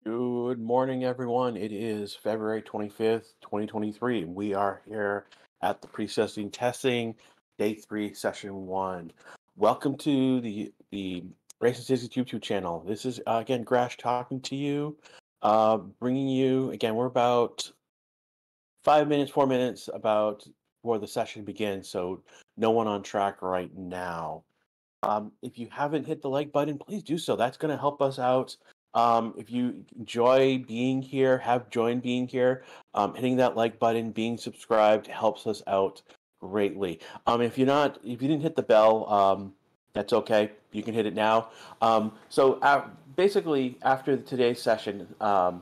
Good morning, everyone. It is February 25th, 2023. We are here at the pre-testing testing, day three, session one. Welcome to the Racing Statistics YouTube channel. This is again Grash talking to you, bringing you again. We're about 5 minutes, 4 minutes about before the session begins, so no one on track right now. If you haven't hit the like button, please do so. That's going to help us out. If you enjoy being here, have joined being here, hitting that like button, being subscribed helps us out greatly. If you didn't hit the bell, that's okay. You can hit it now. Basically, after today's session, we're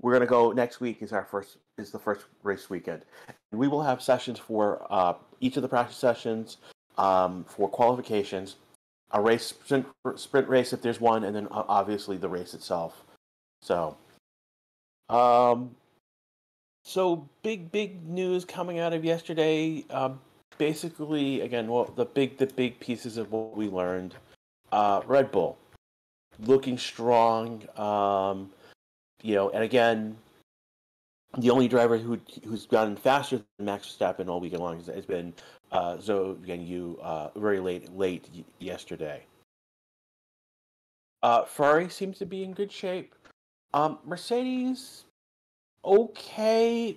going to go next week is the first race weekend. We will have sessions for each of the practice sessions, for qualifications, a sprint race if there's one, and then obviously the race itself. So, um, big news coming out of yesterday. Basically, again, well, the big pieces of what we learned. Red Bull looking strong. And again, the only driver who's gotten faster than Max Verstappen all weekend long has been Zhou Guanyu very late yesterday. Ferrari seems to be in good shape. Mercedes, okay,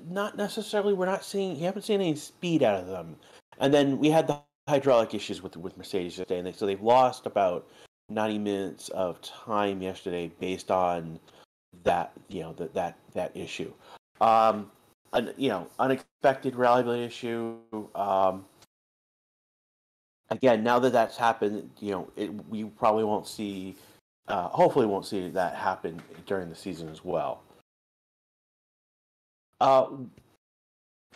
not necessarily. You haven't seen any speed out of them. And then we had the hydraulic issues with Mercedes yesterday, and so they've lost about 90 minutes of time yesterday based on that issue. Unexpected reliability issue. Again, now that that's happened, we probably won't see, hopefully won't see that happen during the season as well. In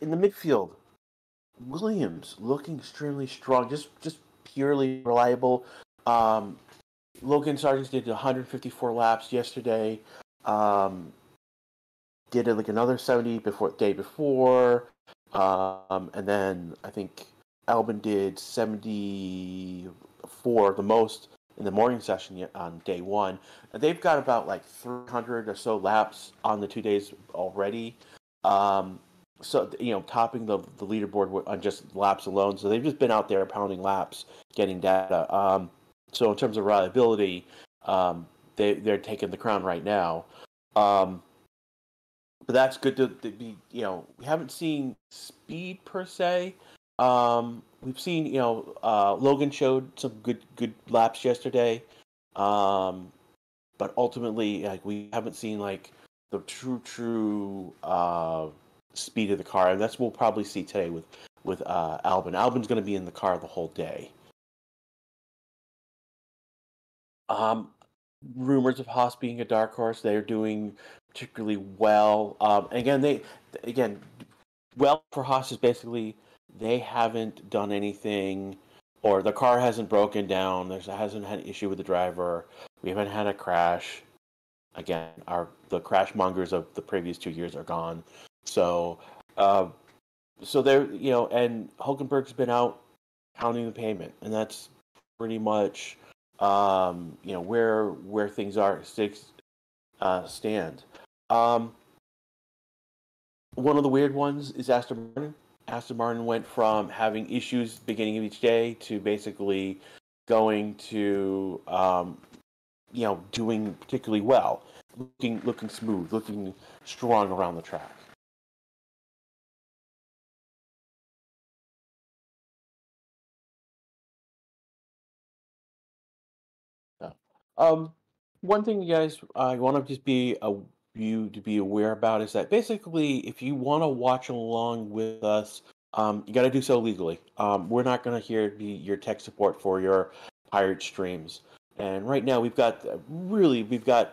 the midfield, Williams looking extremely strong, just purely reliable. Logan Sargent did 154 laps yesterday. Did like another 70 day before, and then I think Albon did 74, the most in the morning session on day one. And they've got about like 300 or so laps on the 2 days already. Topping the leaderboard on just laps alone. So they've just been out there pounding laps, getting data. So in terms of reliability, they're taking the crown right now. But that's good to be. We haven't seen speed per se. We've seen, Logan showed some good laps yesterday. But ultimately, like, we haven't seen like the true speed of the car, and that's what we'll probably see today with Albon. Albon's going to be in the car the whole day. Rumors of Haas being a dark horse. They're doing particularly well. Again, well for Haas is basically they haven't done anything, or the car hasn't broken down. There hasn't had an issue with the driver. We haven't had a crash. Again, the crash mongers of the previous 2 years are gone. So, they're and Hulkenberg's been out counting the payment, and that's pretty much where things stand. One of the weird ones is Aston Martin. Aston Martin went from having issues beginning of each day to basically going to doing particularly well, looking smooth, looking strong around the track. One thing, you guys, I want to just you to be aware about is that basically, if you want to watch along with us, you got to do so legally. We're not going to here be your tech support for your pirate streams. And right now, we've got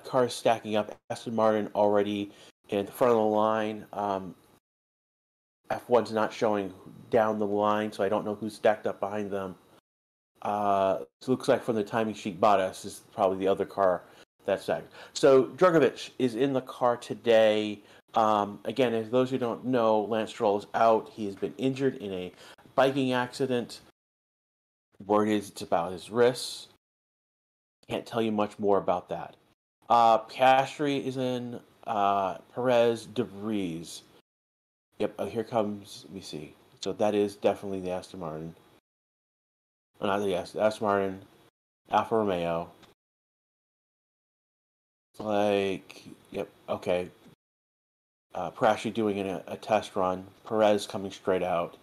cars stacking up. Aston Martin already in the front of the line. F1's not showing down the line, so I don't know who's stacked up behind them. It looks like from the timing sheet, Bottas is probably the other car that's stacked. So Drugovich is in the car today. Again, as those who don't know, Lance Stroll is out. He has been injured in a biking accident. Word is it's about his wrists. Can't tell you much more about that. Piastri is in. Perez, DeVries. Yep. Here comes. Let me see. So that is definitely the Aston Martin. Not the Aston Martin. Alfa Romeo. Like. Yep. Okay. Piastri doing a test run. Perez coming straight out.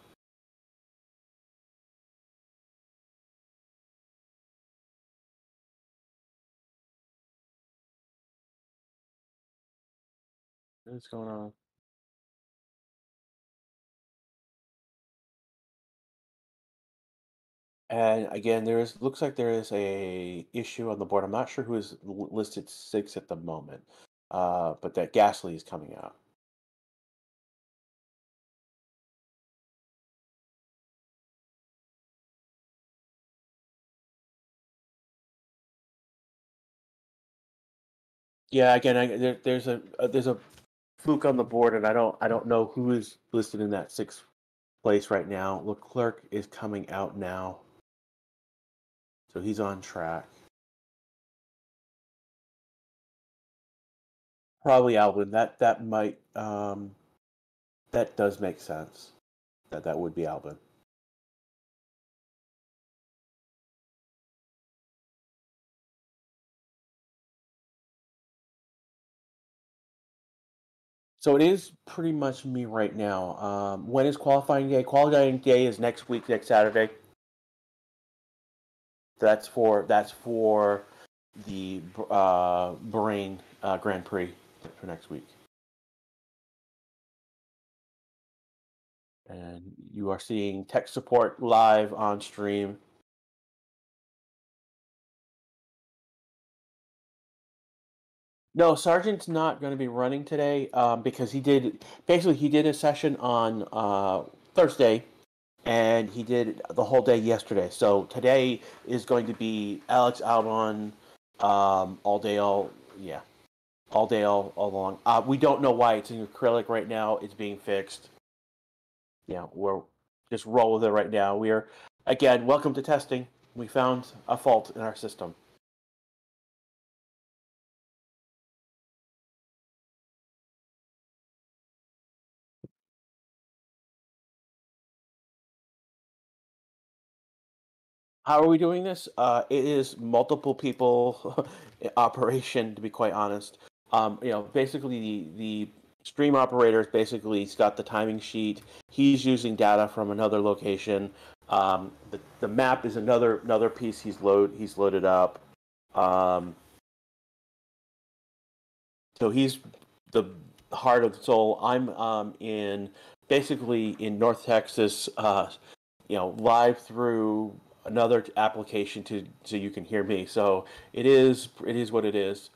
What's going on? And again, looks like there is a issue on the board. I'm not sure who is listed six at the moment, but that Gasly is coming out. Yeah, again, there's a fluke on the board, and I don't know who is listed in that sixth place right now. Leclerc is coming out now, so he's on track. Probably Albon. That might that does make sense. That would be Albon. So it is pretty much me right now. When is qualifying day? Qualifying day is next week, next Saturday. That's for the Bahrain Grand Prix for next week. And you are seeing tech support live on stream. No, Sargent's not going to be running today because he did a session on Thursday, and he did the whole day yesterday. So today is going to be Alex Albon all day, all along. We don't know why it's in acrylic right now. It's being fixed. Yeah, we're just roll with it right now. We're again, welcome to testing. We found a fault in our system. How are we doing this? It is multiple people operation, to be quite honest. Basically the stream operator is basically he's got the timing sheet. He's using data from another location. The map is another piece he's loaded up. Um, so he's the heart of the soul. I'm in basically in North Texas. Live through another application so you can hear me. So it is what it is.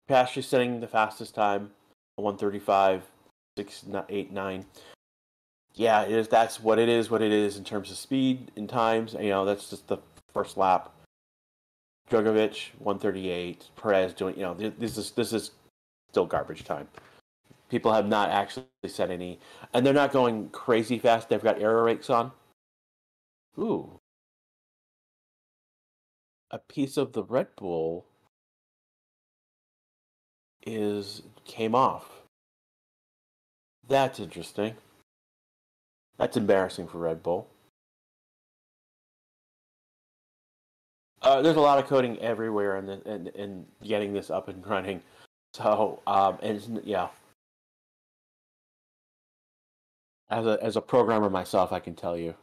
Pasture setting the fastest time, 135, 689. Yeah, it is. That's what it is. What it is in terms of speed and times. That's just the first lap. Drogovic 138. Perez doing. This is still garbage time. People have not actually set any, and they're not going crazy fast. They've got error rates on. Ooh, a piece of the Red Bull is came off. That's interesting. That's embarrassing for Red Bull. There's a lot of coding everywhere and getting this up and running. So yeah, as a programmer myself, I can tell you.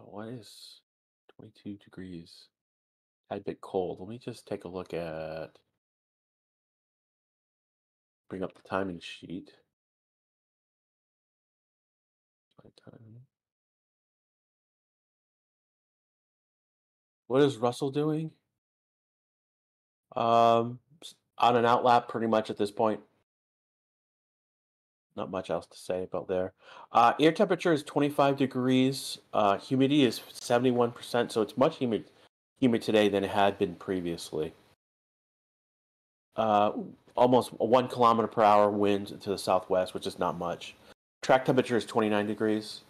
What is 22 degrees? A bit cold. Let me just take a look at. Bring up the timing sheet. My time. What is Russell doing? On an outlap, pretty much at this point. Not much else to say about there. Air temperature is 25 degrees. Humidity is 71%, so it's much humid today than it had been previously. Uh, Almost 1 kilometer per hour wind to the southwest, which is not much. Track temperature is 29 degrees.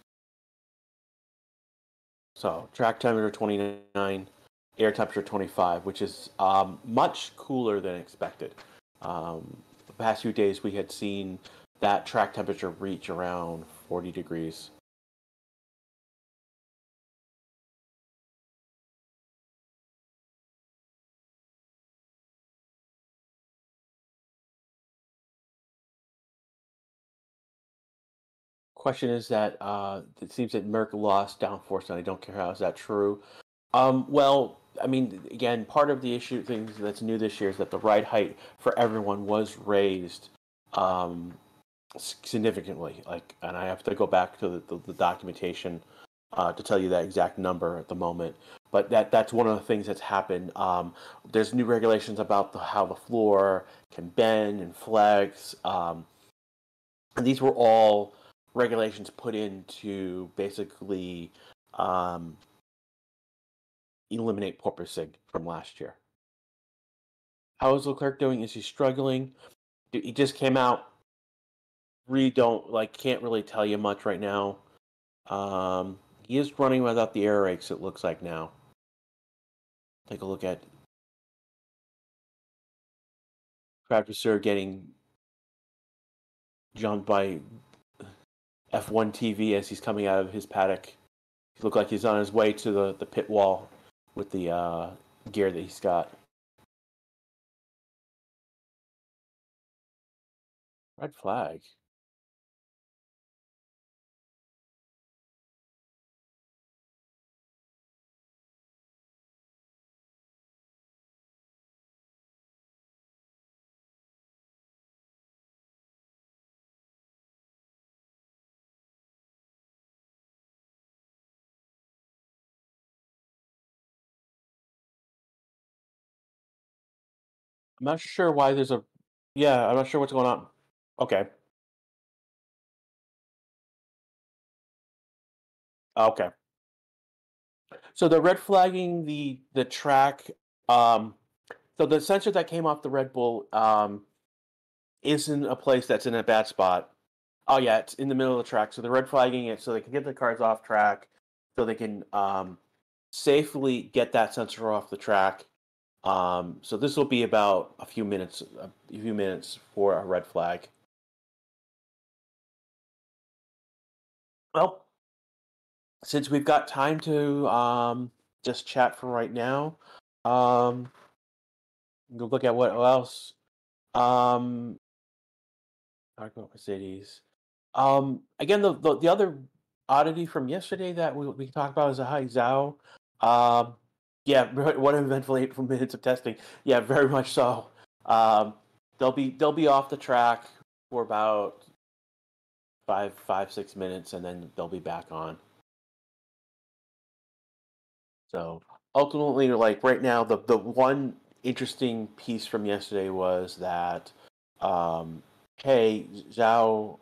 So track temperature 29, air temperature 25, which is much cooler than expected. The past few days we had seen that track temperature reach around 40 degrees. Question is that it seems that Merck lost downforce, and I don't care how is that true. Well, I mean, again, part of the issue things that's new this year is that the ride height for everyone was raised um, significantly. Like, and I have to go back to the documentation to tell you that exact number at the moment. But that's one of the things that's happened. There's new regulations about how the floor can bend and flex. And these were all regulations put in to basically um, eliminate porpoising from last year. How is Leclerc doing? Is he struggling? He just came out. Really don't like. Can't really tell you much right now. He is running without the air brakes. It looks like now. Take a look at Crabtree getting jumped by F1 TV as he's coming out of his paddock. He looked like he's on his way to the pit wall with the gear that he's got. Red flag. I'm not sure why there's a. Yeah, I'm not sure what's going on. Okay. Okay. So they're red flagging the track. Um, so the sensor that came off the Red Bull is in a place that's in a bad spot. Oh yeah, it's in the middle of the track. So they're red flagging it so they can get the cars off track, so they can safely get that sensor off the track. So this will be about a few minutes for a red flag. Well, since we've got time to just chat for right now, um, go look at what else. Um, talk about Mercedes. Again, the other oddity from yesterday that we talked about is a high Zhao. Um, yeah, one eventful 8 minutes of testing. Yeah, very much so. Um, they'll be off the track for about 6 minutes, and then they'll be back on. So ultimately, like right now, the one interesting piece from yesterday was that, um, hey, Joe,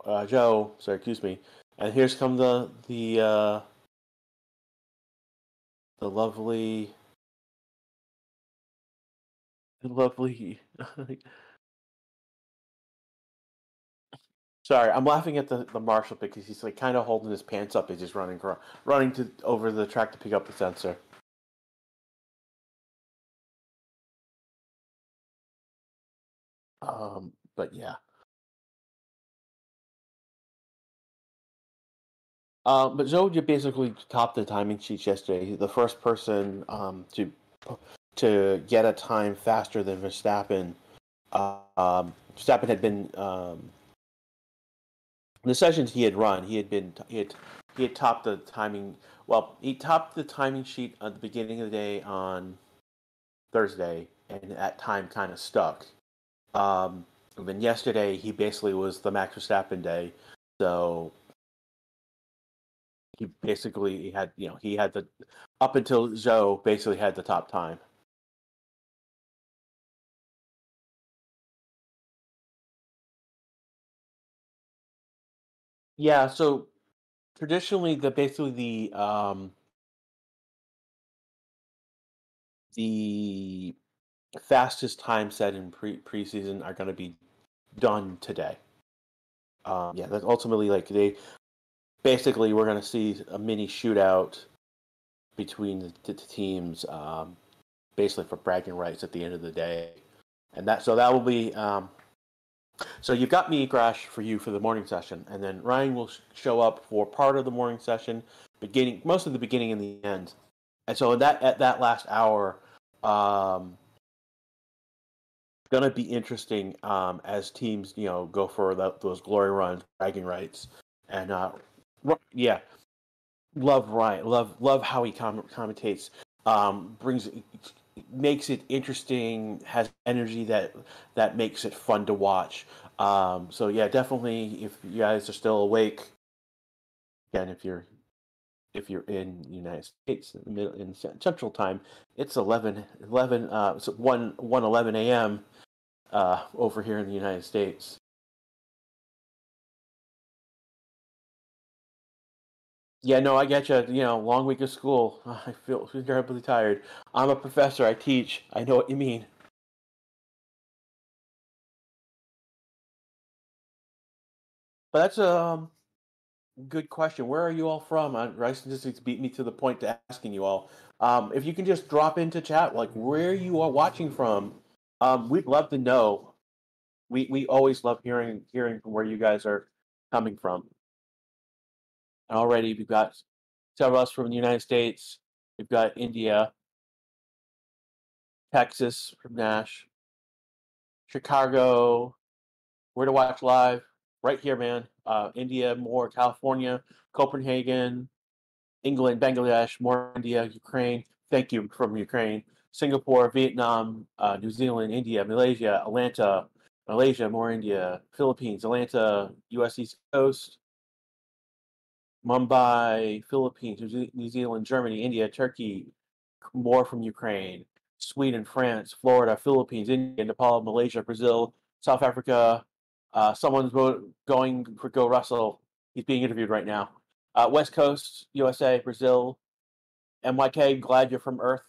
sorry, excuse me, and here's come the lovely. Sorry, I'm laughing at the marshal because he's like kind of holding his pants up. He's just running to over the track to pick up the sensor. But yeah. But Zoe basically topped the timing sheets yesterday. The first person to get a time faster than Verstappen. Verstappen had been the sessions he had run. He had topped the timing. Well, he topped the timing sheet at the beginning of the day on Thursday, and that time kind of stuck. And then yesterday he basically was the Max Verstappen day, so he had the up until Zhou basically had the top time. Yeah, so traditionally the fastest time set in preseason are going to be done today. Yeah, that's ultimately like they basically we're going to see a mini shootout between the teams, basically for bragging rights at the end of the day. And that will be. So you've got me, Crash, for you for the morning session, and then Ryan will show up for part of the morning session, most of the beginning and the end. And so at that last hour, gonna be interesting as teams go for those glory runs, bragging rights, and yeah, love Ryan, love how he commentates, makes it interesting, has energy that makes it fun to watch. So yeah, definitely if you guys are still awake, again, if you're in the United States in Central Time, it's 11 so 1:11 a.m. Over here in the United States. Yeah, no, I get you. Long week of school. I feel terribly tired. I'm a professor. I teach. I know what you mean. But that's a good question. Where are you all from? Rice Statistics beat me to the point to asking you all. If you can just drop into chat, like where you are watching from, we'd love to know. We always love hearing from where you guys are coming from. And already we've got several of us from the United States. We've got India, Texas from Nash, Chicago. Where to watch live? Right here, man. India, more California, Copenhagen, England, Bangladesh, more India, Ukraine. Thank you from Ukraine. Singapore, Vietnam, New Zealand, India, Malaysia, Atlanta, Malaysia, more India, Philippines, Atlanta, U.S. East Coast, Mumbai, Philippines, New Zealand, Germany, India, Turkey, more from Ukraine, Sweden, France, Florida, Philippines, India, Nepal, Malaysia, Brazil, South Africa. Someone's going for Go Russell. He's being interviewed right now. West Coast, USA, Brazil, MYK. Glad you're from Earth.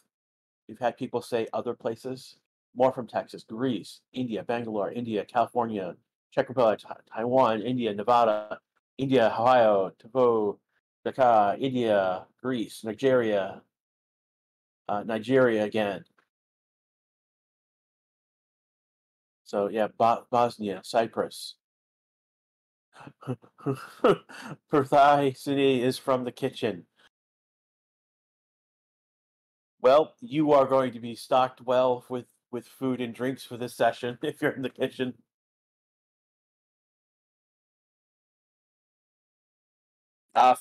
We've had people say other places. More from Texas, Greece, India, Bangalore, India, California, Czech Republic, Taiwan, India, Nevada, India, Ohio, Tavo, Dhaka, India, Greece, Nigeria, Nigeria again. So yeah, Bosnia, Cyprus. Perthai City is from the kitchen. Well, you are going to be stocked well with food and drinks for this session if you're in the kitchen.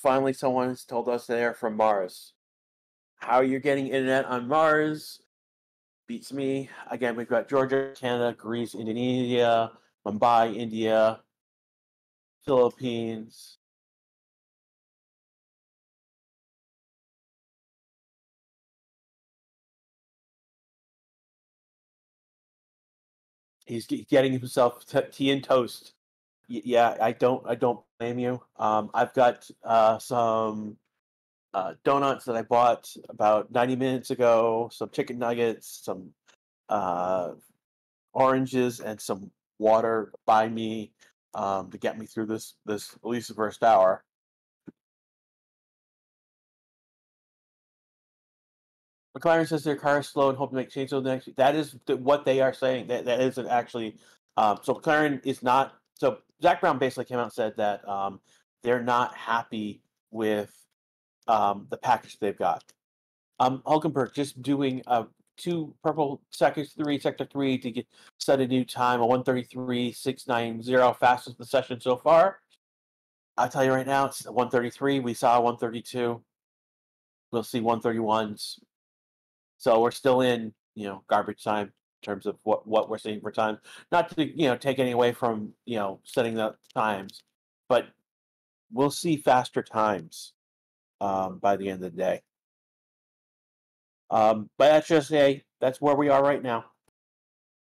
Finally, someone has told us they are from Mars. How you're getting internet on Mars beats me. Again, we've got Georgia, Canada, Greece, Indonesia, Mumbai, India, Philippines. He's getting himself tea and toast. Yeah, I don't blame you. I've got some donuts that I bought about 90 minutes ago, some chicken nuggets, some uh, oranges, and some water by me to get me through this at least the first hour. McLaren says their car is slow and hope to make change over the next. That is what they are saying. That isn't actually. So McLaren is not. So Zach Brown basically came out and said that they're not happy with the package they've got. Hulkenberg just doing two purple sector three to set a new time, a 1:33.690, fastest in the session so far. I'll tell you right now, it's 1:33. We saw 1:32. We'll see 1:31s. So we're still in garbage time in terms of what we're seeing for time. Not to take any away from setting the times, but we'll see faster times by the end of the day. But that's where we are right now.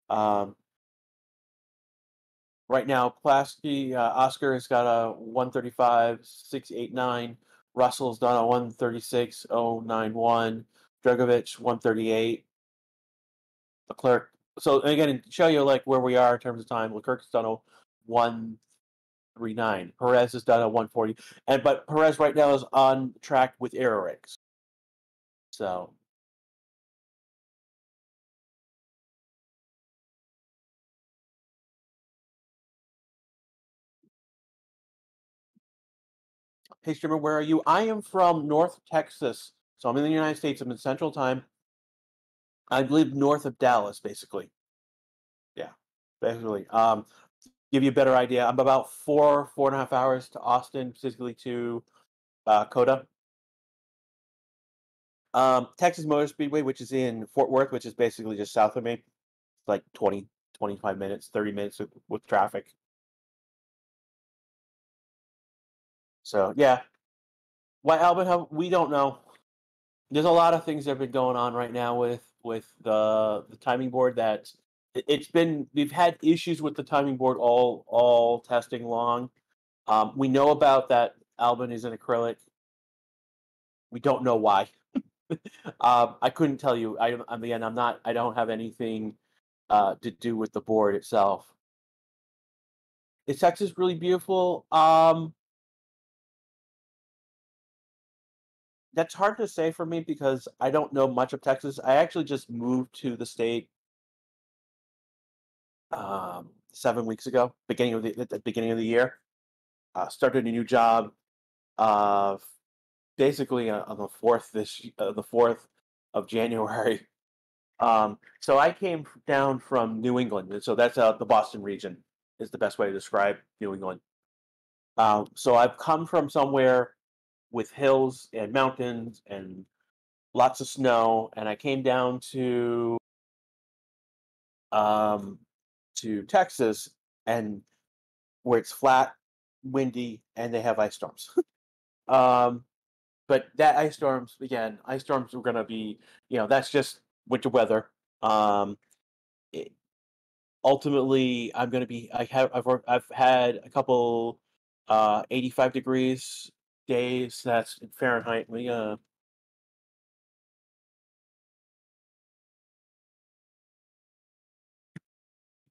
Um, right now, Pulaski, Oscar has got a 1:35.689. Russell's done a 1:36.091. Dragovich 1:38. Leclerc. So again, to show you like where we are in terms of time, Leclerc's done a 1:39. Perez has done a 1:40, but Perez right now is on track with error rates. So, hey, Streamer, where are you? I am from North Texas, so I'm in the United States. I'm in Central Time. I live north of Dallas, basically. Yeah, basically. Give you a better idea. I'm about 4.5 hours to Austin, specifically to Coda. Texas Motor Speedway, which is in Fort Worth, which is basically just south of me. It's like 20, 25 minutes, 30 minutes with traffic. So yeah, why Albert? We don't know. There's a lot of things that have been going on right now with the timing board. That it's been we've had issues with the timing board all testing long. We know about that Albin is an acrylic. We don't know why. I couldn't tell you. Again, I'm not. I don't have anything to do with the board itself. Is Texas really beautiful? That's hard to say for me because I don't know much of Texas. I actually just moved to the state 7 weeks ago, beginning of the at the beginning of the year. Started a new job. Uh, Basically on the 4th of January. So I came down from New England, and so that's the Boston region is the best way to describe New England. So I've come from somewhere with hills and mountains and lots of snow, and I came down um, to Texas, and where it's flat, windy, and they have ice storms. um, but that ice storms are going to be, that's just winter weather. Um, it, Ultimately, I'm going to be. I've had a couple 85 degrees days. That's in Fahrenheit.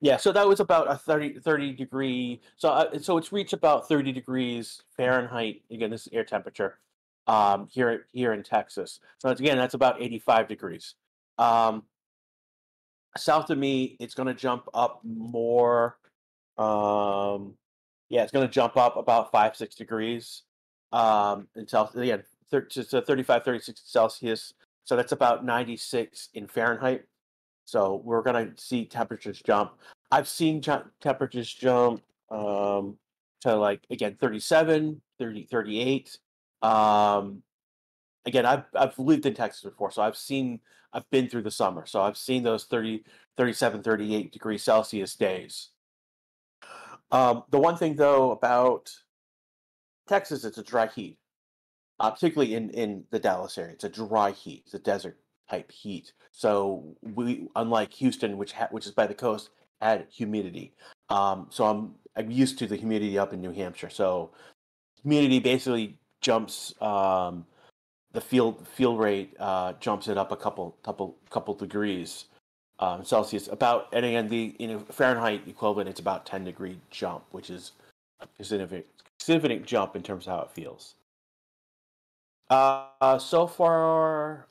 Yeah, so that was about a 30 degree. So it's reached about 30 degrees Fahrenheit. Again, this is air temperature here in Texas. So that's about 85 degrees. Um, South of me, it's going to jump up more. Um, yeah, it's going to jump up about 5 6 degrees. In South again, to 35 36 Celsius. So that's about 96 in Fahrenheit. So we're going to see temperatures jump. I've seen temperatures jump to like again 37, 30, 38. Um, Again, I've lived in Texas before, so I've been through the summer. So I've seen those 30, 37, 38 degrees Celsius days. The one thing though about Texas, it's a dry heat, particularly in the Dallas area. It's a dry heat. It's a desert type heat. So we, unlike Houston, which is by the coast, had humidity. So I'm used to the humidity up in New Hampshire. So humidity basically jumps the field rate jumps it up a couple degrees Celsius. About and again the Fahrenheit equivalent, it's about 10 degree jump, which is a significant jump in terms of how it feels. So far,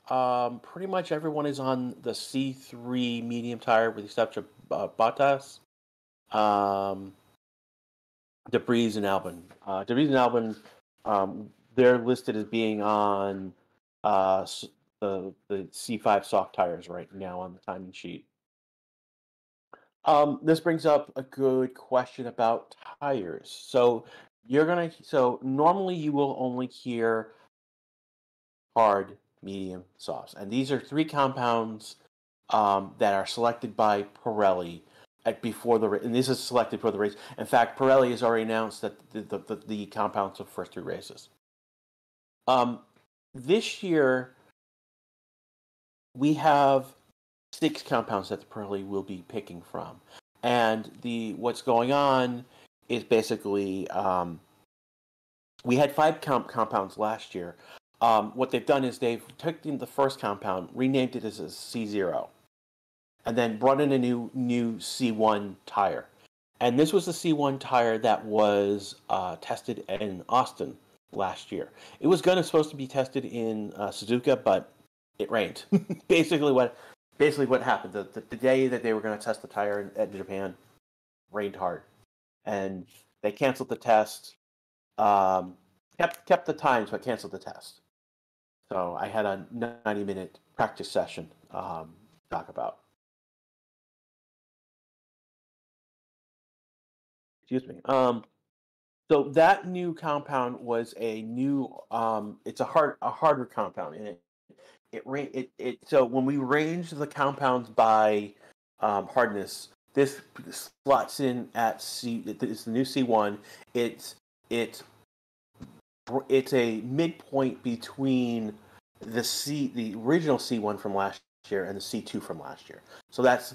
pretty much everyone is on the C3 medium tire, with the exception of Bottas, um, Debris, and Albon. Debris and Albon, they're listed as being on the C5 soft tires right now on the timing sheet. This brings up a good question about tires. So normally you will only hear hard, medium, softs. And these are three compounds that are selected by Pirelli before the race. And this is selected for the race. In fact, Pirelli has already announced that the compounds of the first three races. Um, this year, we have six compounds that the Pirelli will be picking from. And what's going on is basically we had five compounds last year. What they've done is they've taken the first compound, renamed it as a C0, and then brought in a new C1 tire. And this was the C1 tire that was tested in Austin last year. It was supposed to be tested in Suzuka, but it rained. basically what basically what happened the day that they were going to test the tire at Japan rained hard, and they canceled the test. Kept the times but canceled the test. So I had a 90-minute practice session talk about. Excuse me. So that new compound was a new. It's a harder compound, and so when we range the compounds by hardness, this slots in at C. It's the new C1. It's it's it's a midpoint between the original C1 from last year and the C2 from last year. So that's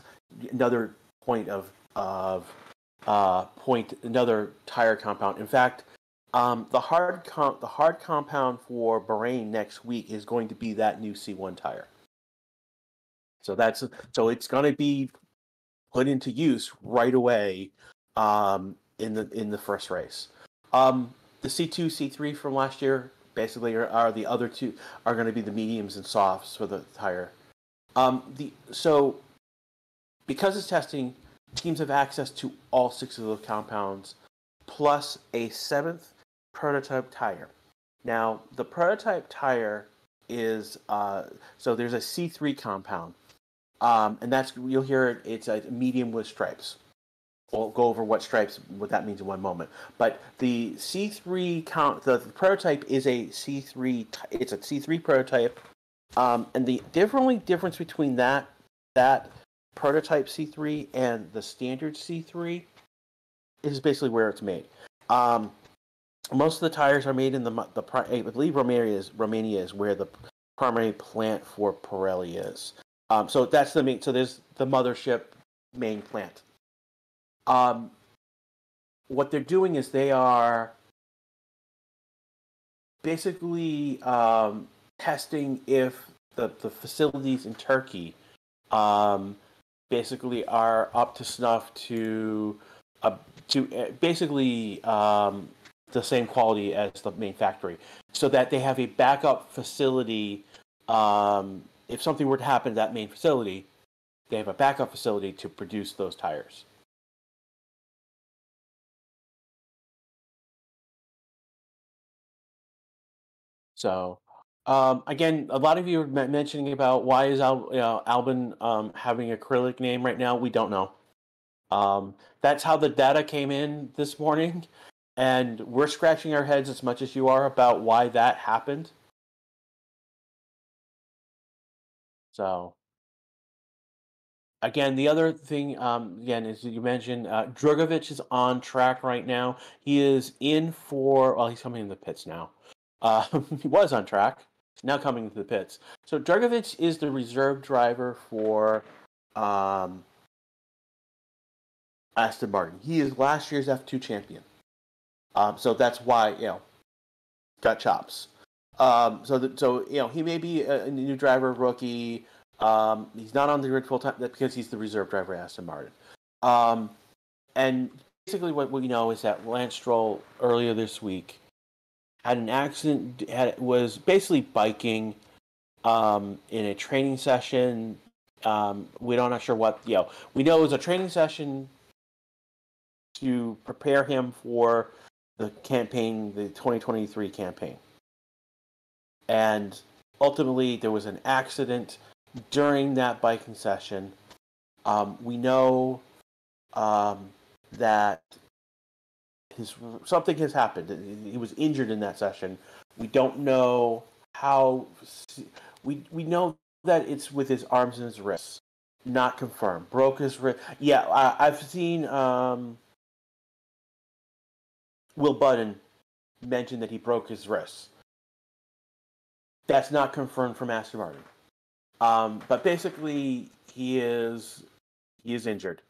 another point of another tire compound. In fact, the hard compound for Bahrain next week is going to be that new C1 tire. So it's going to be put into use right away in the first race. The C2, C3 from last year basically are the other two are going to be the mediums and softs for the tire. So because it's testing, teams have access to all 6 of those compounds, plus a 7th prototype tire. Now, the prototype tire is so there's a C3 compound, and you'll hear it. It's a medium with stripes. We'll go over what that means in one moment. But the C3 the prototype is a C3. It's a C3 prototype, and the only difference between that prototype C3 and the standard C3 is basically where it's made. Most of the tires are made in I believe Romania is where the primary plant for Pirelli is. So that's the main. So there's the mothership main plant. What they're doing is they are basically testing if the facilities in Turkey basically are up to snuff to basically the same quality as the main factory, so that they have a backup facility. If something were to happen to that main facility, they have a backup facility to produce those tires. So, again, a lot of you are mentioning about why is Albon having acrylic name right now. We don't know. That's how the data came in this morning, and we're scratching our heads as much as you are about why that happened. So, again, the other thing, again, as you mentioned, Drugovich is on track right now. He is in for, well, he's coming in the pits now. He was on track. He's now coming into the pits. So Drugovich is the reserve driver for Aston Martin. He is last year's F2 champion. So that's why, got chops. So he may be a new driver, rookie. He's not on the grid full time because he's the reserve driver at Aston Martin. And basically, what we know is that Lance Stroll earlier this week had an accident. Was basically biking in a training session. We're not sure what. We know it was a training session to prepare him for the campaign, the 2023 campaign. And ultimately, there was an accident during that biking session. We know that something has happened. He was injured in that session. We don't know how. We know that it's with his arms and his wrists. Not confirmed. Broke his wrist. Yeah, I've seen Will Budden mention that he broke his wrists. That's not confirmed from Aston Martin. But basically, he is injured,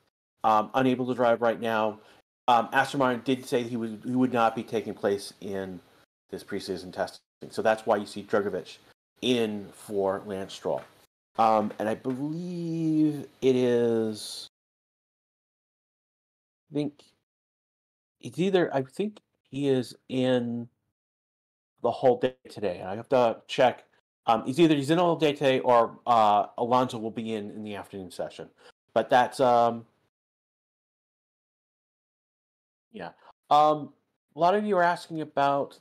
unable to drive right now. Aston Martin did say he would not be taking place in this preseason testing, so that's why you see Drugovich in for Lance Stroll. And I believe it is. I think he is in the whole day today. I have to check He's in all day today, or Alonso will be in the afternoon session. But that's yeah. A lot of you are asking about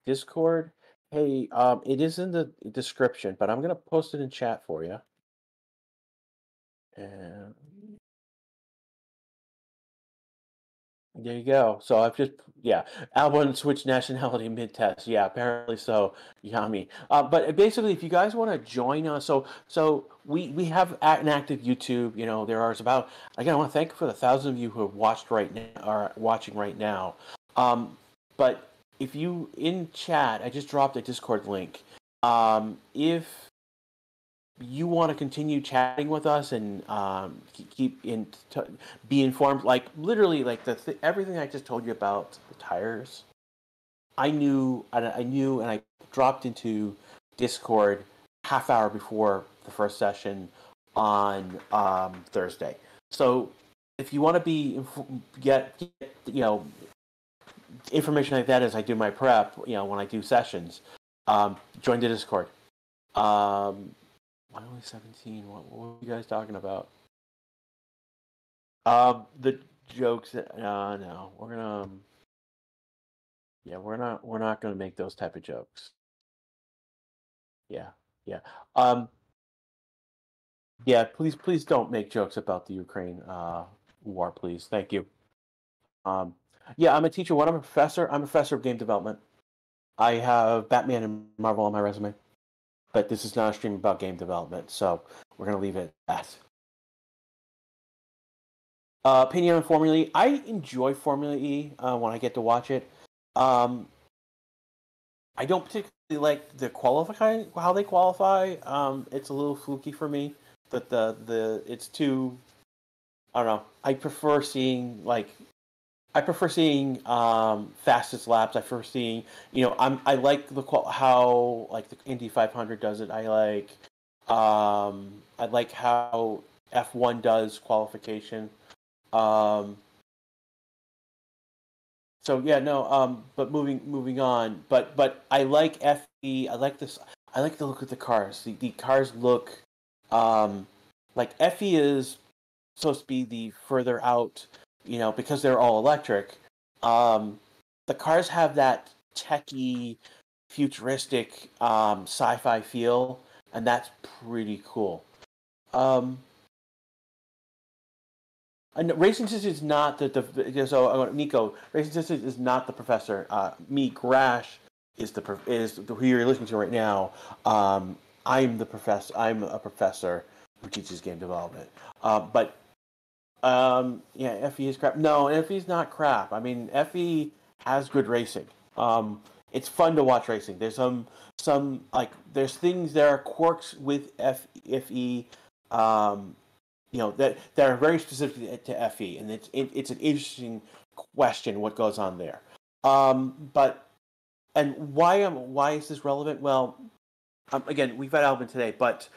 Discord. Hey, it is in the description, but I'm gonna post it in chat for you. And there you go. So I've just Albon switched nationality mid test. Yeah, apparently so. Yummy. But basically, if you guys want to join us, so we have an active YouTube. You know, there are about again. I want to thank you for the 1,000 of you who have watched right now are watching right now. But if you in chat, I just dropped a Discord link. If you want to continue chatting with us and be informed, like literally, like everything I just told you about the tires, I knew, and I dropped into Discord half hour before the first session on Thursday. So if you want to get information like that as I do my prep, when I do sessions, join the Discord. Why only 17? What were you guys talking about? The jokes. No, we're gonna. We're not gonna make those type of jokes. Yeah, yeah. Yeah. Please don't make jokes about the Ukraine war, please. Thank you. Yeah, I'm a teacher. What I'm a professor. I'm a professor of game development. I have Batman and Marvel on my resume, but this is not a stream about game development, so we're gonna leave it at that. Opinion on Formula E. I enjoy Formula E when I get to watch it. I don't particularly like the qualifying, how they qualify. It's a little fluky for me. But it's too. I don't know. I prefer seeing fastest laps. I prefer seeing I like how like the Indy 500 does it. I like how F1 does qualification. So yeah, no. But moving on. But I like FE. I like this. I like the look of the cars. The cars look, like FE is supposed to be the further out. Because they're all electric. The cars have that techy, futuristic, sci-fi feel, and that's pretty cool. And Racing Sisters is not so Nico. Racing Sisters is not the professor. Me, Grash, is who you're listening to right now. I'm the professor. I'm a professor who teaches game development. But yeah, FE is crap. No, FE is not crap. I mean, FE has good racing. It's fun to watch racing. There's there's things, there are quirks with FE. That are very specific to FE, and it's an interesting question what goes on there. But why is this relevant? Well, again, we've had Albon today, but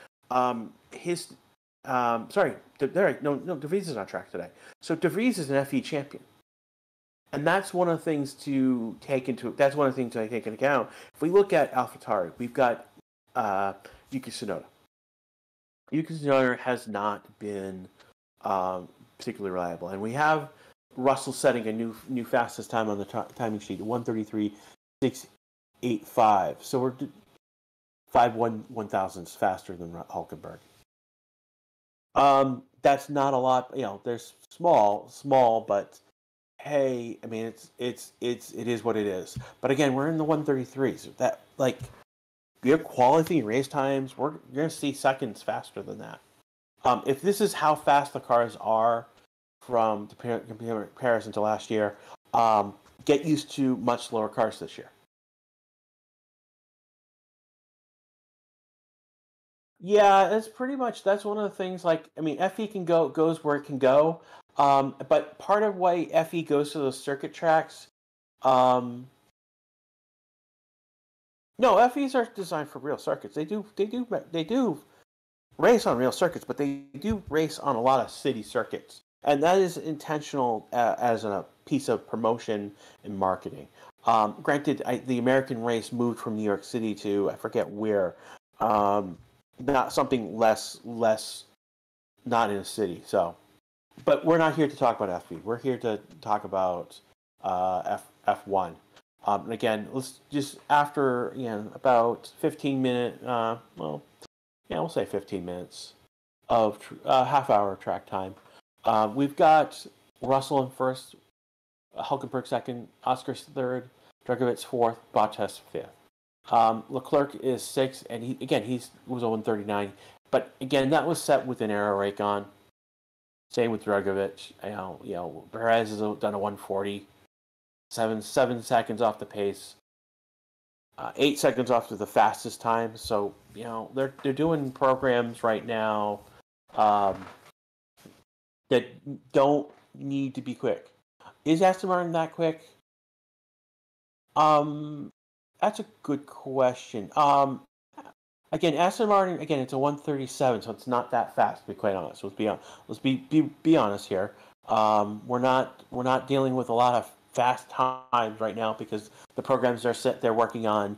his sorry, De Vries is on track today. So De Vries is an FE champion, and that's one of the things to take into. That's one of the things I take into account. If we look at AlphaTauri, we've got Yuki Tsunoda. Yuki Tsunoda has not been particularly reliable, and we have Russell setting a new fastest time on the timing sheet, 1:33.685. So we're 5/1,000ths faster than Hulkenberg. That's not a lot. There's small, but hey, I mean, it is what it is. But again, we're in the 1:33s. That you have quality race times. You're going to see seconds faster than that. If this is how fast the cars are from comparison to last year, get used to much slower cars this year. Yeah, that's one of the things. Like, I mean, FE goes where it can go, but part of why FE goes to those circuit tracks. No, FEs are designed for real circuits. They do race on real circuits, but they do race on a lot of city circuits, and that is intentional as a piece of promotion and marketing. Granted, the American race moved from New York City to I forget where, um, not something less not in a city. So, but we're not here to talk about FP. We're here to talk about F1. And again, let's just after about 15 minute, we'll say 15 minutes of half hour track time. We've got Russell in first, Hulkenberg second, Oscar third, Dragovich fourth, Bottas fifth. Leclerc is sixth, and he was 139. But again, that was set with an error rake on. Same with Dragovich. Perez has done a 140, 7 seconds off the pace, 8 seconds off to the fastest time. So they're doing programs right now that don't need to be quick. Is Aston Martin that quick? That's a good question. Again, Aston Martin. Again, it's a 137, so it's not that fast. To be quite honest, let's be honest here. We're not dealing with a lot of fast times right now because the programs they're working on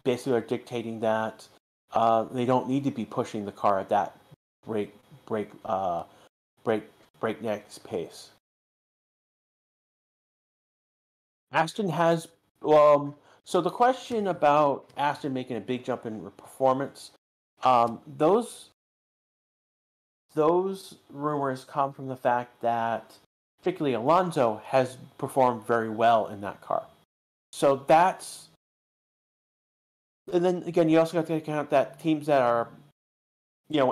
basically are dictating that they don't need to be pushing the car at that breakneck pace. Aston has so the question about Aston making a big jump in performance, those rumors come from the fact that particularly Alonso has performed very well in that car. So that's, and then again, you also have to account that teams that are,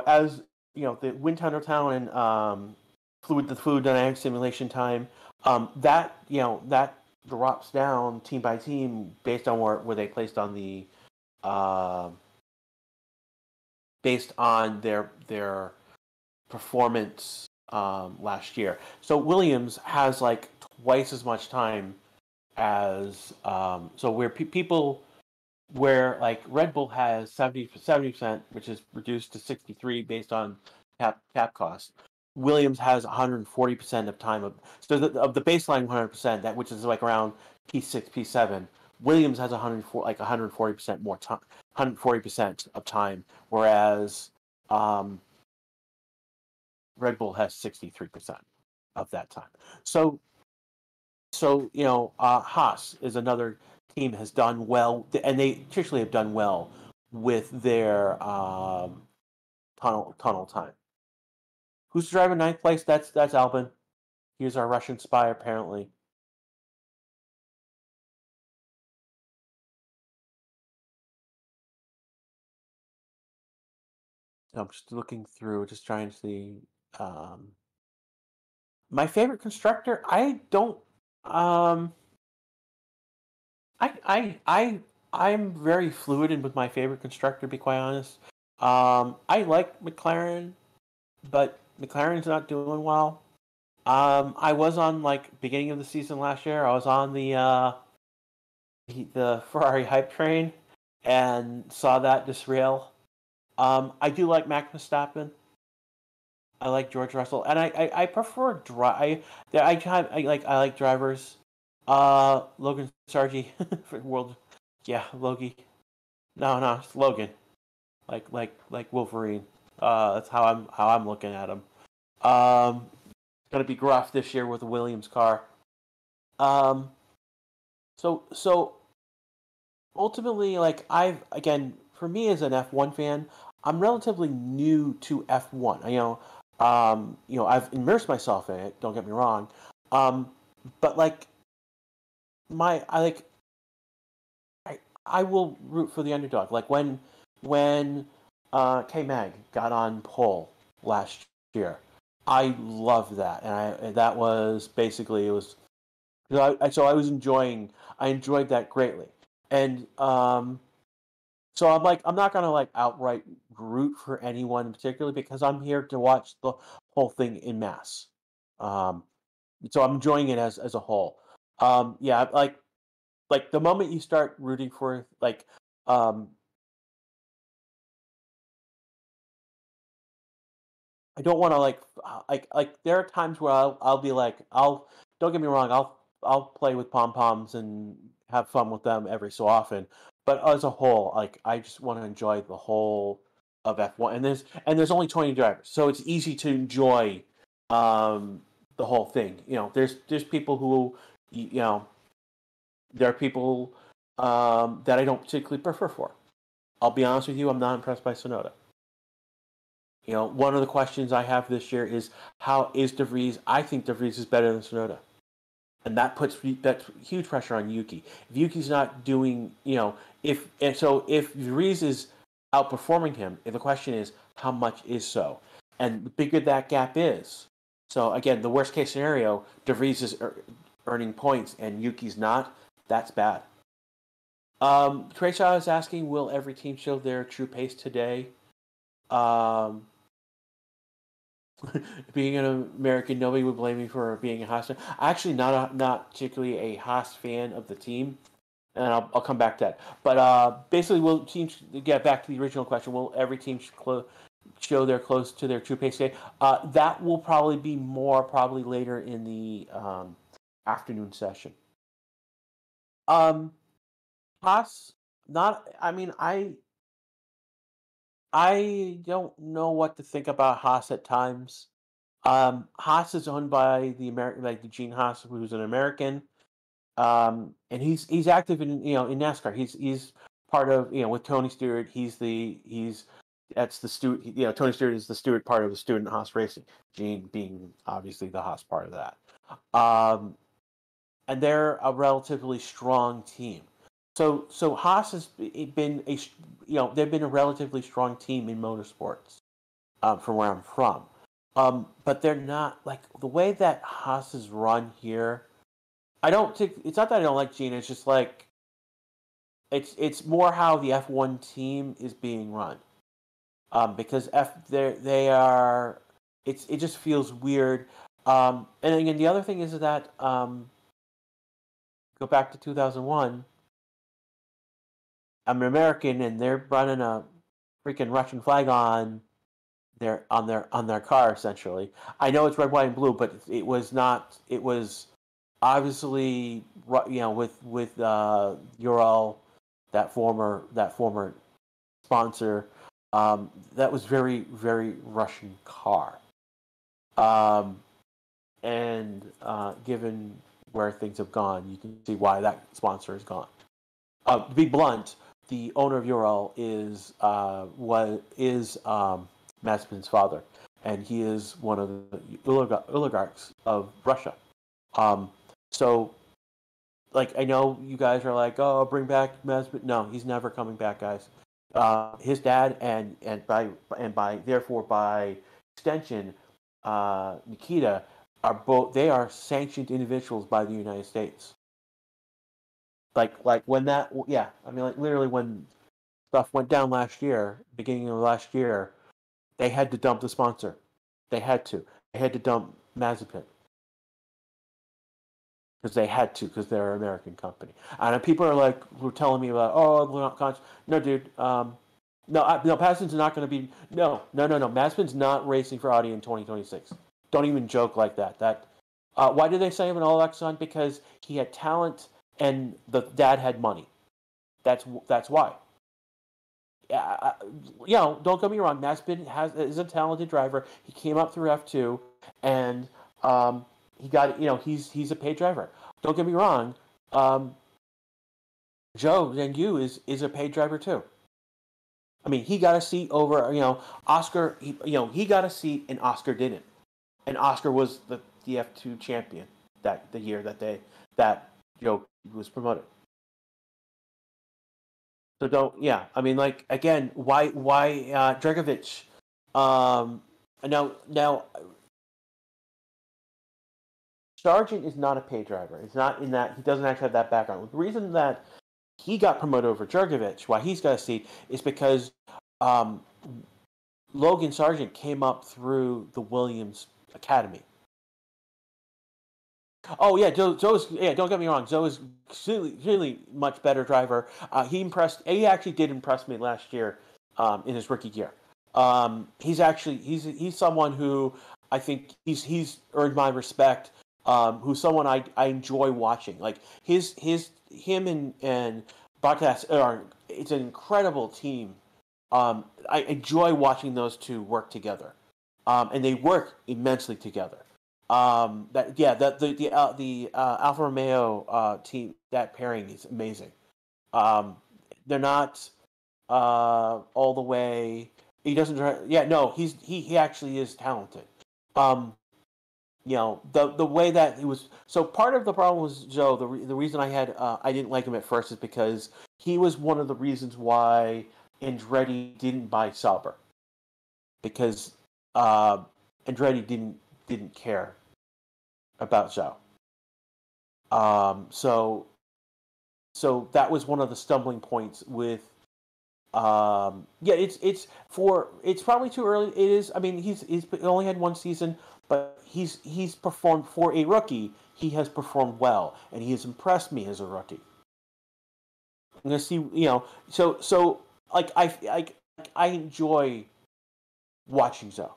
as the Wind Tunnel Town and the fluid dynamic simulation time, that drops down team by team based on where they placed on the based on their performance last year. So Williams has like twice as much time as where like Red Bull has 70%, which is reduced to 63 based on cap cost. Williams has 140% of time of the baseline 100%, that which is like around P6 P7. Williams has 140% more time, 140% of time, whereas Red Bull has 63% of that time. So Haas is another team has done well, and they traditionally have done well with their tunnel time. Who's driving ninth place? That's Albon. He's our Russian spy, apparently. I'm just looking through, just trying to see. My favorite constructor. I don't. I'm very fluid with my favorite constructor. To be quite honest, I like McLaren, but McLaren's not doing well. I was on beginning of the season last year. I was on the Ferrari hype train and saw that disrail. I do like Max Verstappen. I like George Russell, and I prefer I like drivers. Logan Sargey for World, yeah, Logie. No, it's Logan. Like Wolverine. That's how I'm looking at him. It's gonna be gruff this year with the Williams car. So ultimately, for me as an F1 fan, I'm relatively new to F1. I've immersed myself in it. Don't get me wrong, but I will root for the underdog. Like when K Mag got on pole last year, I loved that, and that was basically it was. So I enjoyed that greatly, and so I'm not gonna outright root for anyone in particular because I'm here to watch the whole thing in mass. Um, so I'm enjoying it as a whole. Yeah, the moment you start rooting for um, I don't want to there are times where I'll be I'll don't get me wrong, I'll play with pom poms and have fun with them every so often. But as a whole, like I just want to enjoy the whole of F1, and there's only 20 drivers, so it's easy to enjoy um, the whole thing. There's people who there are people that I don't particularly prefer for. I'll be honest with you, I'm not impressed by Sonoda. One of the questions I have this year is how is De Vries? I think De Vries is better than Sonoda, and that's huge pressure on Yuki. If Yuki's not doing, if De Vries is outperforming him, the question is how much is so, and the bigger that gap is. So again, the worst case scenario, De Vries is earning points and Yuki's not. That's bad. Trey Shaw is asking, will every team show their true pace today? Um, being an American, nobody would blame me for being a Haas fan. Actually, not particularly a Haas fan of the team, and I'll come back to that. But basically, will teams get back to the original question? Will every team show they're close to their true pace today? That will probably be probably later in the afternoon session. Haas, not. I mean, I don't know what to think about Haas at times. Haas is owned by the American, like the Gene Haas, who's an American, and he's active in in NASCAR. He's part of with Tony Stewart. That's the Stewart. Tony Stewart is the Stewart part of the Stewart and Haas Racing. Gene being obviously the Haas part of that. And they're a relatively strong team. So Haas has been they've been a relatively strong team in motorsports, from where I'm from. But they're not like the way that Haas is run here. I don't think it's not that I don't like Gene. It's just like it's more how the F1 team is being run. Because they are it just feels weird. And again, the other thing is that go back to 2001. I'm American, and they're running a freaking Russian flag on their car essentially. I know it's red, white, and blue, but it was not. It was obviously with Ural, that former sponsor. That was very very Russian car. And given where things have gone, you can see why that sponsor is gone. To be blunt, the owner of Ural is Mazepin's father, and he is one of the oligarchs of Russia. So, like, I know you guys are like, "Oh, bring back Mazepin." No, he's never coming back, guys. His dad and therefore by extension, Nikita are both. They are sanctioned individuals by the United States. Like when that, yeah, I mean, like literally when stuff went down last year, beginning of last year, they had to dump the sponsor. They had to. They had to dump Mazepin because they had to because they're an American company. And people are like, were telling me about, oh, we're not conscious. No, dude. No, Mazepin's not going to be. No. Mazepin's not racing for Audi in 2026. Don't even joke like that. Why did they say him an all Exxon? Because he had talent and the dad had money. That's why. Don't get me wrong. Mazepin is a talented driver. He came up through F2, and he got he's a paid driver. Don't get me wrong. Joe Zangu is a paid driver too. I mean, he got a seat over Oscar. He got a seat, and Oscar didn't. And Oscar was the F2 champion the year that Joe was promoted. So I mean, like again, why Dragovich? Now Sargent is not a paid driver. It's not in that he doesn't actually have that background. The reason that he got promoted over Dragovich, why he's got a seat, is because Logan Sargent came up through the Williams Academy. Oh yeah, Zoe's don't get me wrong. Zoe is really much better driver. He actually did impress me last year in his rookie year. He's someone who I think he's earned my respect who's someone I enjoy watching. Like him and Bottas are it's an incredible team. I enjoy watching those two work together, and they work immensely together. That yeah, the Alfa Romeo team, that pairing is amazing. Um, they're not all the way. He doesn't. Yeah, no, he actually is talented. Um, the way that he was. So part of the problem was Joe. The reason I didn't like him at first is because he was one of the reasons why Andretti didn't buy Sauber, because uh, Andretti didn't care about Zhou. So that was one of the stumbling points with. Yeah, it's probably too early. It is. I mean, he's only had one season, but he's performed for a rookie. He has performed well, and he has impressed me as a rookie. I'm gonna see, like I enjoy watching Zoe.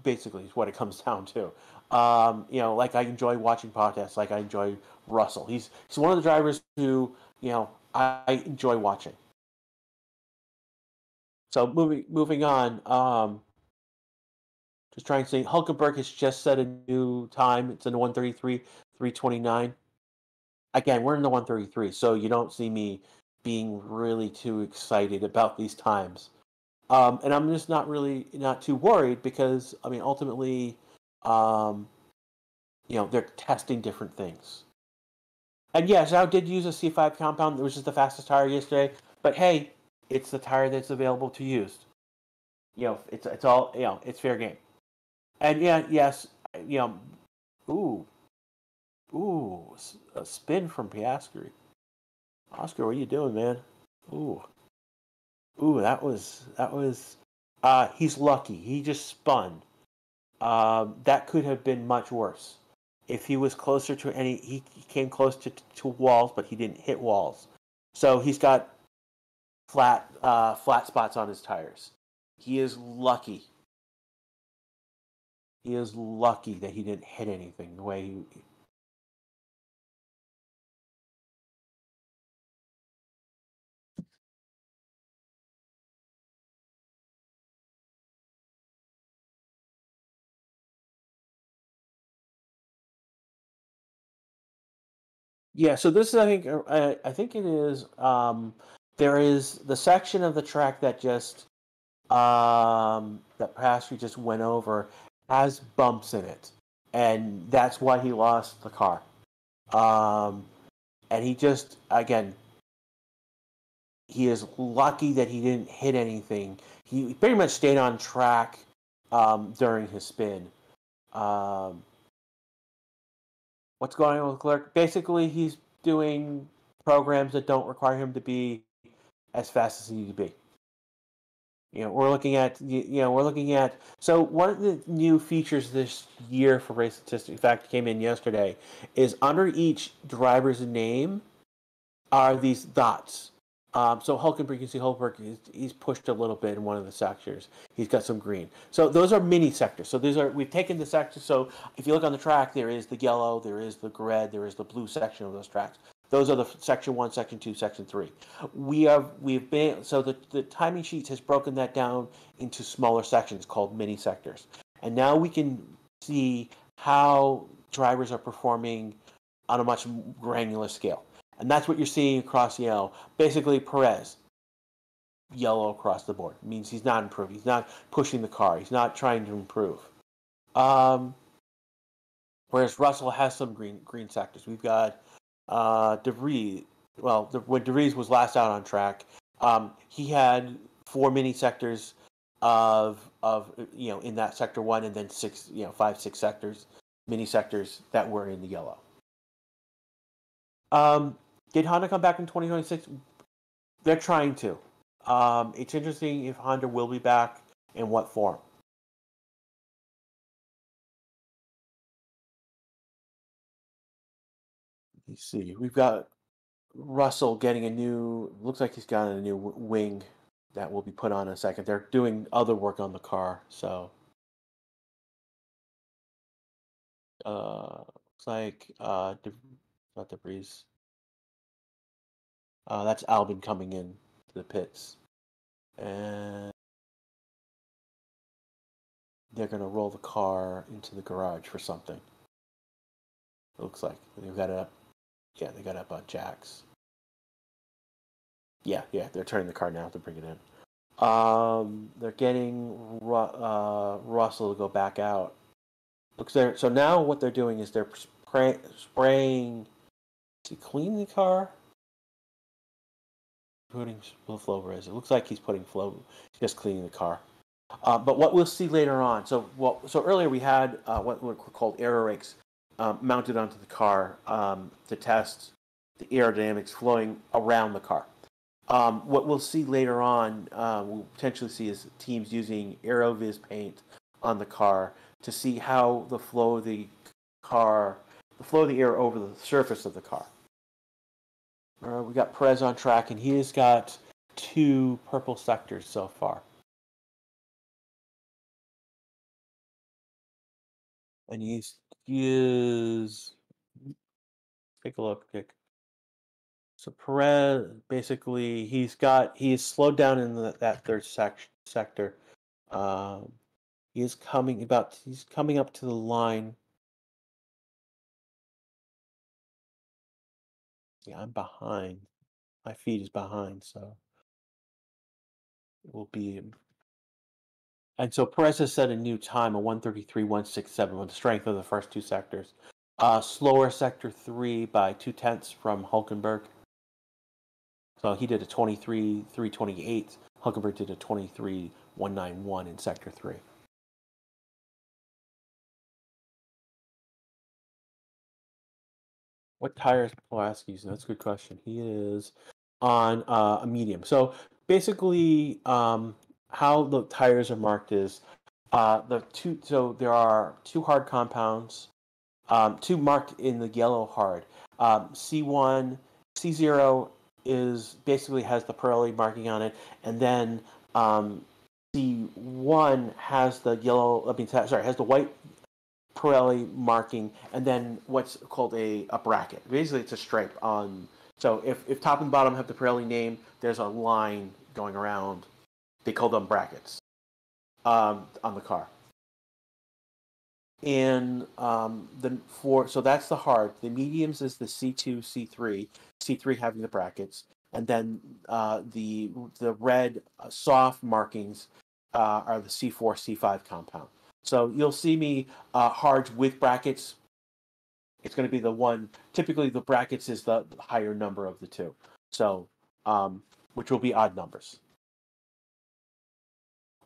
Basically, is what it comes down to. Like I enjoy watching podcasts. Like I enjoy Russell. He's one of the drivers who I enjoy watching. So moving on. Just trying to say, Hulkenberg has just set a new time. It's in the 133, 329. Again, we're in the 133, so you don't see me being really too excited about these times. And I'm just not too worried because I mean ultimately, um, they're testing different things. And yes, I did use a C5 compound, which is the fastest tire yesterday. But hey, it's the tire that's available to use. It's all it's fair game. And yeah, yes, you know, ooh, a spin from Piastri. Oscar, what are you doing, man? Ooh, that was. He's lucky. He just spun. That could have been much worse. If he was closer to any, he came close to walls, but he didn't hit walls. So he's got flat spots on his tires. He is lucky. He is lucky that he didn't hit anything the way he. Yeah, so this is I think it is there is the section of the track that just that Pastor just went over has bumps in it, and that's why he lost the car. Um, and he just again he is lucky that he didn't hit anything. He pretty much stayed on track during his spin. Um, what's going on with Clerk? Basically, he's doing programs that don't require him to be as fast as he needs to be. We're looking at. So one of the new features this year for Race Statistics, in fact, came in yesterday, is under each driver's name are these dots. So Hulkenberg, you can see Hulkenberg, he's pushed a little bit in one of the sectors. He's got some green. So those are mini sectors. So we've taken the sectors. So if you look on the track, there is the yellow, there is the red, there is the blue section of those tracks. Those are the section 1, section 2, section 3. We've been so the timing sheets has broken that down into smaller sections called mini sectors. And now we can see how drivers are performing on a much granular scale. And that's what you're seeing across yellow. Basically, Perez, yellow across the board. It means he's not improving. He's not pushing the car. He's not trying to improve. Um, whereas Russell has some green sectors. We've got De Vries. Well, when De Vries was last out on track, he had 4 mini sectors of in that sector 1, and then 5, 6 sectors, mini sectors that were in the yellow. Did Honda come back in 2026? They're trying to. It's interesting if Honda will be back in what form. Let's see. We've got Russell getting a new. Looks like he's got a new wing that will be put on in a second. They're doing other work on the car, so. Uh, Looks like not Debris. That's Albin coming in to the pits, and they're gonna roll the car into the garage for something. It looks like they've got it up. Yeah, they got it up on jacks. Yeah, they're turning the car now to bring it in. They're getting Russell to go back out. Looks there. So now what they're doing is they're spraying to clean the car. Putting flow res. It looks like he's putting flow, just cleaning the car. But what we'll see later on. So earlier we had what were called aero rakes mounted onto the car to test the aerodynamics flowing around the car. What we'll see later on, we'll potentially see is teams using AeroViz paint on the car to see how the flow of the air over the surface of the car. We got Perez on track, and he has got 2 purple sectors so far. And he is. Take a look, Dick. So Perez, basically, he's slowed down in that third sector. He's coming up to the line. Yeah, I'm behind. My feed is behind, so it will be. And so Perez has set a new time, a 1:33.167, with the strength of the first 2 sectors. Slower sector 3 by 0.2 from Hulkenberg. So he did a 23.328. Hulkenberg did a 23.191 in sector 3. What tires Pulaski using? That's a good question. He is on a medium. So basically, how the tires are marked is So there are 2 hard compounds, 2 marked in the yellow hard. C1, C0 is basically has the Pirelli marking on it, and then C1 has the has the white Pirelli marking, and then what's called a bracket. Basically, it's a stripe on. So if top and bottom have the Pirelli name, there's a line going around. They call them brackets on the car. And so that's the hard. The mediums is the C2, C3. C3 having the brackets, and then the red soft markings are the C4, C5 compound. So you'll see me hards with brackets. It's going to be the one. Typically, the brackets is the higher number of the 2. So, which will be odd numbers.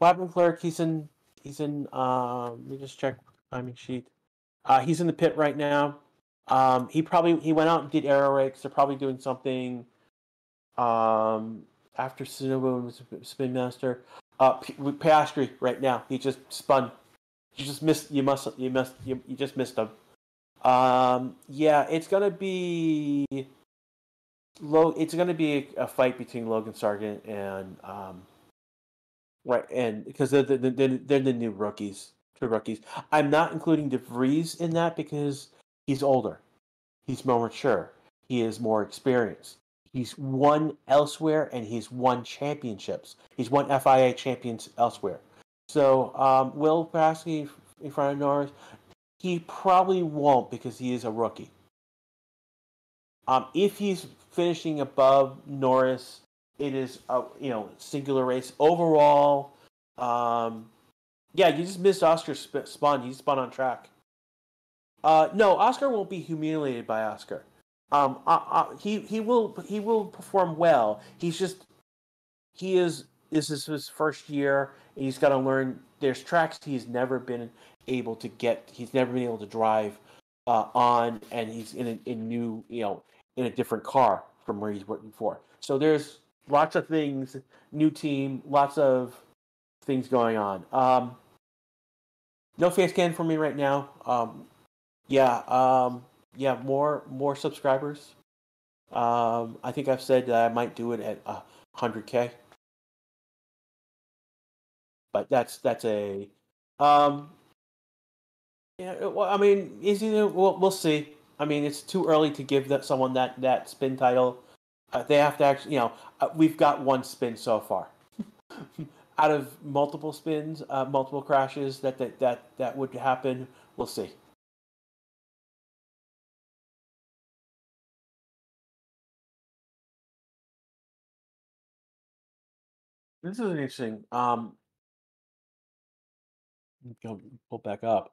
Wabman Clerk, he's in. Let me just check timing sheet. He's in the pit right now. He went out and did aero rakes. They're probably doing something. After Tsunobu was Spin Master. Piastri right now. He just spun. You just missed. You just missed him. Yeah, it's gonna be. It's gonna be a fight between Logan Sargent and right, and because they're the new rookies, 2 rookies. I'm not including De Vries in that because he's older, he's more mature, he is more experienced. He's won elsewhere, and he's won championships. He's won FIA champions elsewhere. So Will Piastri in front of Norris, he probably won't because he is a rookie. If he's finishing above Norris, it is a singular race overall. Yeah, you just missed Oscar's spun. He spun on track. No, Oscar won't be humiliated by Oscar. He will perform well. This is his first year. And he's got to learn. There's tracks he's never been able to get. He's never been able to drive on, and he's in a new in a different car from where he's working before. So there's lots of things, new team, lots of things going on. No face cam for me right now. Yeah, more subscribers. I think I've said that I might do it at 100K, but that's a Yeah, well, I mean, is he? We'll see. I mean, it's too early to give that someone that spin title. They have to actually, we've got one spin so far out of multiple spins, multiple crashes that would happen. We'll see. This is an interesting. Go pull back up.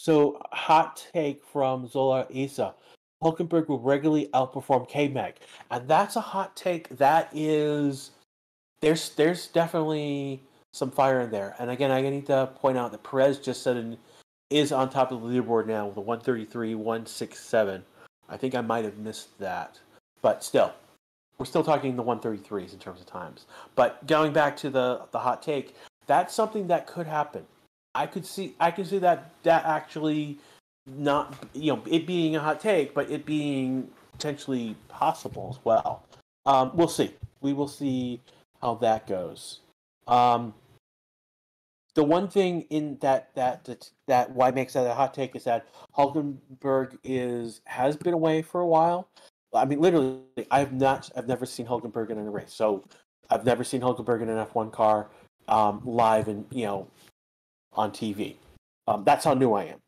So, hot take from Zola Isa. Hulkenberg will regularly outperform K-Mag. And that's a hot take. That is, there's definitely some fire in there. And again, I need to point out that Perez just is on top of the leaderboard now with a 133, 167. I think I might have missed that. But still, we're still talking the 133s in terms of times. But going back to the hot take, that's something that could happen. I can see that actually not it being a hot take, but it being potentially possible as well. We'll see. We will see how that goes. Um, the one thing in that why makes that a hot take is that Hulkenberg has been away for a while. I mean, literally, I've never seen Hulkenberg in a race. So I've never seen Hulkenberg in an F1 car live and on TV. That's how new I am.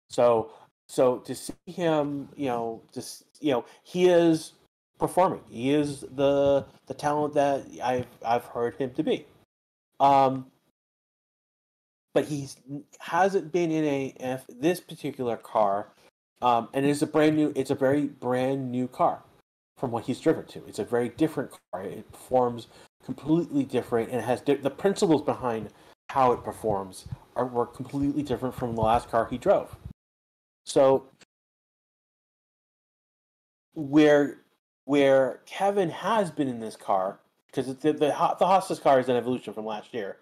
So to see him, he is performing. He is the talent that I've heard him to be. Um, but he hasn't been in this particular car, and it's a brand new. It's a very brand new car from what he's driven to. It's a very different car. It performs completely different, and it has the principles behind how it performs were completely different from the last car he drove. So where where Kevin has been in this car, because the Haas's car is an evolution from last year.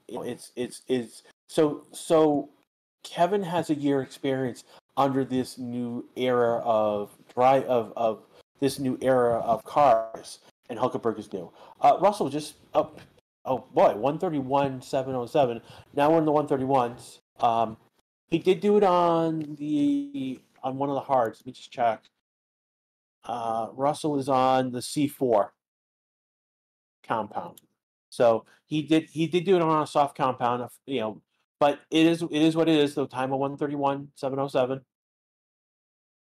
It's so Kevin has a year experience under this new era of this new era of cars, and Hulkenberg is new. Russell just oh boy, 131.707. Now we're in the 131s. He did do it on one of the hards. Let me just check. Russell is on the C4 compound. So he did do it on a soft compound, but it is what it is. The time of 131.707.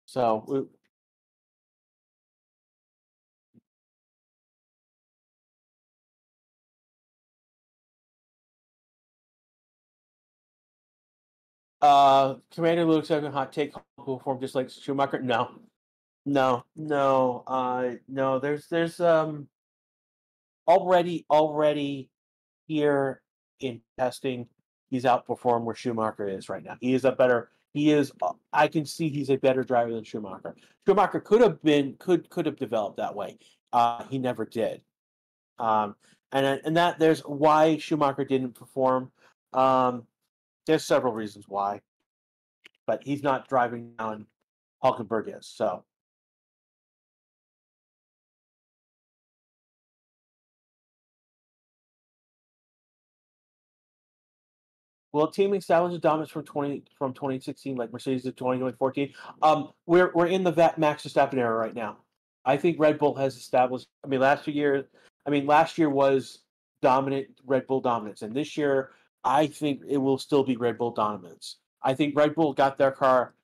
So Commander Luke second hot take will form just like Schumacher. No, no. There's already here in testing, he's outperformed where Schumacher is right now. He is a better. He is. I can see he's a better driver than Schumacher. Schumacher could have developed that way. He never did. Um, and that there's why Schumacher didn't perform. Um, there's several reasons why, but he's not driving down Hulkenberg is. So will team establish dominance from 2016 like Mercedes did 2014? We're in the Max Verstappen era right now. I think Red Bull has established. Last year was dominant Red Bull dominance, and this year I think it will still be Red Bull dominance. I think Red Bull got their car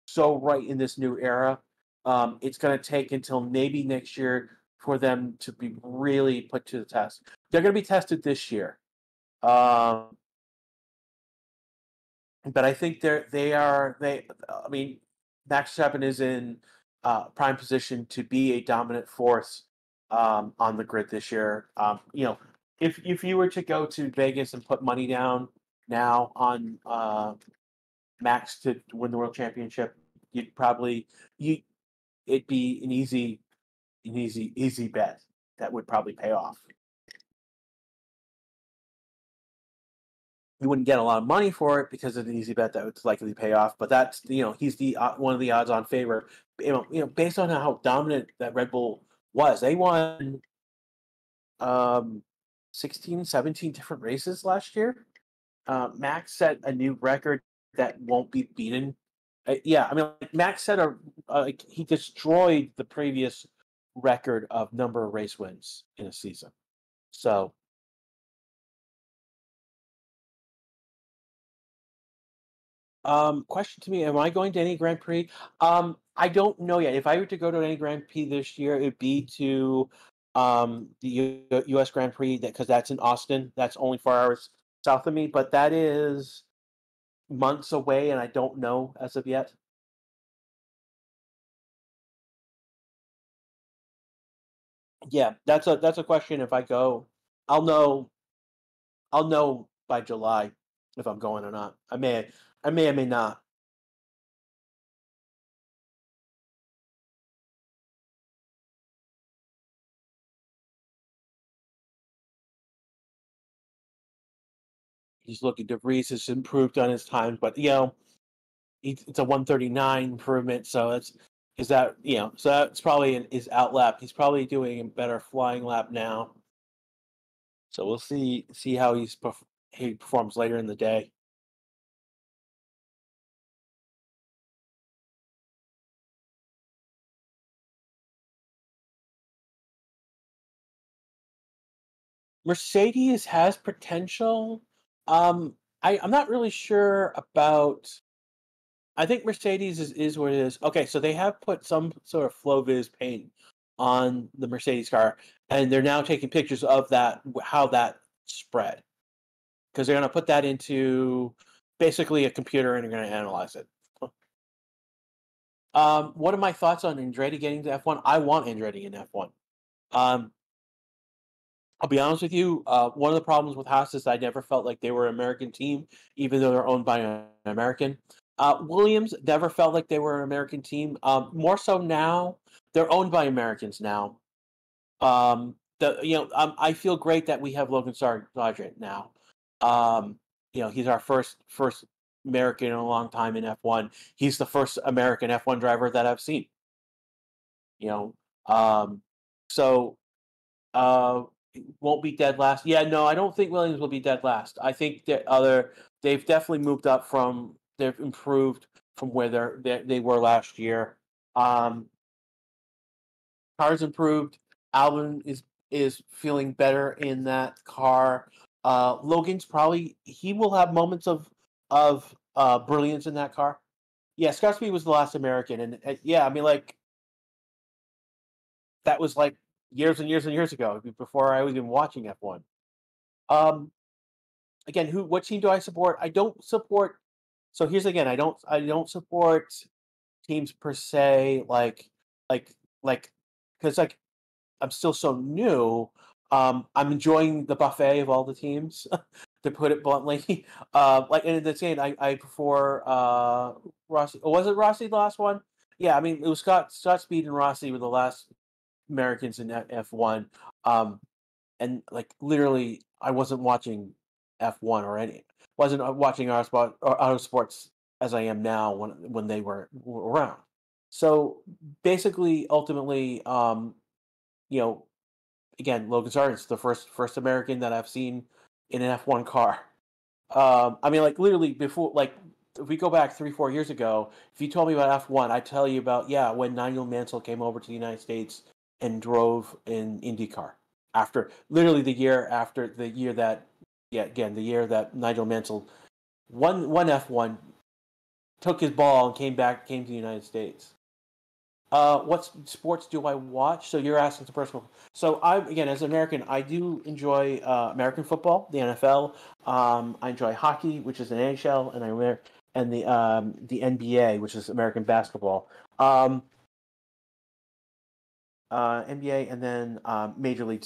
so right in this new era. It's going to take until maybe next year for them to be really put to the test. They're going to be tested this year. Um, but I think I mean, Max Verstappen is in prime position to be a dominant force on the grid this year. If you were to go to Vegas and put money down now on Max to win the world championship, you'd probably you it'd be an easy bet that would probably pay off. You wouldn't get a lot of money for it because it's an easy bet that would likely pay off. But that's he's the one of the odds-on favorite. Based on how dominant that Red Bull was, they won 16, 17 different races last year. Max set a new record that won't be beaten. Yeah, I mean, like, Max set like he destroyed the previous record of number of race wins in a season. So, question to me: am I going to any Grand Prix? I don't know yet. If I were to go to any Grand Prix this year, it'd be to the U.S. Grand Prix because that's in Austin. That's only 4 hours south of me, but that is months away, and I don't know as of yet. Yeah, that's a question. If I go, I'll know. I'll know by July if I'm going or not. I may not. He's looking. DeVries has improved on his times, but it's a 139 improvement. So is that so that's probably in his out lap. He's probably doing a better flying lap now. So we'll see how he performs later in the day. Mercedes has potential. I'm not really sure about. I think Mercedes is what it is. Okay, so they have put some sort of FlowViz paint on the Mercedes car, and they're now taking pictures of that, how that spread, because they're going to put that into basically a computer and they're going to analyze it. What are my thoughts on Andretti getting to F1? I want Andretti in F1. Um, I'll be honest with you. One of the problems with Haas is I never felt like they were an American team, even though they're owned by an American. Williams never felt like they were an American team. More so now, they're owned by Americans now. I feel great that we have Logan Sargent now. He's our first American in a long time in F1. He's the first American F1 driver that I've seen. You know, so uh, won't be dead last. Yeah, no, I don't think Williams will be dead last. I think that they've definitely moved up from they've improved from where they were last year. Um, Car's improved. Albon is feeling better in that car. Logan's probably he will have moments of brilliance in that car. Yeah, Scott Speed was the last American, and yeah, I mean like that was like years and years and years ago before I was even watching F1. Um, Again, what team do I support? I don't support. So here's again, I don't support teams per se, like like because like I'm still so new. I'm enjoying the buffet of all the teams, to put it bluntly. Like and the same, I prefer Rossi. Oh, was it Rossi the last one? Yeah, I mean it was Scott Speed and Rossi were the last Americans in F1. Um, and like literally, I wasn't watching F1 or any wasn't watching auto sports as I am now when they were around. So basically, ultimately, you know, again, Logan Sargent's the first American that I've seen in an F1 car. I mean, like literally before, like if we go back 3 4 years ago, if you told me about F1, I'd tell you about when Nigel Mansell came over to the United States and drove in IndyCar after literally the year that the year that Nigel Mansell won F1, took his ball and came to the United States. What sports do I watch? So you're asking some personal. So I again, as an American, I do enjoy American football, the NFL. I enjoy hockey, which is an NHL, and the NBA, which is American basketball. NBA, and then Major League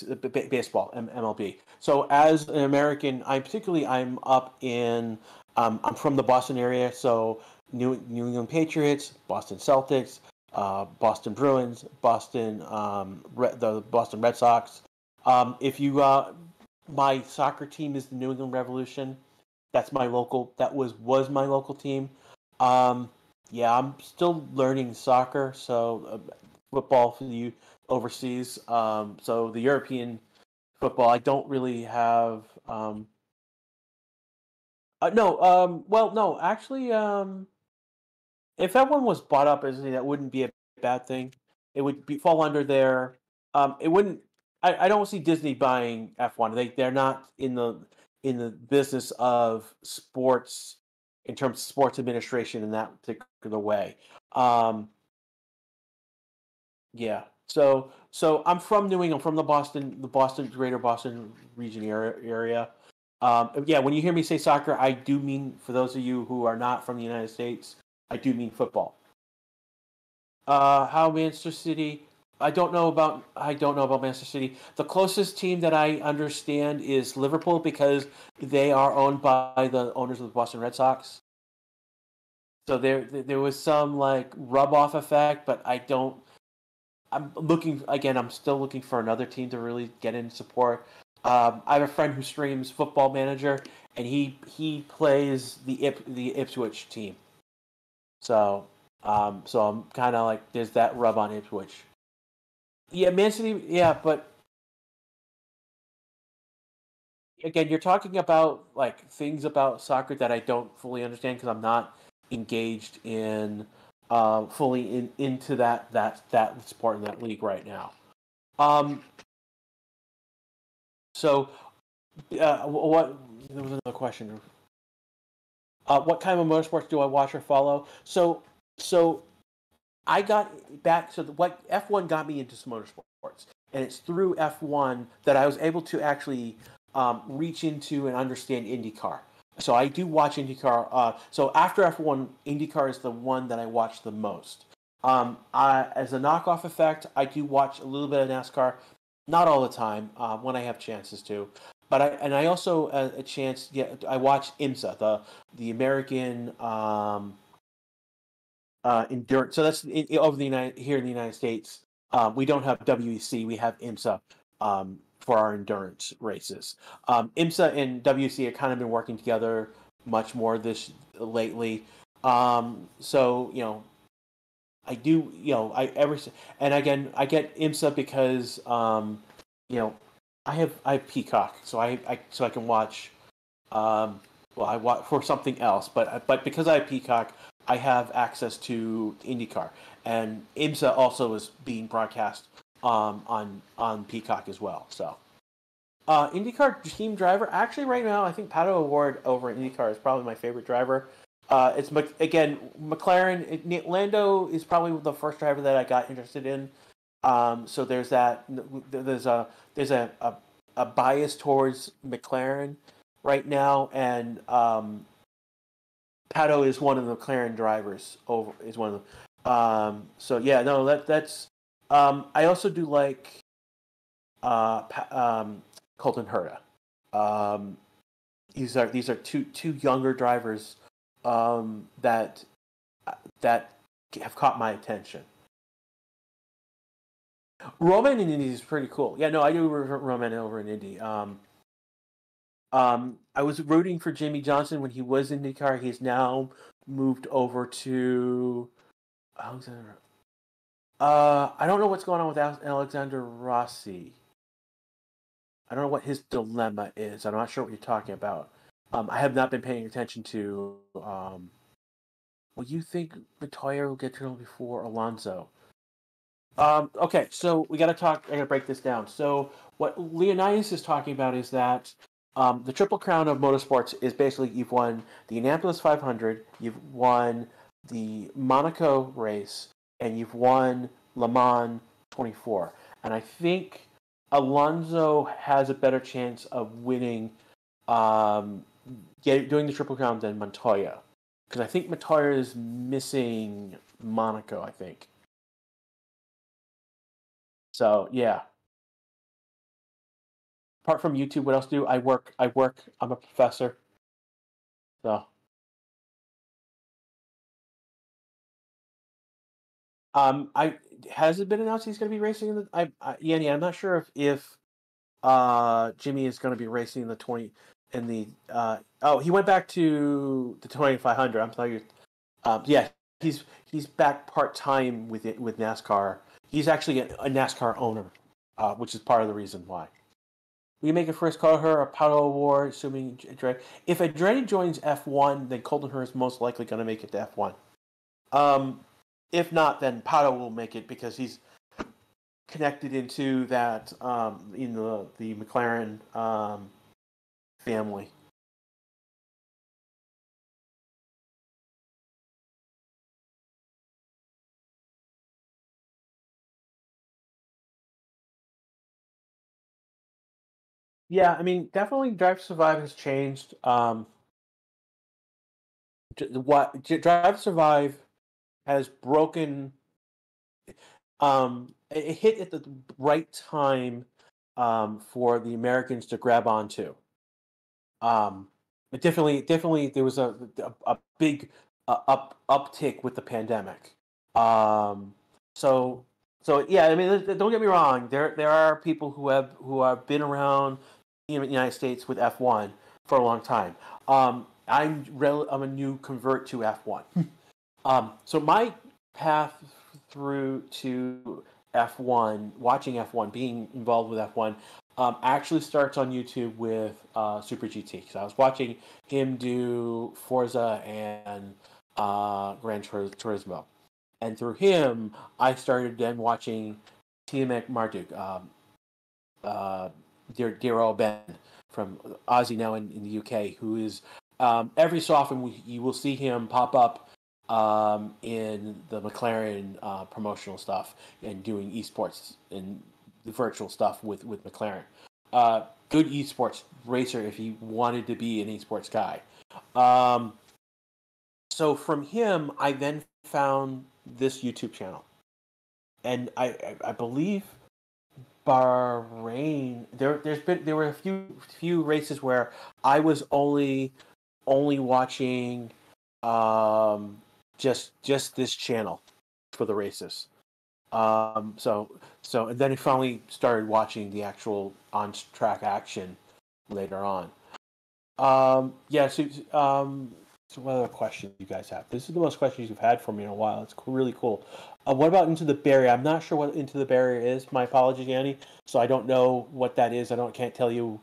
Baseball, MLB. So as an American, I'm up in I'm from the Boston area, so New England Patriots, Boston Celtics, Boston Bruins, the Boston Red Sox. If you My soccer team is the New England Revolution. That was my local team. Um, yeah, I'm still learning soccer, so football for the overseas. So the European football, I don't really have. No, well, no, actually, if F1 was bought up as that wouldn't be a bad thing. It would fall under their. It wouldn't. I don't see Disney buying F1. They're not in the business of sports in terms of sports administration in that particular way. Um, yeah. So I'm from New England, from the Boston, greater Boston region area. Yeah, when you hear me say soccer, I do mean, for those of you who are not from the United States, I do mean football. How Manchester City? I don't know about Manchester City. The closest team that I understand is Liverpool because they are owned by the owners of the Boston Red Sox. So there was some like rub off effect, but I don't. I'm looking again. I'm still looking for another team to really get in support. I have a friend who streams Football Manager, and he plays the Ipswich team. So I'm kind of like there's that rub on Ipswich. Yeah, Man City. Yeah, but again, you're talking about like things about soccer that I don't fully understand because I'm not engaged in fully into that sport in that league right now. Um, so what? There was another question. What kind of motorsports do I watch or follow? So I got back. So what F1 got me into motorsports, and it's through F1 that I was able to actually reach into and understand IndyCar. So I do watch IndyCar. So after F1, IndyCar is the one that I watch the most. As a knockoff effect, I do watch a little bit of NASCAR, not all the time, when I have chances to. But I also a chance. Yeah, I watch IMSA, the American endurance. So that's over the United here in the United States. We don't have WEC. We have IMSA for our endurance races. IMSA and WEC have kind of been working together much more this lately. So I do. And again, I get IMSA because you know, I have Peacock, so I can watch. Um, well, I watch for something else, but because I have Peacock, I have access to IndyCar, and IMSA also is being broadcast on Peacock as well. So, IndyCar team driver. Actually, right now, I think Pato O'Ward over at IndyCar is probably my favorite driver. It's again McLaren. Lando is probably the first driver that I got interested in. So there's that. There's a bias towards McLaren right now, and Pato is one of the McLaren drivers. Over is one of them. So yeah, no, that's. I also do like Colton Herta. Um, these are two younger drivers that that have caught my attention. Roman in Indy is pretty cool. Yeah, no, I do Roman over in Indy. I was rooting for Jimmy Johnson when he was in IndyCar. He's now moved over to Alexander. I don't know what's going on with Alexander Rossi. I don't know what his dilemma is. I'm not sure what you're talking about. I have not been paying attention to. Well, you think Montoya will get to before Alonso? Okay, so we got to talk. I got to break this down. So what Leonidas is talking about is that the Triple Crown of Motorsports is basically you've won the Indianapolis 500, you've won the Monaco race, and you've won Le Mans 24. And I think Alonso has a better chance of winning, doing the Triple Crown than Montoya, because I think Montoya is missing Monaco. I think. So yeah. Apart from YouTube, what else do I work? I work. I'm a professor. So I has it been announced he's going to be racing in the? Yeah, I'm not sure if Jimmy is going to be racing in the 20 in the oh he went back to the 2500. I'm sorry. Yeah, he's back part time with it with NASCAR. He's actually a NASCAR owner, which is part of the reason why. We make it first call her a Pato Award, assuming if Andretti joins F1, then Colton Herta is most likely going to make it to F1. If not, then Pato will make it because he's connected into that in the McLaren family. Yeah, I mean, definitely Drive to Survive has changed. Drive to Survive has broken. It hit at the right time for the Americans to grab onto. But definitely, there was a big uptick with the pandemic. Um, so so yeah, I mean, don't get me wrong. There are people who have been around in the United States with F1 for a long time. I'm a new convert to F1. So my path through to F1, watching F1, being involved with F1, actually starts on YouTube with Super GT. So I was watching him do Forza and Gran Turismo, and through him, I started then watching TMX Marduk, dear old Ben from Aussie now in the UK, who is every so often you will see him pop up in the McLaren promotional stuff and doing esports and the virtual stuff with McLaren. Good esports racer if he wanted to be an esports guy. Um, so from him, I then found this YouTube channel, and I believe Bahrain. There were a few races where I was only watching just this channel for the races. And then I finally started watching the actual on track action later on. Yeah. So what other questions you guys have? This is the most questions you've had for me in a while. It's really cool. What about Into the Barrier? I'm not sure what Into the Barrier is. My apologies, Annie. So I don't know what that is. Can't tell you,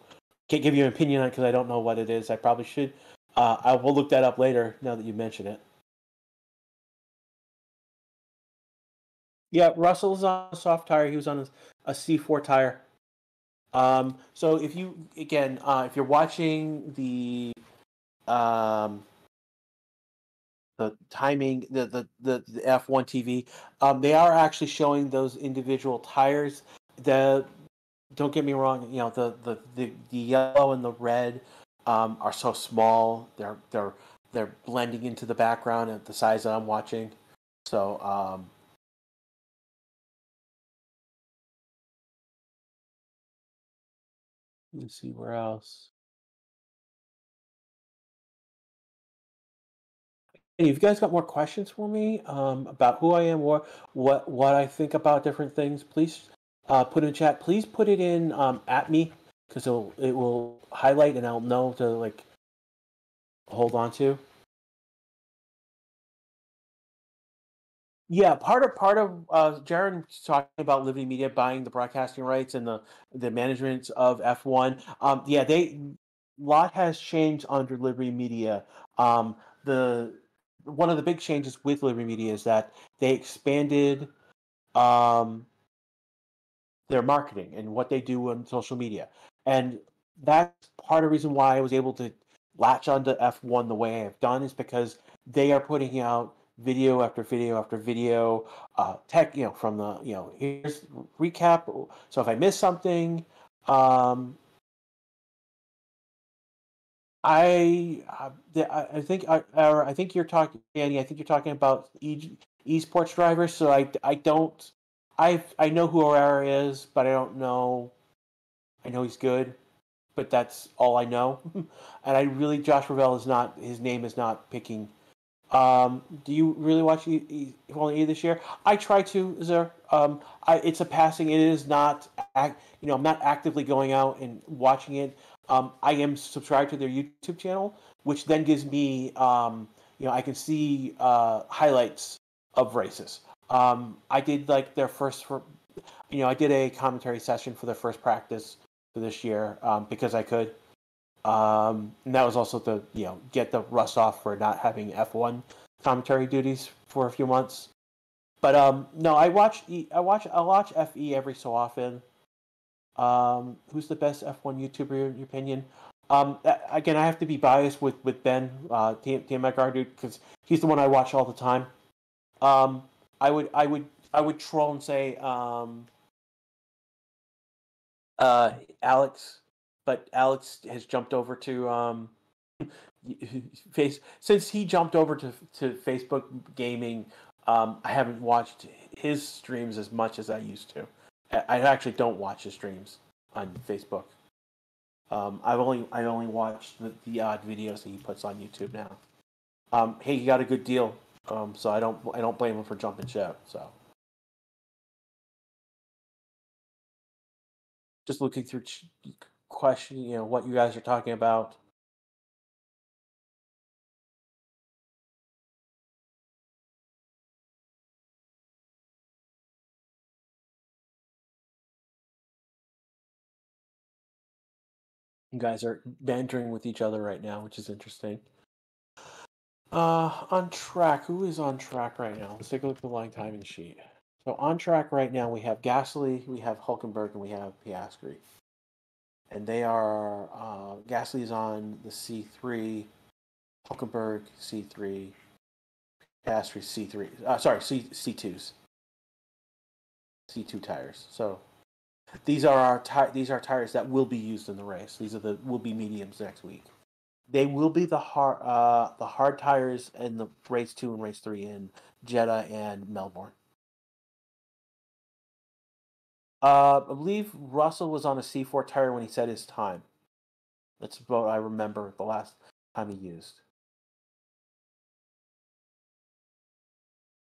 can't give you an opinion on it because I don't know what it is. I probably should. I will look that up later. Now that you mention it. Yeah, Russell's on a soft tire. He was on a C4 tire. So if you again, if you're watching um, the timing, the F1 TV, they are actually showing those individual tires. The Don't get me wrong, the yellow and the red are so small. They're blending into the background at the size that I'm watching. So let's see where else. Hey, if you guys got more questions for me about who I am or what I think about different things, please put in chat. Please put it in at me because it will highlight and I'll know to like hold on to. Yeah, part of Jared talking about Liberty Media buying the broadcasting rights and the management of F1. Yeah, they lot has changed under Liberty Media. The One of the big changes with Liberty Media is that they expanded um, their marketing and what they do on social media, and that's part of the reason why I was able to latch onto F1 the way I've done is because they are putting out video after video after video, tech, from the, here's recap. So if I miss something, um, I think I think you're talking, Danny. I think you're talking about esports drivers. So I don't I know who Aurora is, but I don't know. I know he's good, but that's all I know. And I really Josh Ravel is not, his name is not picking. Do you really watch Formula E this year? I try to, Zer. It's a passing. It is not, I'm not actively going out and watching it. I am subscribed to their YouTube channel, which then gives me, I can see highlights of races. I did like their first, I did a commentary session for their first practice for this year because I could. And that was also to get the rust off for not having F1 commentary duties for a few months. But no, I watch FE every so often. Who's the best F1 YouTuber in your opinion? Again, I have to be biased with Ben TMI dude because he's the one I watch all the time. I would troll and say Alex, but Alex has jumped over to since he jumped over to Facebook gaming. I haven't watched his streams as much as I used to. I actually don't watch his streams on Facebook. I only watch the odd videos that he puts on YouTube now. Hey, he got a good deal, so I don't blame him for jumping ship. So just looking through question, what you guys are talking about. You guys are bantering with each other right now, which is interesting. On track. Who is on track right now? Let's take a look at the line timing sheet. So on track right now, we have Gasly, we have Hulkenberg, and we have Piastri. And they are Gasly's on the C3, Hulkenberg C3, Piastri C3. Sorry, C2s, C2 tires. So these are tires that will be used in the race. These will be mediums next week. They will be the hard tires in the race 2 and race 3 in Jeddah and Melbourne. I believe Russell was on a C4 tire when he set his time. That's what I remember the last time he used.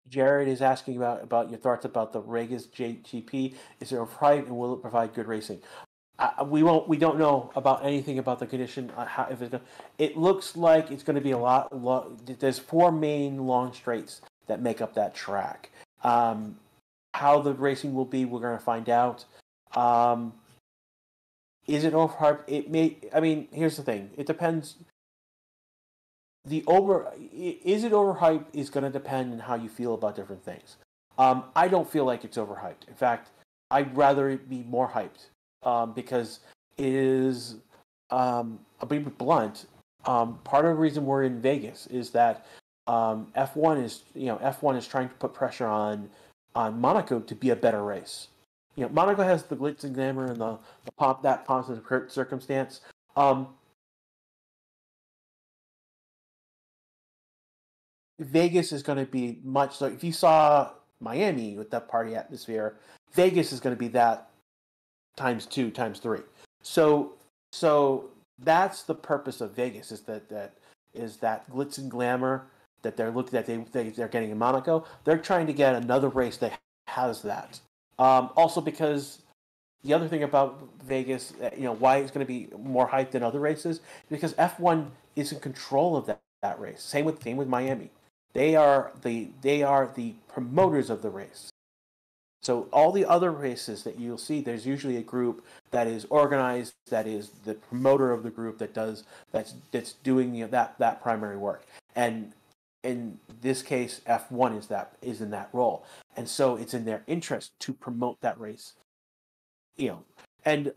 Jared is asking about your thoughts about the Vegas GP. Is it overhyped and will it provide good racing? We don't know about anything about the condition. It looks like it's going to be a lot. There's 4 main long straights that make up that track. How the racing will be, we're going to find out. Is it overhyped? It may. I mean, here's the thing. It depends. Is it overhyped is going to depend on how you feel about different things. I don't feel like it's overhyped. In fact, I'd rather it be more hyped because it is. I'll be blunt. Part of the reason we're in Vegas is that F1 is trying to put pressure on Monaco to be a better race. Monaco has the glitz and glamour and the positive circumstance. Vegas is going to be much like if you saw Miami with that party atmosphere. Vegas is going to be that times 2, times 3. So that's the purpose of Vegas is that glitz and glamour that they're getting in Monaco. They're trying to get another race that has that. Also because the other thing about Vegas, why it's going to be more hyped than other races, because F1 is in control of that race. Same with Miami. They are the promoters of the race. So all the other races that you'll see, there's usually a group that is organized, that is the promoter of the group that's doing that primary work. And in this case, F1 is in that role, and so it's in their interest to promote that race. And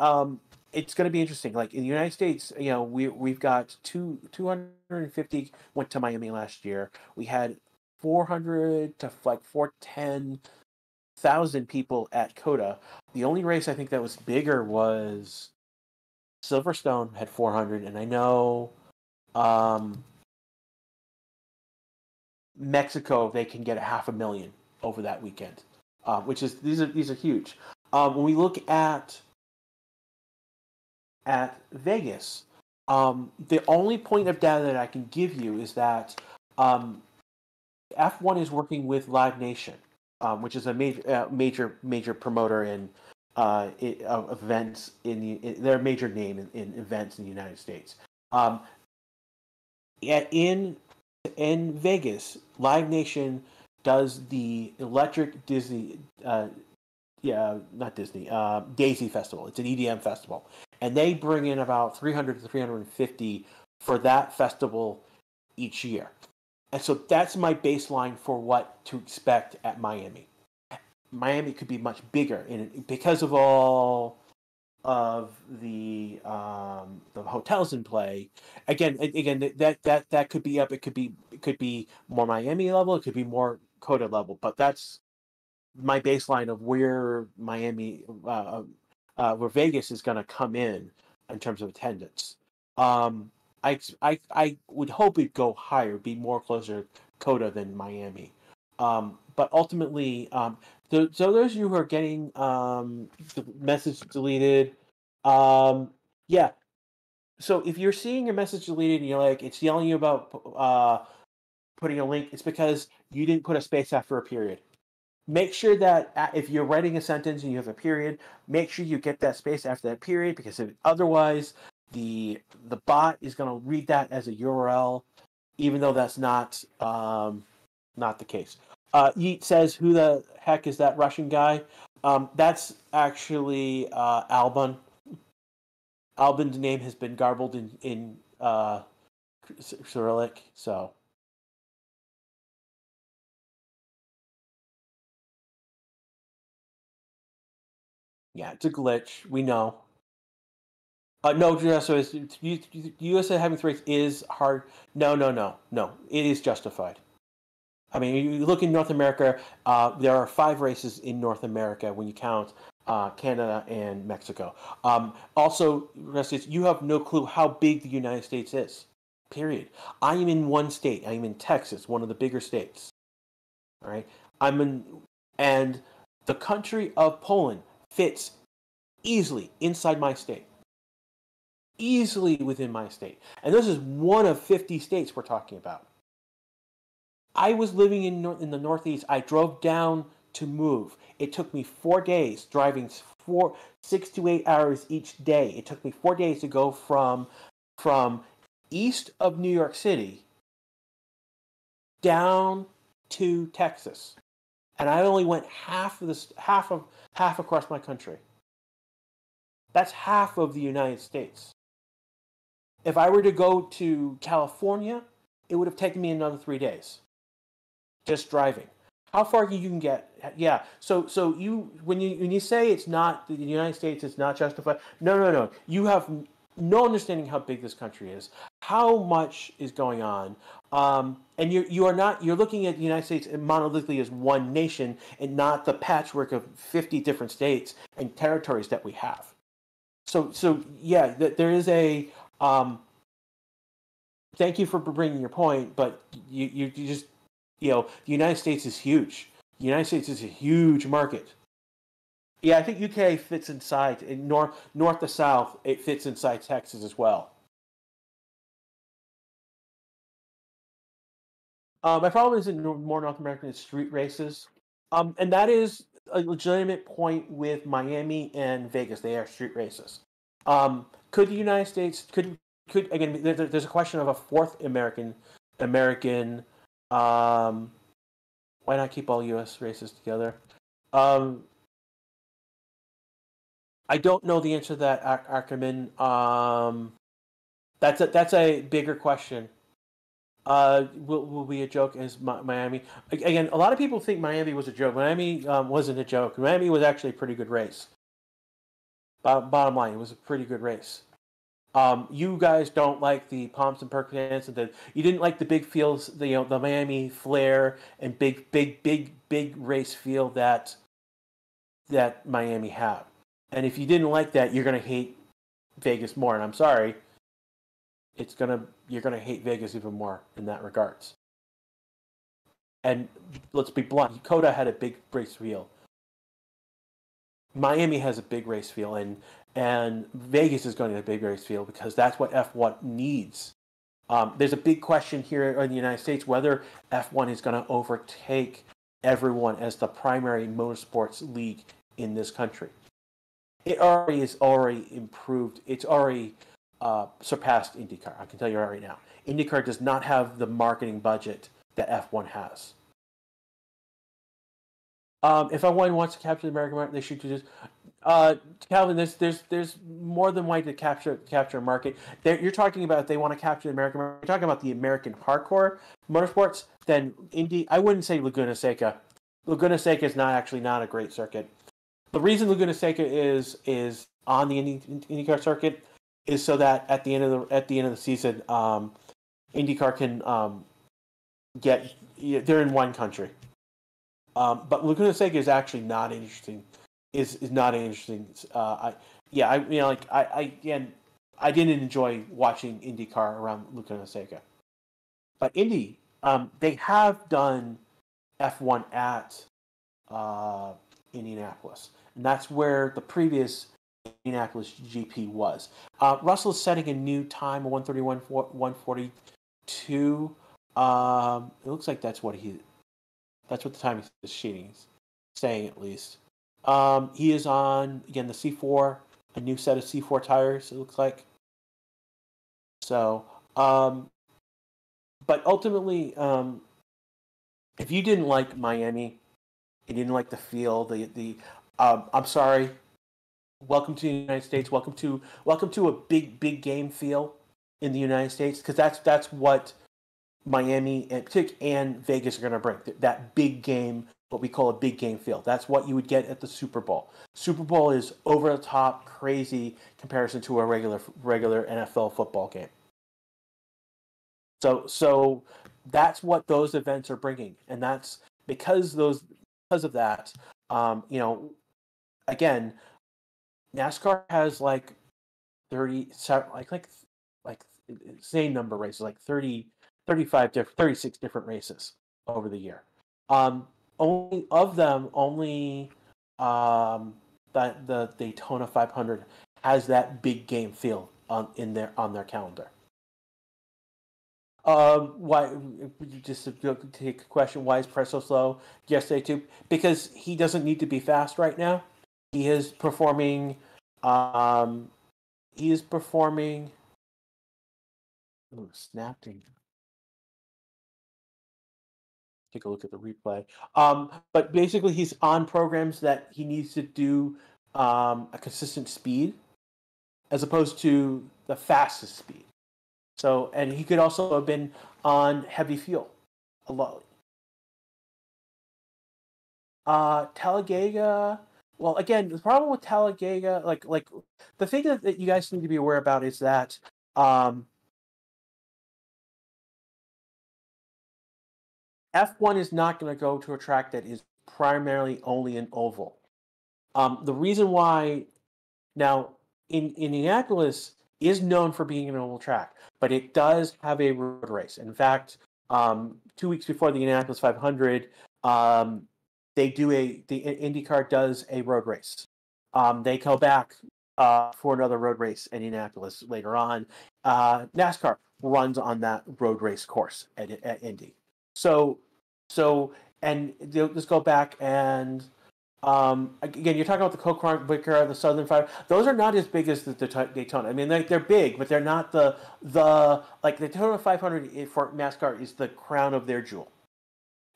it's going to be interesting. Like in the United States, we've got 250 went to Miami last year. We had 400 to 410,000 people at COTA. The only race I think that was bigger was Silverstone had 400, and I know Mexico they can get 500,000 over that weekend, which is these are huge. When we look at Vegas, the only point of data that I can give you is that F1 is working with Live Nation, which is a major promoter in events they're a major name in events in the United States. In Vegas, Live Nation does the electric Disney. Not Disney. Daisy Festival. It's an EDM festival, and they bring in about 300 to 350 for that festival each year. And so that's my baseline for what to expect at Miami. Miami could be much bigger because of all of the hotels in play. Again, that could be up. It could be more Miami level. It could be more Coda level. But that's my baseline of where Miami, where Vegas is going to come in terms of attendance. I would hope it'd go higher, be more closer to Coda than Miami. But ultimately, so those of you who are getting the message deleted, yeah. So if you're seeing your message deleted and you're like, it's yelling you about putting a link, it's because you didn't put a space after a period. Make sure that if you're writing a sentence and you have a period, make sure you get that space after that period, because otherwise the bot is going to read that as a URL, even though that's not the case. Yeet says, "Who the heck is that Russian guy?" That's actually Alban. Alban's name has been garbled in Cyrillic, so. Yeah, it's a glitch. We know. No, so USA having 3 is hard. No. It is justified. I mean, you look in North America, there are 5 races in North America when you count Canada and Mexico. Also, you have no clue how big the United States is. Period. I am in one state. I am in Texas, one of the bigger states. All right. And the country of Poland fits easily inside my state. Easily within my state. And this is one of 50 states we're talking about. I was living in the Northeast. I drove down to move. It took me 4 days, driving 6 to 8 hours each day. It took me 4 days to go from east of New York City down to Texas. And I only went half across my country. That's half of the United States. If I were to go to California, it would have taken me another 3 days. Just driving. How far you can get? Yeah. So when you say it's not the United States is not justified. No. You have no understanding how big this country is, how much is going on, and you're looking at the United States monolithically as one nation and not the patchwork of 50 different states and territories that we have. So yeah, there is a. Thank you for bringing your point, but you just. The United States is huge. The United States is a huge market. Yeah, I think UK fits inside. In north to south, it fits inside Texas as well. My problem is in more North American is street races. And that is a legitimate point with Miami and Vegas. They are street races. Could the United States could again? There's a question of a fourth American. Why not keep all U.S. races together? I don't know the answer to that, Ackerman. That's a bigger question. Will be a joke as Miami again? A lot of people think Miami was a joke. Miami wasn't a joke. Miami was actually a pretty good race. Bottom line, it was a pretty good race. You guys don't like the Pomps and Perkins, and you didn't like the big fields, the Miami Flair and big race field that Miami had. And if you didn't like that, you're gonna hate Vegas more. And I'm sorry, you're gonna hate Vegas even more in that regards. And let's be blunt, Coda had a big race field. Miami has a big race field, and Vegas is going to have a big race field because that's what F1 needs. There's a big question here in the United States whether F1 is going to overtake everyone as the primary motorsports league in this country. It already improved. It's already surpassed IndyCar. I can tell you right now. IndyCar does not have the marketing budget that F1 has. If everyone wants to capture the American market, they should just. Calvin, there's more than way to capture a market. You're talking about if they want to capture the American market. You're talking about the American hardcore motorsports. Then Indy, I wouldn't say Laguna Seca. Laguna Seca is not a great circuit. The reason Laguna Seca is on the IndyCar circuit is so that at the end of the season, IndyCar can get they're in one country. But Laguna Seca is actually not interesting. Is not interesting. I didn't enjoy watching IndyCar around Laguna Seca. But Indy, they have done F1 at Indianapolis, and that's where the previous Indianapolis GP was. Russell is setting a new time, 1:31, 1:42. It looks like that's what the time is sheeting saying at least. He is on again the C4, a new set of C4 tires. It looks like. So, but ultimately, if you didn't like Miami, you didn't like the feel, I'm sorry. Welcome to the United States. Welcome to a big game feel in the United States, because that's what Miami and Vegas are going to bring. That big game, what we call a big game feel. That's what you would get at the Super Bowl. Super Bowl is over the top, crazy comparison to a regular NFL football game. So that's what those events are bringing, and that's because of that. Again, NASCAR has like 30, like same number of races, like 30, 35 different, 36 different races over the year. Only that the Daytona 500 has that big game feel on their calendar. Why? Just to take a question, why is Perez so slow yesterday too? Because he doesn't need to be fast right now. He is performing. Ooh, snapping. Take a look at the replay. But basically, he's on programs that he needs to do a consistent speed, as opposed to the fastest speed. So, and he could also have been on heavy fuel a lot. Talladega. Well, again, the problem with Talladega, like the thing that you guys need to be aware about is that F1 is not going to go to a track that is primarily only an oval. The reason why now in Indianapolis is known for being an oval track, but it does have a road race. In fact, 2 weeks before the Indianapolis 500, the IndyCar does a road race. They go back for another road race in Indianapolis later on. NASCAR runs on that road race course at Indy. So, and they'll just go back and again, you're talking about the Coke Wicker, the Southern Fire. Those are not as big as the Daytona. I mean, they're big, but they're not the like the Daytona 500 for NASCAR is the crown of their jewel.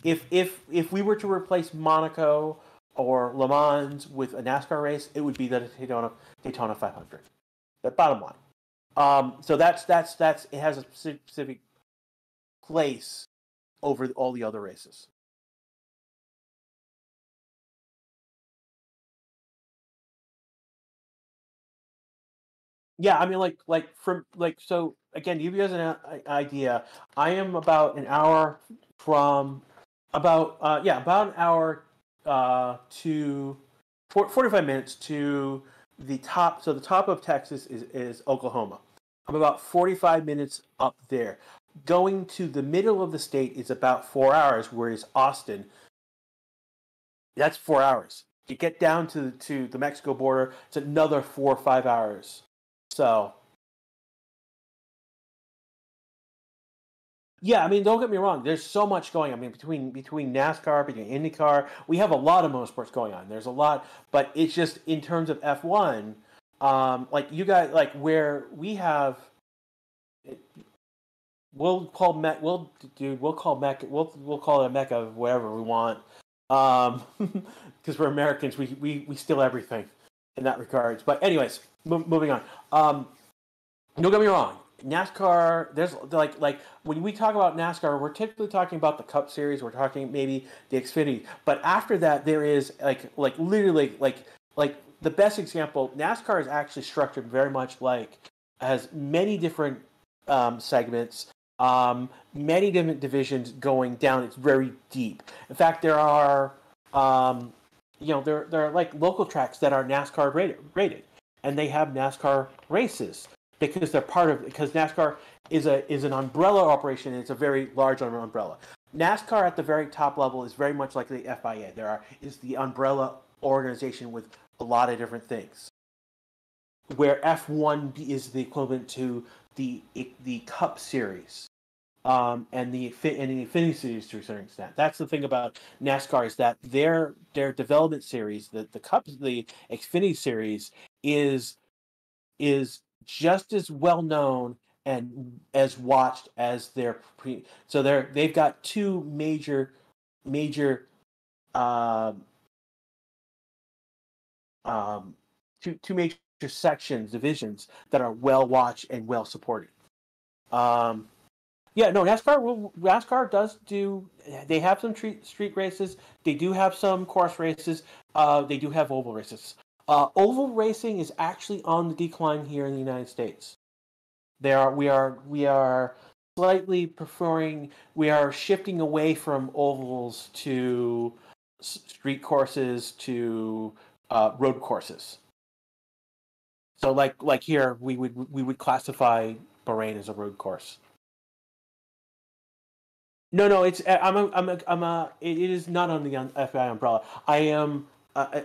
If we were to replace Monaco or Le Mans with a NASCAR race, it would be the Daytona 500. The bottom line. So that's it has a specific place over all the other races. Yeah, I mean, so again, to give you guys an idea, I am about an hour from about an hour to 45 minutes to the top. So the top of Texas is Oklahoma. I'm about 45 minutes up there. Going to the middle of the state is about 4 hours, whereas Austin, that's 4 hours. You get down to the Mexico border, it's another 4 or 5 hours. So, yeah, I mean, don't get me wrong. There's so much going on. I mean, between NASCAR, between IndyCar, we have a lot of motorsports going on. There's a lot, but it's just in terms of F1, like you guys, like where we have, we'll call Mecca, we'll call it a Mecca, whatever we want. because we're Americans, we steal everything in that regards. But anyways, moving on. Don't get me wrong. NASCAR, there's like when we talk about NASCAR, we're typically talking about the Cup Series. We're talking maybe the Xfinity, but after that, there is like literally like the best example. NASCAR is actually structured very much like has many different segments, many different divisions going down. It's very deep. In fact, there are there are like local tracks that are NASCAR rated, and they have NASCAR races because they're part of because NASCAR is an umbrella operation, and it's a very large umbrella. NASCAR at the very top level is very much like the FIA. Is the umbrella organization with a lot of different things. Where F1 is the equivalent to the Cup Series, and the Infinity Series to a certain extent. That's the thing about NASCAR is that their development series, the Xfinity Series, is just as well known and as watched as their so they've got two major um, two major divisions that are well watched and well supported. Yeah, no, NASCAR does do. They have some street races. They do have some course races. They do have oval races. Oval racing is actually on the decline here in the United States. We are slightly preferring. We are shifting away from ovals to street courses to road courses. So like here, we would classify Bahrain as a road course. No, it's it is not on the FIA umbrella. I am an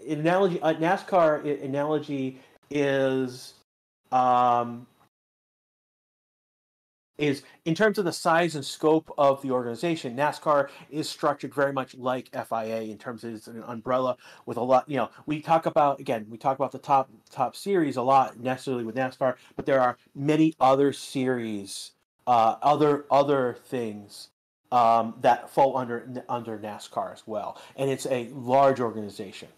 analogy. A NASCAR analogy is um, is in terms of the size and scope of the organization. NASCAR is structured very much like FIA in terms of it's an umbrella with a lot. We talk about the top series a lot necessarily with NASCAR, but there are many other series, other things that fall under NASCAR as well, and it's a large organization.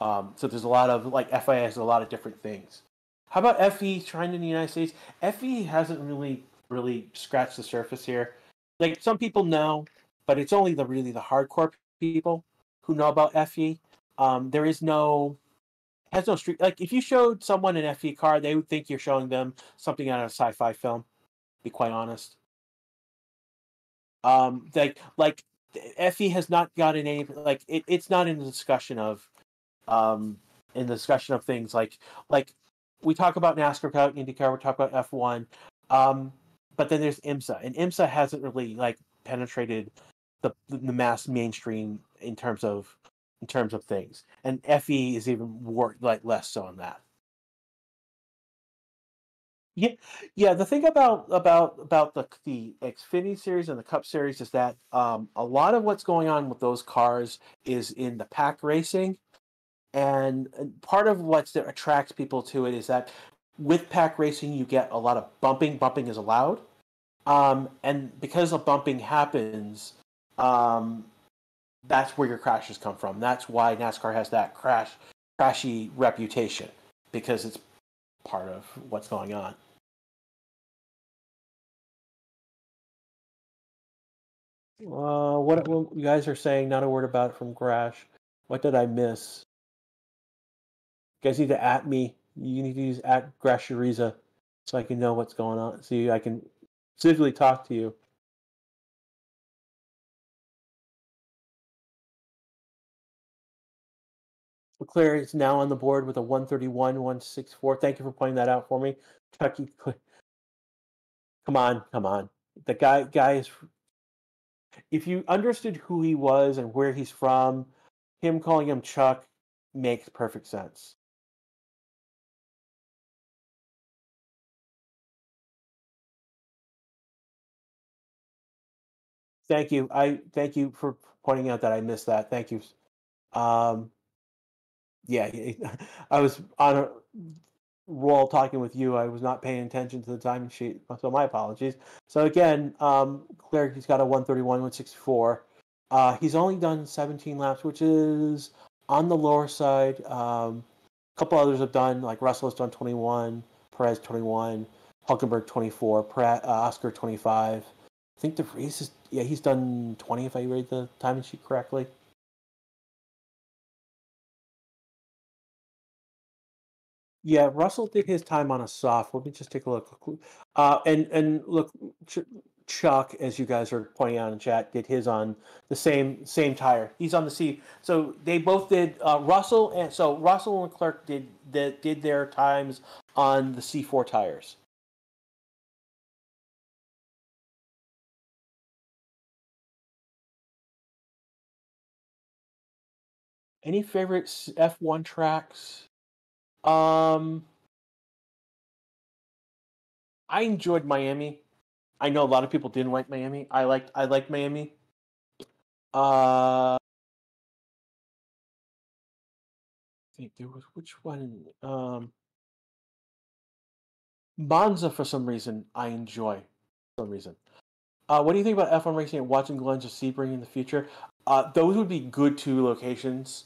So there's a lot of FIA has a lot of different things. How about FE trying in the United States? FE hasn't really scratched the surface here. Like some people know, but it's only the hardcore people who know about FE. There is no has no street. Like if you showed someone an FE car, they would think you're showing them something out of a sci-fi film. To be quite honest. Like FE has not gotten any it's not in the discussion of um things like we talk about NASCAR, about IndyCar, we talk about F1, but then there's IMSA, and IMSA hasn't really penetrated the mass mainstream in terms of things, and FE is even more less so on that. Yeah, yeah. The thing about the Xfinity series and the Cup series is that a lot of what's going on with those cars is in the pack racing, and part of what attracts people to it is that with pack racing you get a lot of bumping. Bumping is allowed, and because of bumping happens, um, that's where your crashes come from. That's why NASCAR has that crashy reputation because it's part of what's going on. What you guys are saying? Not a word about it from Crash. What did I miss? You guys need to at me. You need to use at Grasheriza so I can know what's going on. So I can specifically talk to you. Leclerc is now on the board with a 131, 164. Thank you for pointing that out for me. Chucky, come on. The guy is. If you understood who he was and where he's from, him calling him Chuck makes perfect sense. Thank you. I thank you for pointing out that I missed that. Thank you. Um, yeah, I was on a roll talking with you. I was not paying attention to the time sheet, so my apologies. So again, Clerc, he's got a 131, 164. He's only done 17 laps, which is on the lower side. A couple others have done, like Russell has done 21, Perez 21, Hulkenberg 24, Oscar 25. I think the race is, yeah, he's done 20 if I read the timing sheet correctly. Yeah, Russell did his time on a soft. Let me just take a look. And look, Chuck, as you guys are pointing out in chat, did his on the same tire. He's on the C. So they both did. Russell and Leclerc did their times on the C4 tires. Any favorite F1 tracks? Um, I enjoyed Miami. I know a lot of people didn't like Miami. I liked Miami. I think there was which one? Monza for some reason I enjoy. For some reason. What do you think about F1 racing and watching Glens or Sebring in the future? Those would be good two locations.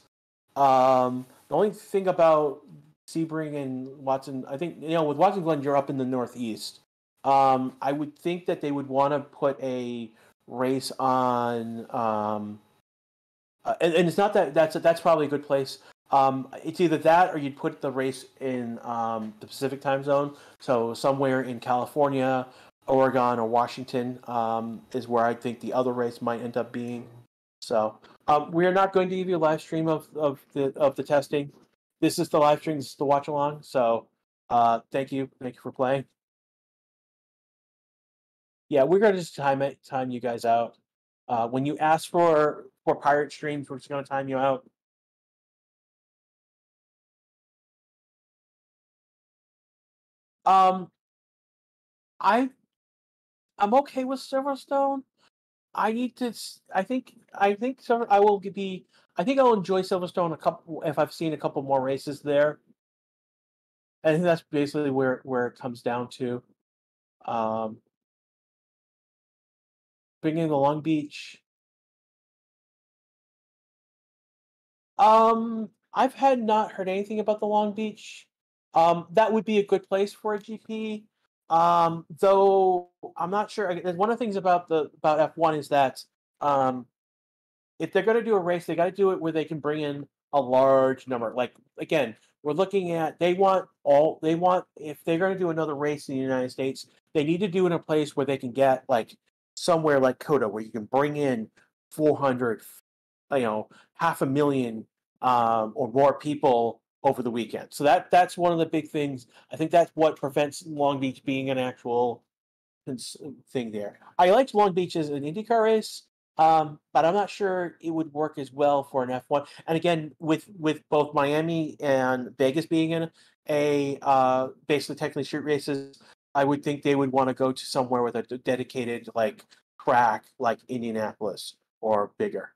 The only thing about Sebring and Watson, I think with Watson Glen, you're up in the Northeast. I would think that they would want to put a race on, and it's not that that's probably a good place. It's either that or you'd put the race in the Pacific time zone, so somewhere in California, Oregon, or Washington is where I think the other race might end up being. So we are not going to give you a live stream of the testing. This is the live stream. This is the watch along. So thank you for playing. Yeah, we're going to just time you guys out. When you ask for pirate streams, we're just going to time you out. Um, I I'm okay with Silverstone. I need to. I think Silver. I will be. I think I'll enjoy Silverstone a couple if I've seen a couple more races there. I think that's basically where it comes down to. Um, Bringing the Long Beach. I've had not heard anything about the Long Beach. That would be a good place for a GP. Though I'm not sure. One of the things about F1 is that um, if they're going to do a race, they got to do it where they can bring in a large number. Like again, we're looking at they want if they're going to do another race in the United States, they need to do it in a place where they can get like somewhere like Coda, where you can bring in 400, half a million or more people over the weekend. So that's one of the big things. I think that's what prevents Long Beach being an actual thing there. I liked Long Beach as an IndyCar race, but I'm not sure it would work as well for an F1. And again, with both Miami and Vegas being in a basically technically street races, I would think they would want to go to somewhere with a dedicated like track like Indianapolis or bigger.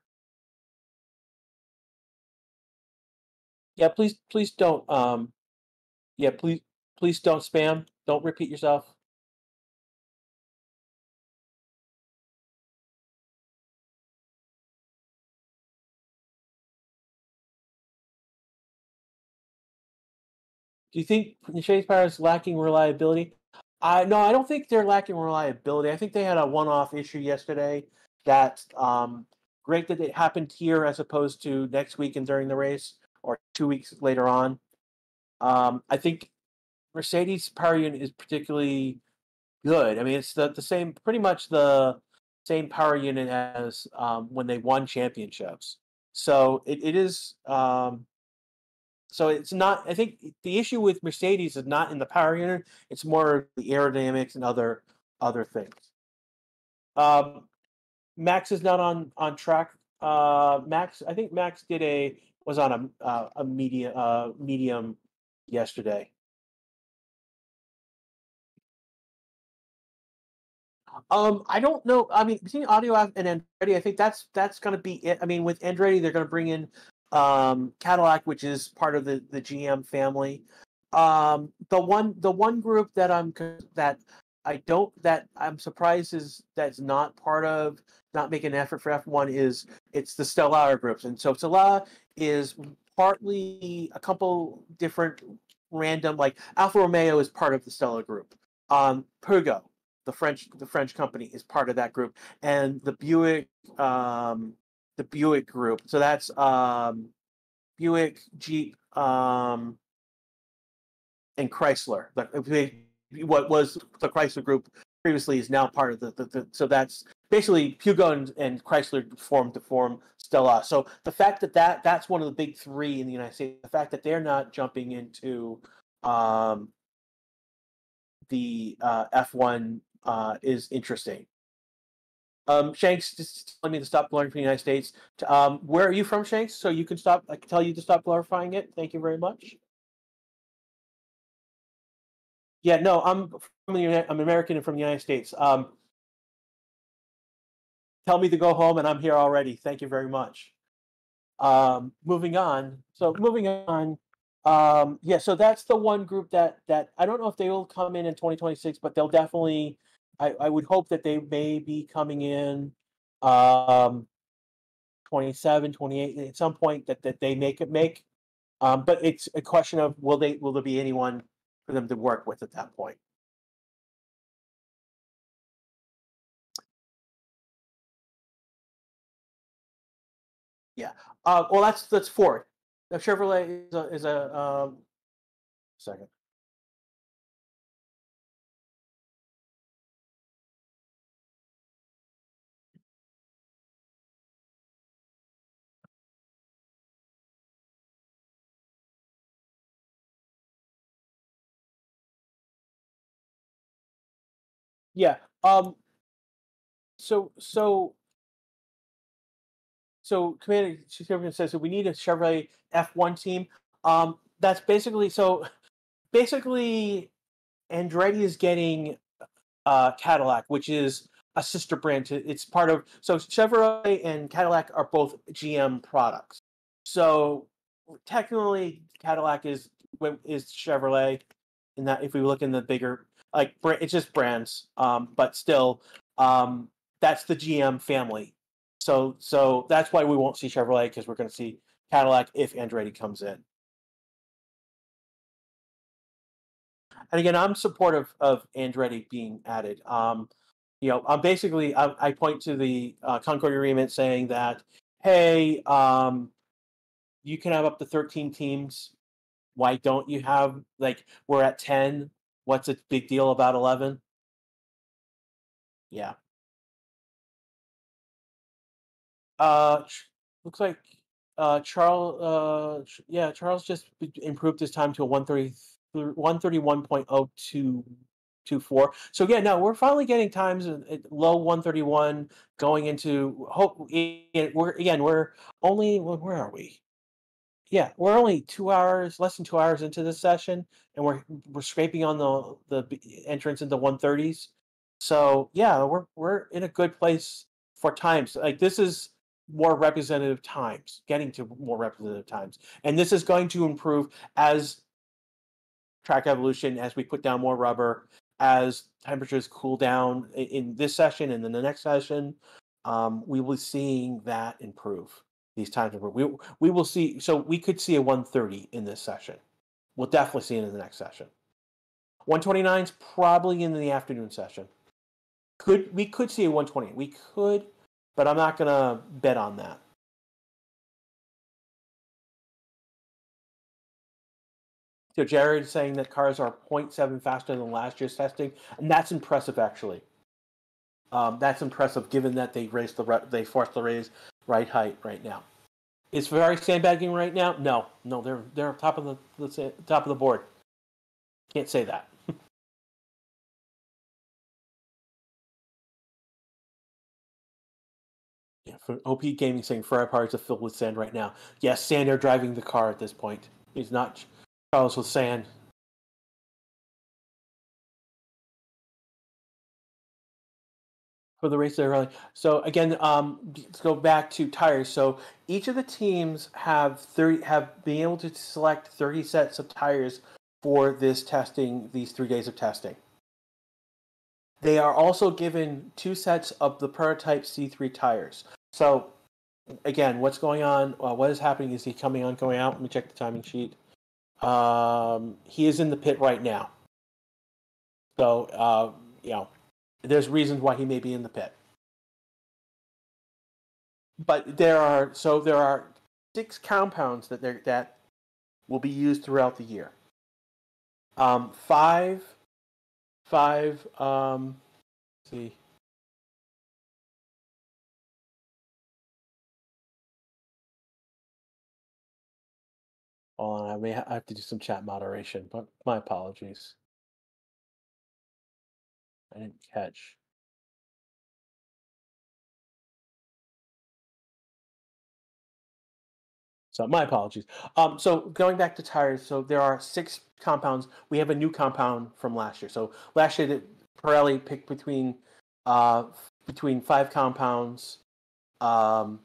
Yeah, please don't. Yeah, please don't spam. Don't repeat yourself. Do you think Chase Power is lacking reliability? No, I don't think they're lacking reliability. I think they had a one-off issue yesterday. That great that it happened here as opposed to next week and during the race or 2 weeks later on. I think Mercedes power unit is particularly good. I mean, it's the same, pretty much the same power unit as when they won championships. So it is. So it's not. I think the issue with Mercedes is not in the power unit; it's more the aerodynamics and other things. Um, Max is not on track. Max, I think Max was on a medium yesterday. I don't know. I mean, between Audio and Andretti, I think that's going to be it. I mean, with Andretti, they're going to bring in Cadillac, which is part of the GM family. The one group that I don't that I'm surprised is that's not part of not making an effort for F1 is it's the Stellar groups. And so Stellar is partly a couple different random like Alfa Romeo is part of the Stellar group. Peugeot, the French company is part of that group. And the Buick group. So that's Buick, Jeep, and Chrysler. What was the Chrysler Group previously is now part of so that's basically Peugeot and Chrysler formed to form Stella. So the fact that's one of the big three in the United States, the fact that they're not jumping into um, the F1 is interesting. Shanks just telling me to stop glorifying the United States. Where are you from, Shanks? So you can stop. I can tell you to stop glorifying it. Thank you very much. Yeah, no, I'm American and from the United States. Tell me to go home, and I'm here already. Thank you very much. Moving on. So moving on. Yeah, so that's the one group that I don't know if they will come in 2026, but they'll definitely. I would hope that they may be coming in um, 27, 28 at some point that they make. But it's a question of will there be anyone for them to work with at that point? Yeah. Well, that's Ford. The Chevrolet is a second. Yeah. So so so Commander Chief says that we need a Chevrolet F1 team. That's basically Andretti is getting Cadillac, which is a sister brand to it's part of so Chevrolet and Cadillac are both GM products. So technically Cadillac is Chevrolet in that if we look in the bigger it's just brands but still um that's the GM family. So that's why we won't see Chevrolet because we're going to see Cadillac if Andretti comes in. And again, I'm supportive of Andretti being added. I'm basically I point to the Concord Agreement saying that hey, you can have up to 13 teams. Why don't you have like we're at 10? What's a big deal about 11? Yeah. Looks like Charles just improved his time to a 131.0224. So yeah, no, we're finally getting times at low 131 going into hope. We're only where are we? Yeah, we're only 2 hours, less than 2 hours into this session, and we're scraping on the entrance into 130s. So yeah, we're in a good place for times. Like this is more representative times, getting to more representative times, and this is going to improve as track evolution, as we put down more rubber, as temperatures cool down in this session and then the next session. We will be seeing that improve these times improve. We will see. So we could see a 130 in this session. We'll definitely see it in the next session. 129 is probably in the afternoon session. We could see a 120. We could, but I'm not gonna bet on that. So Jared is saying that cars are zero point 0.7 faster than last year's testing, and that's impressive actually. That's impressive given that they forced the raise right height right now. Is Ferrari sandbagging right now? No, no, they're top of the board. Can't say that. Yeah, for OP Gaming saying Ferrari parts are filled with sand right now. Yes, sand are driving the car at this point. He's not Carlos with sand. For the race there early. So again, let's go back to tires. So each of the teams have been able to select 30 sets of tires for this testing, these 3 days of testing. They are also given 2 sets of the prototype C3 tires. So, again, what's going on? What is happening? Is he coming on, going out? Let me check the timing sheet. He is in the pit right now. So, there's reasons why he may be in the pit. But there are 6 compounds that will be used throughout the year. 5. Let's see. Hold on, I have to do some chat moderation, but my apologies. I didn't catch. So my apologies. So going back to tires, so there are 6 compounds. We have a new compound from last year. So last year, Pirelli picked between 5 compounds for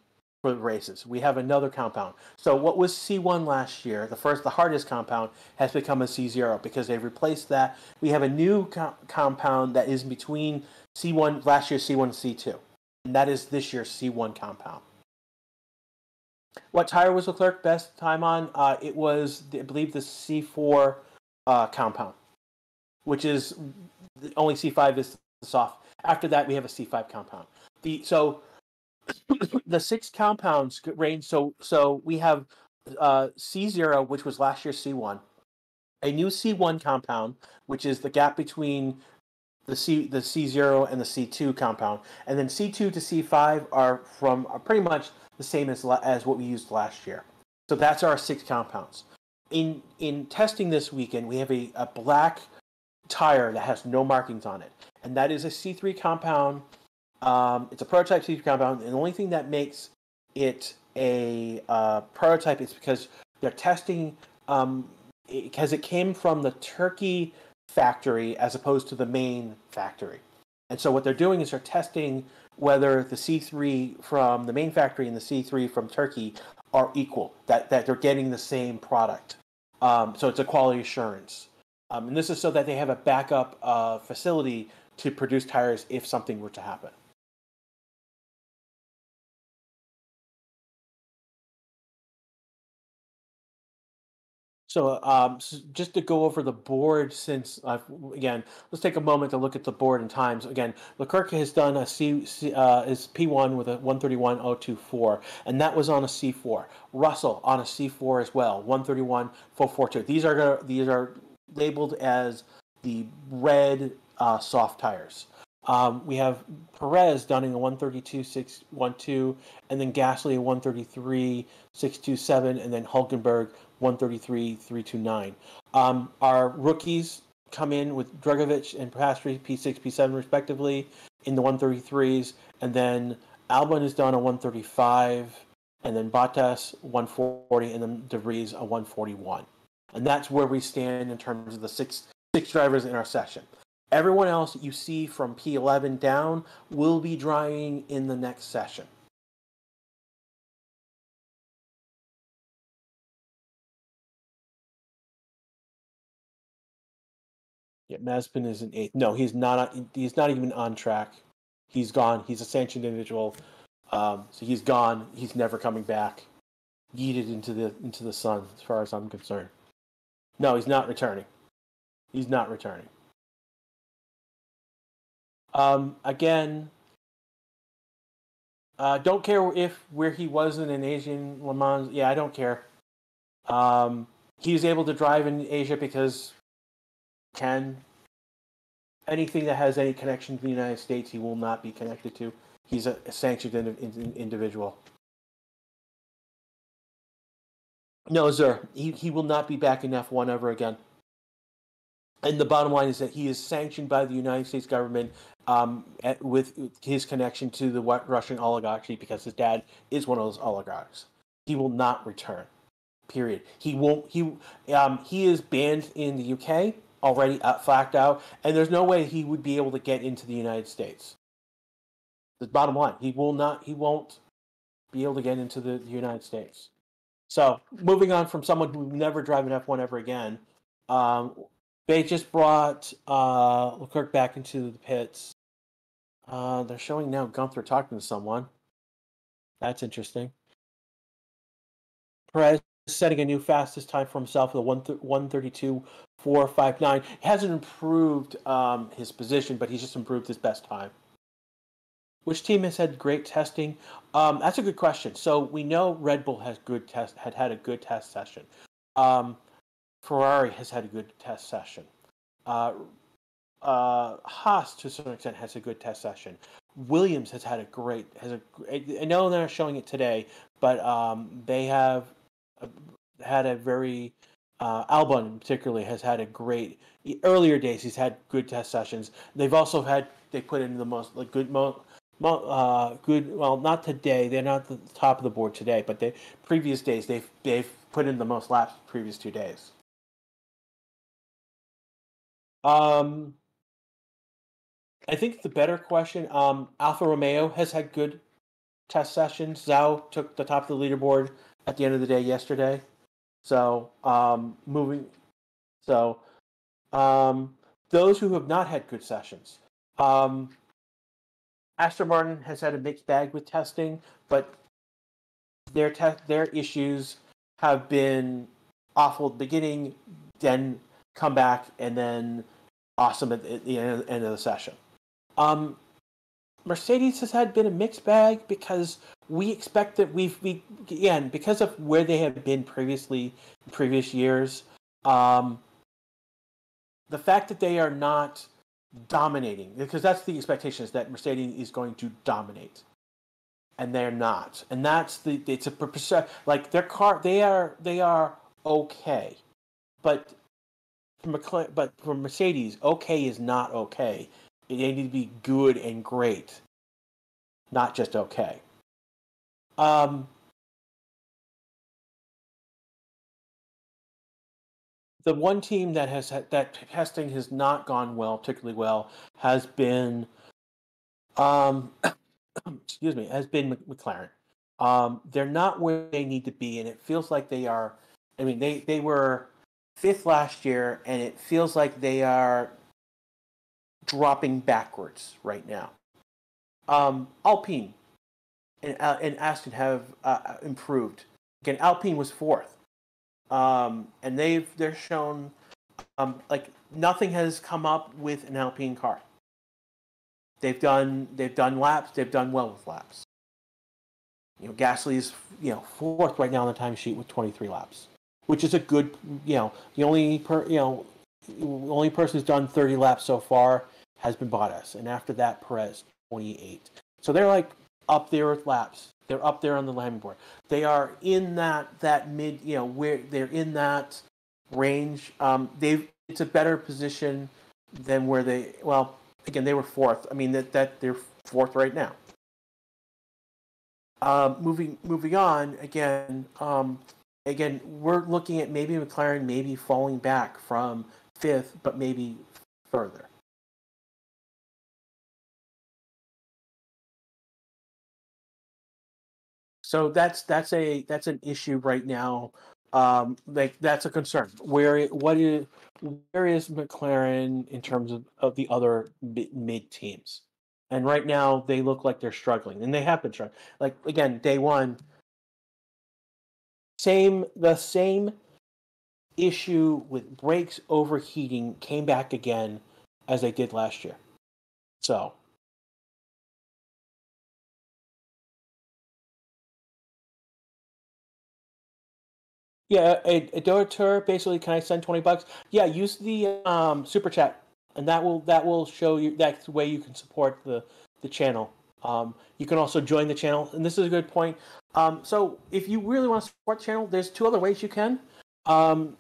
the races. We have another compound. So what was C1 last year, the hardest compound, has become a C0 because they've replaced that. We have a new compound that is between C1 last year's C1 and C2, and that is this year's C1 compound. What tire was Leclerc best time on? It was, I believe, the C4 compound, which is only C5 is soft. After that, we have a C5 compound. So the 6 compounds range. So we have C0, which was last year's C1, a new C1 compound, which is the gap between the C0 and the C2 compound, and then C2 to C5 are pretty much the same as what we used last year. So that's our 6 compounds. In testing this weekend, we have a black tire that has no markings on it, and that is a C3 compound. It's a prototype C3 compound, and the only thing that makes it a prototype is because they're testing because it came from the Turkey factory as opposed to the main factory. And so what they're doing is they're testing whether the C3 from the main factory and the C3 from Turkey are equal, that they're getting the same product. So it's a quality assurance. And this is so that they have a backup facility to produce tires if something were to happen. So, just to go over the board, again, let's take a moment to look at the board and times. Again, Leclerc has done a is P1 with a 131.024, and that was on a C4. Russell on a C4 as well, 131.442. These are labeled as the red soft tires. We have Perez done in a 132.612, and then Gasly a 133.627, and then Hulkenberg 133.329. Our rookies come in with Drugovich and Piastri P6, P7 respectively in the 133s, and then Albon is done a 135, and then Bottas 140, and then De Vries a 141. And that's where we stand in terms of the six drivers in our session. Everyone else that you see from P11 down will be driving in the next session. Yeah, Mazepin is an 8th. No, he's not. He's not even on track. He's gone. He's a sanctioned individual. So he's gone. He's never coming back. Yeeted into the sun, as far as I'm concerned. No, he's not returning. He's not returning. Again, don't care where he was in an Asian Le Mans. Yeah, I don't care. He was able to drive in Asia because anything that has any connection to the United States, he will not be connected to. He's a sanctioned individual. No, sir. He will not be back in F1 ever again. And the bottom line is that he is sanctioned by the United States government with his connection to the Russian oligarchy because his dad is one of those oligarchs. He will not return. Period. He won't. He is banned in the UK already, flagged out, and there's no way he would be able to get into the United States. The bottom line, he won't be able to get into the United States. So, moving on from someone who will never drive an F1 ever again, They just brought Leclerc back into the pits. They're showing now Gunther talking to someone. That's interesting. Perez setting a new fastest time for himself with a 1:32.459. He hasn't improved his position, but he's just improved his best time. Which team has had great testing? That's a good question. So we know Red Bull has had a good test session. Ferrari has had a good test session. Haas to a certain extent has a good test session. Williams has had I know they're not showing it today, but they have had a very Albon particularly has had a great earlier days. He's had good test sessions. They put in the most like good well, not today. They're not at the top of the board today, but the previous days they've put in the most laps the previous 2 days. I think the better question. Alfa Romeo has had good test sessions. Zhou took the top of the leaderboard at the end of the day yesterday. So those who have not had good sessions. Aston Martin has had a mixed bag with testing, but their issues have been awful at the beginning, then come back, and then awesome at the end of the session. Mercedes has been a mixed bag because we expect that because of where they have been previously in previous years, the fact that they are not dominating, because that's the expectation, is that Mercedes is going to dominate, and they're not, and it's a like their car, they are okay, but for Mercedes, okay is not okay. They need to be good and great, not just okay. The one team that testing has not gone particularly well, has been, excuse me, has been McLaren. They're not where they need to be, and it feels like they are. I mean, they were 5th last year, and it feels like they are dropping backwards right now. Alpine and Aston have improved. Again, Alpine was 4th, and they're shown like nothing has come up with an Alpine car. They've done laps. They've done well with laps. Gasly's 4th right now on the timesheet with 23 laps, which is a good. The only person who's done 30 laps so far has been Bottas, and after that Perez 28. So they're like up there with laps. They're up there on the landing board. They are in that mid, where they're in that range. It's a better position than where they. Well, again, they were 4th. I mean that they're 4th right now. Moving on again. Again, we're looking at maybe McLaren maybe falling back from 5th, but maybe further. So that's an issue right now. Like that's a concern. Where is McLaren in terms of the other mid teams? And right now they look like they're struggling, and they have been struggling. Like again, day one, the same issue with brakes overheating came back again as they did last year. So. Yeah, a donator basically. Can I send $20? Yeah, use the super chat, and that will show you. That's the way you can support the channel. You can also join the channel, and this is a good point. So if you really want to support the channel, there's 2 other ways you can.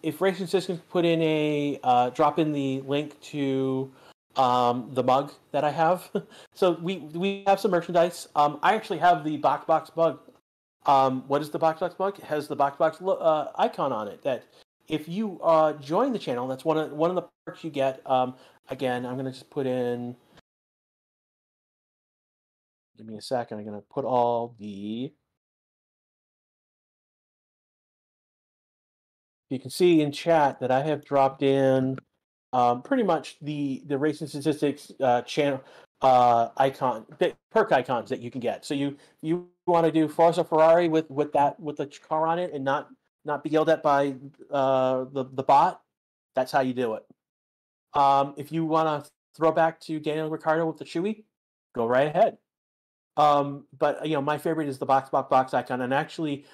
If Racing Systems put in drop in the link to the mug that I have. So we have some merchandise. I actually have the Box mug. What is the Box mug? It has the Box icon on it. That if you join the channel, that's one of the perks you get. Again, I'm gonna just put in. Give me a second. I'm gonna put all the. You can see in chat that I have dropped in pretty much the racing statistics channel icon perk icons that you can get. So you want to do Forza Ferrari with the car on it and not be yelled at by the bot. That's how you do it. If you want to throw back to Daniel Ricciardo with the Chewy, go right ahead. But my favorite is the box icon, and actually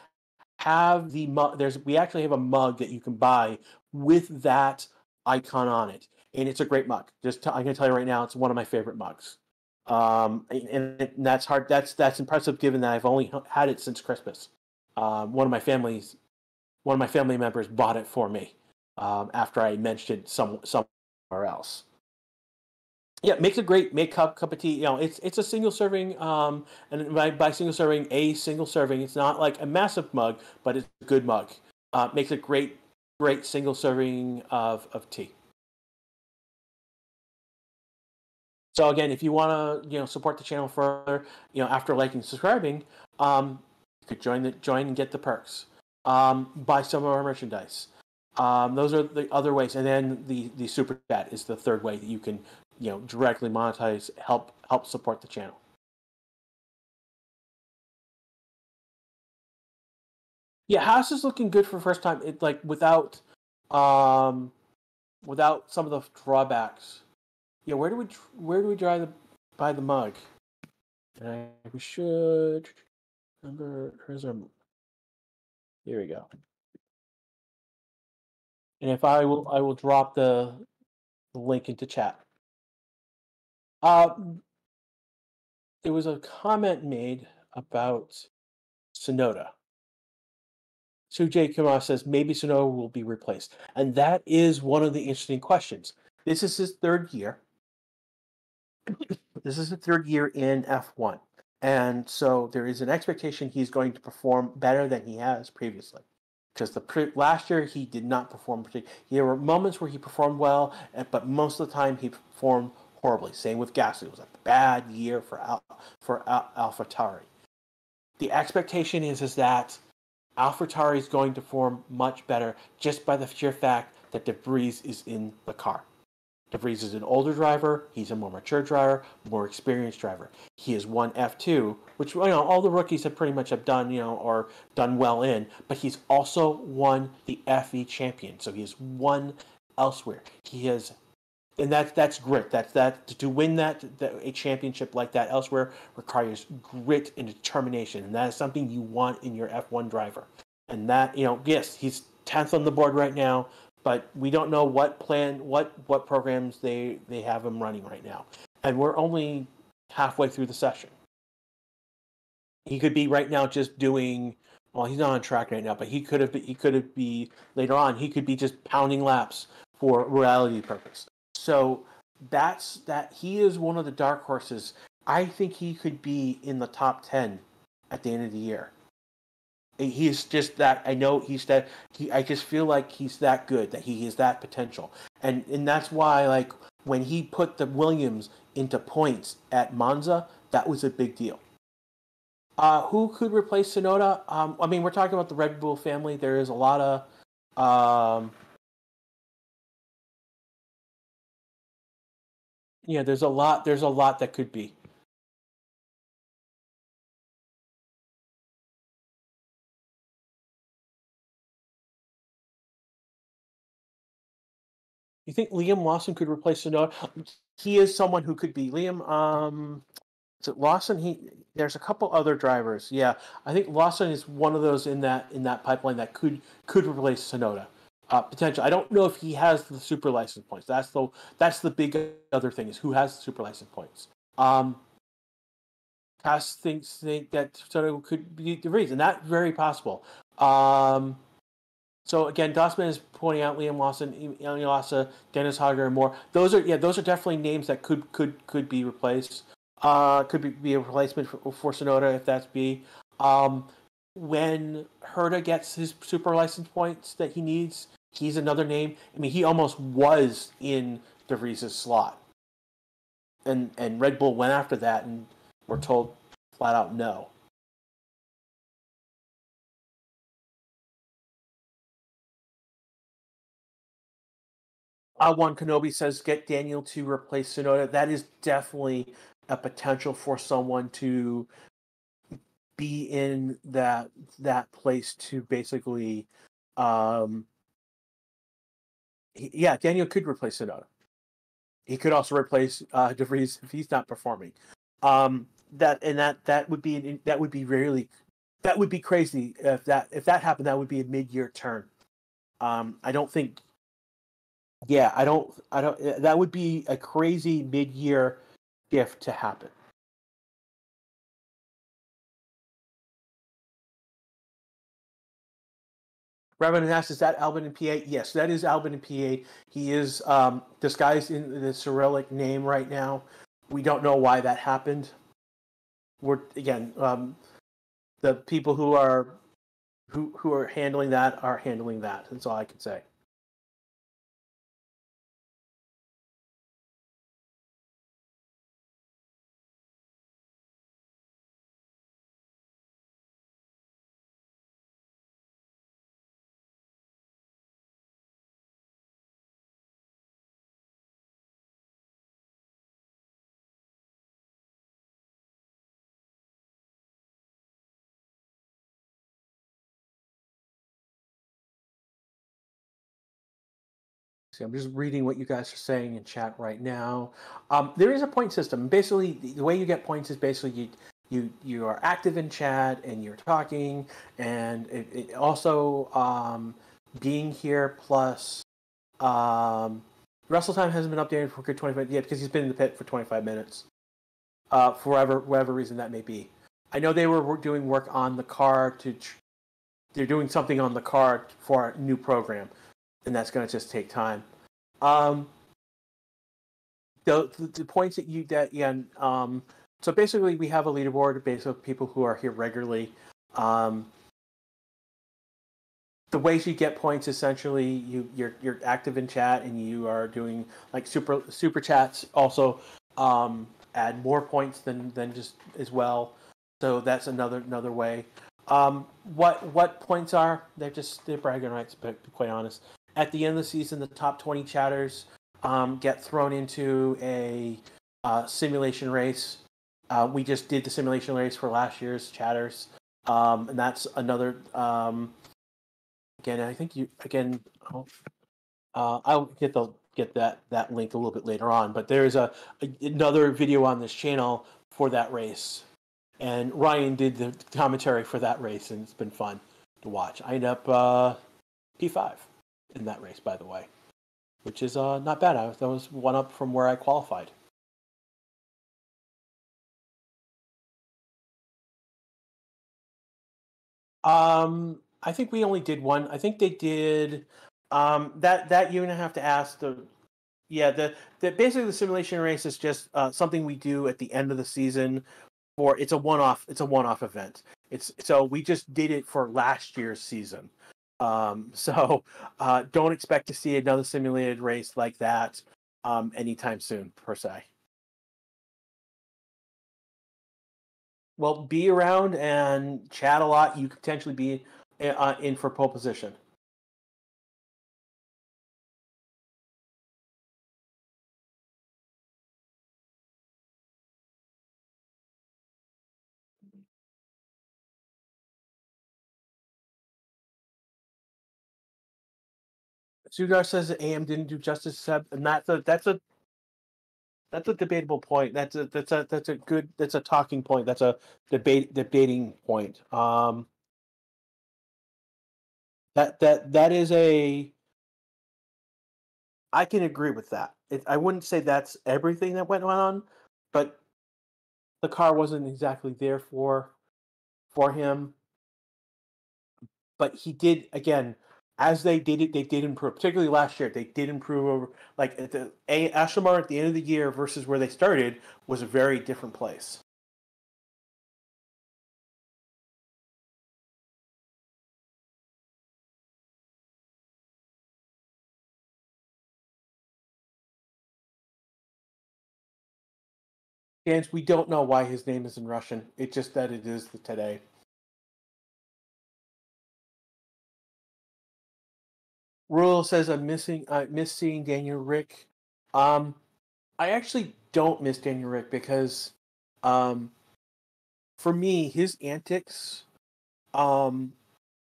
have the mug. We actually have a mug that you can buy with that icon on it, and it's a great mug. I'm gonna tell you right now, it's one of my favorite mugs. And that's hard. That's impressive given that I've only had it since Christmas. One of my family members bought it for me after I mentioned it somewhere else. Yeah, it makes a great make cup of tea. It's a single serving. And by single serving, a single serving. It's not like a massive mug, but it's a good mug. Makes a great single serving of tea. So again, if you want to support the channel further, after liking and subscribing, you could join and get the perks. Buy some of our merchandise. Those are the other ways, and then the super chat is the third way that you can directly monetize, help support the channel. Yeah, Haas is looking good for first time. It like without some of the drawbacks. Yeah, where do we buy the mug? We should remember. Here's our. Here we go. And if I will drop the link into chat. There was a comment made about Sonoda. Sujay Kumar says maybe Sonoda will be replaced, and that is one of the interesting questions. This is his third year. This is the third year in F1, and so there is an expectation he's going to perform better than he has previously. Because last year he did not perform particularly. There were moments where he performed well, but most of the time he performed horribly. Same with Gasly. It was a bad year for AlphaTauri. The expectation is that AlphaTauri is going to perform much better just by the sheer fact that De Vries is in the car. De Vries is an older driver. He's a more mature driver, more experienced driver. He has won F2, which all the rookies have pretty much have done, or done well in. But he's also won the FE champion, so he has won elsewhere. He has, and that's grit. That to win a championship like that elsewhere requires grit and determination, and that is something you want in your F1 driver. And that yes, he's 10th on the board right now. But we don't know what programs they have him running right now, and we're only halfway through the session. He could be right now just doing. Well, he's not on track right now, but he could be later on. He could be just pounding laps for reality purpose. So that he is one of the dark horses. I think he could be in the top 10 at the end of the year. He's just that. I know he's that. I just feel like he's that good. That he has that potential, and that's why like when he put the Williams into points at Monza, that was a big deal. Who could replace Tsunoda? I mean, we're talking about the Red Bull family. There is a lot of there's a lot that could be. You think Liam Lawson could replace Tsunoda? He is someone who could be Liam. Is it Lawson? There's a couple other drivers. Yeah, I think Lawson is one of those in that pipeline that could replace Tsunoda. Potential. I don't know if he has the super license points. That's the big other thing is who has the super license points. Cass think that Tsunoda could be the reason. That's very possible. So again, Dossman is pointing out Liam Lawson, Ilyasa, Dennis Hogger, and more. Those are definitely names that could be replaced. Could be a replacement for Tsunoda if that's be. When Herta gets his super license points that he needs, he's another name. I mean, he almost was in De Vries' slot, and Red Bull went after that, and were told flat out no. One Kenobi says get Daniel to replace Sonoda. That is definitely a potential for someone to be in that place to basically, yeah, Daniel could replace Sonoda. He could also replace DeVries if he's not performing. That would be really, that would be crazy if that happened. That would be a mid-year turn. I don't think. Yeah, I don't. That would be a crazy mid-year gift to happen. Reverend asks, is that Albin and PA? Yes, that is Albin and PA. He is disguised in the Cyrillic name right now. We don't know why that happened. We're again, the people who are handling that are handling that. That's all I can say. See, I'm just reading what you guys are saying in chat right now. There is a point system. Basically, the way you get points is basically you are active in chat and you're talking, and it also being here plus wrestle time hasn't been updated for good 25 yet because he's been in the pit for 25 minutes. For whatever reason that may be. I know they were doing work on the card they're doing something on the card for a new program, and that's going to just take time. The points so basically we have a leaderboard based on people who are here regularly. The ways you get points, essentially, you're active in chat and you are doing like super chats. Also, add more points than just as well. So that's another way. What points are? They're bragging rights, but to be quite honest, at the end of the season, the top 20 chatters get thrown into a simulation race. We just did the simulation race for last year's chatters, and that's another. Again, I think I'll get that link a little bit later on. But there is another video on this channel for that race, and Ryan did the commentary for that race, and it's been fun to watch. I ended up P5 in that race, by the way, which is not bad. That was one up from where I qualified. I think we only did one. I think they did that you're gonna have to ask the basically the simulation race is just something we do at the end of the season for it's a one-off event. So we just did it for last year's season. So don't expect to see another simulated race like that anytime soon per se. Well, be around and chat a lot. You could potentially be in for pole position. Sugar says that AM didn't do justice to Seb, and that's a debatable point. That's a talking point. That's a debating point. That is a. I can agree with that. I wouldn't say that's everything that went on, but the car wasn't exactly there for him. But he did again, as they did it. They did improve, particularly last year. They did improve over like at the Aston Martin at the end of the year versus where they started was a very different place. And we don't know why his name is in Russian. It's just that it is today. Rule says I miss seeing Daniel Rick. Um, I actually don't miss Daniel Rick because, um, for me, his antics, um,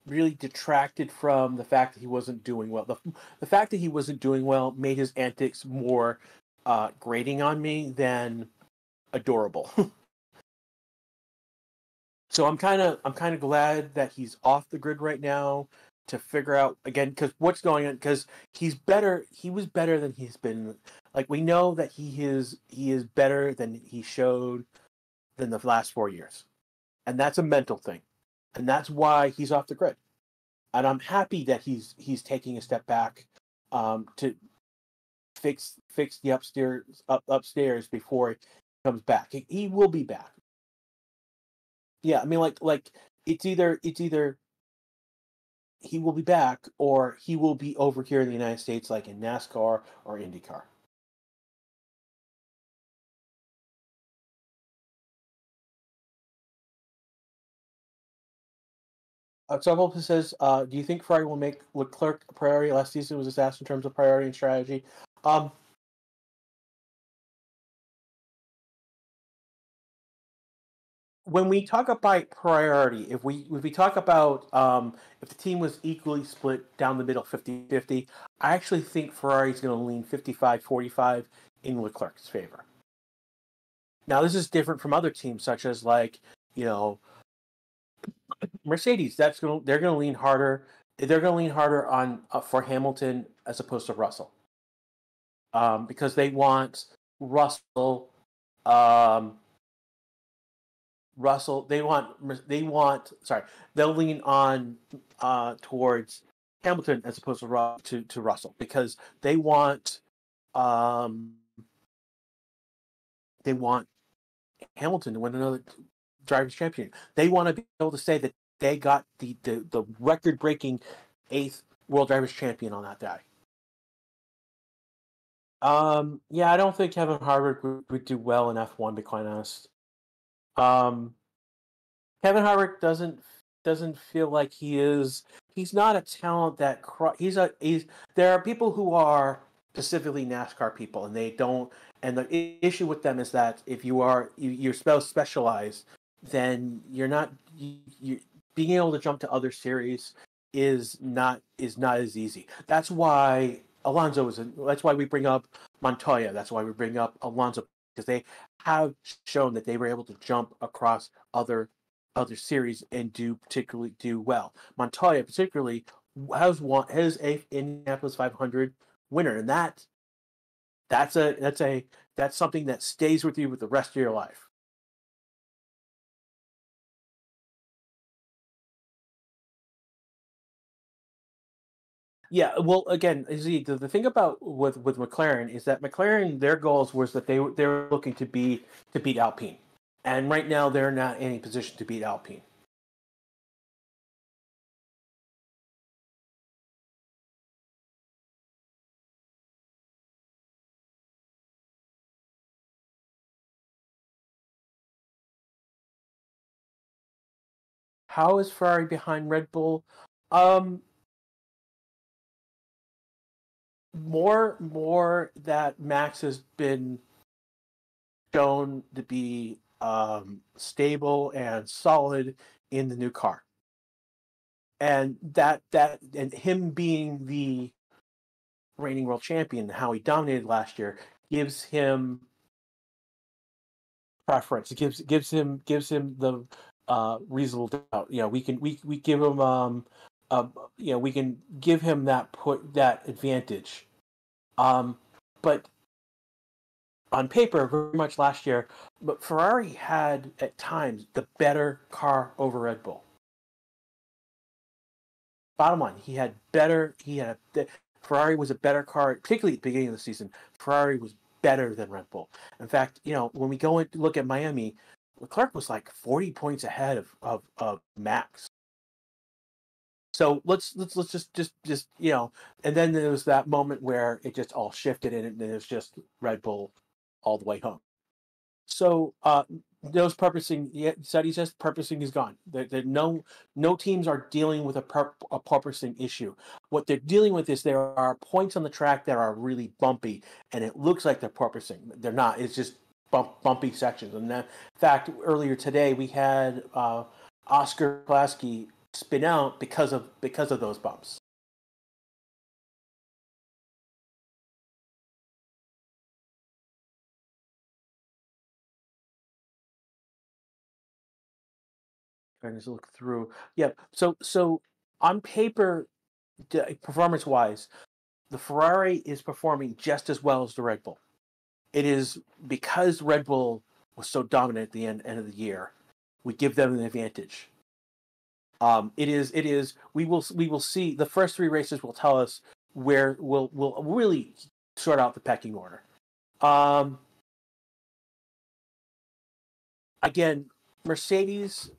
really detracted from the fact that he wasn't doing well. The fact that he wasn't doing well made his antics more grating on me than adorable. So I'm kind of glad that he's off the grid right now to figure out again because what's going on because he's better. He was better than he's been. Like we know that he is better than he showed than the last 4 years, and that's a mental thing, and that's why he's off the grid. And I'm happy that he's taking a step back to fix the upstairs before he comes back. He will be back. Yeah, I mean like it's either he will be back or he will be over here in the United States like in NASCAR or IndyCar. Several says, "Do you think Ferrari will make Leclerc a priority? Last season was asked in terms of priority and strategy." Um, when we talk about priority, if we talk about if the team was equally split down the middle 50-50, I actually think Ferrari's going to lean 55-45 in Leclerc's favor. Now, this is different from other teams, such as like you know Mercedes. They're going to lean harder. They're going to lean harder on for Hamilton as opposed to Russell, because they want Russell. Um, Russell. They want. Sorry, they'll lean on towards Hamilton as opposed to Russell because um, they want Hamilton to win another drivers' champion. They want to be able to say that they got the record breaking eighth world drivers' champion on that day. Yeah, I don't think Kevin Harvick would do well in F1. To be quite honest, um, Kevin Harvick doesn't feel like he is. He's not a talent that he's. There are people who are specifically NASCAR people, and they don't. And the issue with them is that if you're specialized, then you're not you being able to jump to other series is not as easy. That's why Alonso is. That's why we bring up Montoya. That's why we bring up Alonso because they have shown that they were able to jump across other series and do well. Montoya particularly has a Indianapolis 500 winner, and that's something that stays with you with the rest of your life. Yeah, well, again, see, the thing about with McLaren is that McLaren their goals was that they were looking to beat Alpine, and right now they're not in any position to beat Alpine. How is Ferrari behind Red Bull? Um, more that Max has been shown to be stable and solid in the new car, and and him being the reigning world champion, how he dominated last year, gives him preference. It gives him the reasonable doubt. We give him uh, we can give him that advantage. Um, but on paper, very much last year, but Ferrari had at times the better car over Red Bull. Bottom line, he had better. Ferrari was a better car, particularly at the beginning of the season. Ferrari was better than Red Bull. In fact, when we go and look at Miami, Leclerc was like 40 points ahead of Max. So let's just and then there was that moment where it just all shifted and it was just Red Bull all the way home. So those purposing, yeah, study says purposing is gone. No teams are dealing with a purposing issue. What they're dealing with is there are points on the track that are really bumpy, and it looks like they're purposing. They're not. It's just bumpy sections. And in fact, earlier today we had Oscar Pulaski spin out because of those bumps. Trying to look through. Yeah. So on paper, performance wise, the Ferrari is performing just as well as the Red Bull. It is because Red Bull was so dominant at the end of the year. We give them an advantage. It is. We will see. The first 3 races will tell us where we'll really sort out the pecking order. Again, Mercedes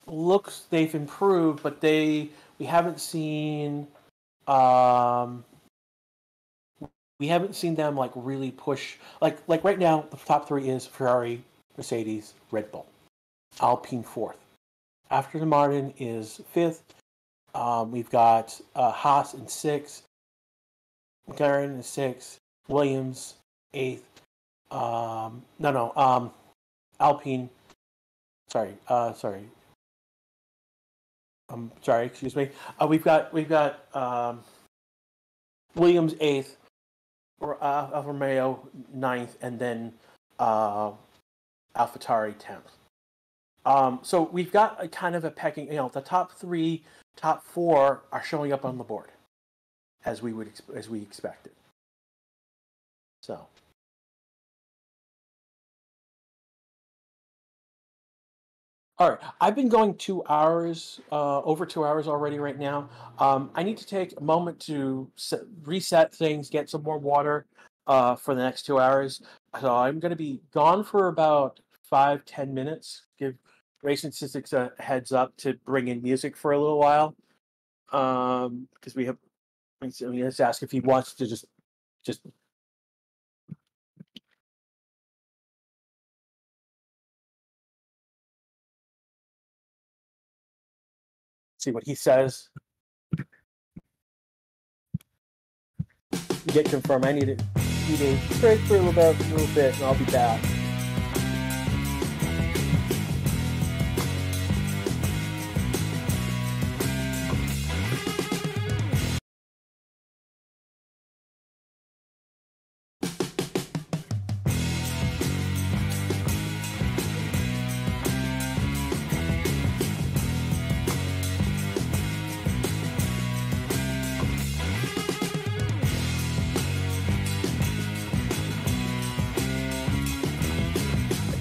looks they've improved, but we haven't seen them like really push like right now. The top 3 is Ferrari, Mercedes, Red Bull, Alpine 4th. Aston Martin is 5th. We've got Haas in 6th, McLaren in 6th, Williams 8th. Alpine. Sorry. Sorry. Excuse me. We've got Williams 8th, Alfa Romeo 9th, and then AlphaTauri 10th. So we've got a kind of a pecking. The top 3, top 4 are showing up on the board, as we expected. So. All right, I've been going 2 hours, over 2 hours already right now. I need to take a moment to reset things, get some more water for the next 2 hours. So I'm going to be gone for about 5-10 minutes. Give Racing Statistics a heads up to bring in music for a little while, because we have. Let's ask if he wants to just. See what he says. Get confirmed. I need to break for a little bit, and I'll be back.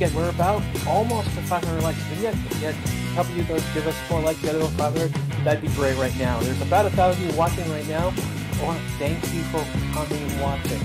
Again, we're about almost to 500 likes. And yet, a couple of you guys give us more likes, get it over 500. That'd be great right now. There's about 1,000 of you watching right now. I want to thank you for coming and watching.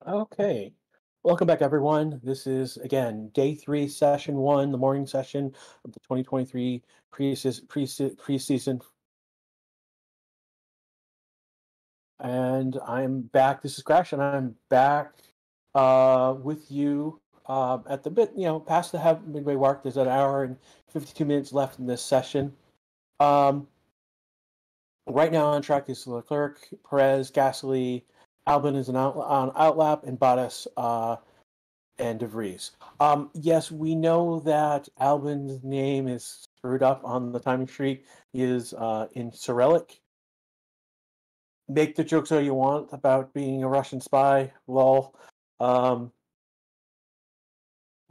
Okay. Welcome back, everyone. This is, again, day three, session one, the morning session of the 2023 preseason. And I'm back. This is Crash, and I'm back with you at the past the half midway mark. There's an hour and 52 minutes left in this session. Um, right now on track is Leclerc, Perez, Gasly, Albon is on outlap, and Bottas and De Vries. Yes, we know that Albon's name is screwed up on the timing sheet. He is in Cyrillic. Make the jokes all you want about being a Russian spy. Lol. Um,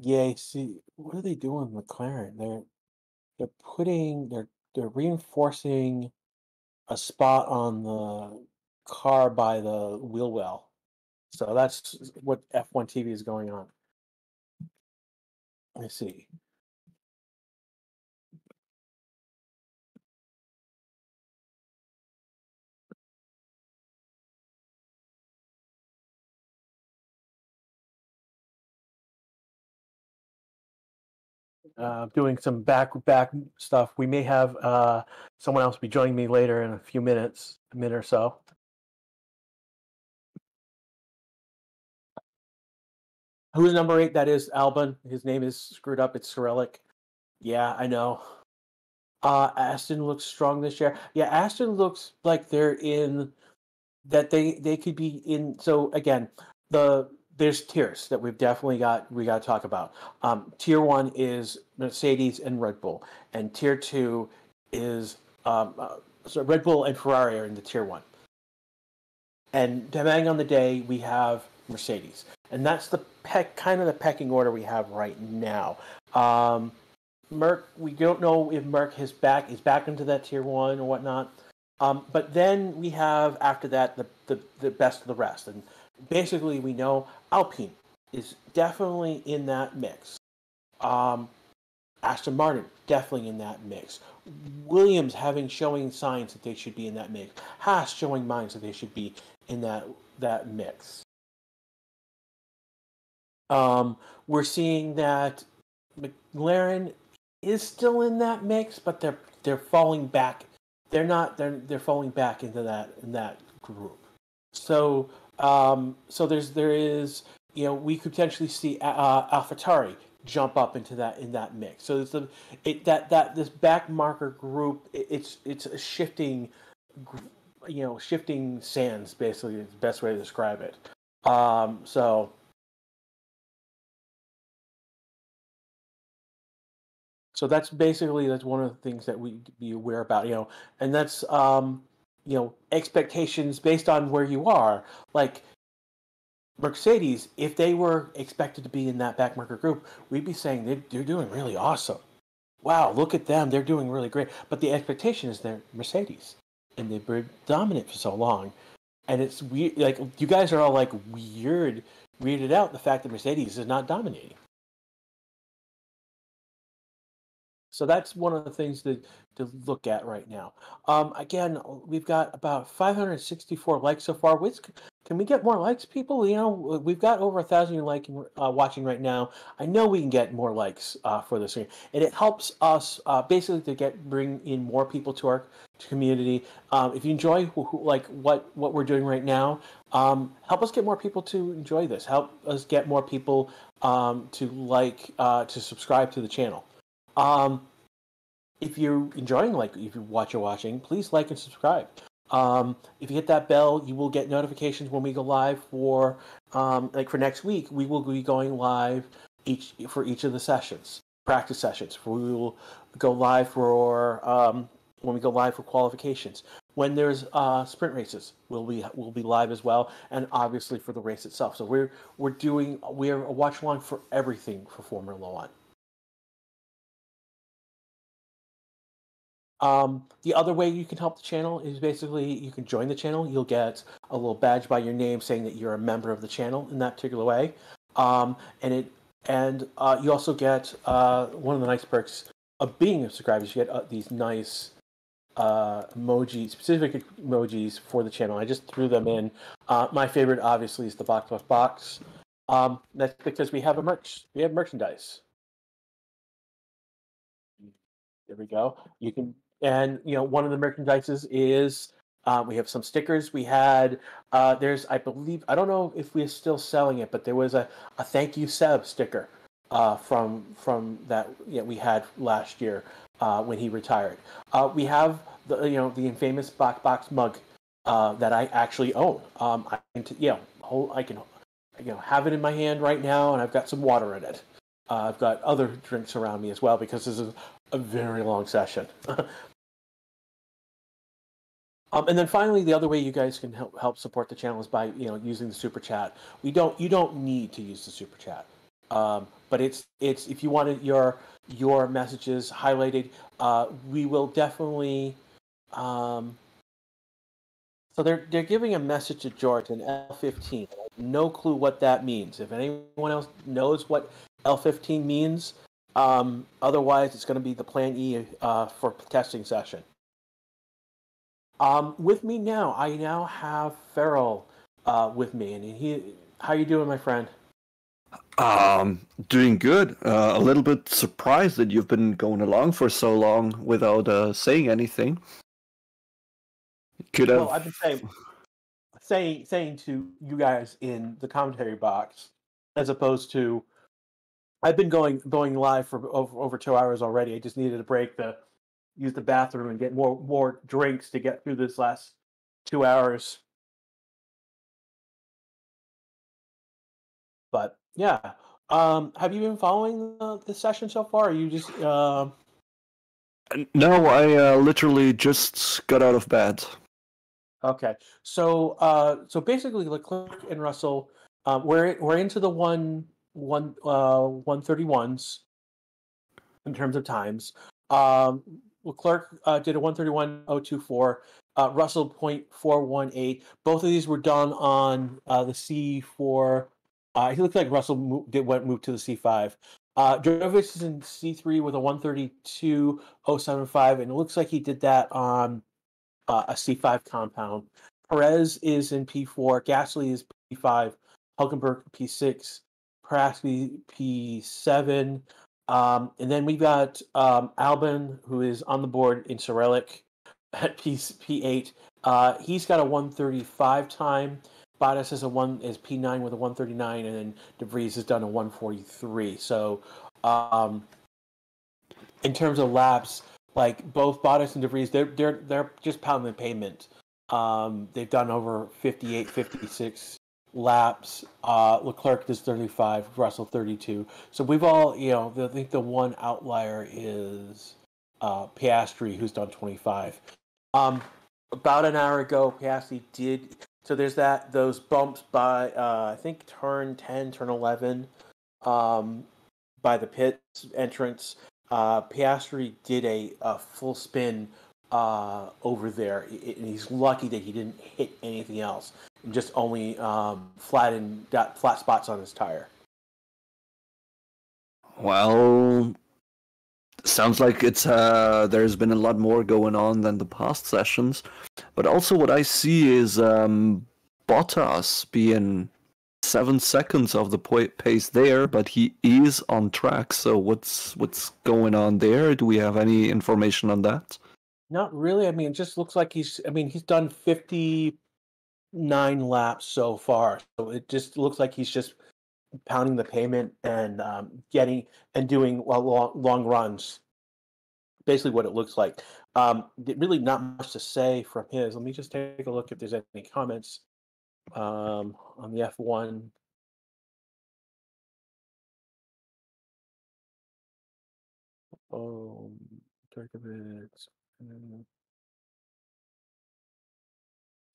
yeah, see, what are they doing, McLaren? They're reinforcing a spot on the car by the wheel well. So that's what F1 TV is going on. Let's see. Doing some back stuff. We may have someone else be joining me later in a few minutes, a minute or so. Who is number 8? That is Albon. His name is screwed up. It's Cyrillic. Yeah, I know. Aston looks strong this year. Yeah, Aston looks like they're in that they could be in. So again, there's tiers that we got to talk about. Tier 1 is Mercedes and Red Bull, and tier 2 is so Red Bull and Ferrari are in the tier 1. And depending on the day, we have Mercedes, and that's the kind of the pecking order we have right now. Merc, we don't know if Merc is back into that tier 1 or whatnot. But then we have after that the best of the rest, and basically we know Alpine is definitely in that mix. Aston Martin definitely in that mix. Williams showing signs that they should be in that mix. Haas showing signs that they should be in that mix. We're seeing that McLaren is still in that mix, but they're falling back. They're falling back into that group. So there is we could potentially see AlphaTauri jump up into that mix. So this back marker group, it's a shifting shifting sands, basically is the best way to describe it. So that's one of the things that we be aware about, and that's expectations based on where you are. Like Mercedes, if they were expected to be in that backmarker group, we'd be saying they're doing really awesome. Wow, look at them, they're doing really great. But the expectation is they're Mercedes, and they've been dominant for so long, and it's weird. Like you guys are all like weirded out the fact that Mercedes is not dominating. So that's one of the things to look at right now. Again, we've got about 564 likes so far. Can we get more likes, people? We've got over 1,000 watching right now. I know we can get more likes for this game, and it helps us basically to bring in more people to our community. If you enjoy what we're doing right now, help us get more people to enjoy this. Help us get more people to subscribe to the channel. If you're enjoying, if you're watching, please like and subscribe. If you hit that bell, you will get notifications when we go live for next week. We will be going live for each of the sessions, practice sessions. We will go live for when we go live for qualifications. When there's sprint races, we'll be live as well, and obviously for the race itself. So we're a watch along for everything for Formula One. The other way you can help the channel is basically you can join the channel. You'll get a little badge by your name saying that you're a member of the channel in that particular way. You also get one of the nice perks of being a subscriber. You get these nice specific emojis for the channel. I just threw them in. My favorite, obviously, is the box. That's because we have merchandise. There we go. You can, and one of the merchandises is we have some stickers. We had I believe, I don't know if we're still selling it, but there was a thank you Seb sticker from that we had last year when he retired. We have the infamous box mug that I actually own. I can have it in my hand right now, and I've got some water in it. I've got other drinks around me as well because this is a very long session. And then finally, the other way you guys can help support the channel is by using the super chat. You don't need to use the super chat, but it's if you wanted your messages highlighted, we will definitely. So they're giving a message to George in L15. No clue what that means. If anyone else knows what L15 means, otherwise it's going to be the Plan E for testing session. With me now, I now have Farrell with me, and how you doing, my friend? Doing good. A little bit surprised that you've been going along for so long without saying anything. Could have. Well, I've been saying to you guys in the commentary box, as opposed to, I've been going live for over 2 hours already. I just needed a break to use the bathroom and get more drinks to get through this last 2 hours. But yeah, have you been following the session so far? Or you just No, I literally just got out of bed. Okay, so basically, Leclerc and Russell, we're into the 131s in terms of times. Leclerc did a 131.024. Russell 0.418. Both of these were done on the C4. He looked like Russell moved to the C5. Drogovic is in C3 with a 132.075, and it looks like he did that on a C5 compound. Perez is in P4. Gasly is P5. Hulkenberg P6. Praski P7. And then we got Albon, who is on the board in Cyrillic at P8. He's got a 135 time. Bottas is P9 with a 139, and then De Vries has done a 143. So, in terms of laps, like both Bottas and De Vries, they're just pounding the pavement. They've done over 58, 56 laps. Leclerc does 35, Russell 32. So we've all, I think the one outlier is Piastri, who's done 25. About an hour ago, Piastri did. So there's those bumps by I think turn 10, turn 11, by the pit entrance. Piastri did a full spin over there, and he's lucky that he didn't hit anything else, and just only flat spots on his tire. Well, sounds like there's been a lot more going on than the past sessions, but also what I see is Bottas being 7 seconds of the pace there, but he is on track. So what's going on there? Do we have any information on that? Not really. I mean, it just looks like he's done 59 laps so far. So it just looks like he's just pounding the pavement and doing long runs. Basically what it looks like. Really not much to say from his. Let me just take a look if there's any comments on the F1.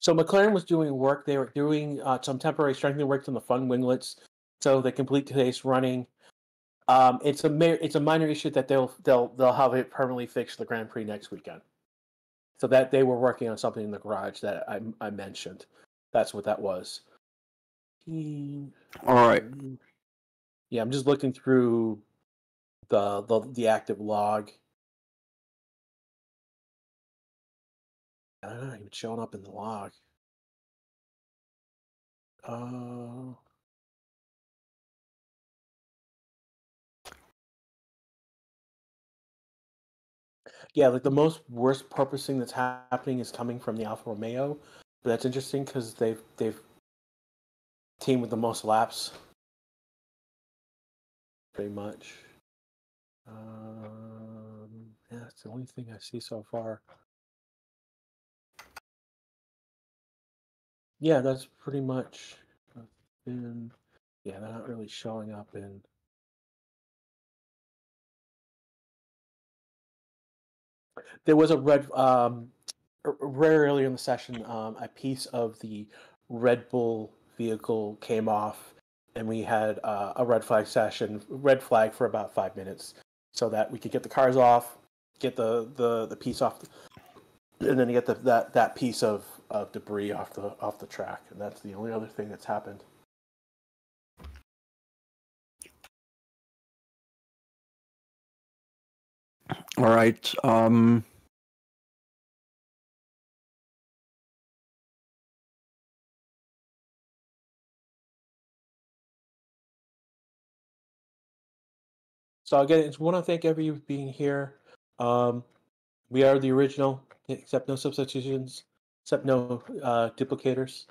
So McLaren was doing work. They were doing some temporary strengthening work on the front winglets, so they complete today's running. It's a minor issue that they'll have it permanently fixed for the Grand Prix next weekend. So that they were working on something in the garage that I mentioned. That's what that was. All right. Yeah, I'm just looking through the active log. They're not even showing up in the log. Uh, yeah, like the most worst purposing that's happening is coming from the Alfa Romeo, but that's interesting because they've teamed with the most laps, pretty much. Yeah, that's the only thing I see so far. Yeah, that's pretty much been. Yeah, they're not really showing up in. There was a very early in the session, a piece of the Red Bull vehicle came off, and we had a red flag for about 5 minutes, so that we could get the cars off, get the piece off, and then get that piece of debris off the track, and that's the only other thing that's happened. All right. So again, I just want to thank everyone for being here. We are the original, except no substitutions, except no duplicators.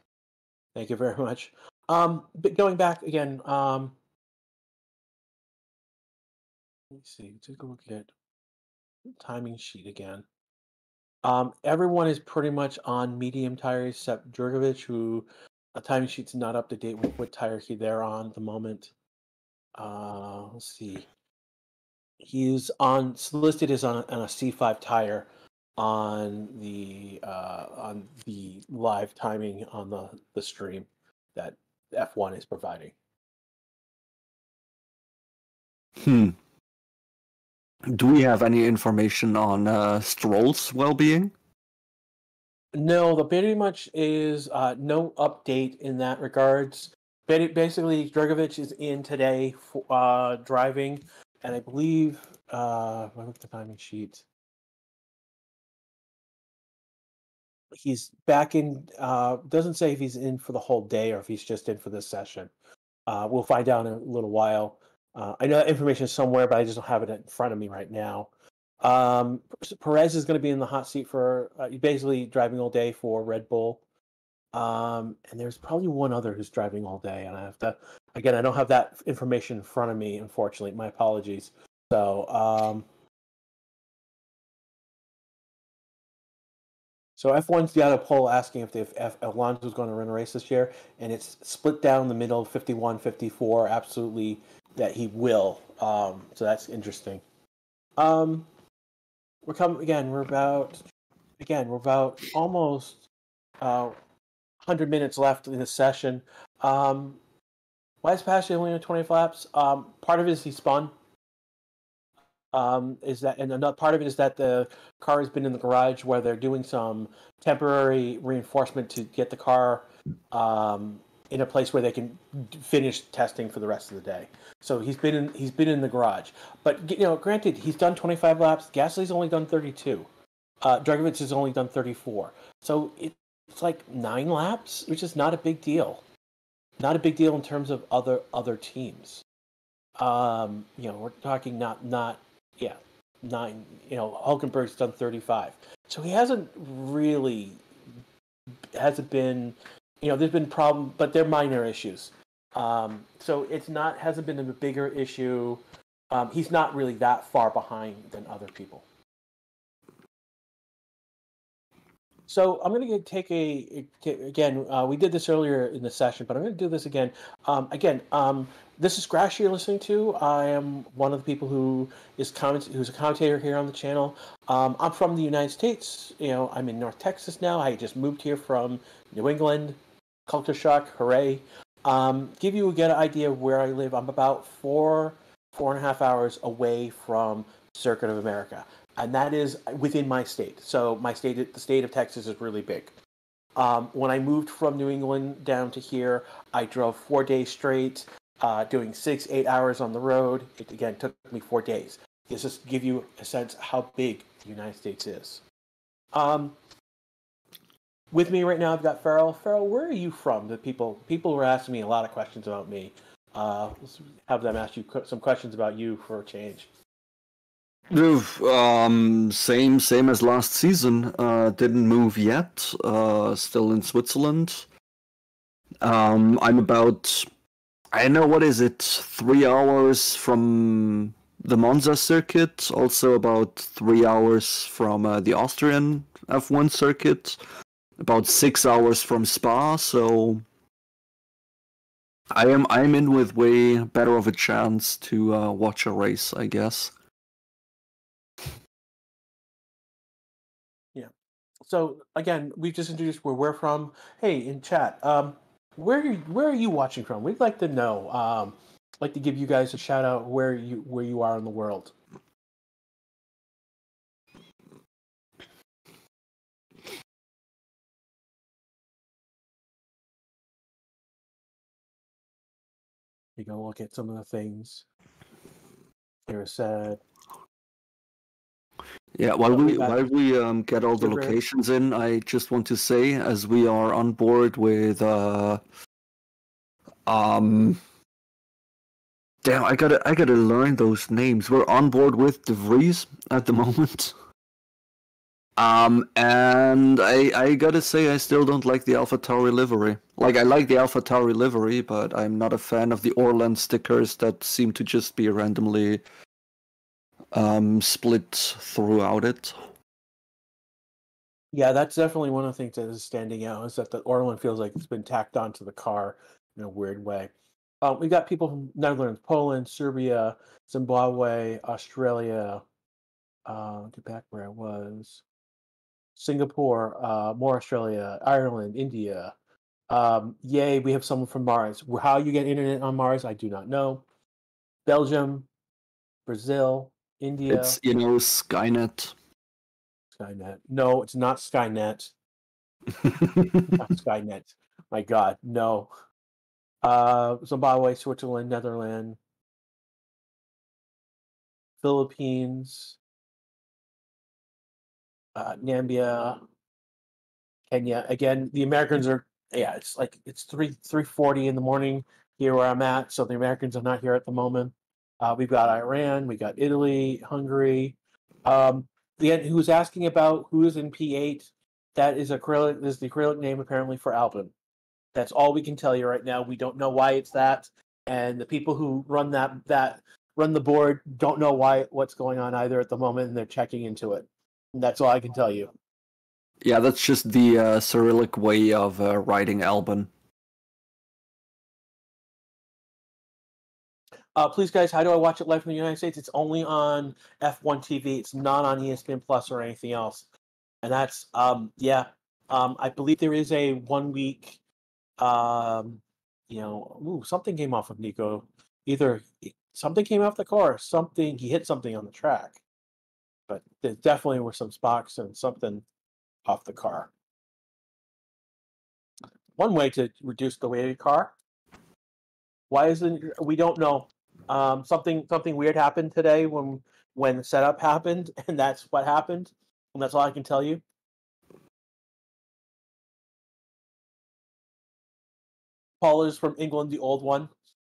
Thank you very much. But going back again, let me see. Take a look at timing sheet again. Everyone is pretty much on medium tires except Jurgovic, who a timing sheet's not up to date with what tire they're on at the moment. Let's see. He's listed as on a C5 tire on the live timing on the stream that F1 is providing. Do we have any information on Stroll's well-being? No, the pretty much is no update in that regards. Basically, Dragovic is in today for driving, and I believe I look at the timing sheet. He's back in. Doesn't say if he's in for the whole day or if he's just in for this session. We'll find out in a little while. I know that information is somewhere, but I just don't have it in front of me right now. Perez is going to be in the hot seat for basically driving all day for Red Bull. And there's probably one other who's driving all day, and I have to. Again, I don't have that information in front of me, unfortunately. My apologies. So F1's got a poll asking if Alonso's going to run a race this year, and it's split down the middle, 51, 54, absolutely that he will. So that's interesting. We're about almost 100 minutes left in the session. Why is Pasha only on 20 laps? Part of it is he spun. Is that, and another part of it is that the car has been in the garage where they're doing some temporary reinforcement to get the car in a place where they can finish testing for the rest of the day. So he's been in the garage. But granted, he's done 25 laps. Gasly's only done 32. Dragovic has only done 34. So it's like 9 laps, which is not a big deal. Not a big deal in terms of other teams. We're talking not 9. Hulkenberg's done 35. So he hasn't been. There's been problems, but they're minor issues. So hasn't been a bigger issue. He's not really that far behind than other people. So I'm going to again. We did this earlier in the session, but I'm going to do this again. This is Grash you're listening to. I am one of the people who's a commentator here on the channel. I'm from the United States. I'm in North Texas now. I just moved here from New England. Culture shock, hooray! Give you a good idea of where I live. I'm about 4.5 hours away from Circuit of America. And that is within my state. So the state of Texas is really big. When I moved from New England down to here, I drove 4 days straight, doing 6-8 hours on the road. It again took me 4 days. This just give you a sense how big the United States is. With me right now, I've got Farrell. Farrell, where are you from? The people were asking me a lot of questions about me. Let's have them ask you some questions about you for a change. Same as last season. Didn't move yet. Still in Switzerland. I'm about, I know, what is it, 3 hours from the Monza circuit. Also about 3 hours from the Austrian F1 circuit. About 6 hours from Spa. So I'm in with way better of a chance to watch a race, I guess. Yeah. So again, we've just introduced where we're from. Hey, in chat, where are you watching from? We'd like to know. Like to give you guys a shout out where you are in the world. You go look at some of the things here said. Yeah, while we get all the locations in, I just want to say, as we are on board with damn, I gotta learn those names. We're on board with De Vries at the moment. And I gotta say, I still don't like the AlphaTauri livery. Like, I like the AlphaTauri livery, but I'm not a fan of the Orland stickers that seem to just be randomly split throughout it. Yeah, that's definitely one of the things that is standing out, is that the Orland feels like it's been tacked onto the car in a weird way. We got people from Netherlands, Poland, Serbia, Zimbabwe, Australia. Get back where I was. Singapore, more Australia, Ireland, India. Yay, we have someone from Mars. How you get internet on Mars, I do not know. Belgium, Brazil, India. It's, Skynet. Skynet. No, it's not Skynet. Not Skynet. My God, no. Zimbabwe, Switzerland, Netherlands, Philippines, Nambia, Kenya. Again, the Americans are, it's like it's 3:40 in the morning here where I'm at, so the Americans are not here at the moment. We've got Iran, we got Italy, Hungary. Who was asking about who's in P8? That is acrylic. This is the acrylic name apparently for Albon. That's all we can tell you right now. We don't know why it's that, and the people who run run the board don't know what's going on either at the moment, and they're checking into it. And that's all I can tell you. Yeah, that's just the Cyrillic way of writing Albon. Please, guys, how do I watch it live from the United States? It's only on F1 TV. It's not on ESPN Plus or anything else. And that's I believe there is a 1 week. Something came off of Nico. Either something came off the car, he hit something on the track. But there definitely were some sparks and something off the car. One way to reduce the weight of your car. Why isn't we don't know. Something weird happened today when the setup happened, and that's what happened, and that's all I can tell you. Paul is from England, the old one,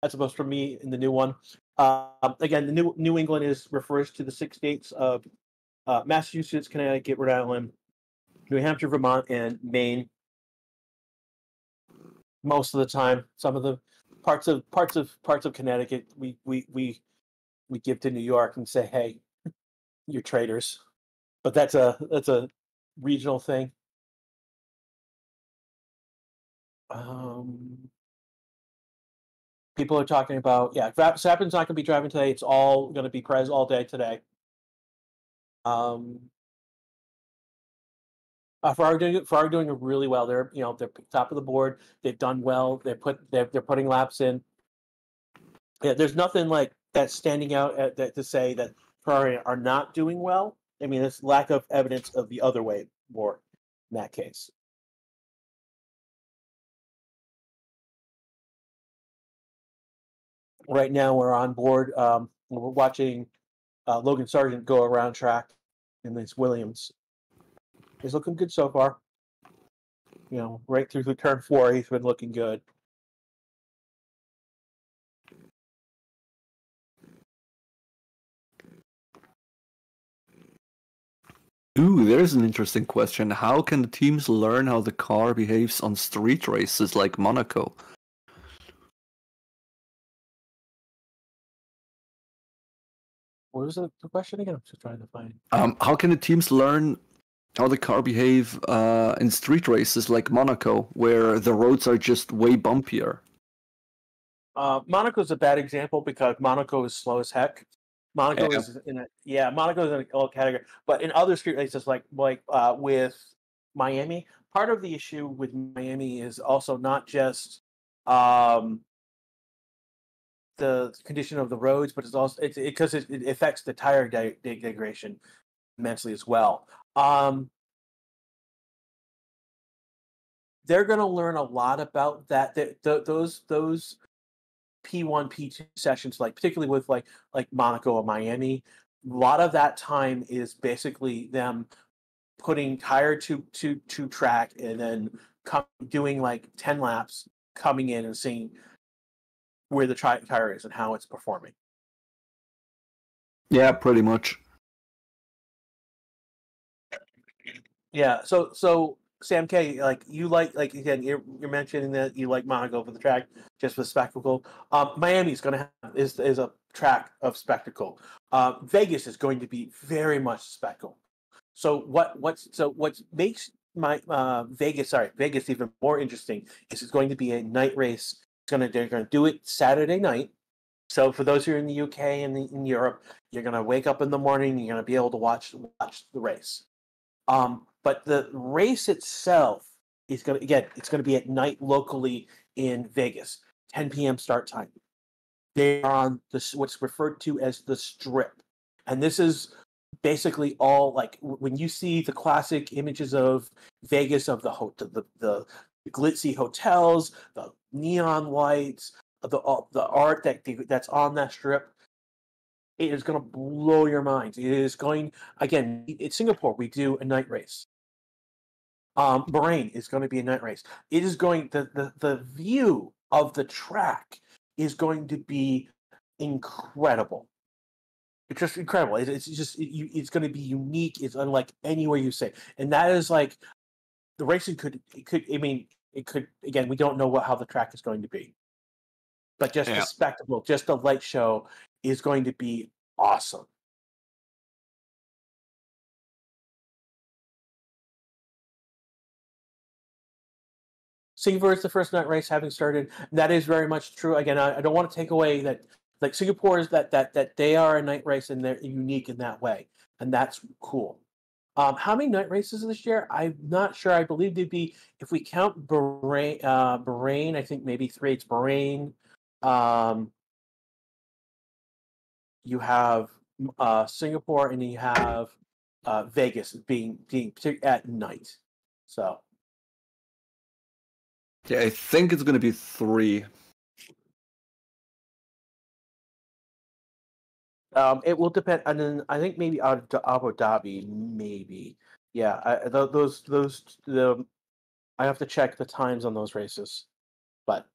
as opposed to me in the new one. Again, the New England refers to the 6 states of Massachusetts, Connecticut, Rhode Island, New Hampshire, Vermont, and Maine. Most of the time, some of the parts of Connecticut, we give to New York and say, "Hey, you're traitors," but that's a regional thing. People are talking about Verstappen's not going to be driving today. It's all going to be Perez all day today. Ferrari doing really well. They're top of the board. They've done well. They're putting laps in. Yeah, there's nothing like that standing out to say that Ferrari are not doing well. I mean, there's lack of evidence of the other way more in that case. Right now, we're on board. We're watching Logan Sargent go around track in this Williams. He's looking good so far. right through turn 4, he's been looking good. Ooh, there's an interesting question. How can the teams learn how the car behaves on street races like Monaco? What was the question again? I'm just trying to find. How can the teams learn how the car behave in street races like Monaco, where the roads are just way bumpier? Monaco's a bad example because Monaco is slow as heck. Monaco Yeah. is in a old category. But in other street races, like with Miami, part of the issue with Miami is also not just the condition of the roads, but it's also because it affects the tire degradation immensely as well. They're going to learn a lot about that. Those P1, P2 sessions, like particularly with like Monaco or Miami, a lot of that time is basically them putting tire to track and then doing like 10 laps, coming in and seeing where the tire is and how it's performing. Yeah, pretty much. Yeah. So Sam K, like you like again, you're mentioning that you like Monaco for the track, just for spectacle. Miami's going to have is a track of spectacle. Vegas is going to be very much spectacle. So what makes Vegas even more interesting is it's going to be a night race. They're going to do it Saturday night. So for those who are in the UK and in Europe, you're going to wake up in the morning. You're going to be able to watch the race. But the race itself is going to it's going to be at night locally in Vegas, 10 p.m. start time. They are on what's referred to as the Strip, and this is basically all like when you see the classic images of Vegas of the glitzy hotels, the neon lights, the art that's on that strip. It is going to blow your mind. It is going again. It's Singapore. We do a night race. Bahrain is going to be a night race. It is going the view of the track is going to be incredible. It's just incredible. It's going to be unique. It's unlike anywhere you say, and that is like the racing could. I mean, it could. Again, we don't know how the track is going to be, but just the spectacle, just the light show is going to be awesome. Singapore is the first night race having started. That is very much true. Again, I don't want to take away that like Singapore is that they are a night race and they're unique in that way, and that's cool. How many night races this year? I'm not sure. I believe they'd be if we count Bahrain. I think maybe 3. It's Bahrain. You have Singapore, and you have Vegas being at night. So. Yeah, I think it's going to be 3. It will depend, and then I think maybe Abu Dhabi, maybe. Yeah, I have to check the times on those races, but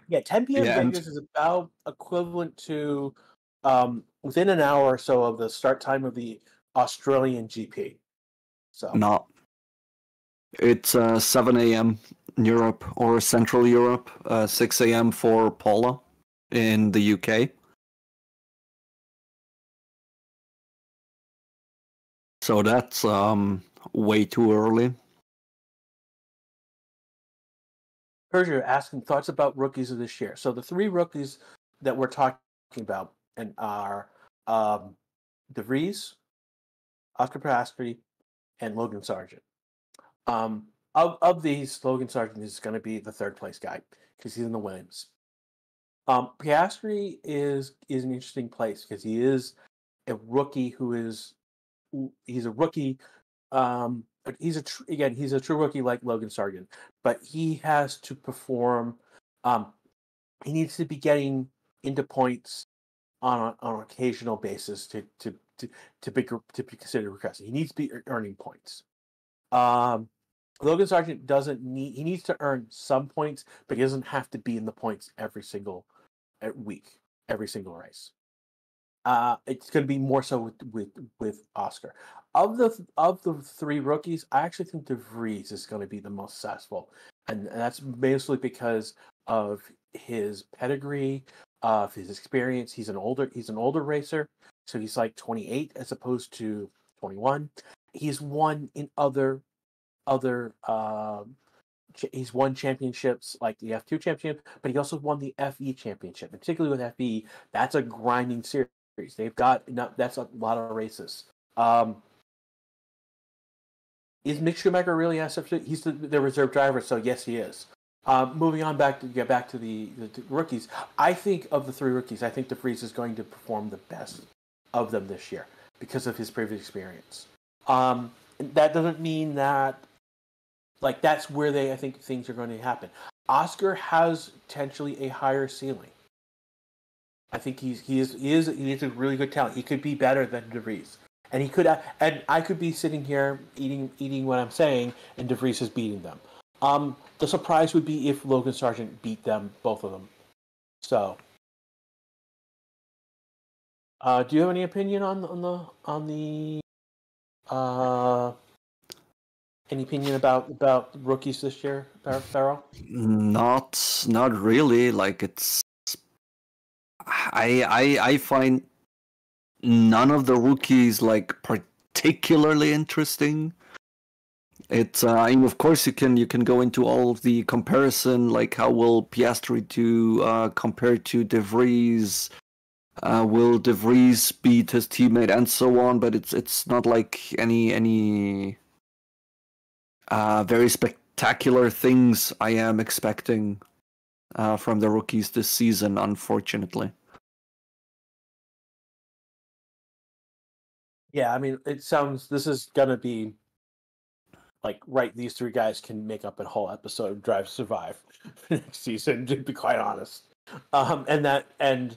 yeah, 10 p.m. Vegas is about equivalent to within an hour or so of the start time of the Australian GP. So no, it's 7 a.m. in Europe or Central Europe, 6 a.m. for Paula in the UK. So that's way too early. Persia asking thoughts about rookies of this year. So the 3 rookies that we're talking about and are De Vries, Oscar Piastri, and Logan Sargent. Of these, Logan Sargent is going to be the 3rd place guy because he's in the Williams. Piastri is an interesting place because he is a rookie he's a rookie. But he's a true rookie like Logan Sargent, but he has to perform. He needs to be getting into points on an occasional basis to be considered regressive. He needs to be earning points. Logan Sargent doesn't need. He needs to earn some points, but he doesn't have to be in the points every single week, every single race. It's going to be more so with Oscar. Of the three rookies, I actually think De Vries is going to be the most successful, and that's mostly because of his pedigree, of his experience. He's an older racer, so he's like 28 as opposed to 21. He's won in other he's won championships like the F2 championship, but he also won the FE championship. And particularly with FE, that's a grinding series. They've got that's a lot of races. Is Mick Schumacher really SF? He's the reserve driver, so yes, he is. Moving on back to the rookies, I think of the three rookies, I think De Vries is going to perform the best of them this year because of his previous experience. That doesn't mean that that's where I think things are going to happen. Oscar has potentially a higher ceiling. I think he is a really good talent. He could be better than De Vries, and he could. And I could be sitting here eating what I'm saying, and De Vries is beating them. The surprise would be if Logan Sargent beat them, both of them. So, do you have any opinion on the any opinion about rookies this year, Farrell? Not really. Like it's, I find none of the rookies like particularly interesting. It's I mean, of course you can go into all of the comparison, like how will Piastri do compared to De Vries, will De Vries beat his teammate and so on, but it's not like any very spectacular things I am expecting from the rookies this season, unfortunately. Yeah, I mean, it sounds this is gonna be like these three guys can make up a whole episode of Drive to Survive next season, to be quite honest. And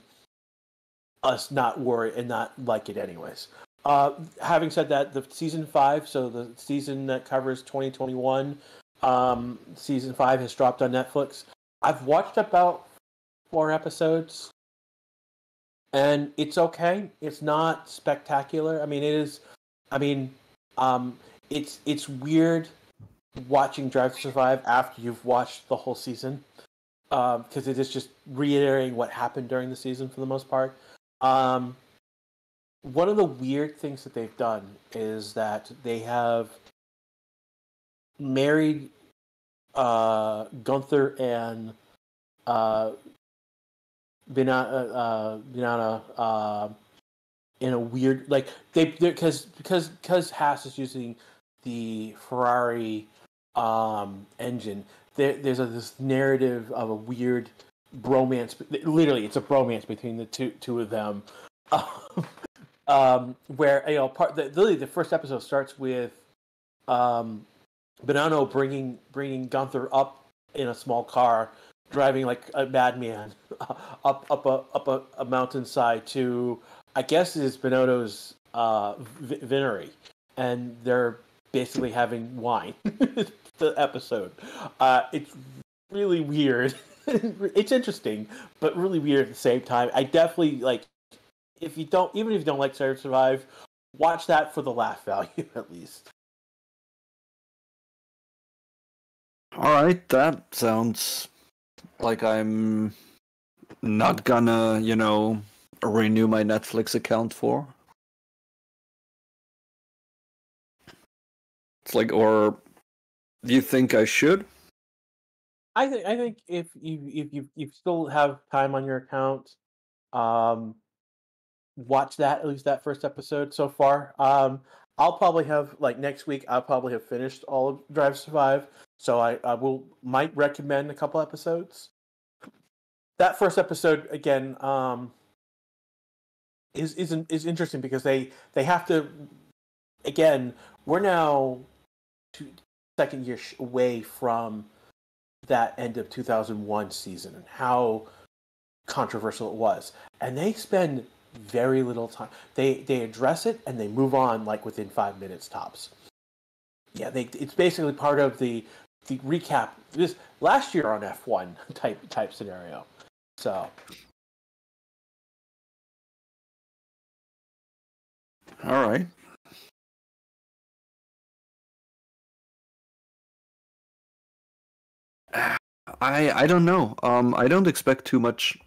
us not worry and not like it anyways. Having said that, the season 5, so the season that covers 2021, season 5 has dropped on Netflix. I've watched about 4 episodes, and it's okay. It's not spectacular. I mean, it is. I mean, it's weird watching Drive to Survive after you've watched the whole season, because it is just reiterating what happened during the season for the most part. One of the weird things that they've done is that they have married Gunther and Binana in a weird because Haas is using the Ferrari engine. There's this narrative of a weird bromance. Literally, it's a bromance between the two of them. Where the first episode starts with Bonanno bringing Gunther up in a small car, driving like a madman up a mountainside to, I guess, is Bonanno's vinery, and they're basically having wine. The episode, it's really weird. It's interesting, but really weird at the same time. I definitely like. Even if you don't like Drive to Survive, watch that for the laugh value at least. All right, that sounds like I'm not gonna, renew my Netflix account for. It's like, or do you think I should? I think if you still have time on your account, watch that, at least that first episode so far. I'll probably have next week. I'll probably have finished all of Drive to Survive, so I might recommend a couple episodes. That first episode again is interesting because they have to, again, we're now second year away from that end of 2001 season, and how controversial it was, and they spend very little time. They address it and they move on like within 5 minutes tops. Yeah, it's basically part of the recap this last year on F1 type scenario. So all right. I don't know. I don't expect too much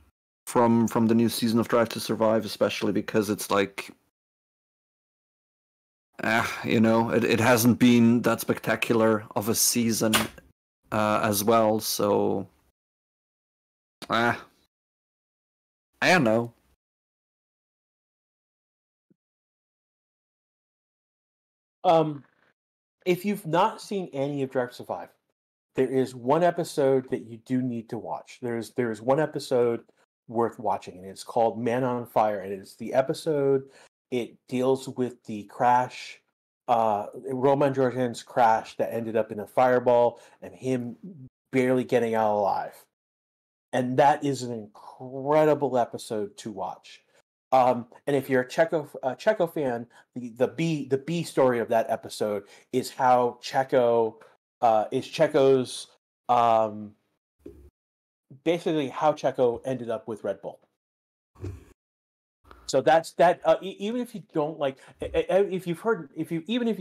from the new season of Drive to Survive, especially because it's like, it hasn't been that spectacular of a season as well. So, I don't know. If you've not seen any of Drive to Survive, there is one episode that you do need to watch. There is one episode worth watching, and it's called Man on Fire. And it's the episode. It deals with the crash, Roman Grosjean's crash that ended up in a fireball, and him barely getting out alive. And that is an incredible episode to watch. And if you're a Checo fan, the B story of that episode is how Checo's basically how Checo ended up with Red Bull. So that's that. Even if you don't like, if you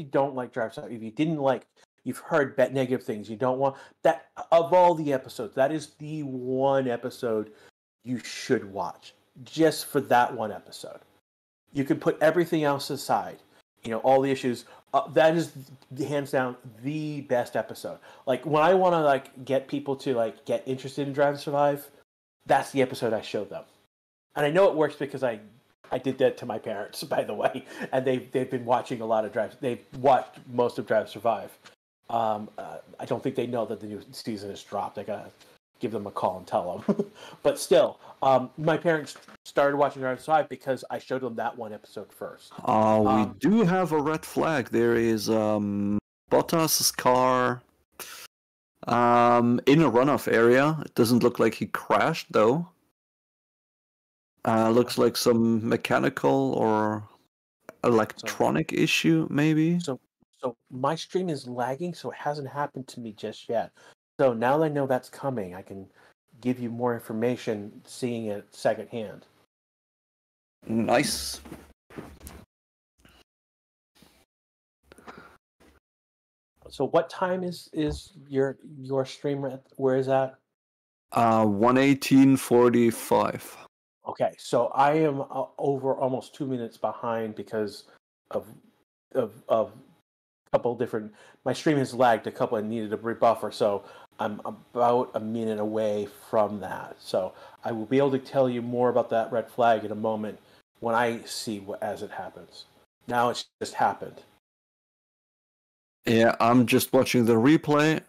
don't like Drive Style, if you didn't like, you've heard negative things. You don't want that of all the episodes. That is the one episode you should watch just for that one episode. You can put everything else aside. All the issues. That is hands down the best episode. Like when I want to get people to get interested in Drive to Survive, that's the episode I show them. And I know it works because I did that to my parents, by the way, and they've been watching a lot of Drive. They've watched most of Drive to Survive. I don't think they know that the new season has dropped. I gotta give them a call and tell them. But still, my parents started watching Drive to Survive because I showed them that one episode first. We do have a red flag. There is Bottas's car in a runoff area. It doesn't look like he crashed though. Looks like some mechanical or electronic issue, maybe. So my stream is lagging, so it hasn't happened to me just yet. So now that I know that's coming, I can give you more information, seeing it secondhand. Nice. So what time is your stream at? Where is that? 1:18:45. Okay, so I am over almost 2 minutes behind because of a couple different. My stream has lagged a couple and needed a rebuffer, so I'm about a minute away from that. So I will be able to tell you more about that red flag in a moment when I see as it happens. Now it's just happened. Yeah, I'm just watching the replay.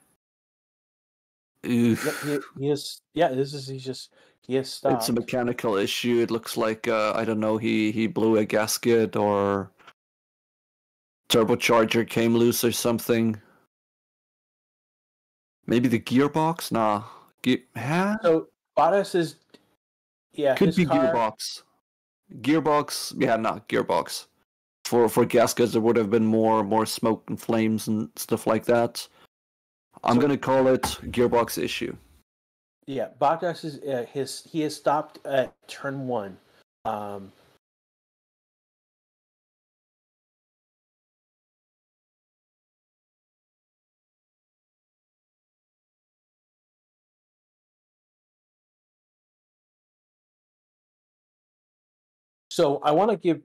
Yep, he is. Yeah, he has stopped. It's a mechanical issue. It looks like I don't know. He blew a gasket or turbocharger came loose or something. Maybe the gearbox? Nah. So Bottas is. Yeah, could be gearbox. Gearbox, yeah, not gearbox. For gaskets, there would have been more smoke and flames and stuff like that. I'm gonna call it gearbox issue. Yeah, Bottas is he has stopped at turn 1. So I want to give.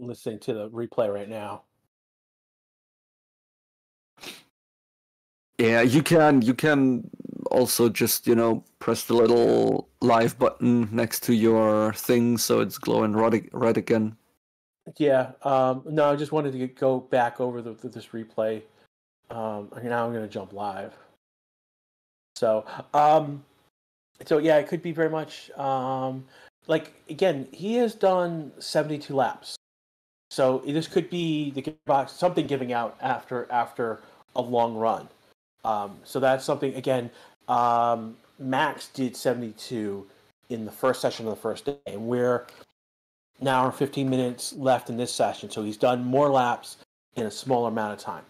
Listening to the replay right now. Yeah, you can also just, press the little live button next to your thing so it's glowing red again. Yeah, no, I just wanted to go back over this replay. Now I'm going to jump live. So yeah, it could be very much again, he has done 72 laps. So this could be the gearbox, something giving out after a long run. So that's something again. Max did 72 in the first session of the first day, and we're now 15 minutes left in this session. So he's done more laps in a smaller amount of time.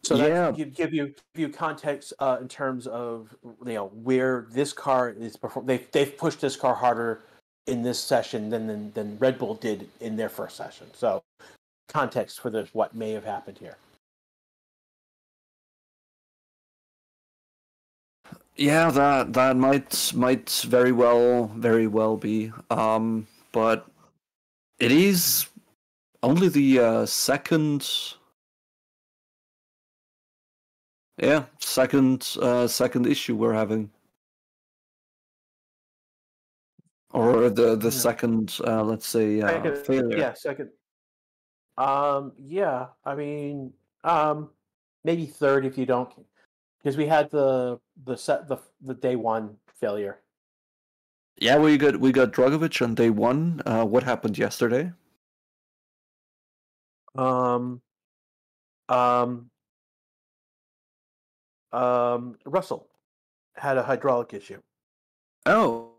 So Yeah. that give you context in terms of where this car is performing. They've pushed this car harder in this session than Red Bull did in their first session. So context for this, what may have happened here. Yeah, that might very well be. But it is only the second. Yeah, second issue we're having, or the second, let's say, failure. Yeah, second. Yeah, I mean, maybe third if you don't, because we had the day one failure. Yeah, we got Dragovic on day one. What happened yesterday? Um, Russell had a hydraulic issue. Oh.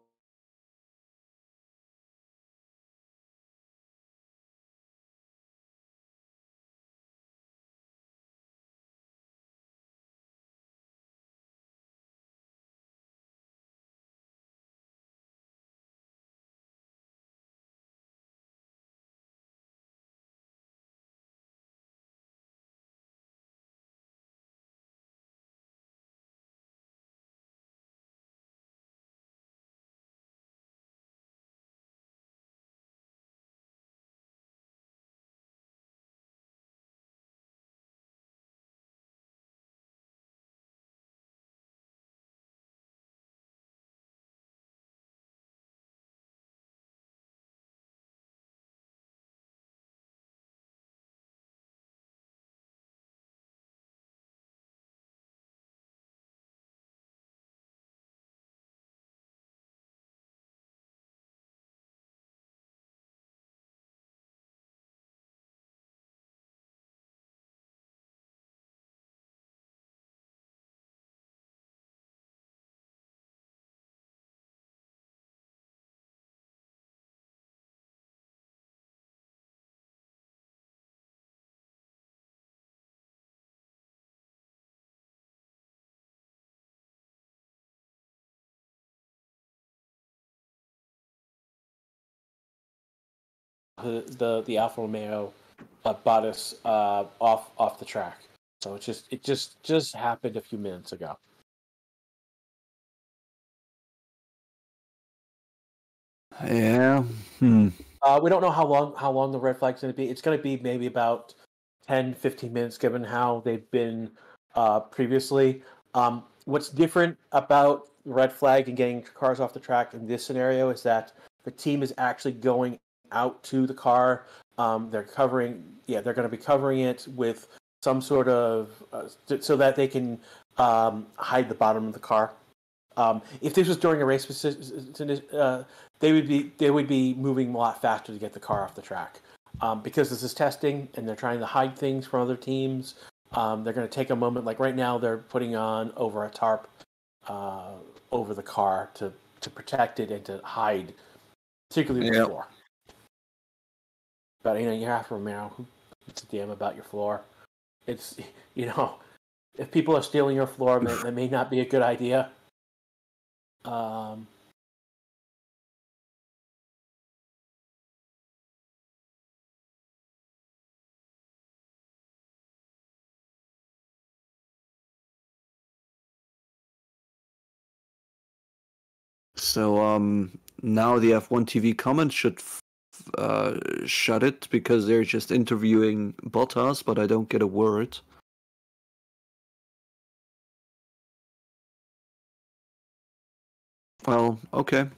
The Alfa Romeo Bottas off the track. So it just happened a few minutes ago. Yeah. We don't know how long the red flag's going to be. It's going to be maybe about 10, 15 minutes, given how they've been previously. What's different about red flag and getting cars off the track in this scenario is that the team is actually going out to the car. They're going to be covering it with some sort of so that they can hide the bottom of the car. If this was during a race, they would be moving a lot faster to get the car off the track. Because this is testing and they're trying to hide things from other teams. They're going to take a moment. Like right now, they're putting on over a tarp over the car to protect it and to hide, particularly the floor. But you have to remember who gives a damn about your floor. It's if people are stealing your floor, that may not be a good idea. So now the F1 TV comments should shut it because they're just interviewing Bottas, but I don't get a word. Well, okay.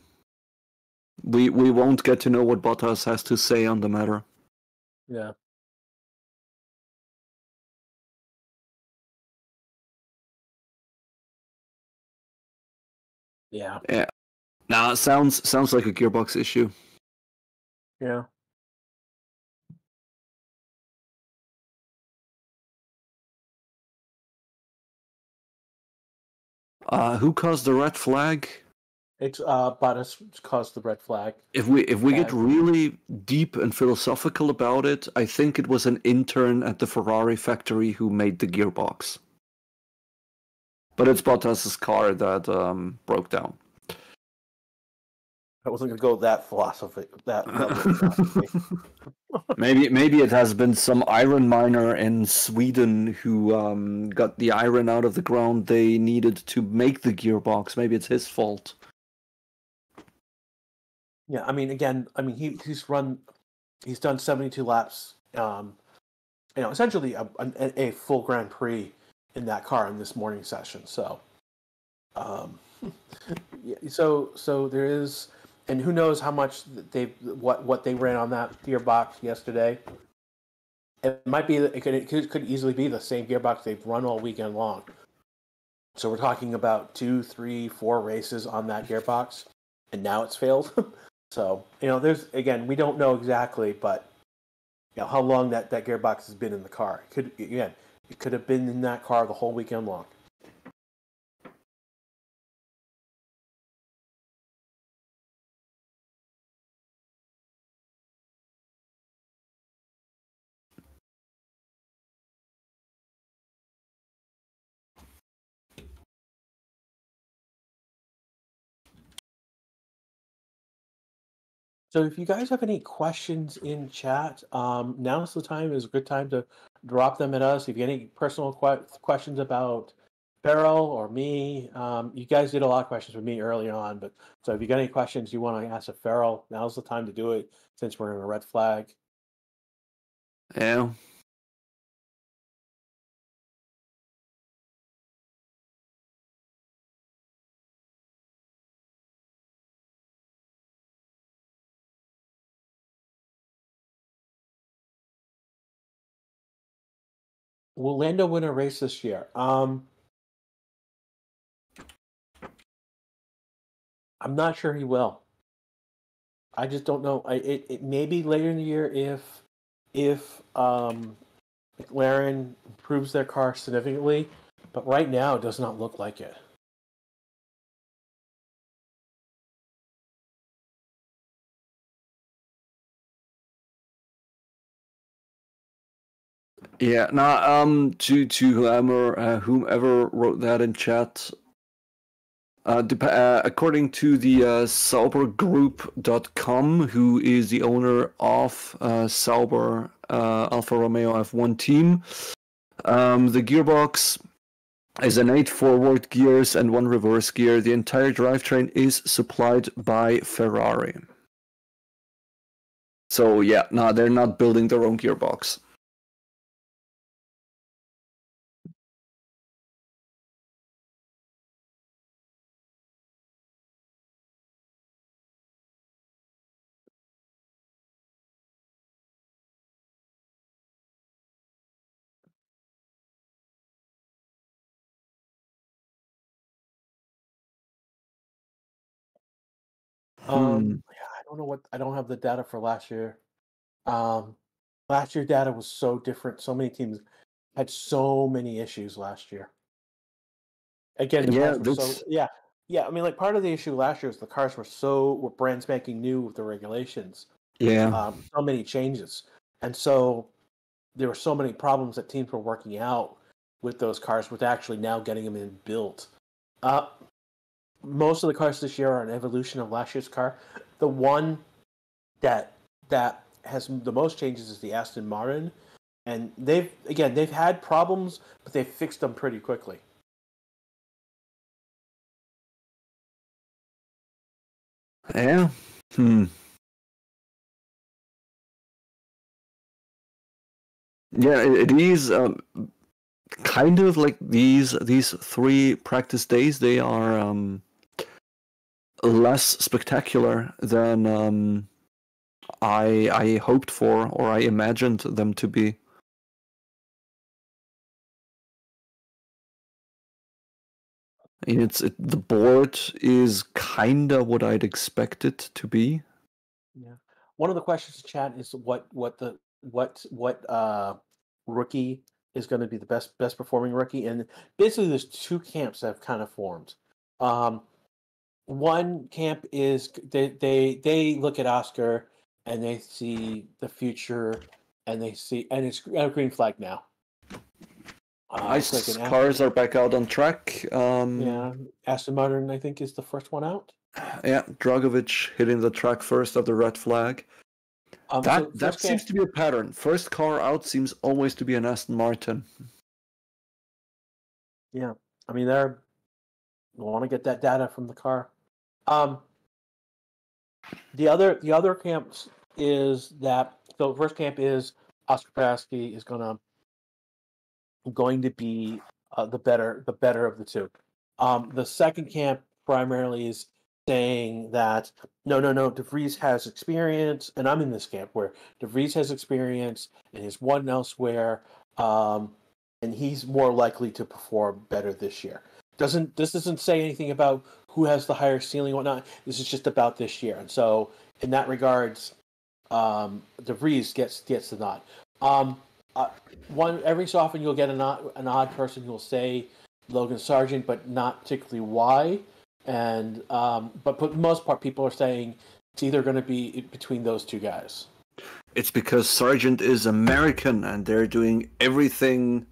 We won't get to know what Bottas has to say on the matter. Yeah. Yeah. Yeah. Nah, sounds like a gearbox issue. Yeah. Who caused the red flag? It's Bottas caused the red flag. If we get really deep and philosophical about it, I think it was an intern at the Ferrari factory who made the gearbox. But it's Bottas's car that broke down. I wasn't going to go that philosophy. That philosophy. Maybe it has been some iron miner in Sweden who got the iron out of the ground they needed to make the gearbox. Maybe it's his fault. Yeah, I mean, again, he's done 72 laps. Essentially a full Grand Prix in that car in this morning session. So, yeah, so there is, and who knows how much what they ran on that gearbox yesterday. It might be it could easily be the same gearbox they've run all weekend long. So we're talking about 2, 3, 4 races on that gearbox, and now it's failed. So there's we don't know exactly, but how long that gearbox has been in the car. It could have been in that car the whole weekend long. So if you guys have any questions in chat, now's the time. Is a good time to drop them at us. If you have any personal questions about Farrell or me, you guys did a lot of questions with me early on. But so if you got any questions you want to ask of Farrell, now's the time to do it since we're in a red flag. Yeah. Will Lando win a race this year? I'm not sure he will. I just don't know. It may be later in the year if McLaren improves their car significantly, but right now it does not look like it. Yeah. Now, to whomever wrote that in chat. According to the SauberGroup.com, who is the owner of Sauber Alfa Romeo F1 team, the gearbox is an 8 forward gears and 1 reverse gear. The entire drivetrain is supplied by Ferrari. So yeah, no, they're not building their own gearbox. Yeah, I don't have the data for last year. Last year data was so different. So many teams had so many issues last year. Again, the cars were so yeah. I mean, like part of the issue last year was the cars were brand spanking new with the regulations. Yeah. So many changes, and so there were so many problems that teams were working out with those cars, with actually now getting them in built. Most of the cars this year are an evolution of last year's car. The one that has the most changes is the Aston Martin, and they've had problems, but they've fixed them pretty quickly. Yeah. Yeah, it is kind of like these 3 practice days. They are less spectacular than I hoped for or I imagined them to be. I mean, the board is kind of what I'd expect it to be. Yeah. One of the questions in chat is what rookie is going to be the best performing rookie, and basically there's 2 camps that have kind of formed. One camp is they look at Oscar and they see the future, and it's a green flag now. Nice It's like cars are back out on track. yeah, Aston Martin I think is the first one out. Yeah, Dragovic hitting the track first of the red flag. That seems to be a pattern. First car out seems always to be an Aston Martin. Yeah, I mean they want to get that data from the car. The other camps is that the first camp is Oscar Piastri is going to be the better of the two. The second camp primarily is saying that no, De Vries has experience, and I'm in this camp where De Vries has experience and has won elsewhere, and he's more likely to perform better this year. This doesn't say anything about who has the higher ceiling or whatnot. This is just about this year, and so in that regards, De Vries gets the nod. Every so often you'll get an odd person who will say Logan Sargent, but not particularly why. And but for the most part, people are saying it's either going to be between those two guys. It's because Sargent is American and they're doing everything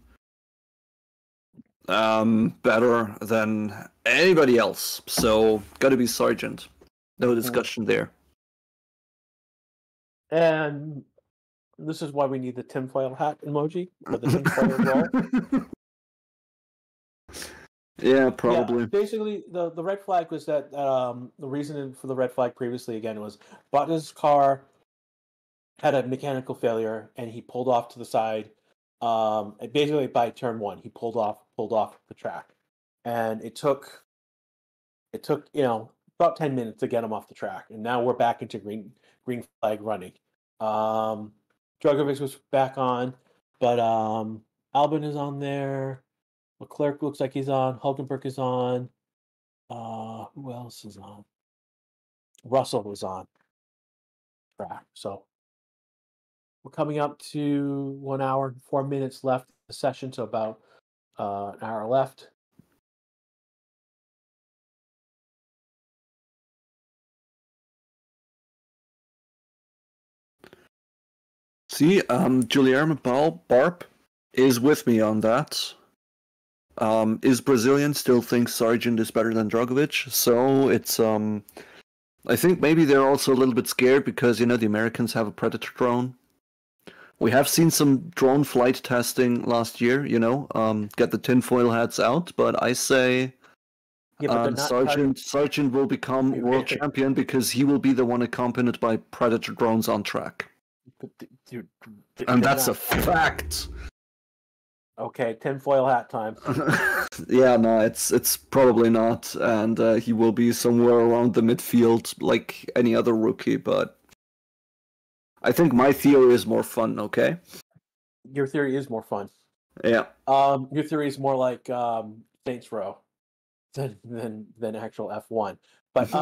better than anybody else. So got to be Sargent. No discussion there. And this is why we need the tinfoil hat emoji for the tinfoil roll. Yeah, probably. Yeah, basically, the red flag was that the reason for the red flag previously again was Bottas' car had a mechanical failure and he pulled off to the side. Basically, by turn one, he pulled off the track, and it took about 10 minutes to get him off the track, and now we're back into green flag running. Dragovic was back on, but Albon is on there. Leclerc looks like he's on. Hulkenberg is on. Who else is on? Russell was on track. So we're coming up to 1 hour and 4 minutes left of the session, so about an hour left. See, Guilherme Barp is with me on that. Is Brazilian still thinks Sargent is better than Dragovic, so it's I think maybe they're also a little bit scared because the Americans have a Predator drone. We have seen some drone flight testing last year, get the tinfoil hats out, but I say Sargent will become world champion because he will be the one accompanied by Predator drones on track. And that's a fact. Okay, tinfoil hat time. Yeah, no, it's probably not, and he will be somewhere around the midfield like any other rookie, but I think my theory is more fun, okay? Your theory is more fun. Yeah. Your theory is more like Saints Row than actual F1. But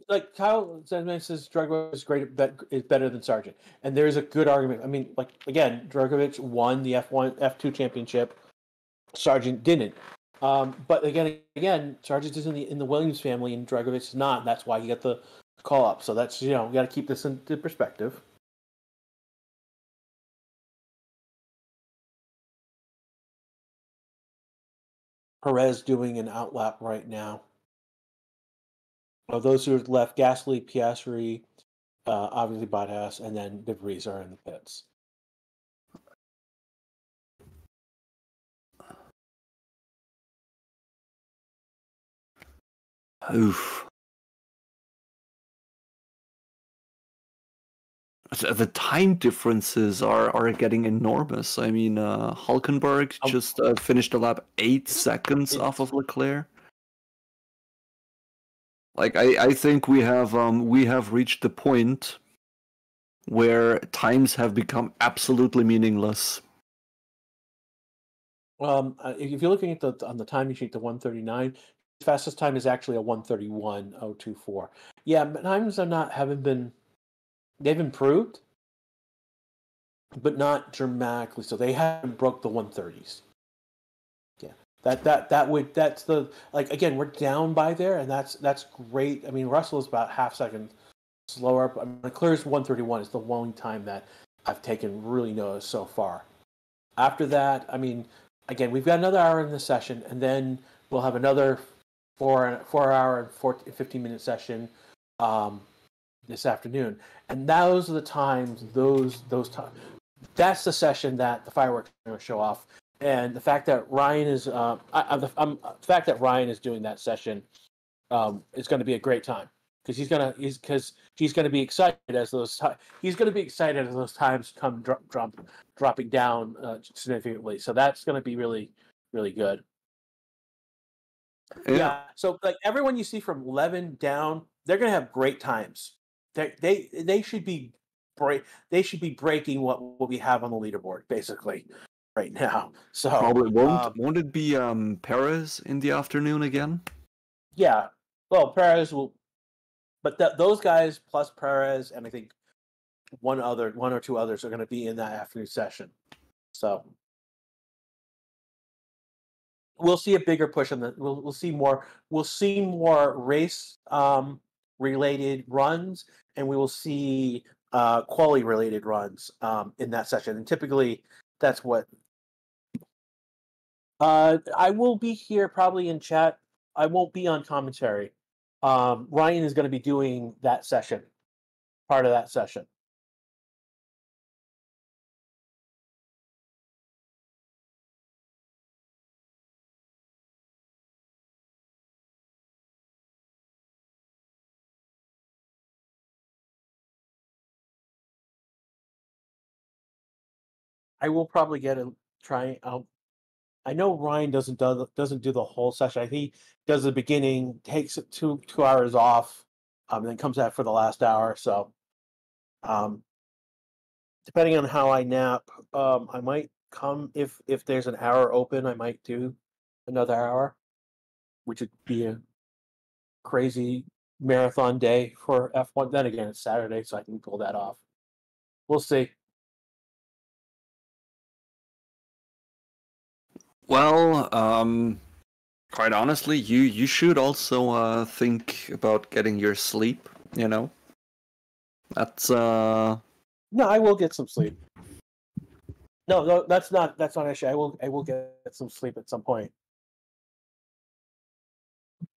like Kyle says, Dragovic is better than Sargent, and there's a good argument. I mean, like again, Dragovic won the F2 championship. Sargent didn't. But again, Sargent is in the Williams family, and Dragovic is not. And that's why he got the call up. So that's we got to keep this into perspective. Perez doing an outlap right now. Of those who are left, Gasly, Piastri, obviously Bottas, and then De Vries are in the pits. Oof. The time differences are getting enormous. I mean, Hulkenberg just finished a lap 8 seconds off of Leclerc. Like I think we have reached the point where times have become absolutely meaningless. If you're looking at on the timing sheet, the 139, the fastest time is actually a 131.024. Yeah, times they've improved, but not dramatically. So they haven't broke the 130s. Yeah, That's the like again we're down by there, and that's great. I mean, Russell is about half second slower. I mean, Leclerc's 131 is the only time that I've taken really notice so far. After that, I mean, again, we've got another hour in the session, and then we'll have another 4 hour and 15-minute session this afternoon. And those are the times, those times. That's the session that the fireworks are going to show off. And the fact that Ryan is, the fact that Ryan is doing that session is going to be a great time because he's going to be excited as those times come dropping down significantly. So that's going to be really, really good. Yeah. So like everyone you see from 11 down, they're going to have great times. They should be breaking what we have on the leaderboard basically right now. So probably won't it be Perez in the afternoon again? Yeah. Well, Perez will, but those guys plus Perez and I think one or two others are going to be in that afternoon session. So we'll see a bigger push on the. We'll see more. We'll see more race related runs, and we will see quality related runs in that session. And typically, that's what. I will be here probably in chat. I won't be on commentary. Ryan is going to be doing that session, part of that session. I will probably get a try out. I know Ryan doesn't do the whole session. I think he does the beginning, takes it 2 hours off, and then comes out for the last hour. So, depending on how I nap, I might come if there's an hour open. I might do another hour, which would be a crazy marathon day for F1. Then again, it's Saturday, so I can pull that off. We'll see. Well, quite honestly, you should also think about getting your sleep. You know, that's No, I will get some sleep. No, that's not an issue. I will get some sleep at some point.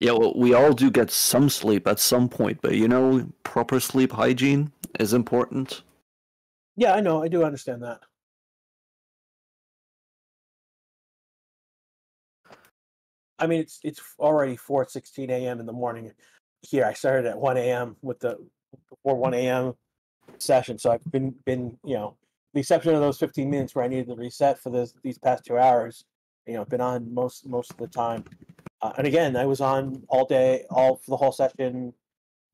Yeah, well, we all do get some sleep at some point, but proper sleep hygiene is important. Yeah, I know. I do understand that. I mean, it's already 4:16 a.m. in the morning here. I started at 1 a.m. before 1 a.m. session, so I've been the exception of those 15 minutes where I needed the reset for these past 2 hours. Been on most of the time, and again, I was on all day, all for the whole session,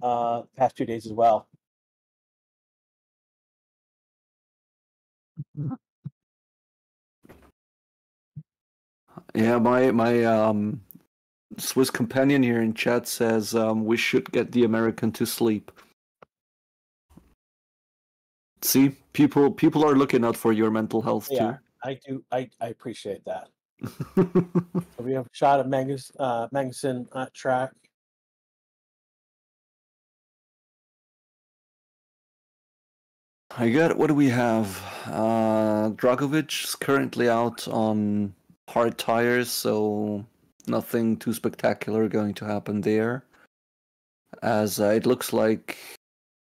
past 2 days as well. Yeah, my Swiss companion here in chat says we should get the American to sleep. See, people are looking out for your mental health too. Yeah, I do. I appreciate that. So we have a shot of Magnussen track. What do we have? Dragovic is currently out on hard tires, so nothing too spectacular going to happen there. As it looks like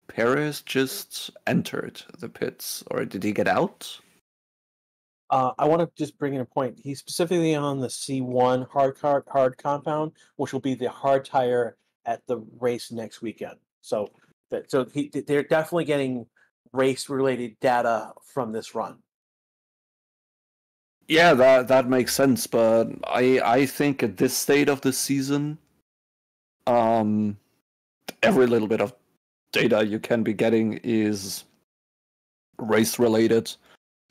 Perez just entered the pits, or did he get out? I want to just bring in a point. He's specifically on the C1 hard compound, which will be the hard tire at the race next weekend. So they're definitely getting race-related data from this run. Yeah, that makes sense, but I think at this state of the season, every little bit of data you can be getting is race-related.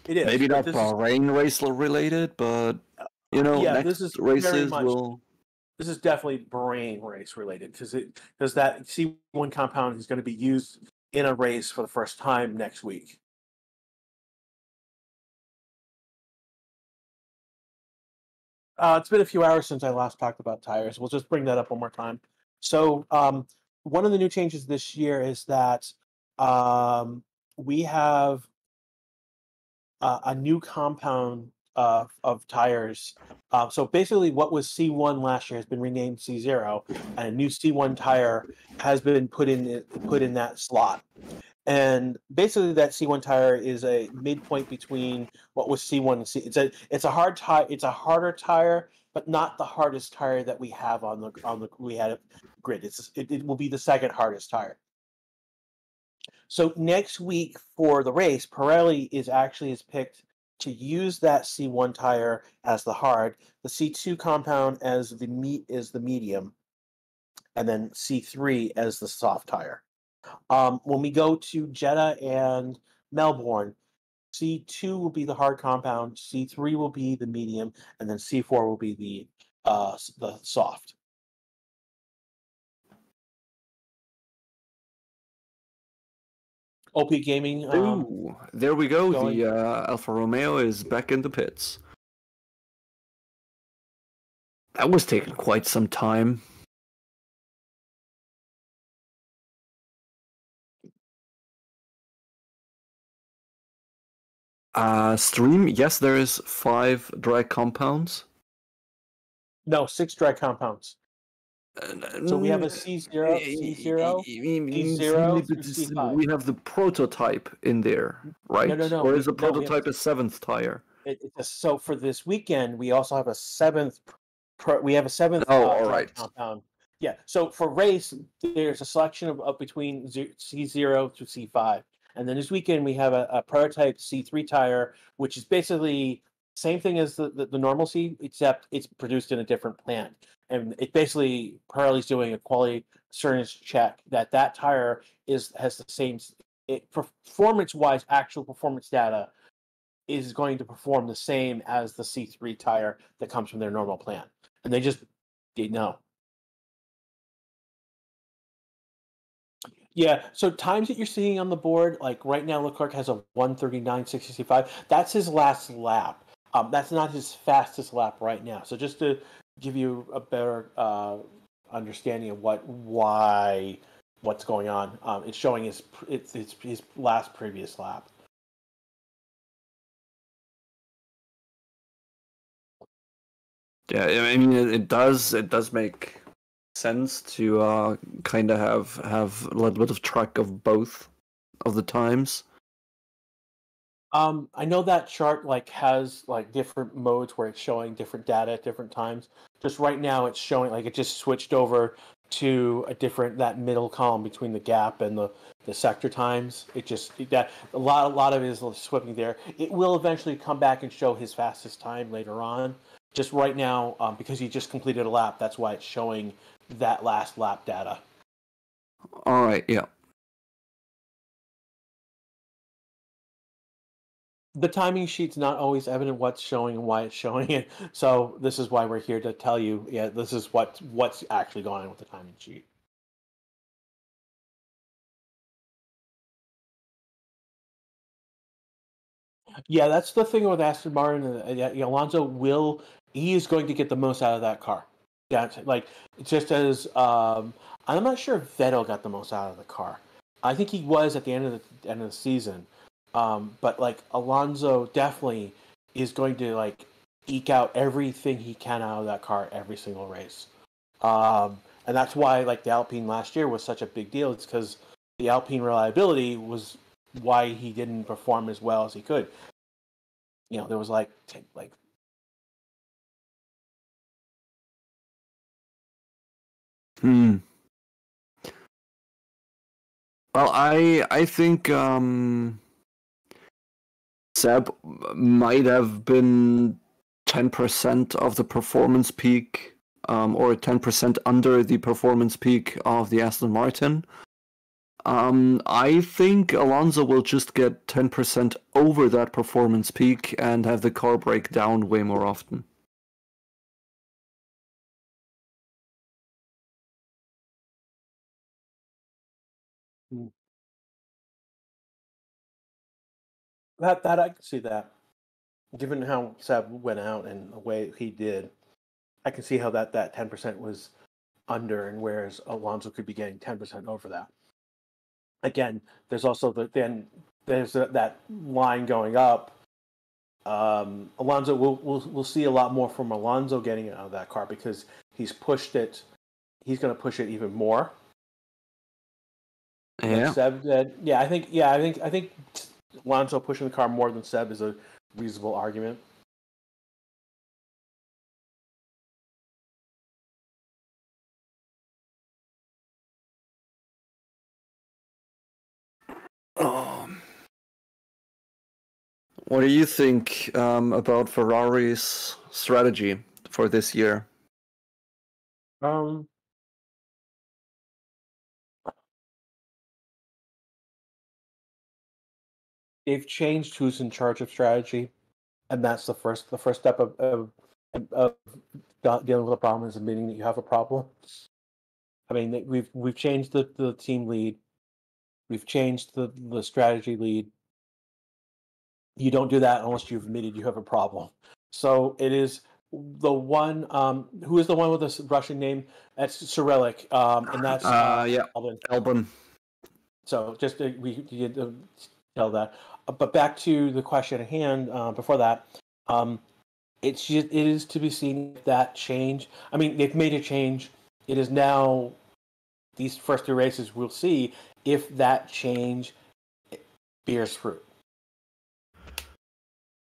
It is. Maybe not Bahrain race related, but next races will. This is definitely Bahrain race related because that C1 compound is going to be used in a race for the first time next week. It's been a few hours since I last talked about tires. We'll just bring that up one more time. So, one of the new changes this year is that um, we have a new compound of tires. So basically, what was C1 last year has been renamed C0, and a new C1 tire has been put in that slot. And basically, that C1 tire is a midpoint between what was C1 and C. It's a hard tire. It's a harder tire, but not the hardest tire that we have on the we had grid. It will be the second hardest tire. So next week for the race, Pirelli is picked to use that C1 tire as the hard, the C2 compound as the medium, and then C3 as the soft tire. When we go to Jeddah and Melbourne, C2 will be the hard compound, C3 will be the medium, and then C4 will be the soft. OP Gaming. Ooh, there we go. going. The Alfa Romeo is back in the pits. That was taking quite some time. Stream, yes, there is 5 dry compounds. No, 6 dry compounds. So we have a C0, C0, C0 through C5. We have the prototype in there, right? No. Or is the prototype a 7th tire? So for this weekend, we also have a 7th. We have a 7th all right. compound. Yeah. So for race, there's a selection of between C0 to C5, and then this weekend we have a prototype C3 tire, which is basically same thing as the normal C, except it's produced in a different plant. And it basically Pirelli's doing a quality assurance check that tire has the same performance wise actual performance data is going to perform the same as the C3 tire that comes from their normal plant. And they didn't know. Yeah, so times that you're seeing on the board, like right now, Leclerc has a 1:39.65. That's his last lap. That's not his fastest lap right now. So just to give you a better understanding of what's going on, it's showing his last previous lap. Yeah, I mean it does make sense to kind of have a little bit of track of both of the times. I know that chart has different modes where it's showing different data at different times. Just right now, it's showing it just switched over to that middle column between the gap and the sector times. That a lot of it is slipping there. It will eventually come back and show his fastest time later on. Just right now, because he just completed a lap, that's why it's showing that last lap data. All right, yeah. The timing sheet's not always evident what's showing and why it's showing it. So this is why we're here to tell you, this is what's actually going on with the timing sheet. Yeah, that's the thing with Aston Martin. Alonso he is going to get the most out of that car. That's just as I'm not sure if Vettel got the most out of the car. I think he was at the end of the season. But Alonso definitely is going to eke out everything he can out of that car every single race. And that's why the Alpine last year was such a big deal. It's because the Alpine reliability was why he didn't perform as well as he could. There was Well, I think Seb might have been 10% of the performance peak, or 10% under the performance peak of the Aston Martin. I think Alonso will just get 10% over that performance peak and have the car break down way more often. That I can see that, given how Seb went out and the way he did. I can see how that 10% was under, and whereas Alonso could be getting 10% over that. Again, there's also that line going up. Alonso, we'll see a lot more from Alonso getting out of that car because he's pushed it. He's going to push it even more. Yeah. Like Seb did. I think Alonso pushing the car more than Seb is a reasonable argument. What do you think about Ferrari's strategy for this year? They've changed who's in charge of strategy, and that's the first step of dealing with a problem is admitting that you have a problem. I mean, we've changed the team lead, we've changed the strategy lead. You don't do that unless you've admitted you have a problem. So it is the one who is the one with the Russian name? That's Cyrillic, and that's Albon. So just we tell that. But back to the question at hand. Before that, it is to be seen if that change. I mean, they've made a change. It is now these first 2 races. We'll see if that change bears fruit.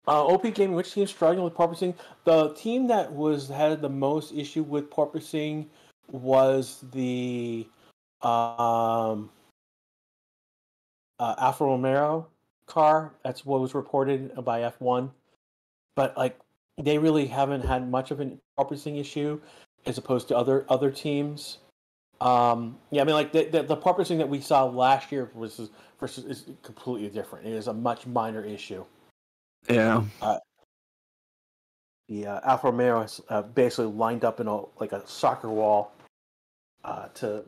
OP Gaming, which team struggling with porpoising? The team that had the most issue with porpoising was the Alfa Romeo car. That's what was reported by F1. But like they really haven't had much of a porpoising issue as opposed to other teams. I mean, like the porpoising that we saw last year versus is completely different. It is a much minor issue. Yeah. The Alfa Romeo is basically lined up in a soccer wall to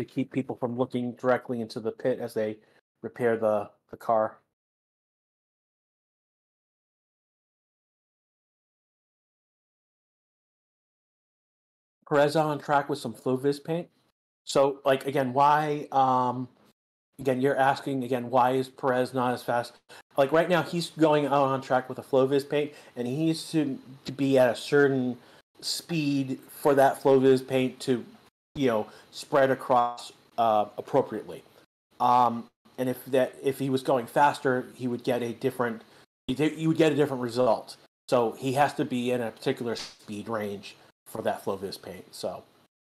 keep people from looking directly into the pit as they repair the car. Perez on track with some Floviz paint. So, like again, why? Again, you're asking again, why is Perez not as fast? Like right now, he's going out on track with a Floviz paint, and he needs to be at a certain speed for that Floviz paint to, spread across appropriately. And if he was going faster, he would get a different result. So he has to be in a particular speed range for that Floviz paint. So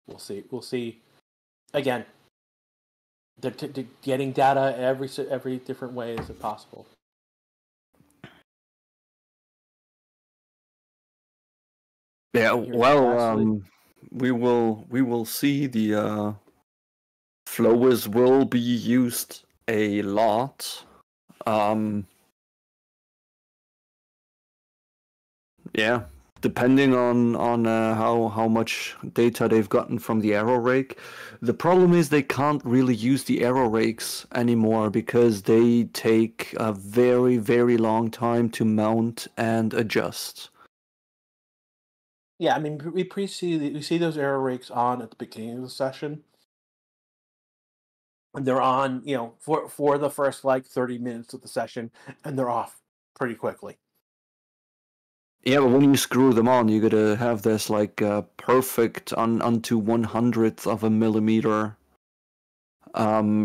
we'll see. Again, they're getting data every different way as possible. Yeah, well, we will see. The Flowiz will be used a lot. Yeah, depending on how much data they've gotten from the aero rake. The problem is they can't really use the aero rakes anymore because they take a very, very long time to mount and adjust. Yeah, I mean, we see those aero rakes on at the beginning of the session. And they're on, for the first 30 minutes of the session, and they're off pretty quickly. Yeah, but when you screw them on, you gotta have this perfect unto 100th of a millimeter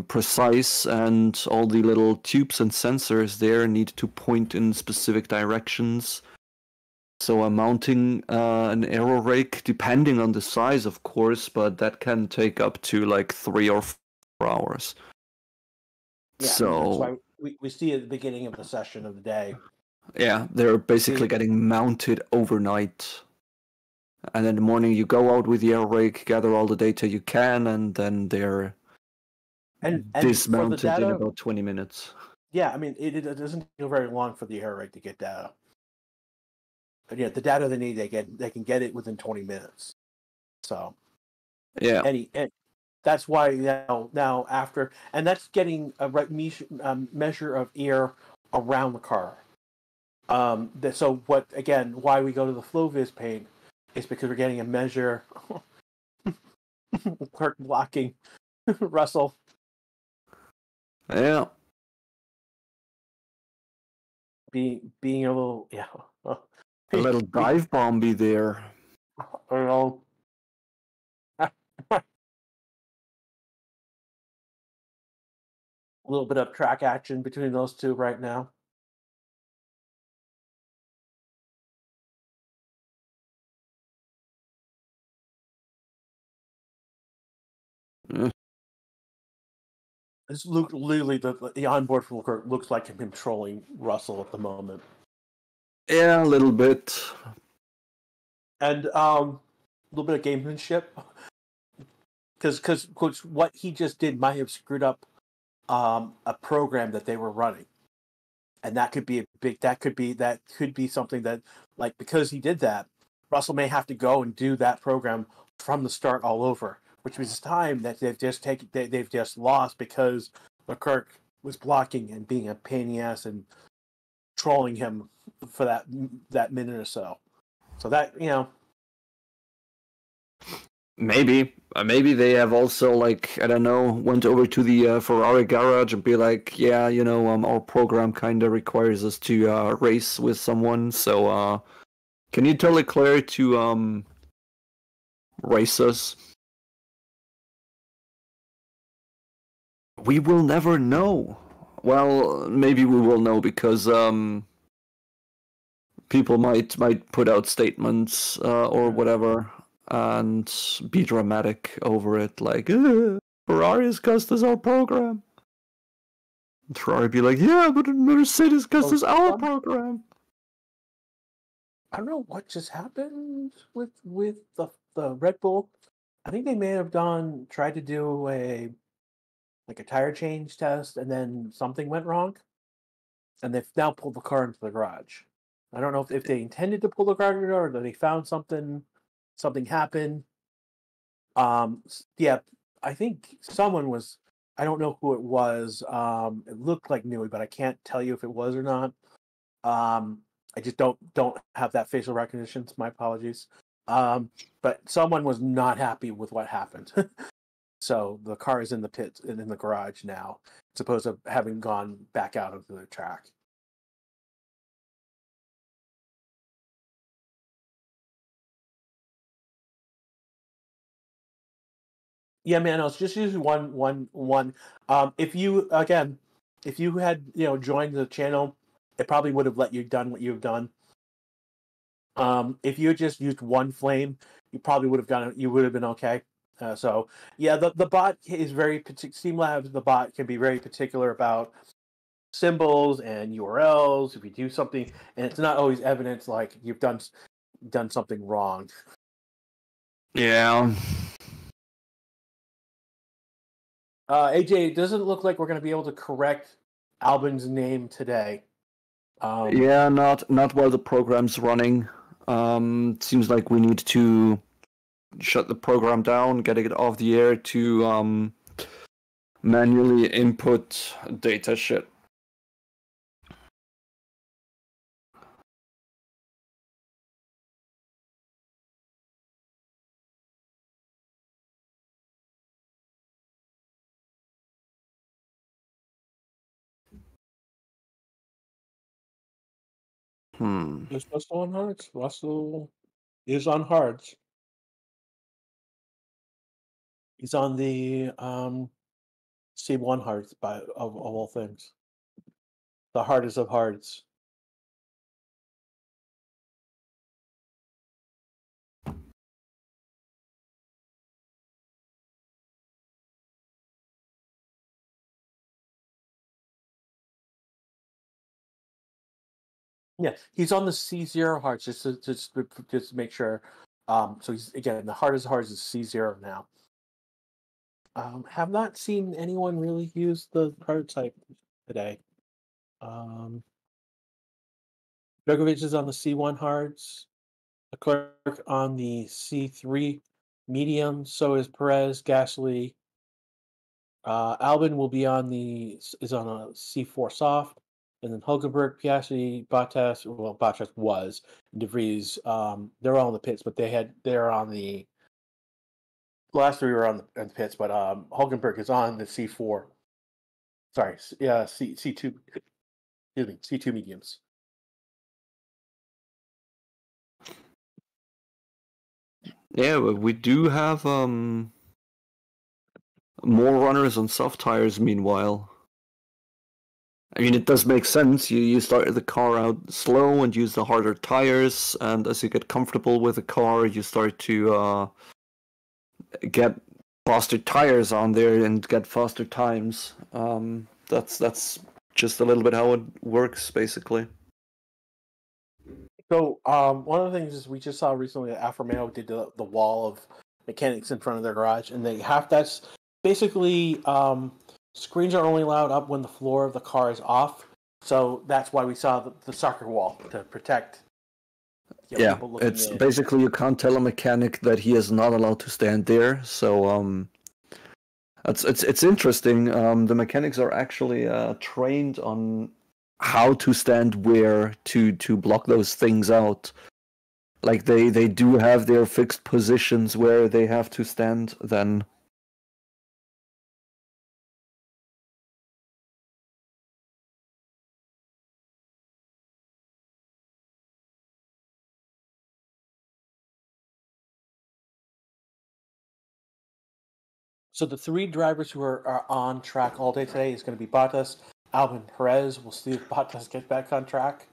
precise, and all the little tubes and sensors there need to point in specific directions. So I'm mounting an aero rake, depending on the size, of course, but that can take up to 3 or 4 hours. Yeah, so that's why we see at the beginning of the session of the day. Yeah, they're basically getting mounted overnight. And in the morning you go out with the aero rake, gather all the data you can, and then they're dismounted in about 20 minutes. Yeah, I mean, it doesn't take very long for the aero rake to get data. But yeah, the data they need, they can get it within 20 minutes. So yeah, and that's why now after, and that's getting a measure of air around the car. So why we go to the Floviz paint it's because we're getting a measure. Kirk blocking Russell. Yeah. Being a little A little dive bomby there. I don't know. A little bit of track action between those two right now. Mm. It's literally the onboard from Kirk looks like him trolling Russell at the moment. Yeah, a little bit. And a little bit of gamemanship. Because what he just did might have screwed up a program that they were running, and that could be that could be something that, like, because he did that, Russell may have to go and do that program from the start all over, which means time that they've just lost because Leclerc was blocking and being a pain in the ass and trolling him for that minute or so. So that, Maybe they have also, like, I don't know, went over to the Ferrari garage and be like, yeah, our program kind of requires us to race with someone, so can you tell Leclerc to race us? We will never know. Well, maybe we will know because people might put out statements or whatever and be dramatic over it, like, Ferrari has cost us our program. And Ferrari be like, yeah, but Mercedes cost us our program. I don't know what just happened with the Red Bull. I think they may have tried to do a tire change test, and then something went wrong, and they've now pulled the car into the garage. I don't know if they intended to pull the car or that they found something happened. Yeah, I think someone was. I don't know who it was. It looked like Newey, but I can't tell you if it was or not. I just don't have that facial recognition. My apologies. But someone was not happy with what happened. So the car is in the pit and in the garage now, as opposed to having gone back out of the track. Yeah, man, I was just using one. If you had joined the channel, it probably would have let you done what you've done. If you had just used one flame, you probably would have done it. You would have been okay. So yeah, the bot is very particular. Steam Labs, the bot can be very particular about symbols and URLs. If you do something, and it's not always evidence like you've done something wrong. Yeah. AJ, it doesn't look like we're going to be able to correct Albin's name today. Yeah, not while the program's running. Seems like we need to shut the program down, get it off the air to manually input data shit. Is Russell on hards? Russell is on hards. He's on the C1 hards of all things. The hardest of hards. Yeah, he's on the C0 hearts just to make sure. So he's again the hardest hearts is C0 now. Have not seen anyone really use the prototype today. Drogovic is on the C1 hards. Leclerc on the C3 medium. So is Perez, Gasly. Albin will be is on a C4 soft. and then Hulkenberg, Piastri, Bottas. Well, Bottas was De Vries. They're all in the pits, but they're on the last three were on the pits. But Hulkenberg is on the C4. Sorry, yeah, C2. Excuse me, C2 mediums. Yeah, but we do have more runners on soft tires. Meanwhile, I mean, it does make sense. You start the car out slow and use the harder tires, and as you get comfortable with the car, you start to get faster tires on there and get faster times. That's just a little bit how it works, basically. So one of the things is we just saw recently that Alfa Romeo did the wall of mechanics in front of their garage, and that's basically screens are only allowed up when the floor of the car is off. So that's why we saw the soccer wall to protect. Yeah, it's basically you can't tell a mechanic that he is not allowed to stand there. So it's interesting. The mechanics are actually trained on how to stand where to block those things out. Like they do have their fixed positions where they have to stand then. So the three drivers who are on track all day today is going to be Bottas, Albon, Perez. We'll see if Bottas gets back on track.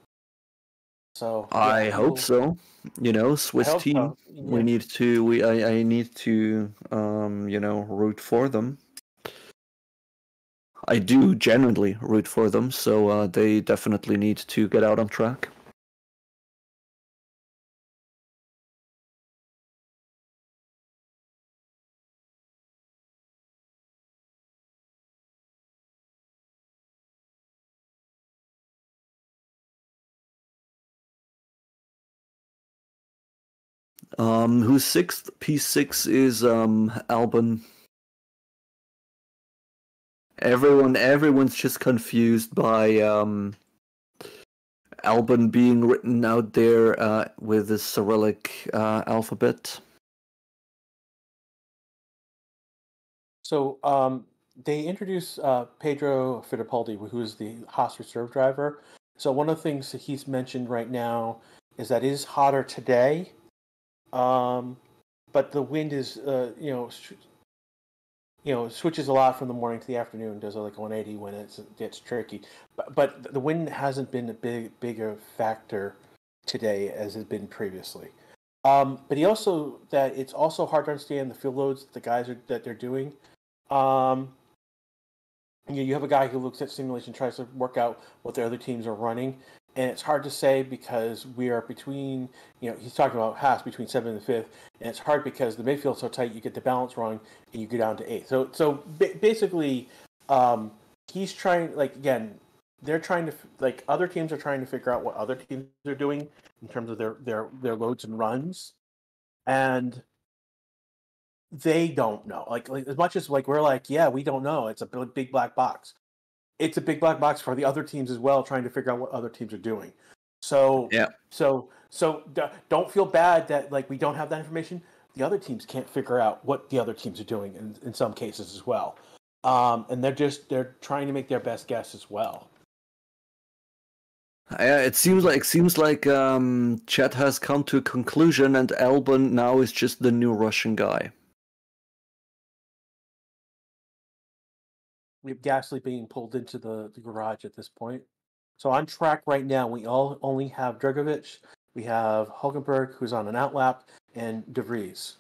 So I hope so. You know, Swiss team. So. Yeah. We need to. I need to. Root for them. I do genuinely root for them, so they definitely need to get out on track. Who's sixth? P6 is Albon. Everyone's just confused by Albon being written out there with the Cyrillic alphabet. So they introduced Pedro Fittipaldi, who is the Haas reserve driver. So one of the things that he's mentioned right now is that it is hotter today, but the wind is switches a lot from the morning to the afternoon. Does like 180 when it gets tricky, but the wind hasn't been a bigger factor today as it's been previously. But he also that it's also hard to understand the fuel loads that they're doing. You have a guy who looks at simulation, tries to work out what the other teams are running, and it's hard to say because we are between, he's talking about Haas between 7th and 5th, and it's hard because the midfield's so tight, you get the balance wrong, and you go down to 8th. So basically, he's trying, they're trying to, other teams are trying to figure out what other teams are doing in terms of their loads and runs, and they don't know. Like as much as we're like, yeah, we don't know. It's a big black box. It's a big black box for the other teams as well, trying to figure out what other teams are doing. So yeah. So don't feel bad that we don't have that information. The other teams can't figure out what the other teams are doing in some cases as well, and they're trying to make their best guess as well. Yeah, it seems like Chet has come to a conclusion, and Albon now is just the new Russian guy. We have Gasly being pulled into the garage at this point. So on track right now, we all only have Drugovich, we have Hulkenberg, who's on an outlap, and De Vries.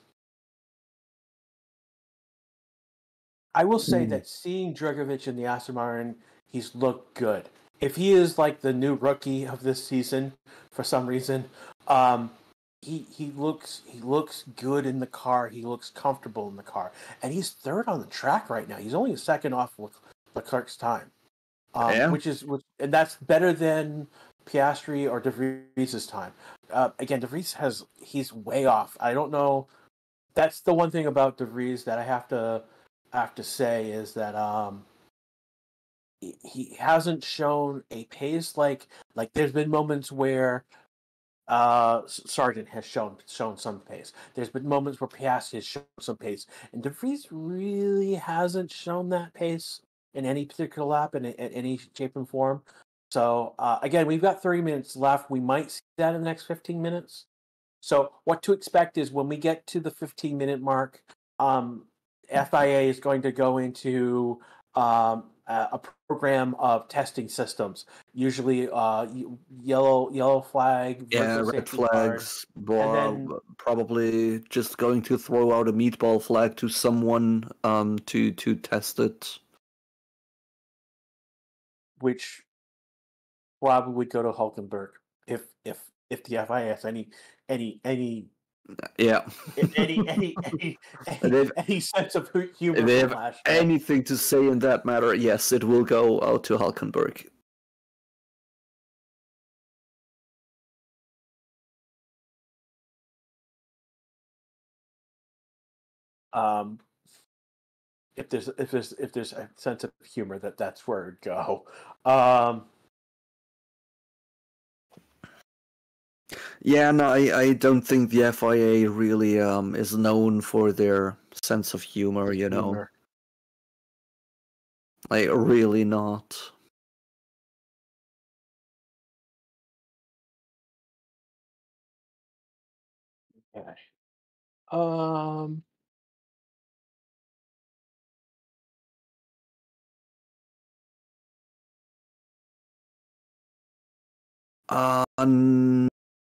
I will say that seeing Drugovich in the Aston Martin, he's looked good. If he is like the new rookie of this season for some reason, he looks good in the car. He looks comfortable in the car, and he's third on the track right now. He's only a second off Leclerc's time, and that's better than Piastri or De Vries' time. Again, De Vries he's way off. I don't know. That's the one thing about De Vries that I have to say is that he hasn't shown a pace like there's been moments where Sargent has shown some pace. There's been moments where Piastri has shown some pace, and De Vries really hasn't shown that pace in any particular lap in any shape and form. So again, we've got 30 minutes left. We might see that in the next 15 minutes. So what to expect is when we get to the 15-minute mark, FIA is going to go into a program of testing systems. Usually, yellow flag, Yeah, red flags. Probably just going to throw out a meatball flag to someone to test it. Which probably would go to Hulkenberg if the FIA has any yeah any sense of humor. If they have anything to say in that matter, yes, it will go out to Hulkenberg. If there's a sense of humor, that's where it'd go. Yeah, no, I don't think the FIA really is known for their sense of humor, you know. Like, really not. Okay.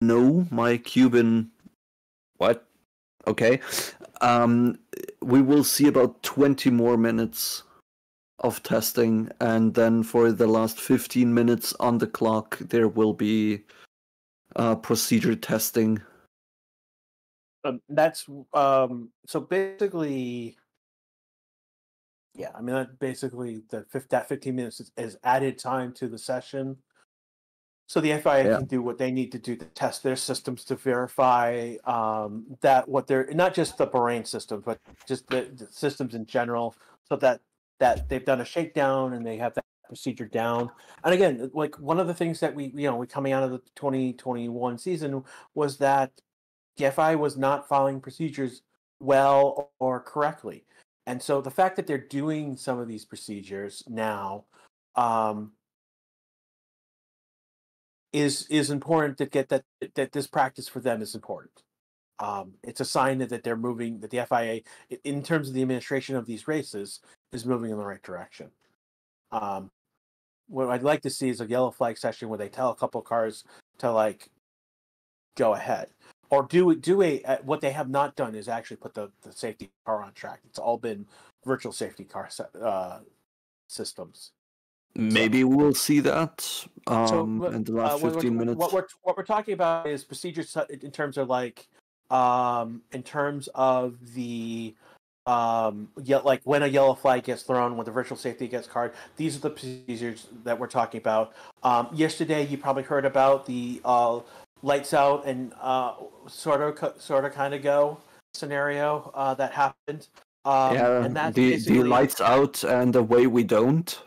No, my Cuban. What? Okay. We will see about 20 more minutes of testing, and then for the last 15 minutes on the clock, there will be procedure testing. That's so basically. Yeah, I mean, basically that 15 minutes is added time to the session. So the FIA can do what they need to do to test their systems to verify that what they're not just the Bahrain system, but just the systems in general, so that they've done a shakedown and they have that procedure down. And again, like one of the things that we coming out of the 2021 season was that the FIA was not following procedures well or correctly. And so the fact that they're doing some of these procedures now is important to get that this practice for them is important. It's a sign that they're moving, that the FIA, in terms of the administration of these races, is moving in the right direction. What I'd like to see is a yellow flag session where they tell a couple of cars to like go ahead. Or do a what they have not done is actually put the safety car on track. It's all been virtual safety car systems. Maybe we'll see that in the last 15 minutes. What we're talking about is procedures in terms of like in terms of the like when a yellow flag gets thrown, when the virtual safety gets card. These are the procedures that we're talking about. Yesterday, you probably heard about the lights out and sort of kind of go scenario that happened. And that's the lights out and away we don't.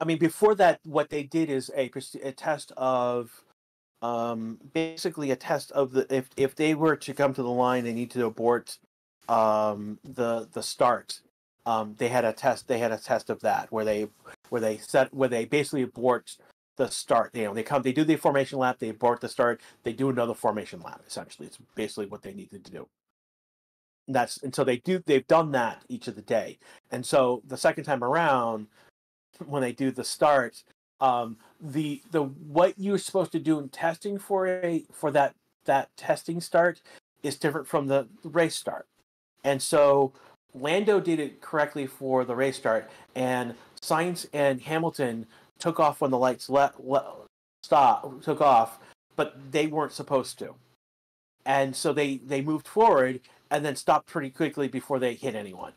I mean, before that, what they did is a test of basically a test of the if they were to come to the line, they need to abort the start. They had a test of that where they basically abort the start. They do the formation lap, they abort the start, they do another formation lap. Essentially, it's basically what they needed to do. And so they've done that each of the day. And so the second time around, when they do the start, the what you're supposed to do in testing for that testing start is different from the race start. And so Lando did it correctly for the race start, and Sainz and Hamilton took off when the lights took off, but they weren't supposed to. And so they moved forward and then stopped pretty quickly before they hit anyone.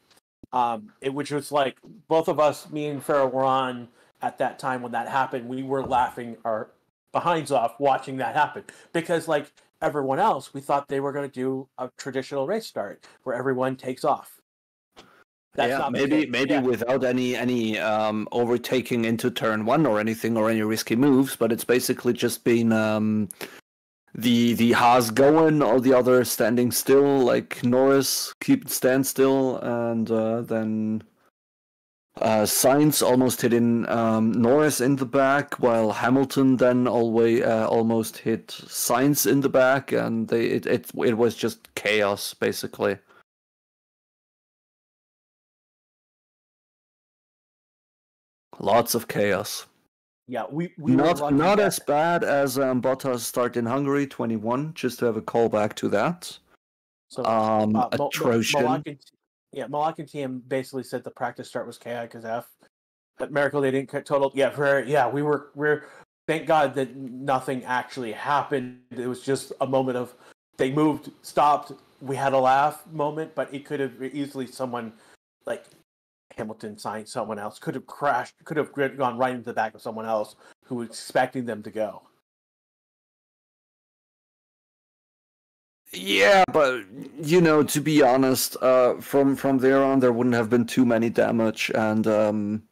Which was like both of us, me and Farrell, were on at that time when that happened. We were laughing our behinds off watching that happen because, like everyone else, we thought they were going to do a traditional race start where everyone takes off. That's not the case. maybe without any overtaking into turn one or anything or any risky moves, but it's basically just been the Haas going, all the others standing still, like Norris stand still, and then Sainz almost hitting Norris in the back, while Hamilton then almost hit Sainz in the back, and it was just chaos basically. Lots of chaos. Yeah, we not as bad as Bottas start in Hungary 21. Just to have a callback to that. So atrocious. Malak team basically said the practice start was chaotic as F. At Miracle they didn't cut total. We're thank God that nothing actually happened. It was just a moment of they moved, stopped, we had a laugh moment, but it could have easily someone like Hamilton signed someone else, could have crashed, could have gone right into the back of someone else who was expecting them to go. Yeah, but to be honest, from there on, there wouldn't have been too many damage, and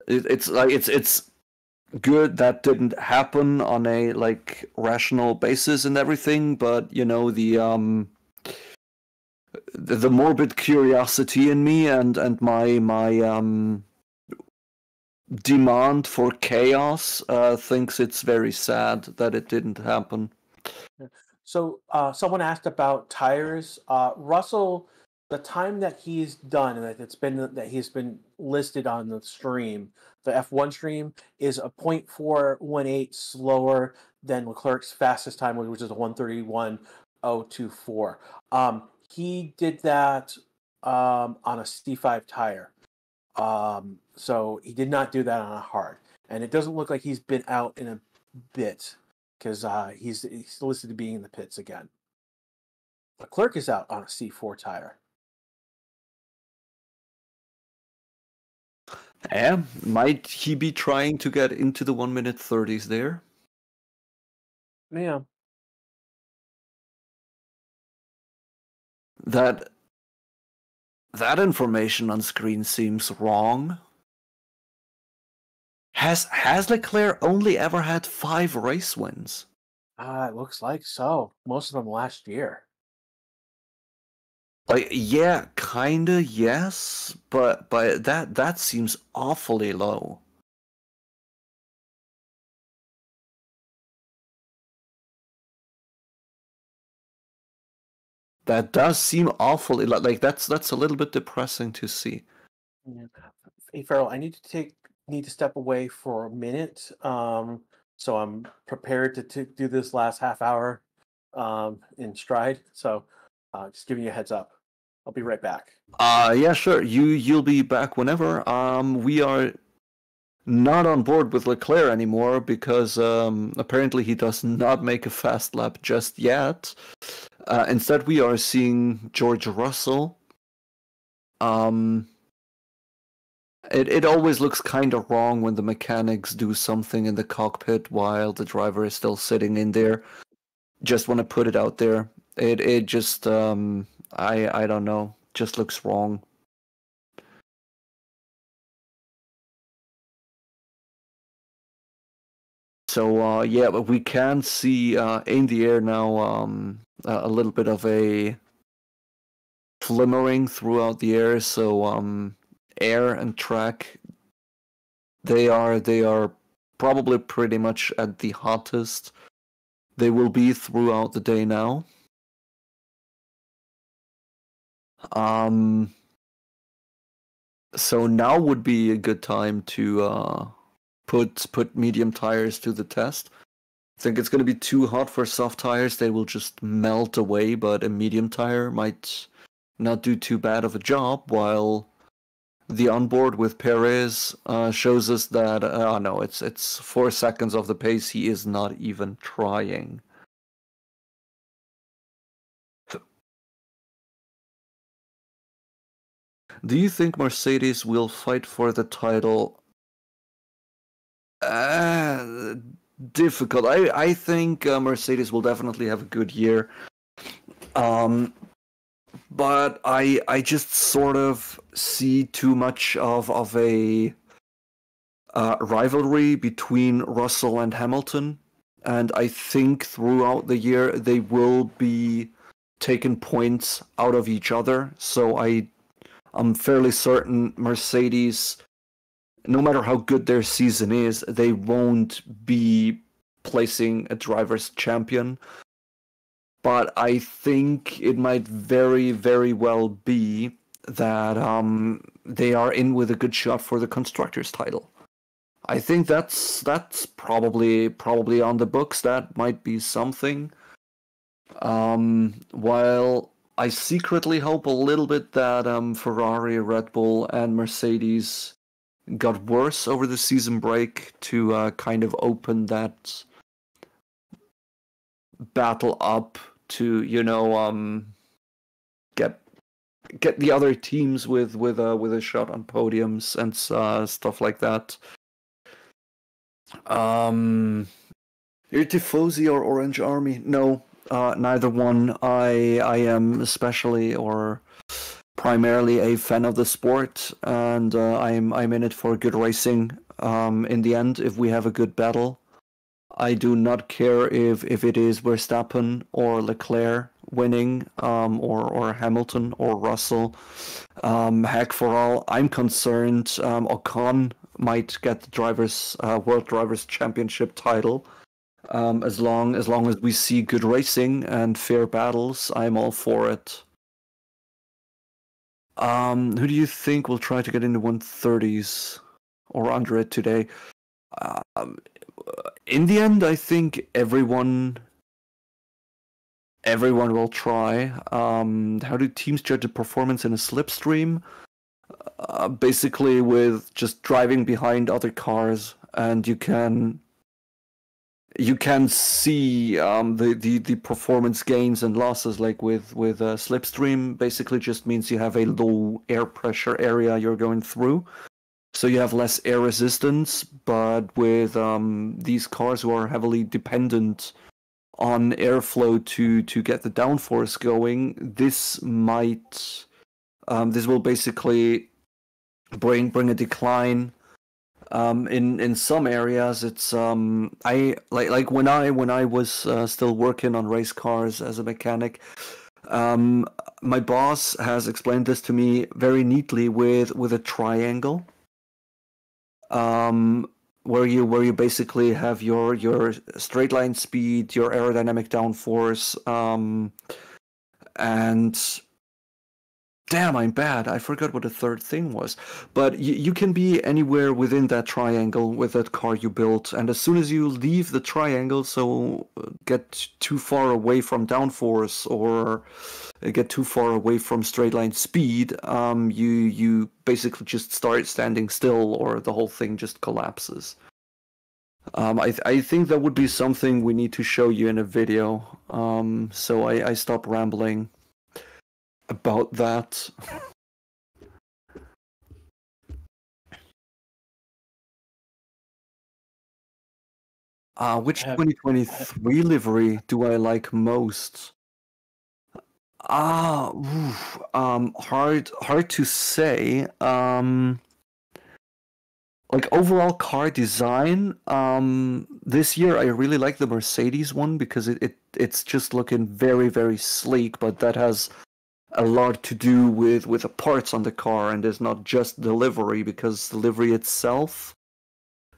it's good that didn't happen on a rational basis and everything. But the morbid curiosity in me and my demand for chaos thinks it's very sad that it didn't happen. So someone asked about tires. Russell, the time that he's done and that he's been listed on the stream, the F1 stream, is a 0.418 slower than Leclerc's fastest time, which is a 1:31.024. He did that on a C5 tire. So he did not do that on a hard. And it doesn't look like he's been out in a bit because he's listed to being in the pits again. Leclerc is out on a C4 tire. Yeah, might he be trying to get into the 1:30 30s there? Yeah. That information on screen seems wrong. Has Leclerc only ever had 5 race wins? It looks like so. Most of them last year. Yeah, kinda, yes, but that seems awfully low. That does seem awfully that's a little bit depressing to see. Yeah. Hey Farrell, I need to step away for a minute. So I'm prepared to do this last half hour in stride. So just giving you a heads up. I'll be right back. Yeah, sure. You'll be back whenever. We are not on board with Leclerc anymore because apparently he does not make a fast lap just yet. Instead, we are seeing George Russell. It always looks kind of wrong when the mechanics do something in the cockpit while the driver is still sitting in there. Just want to put it out there. It just I don't know. Just looks wrong. So yeah, but we can see in the air now a little bit of a flimmering throughout the air. So air and track, they are probably pretty much at the hottest they will be throughout the day now. So now would be a good time to put medium tires to the test. I think it's going to be too hot for soft tires. They will just melt away, but a medium tire might not do too bad of a job, while the onboard with Perez shows us that no, it's 4 seconds of the pace. He is not even trying. Do you think Mercedes will fight for the title? Difficult. I think Mercedes will definitely have a good year. but I just sort of see too much of a rivalry between Russell and Hamilton, and I think throughout the year they will be taking points out of each other. So I'm fairly certain Mercedes, no matter how good their season is, they won't be placing a driver's champion. But I think it might very, very well be that they are in with a good shot for the constructors' title. I think that's probably on the books. That might be something. While I secretly hope a little bit that Ferrari, Red Bull, and Mercedes got worse over the season break to kind of open that battle up to get the other teams with a shot on podiums and stuff like that. Your Tifosi or Orange Army? No, neither one. I am especially or primarily a fan of the sport, and I'm in it for good racing. In the end, if we have a good battle, I do not care if it is Verstappen or Leclerc winning, or Hamilton or Russell. Heck, for all I'm concerned, Ocon might get the World Drivers' Championship title. As long as we see good racing and fair battles, I'm all for it. Who do you think will try to get into 130s or under it today? In the end, I think everyone will try. How do teams judge the performance in a slipstream? Basically, with just driving behind other cars, and you can see the performance gains and losses. Like with a slipstream, basically just means you have a low air pressure area you're going through. So you have less air resistance, but with these cars who are heavily dependent on airflow to get the downforce going, this will basically bring a decline. In some areas, it's I like when I was still working on race cars as a mechanic. My boss has explained this to me very neatly with a triangle. Where you basically have your straight line speed, your aerodynamic downforce, and damn, I'm bad. I forgot what the third thing was. But you can be anywhere within that triangle with that car you built, and as soon as you leave the triangle, so get too far away from downforce or get too far away from straight line speed, you basically just start standing still, or the whole thing just collapses. I think that would be something we need to show you in a video. So I stop rambling about that. Which 2023 livery do I like most? Hard to say. Like overall car design, this year I really like the Mercedes one because it's just looking very, very sleek, but that has a lot to do with the parts on the car, and it's not just the livery, because the livery itself,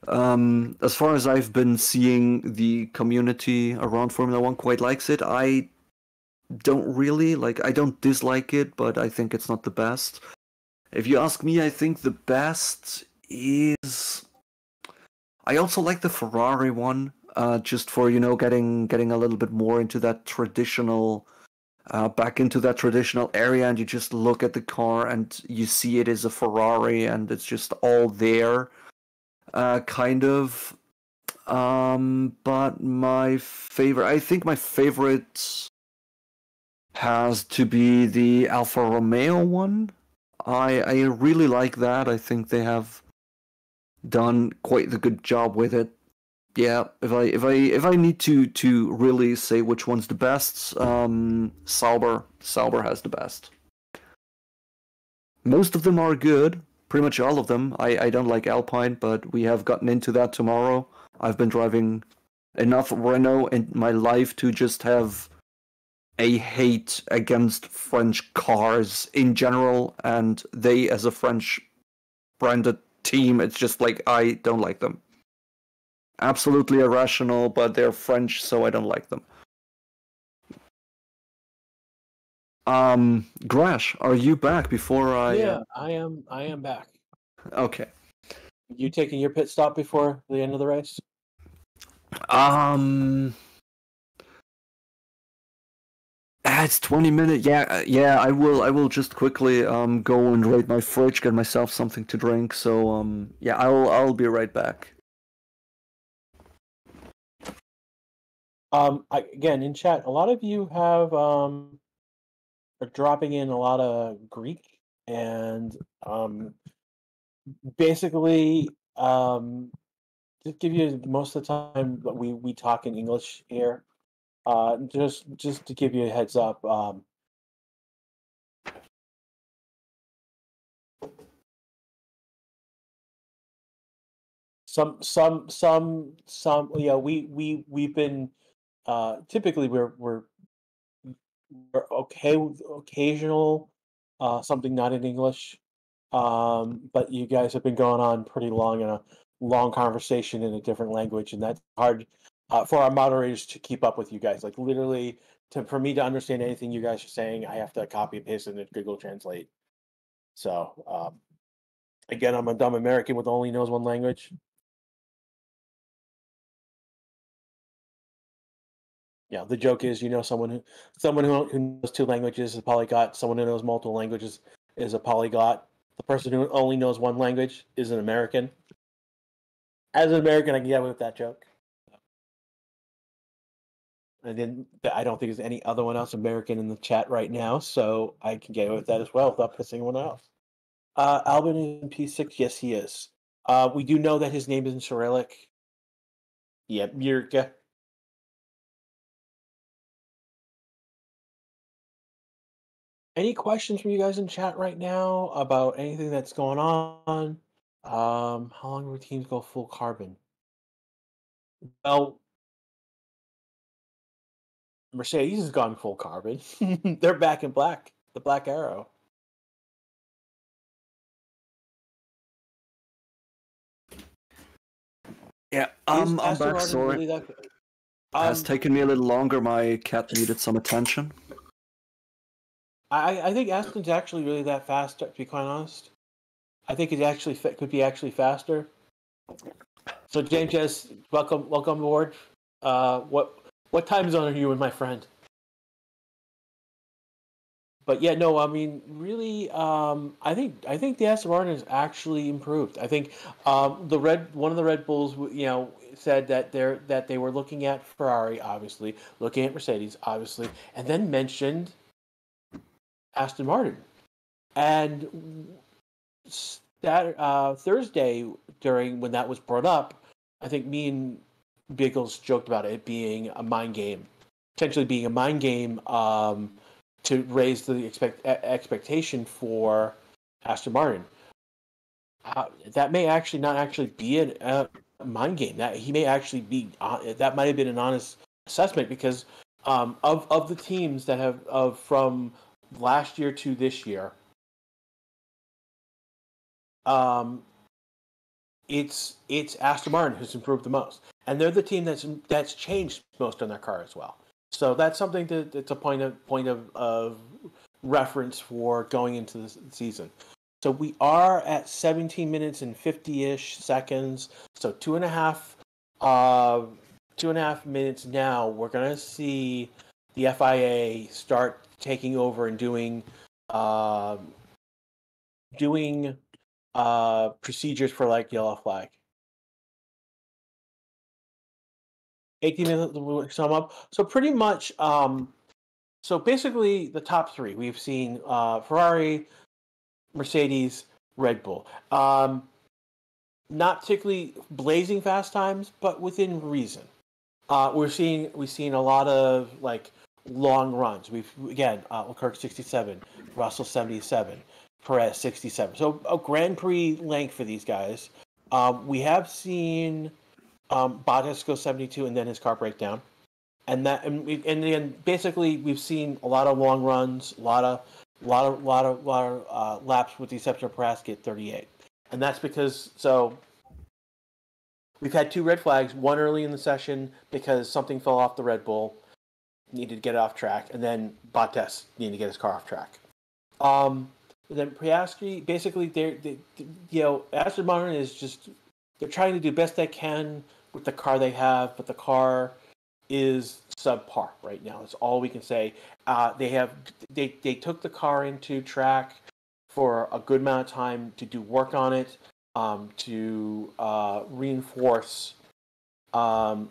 as far as I've been seeing, the community around Formula One quite likes it. I don't dislike it, but I think it's not the best. If you ask me, I think the best is... I also like the Ferrari one, just for, getting a little bit more into that traditional... back into that traditional area, and you just look at the car and you see it is a Ferrari and it's just all there, kind of. But I think my favorite has to be the Alfa Romeo one. I really like that. I think they have done quite the good job with it. Yeah, if I need to really say which one's the best, Sauber has the best. Most of them are good, pretty much all of them. I don't like Alpine, but we have gotten into that tomorrow. I've been driving enough Renault in my life to just have a hate against French cars in general, and they as a French branded team, it's just like I don't like them. Absolutely irrational, but they're French, so I don't like them. Grash, are you back before I? Yeah, I am. I am back. Okay. You taking your pit stop before the end of the race? It's 20 minutes. Yeah, yeah. I will just quickly go and raid my fridge, get myself something to drink. So yeah, I'll be right back. Again, in chat, a lot of you have are dropping in a lot of Greek and basically just give you most of the time that we talk in English here. Just to give you a heads up. Some. Yeah, we've been typically we're okay with occasional something not in English. But you guys have been going on pretty long in a long conversation in a different language, and that's hard for our moderators to keep up with you guys. Like literally, for me to understand anything you guys are saying, I have to copy and paste it into Google Translate. So again, I'm a dumb American with only knows one language. Yeah, the joke is, someone who knows two languages is a polyglot. Someone who knows multiple languages is a polyglot. The person who only knows one language is an American. As an American, I can get away with that joke. And then I don't think there's any other one else American in the chat right now, so I can get away with that as well without pissing anyone off. Albin in P6, yes, he is. We do know that his name is in Cyrillic. Yep, Yurka. Any questions from you guys in chat right now about anything that's going on? How long will teams go full carbon? Well, Mercedes has gone full carbon. They're back in black, the Black Arrow. Yeah, I'm back. Sorry, really has taken me a little longer. My cat needed some attention. I think Aston's actually really that fast. To be quite honest, I think it actually could be actually faster. So James, just welcome aboard. What time zone are you in, my friend? But yeah, no, I mean, really, I think the Aston Martin has actually improved. I think one of the Red Bulls, said that they were looking at Ferrari, obviously, looking at Mercedes, obviously, and then mentioned Aston Martin. And that Thursday, during when that was brought up, I think me and Biggles joked about it being a mind game, potentially being a mind game. To raise the expectation for Aston Martin. That may actually not actually be a mind game. That he may actually be. That might have been an honest assessment because of the teams that have from last year to this year. It's Aston Martin who's improved the most, and they're the team that's changed most on their car as well. So that's something that's a point of reference for going into the season. So we are at 17 minutes and 50-ish seconds. So 2.5 minutes now. We're gonna see the FIA start taking over and doing procedures for like yellow flag. 18 minutes will sum up. So pretty much, so basically the top three we've seen: Ferrari, Mercedes, Red Bull. not particularly blazing fast times, but within reason. We've seen a lot of like long runs. We've again Leclerc 67, Russell 77, Perez 67. So a Grand Prix length for these guys. We have seen Bottas go 72 and then his car break down, and then basically we've seen a lot of long runs, a lot of laps with the exception of Perez get 38, and that's because we've had two red flags, one early in the session because something fell off the Red Bull, needed to get it off track, and then Bottas needed to get his car off track. Then Piastri, basically, Aston Martin is just, they're trying to do best they can with the car they have, but the car is subpar right now. That's all we can say. They took the car into track for a good amount of time to do work on it. To reinforce the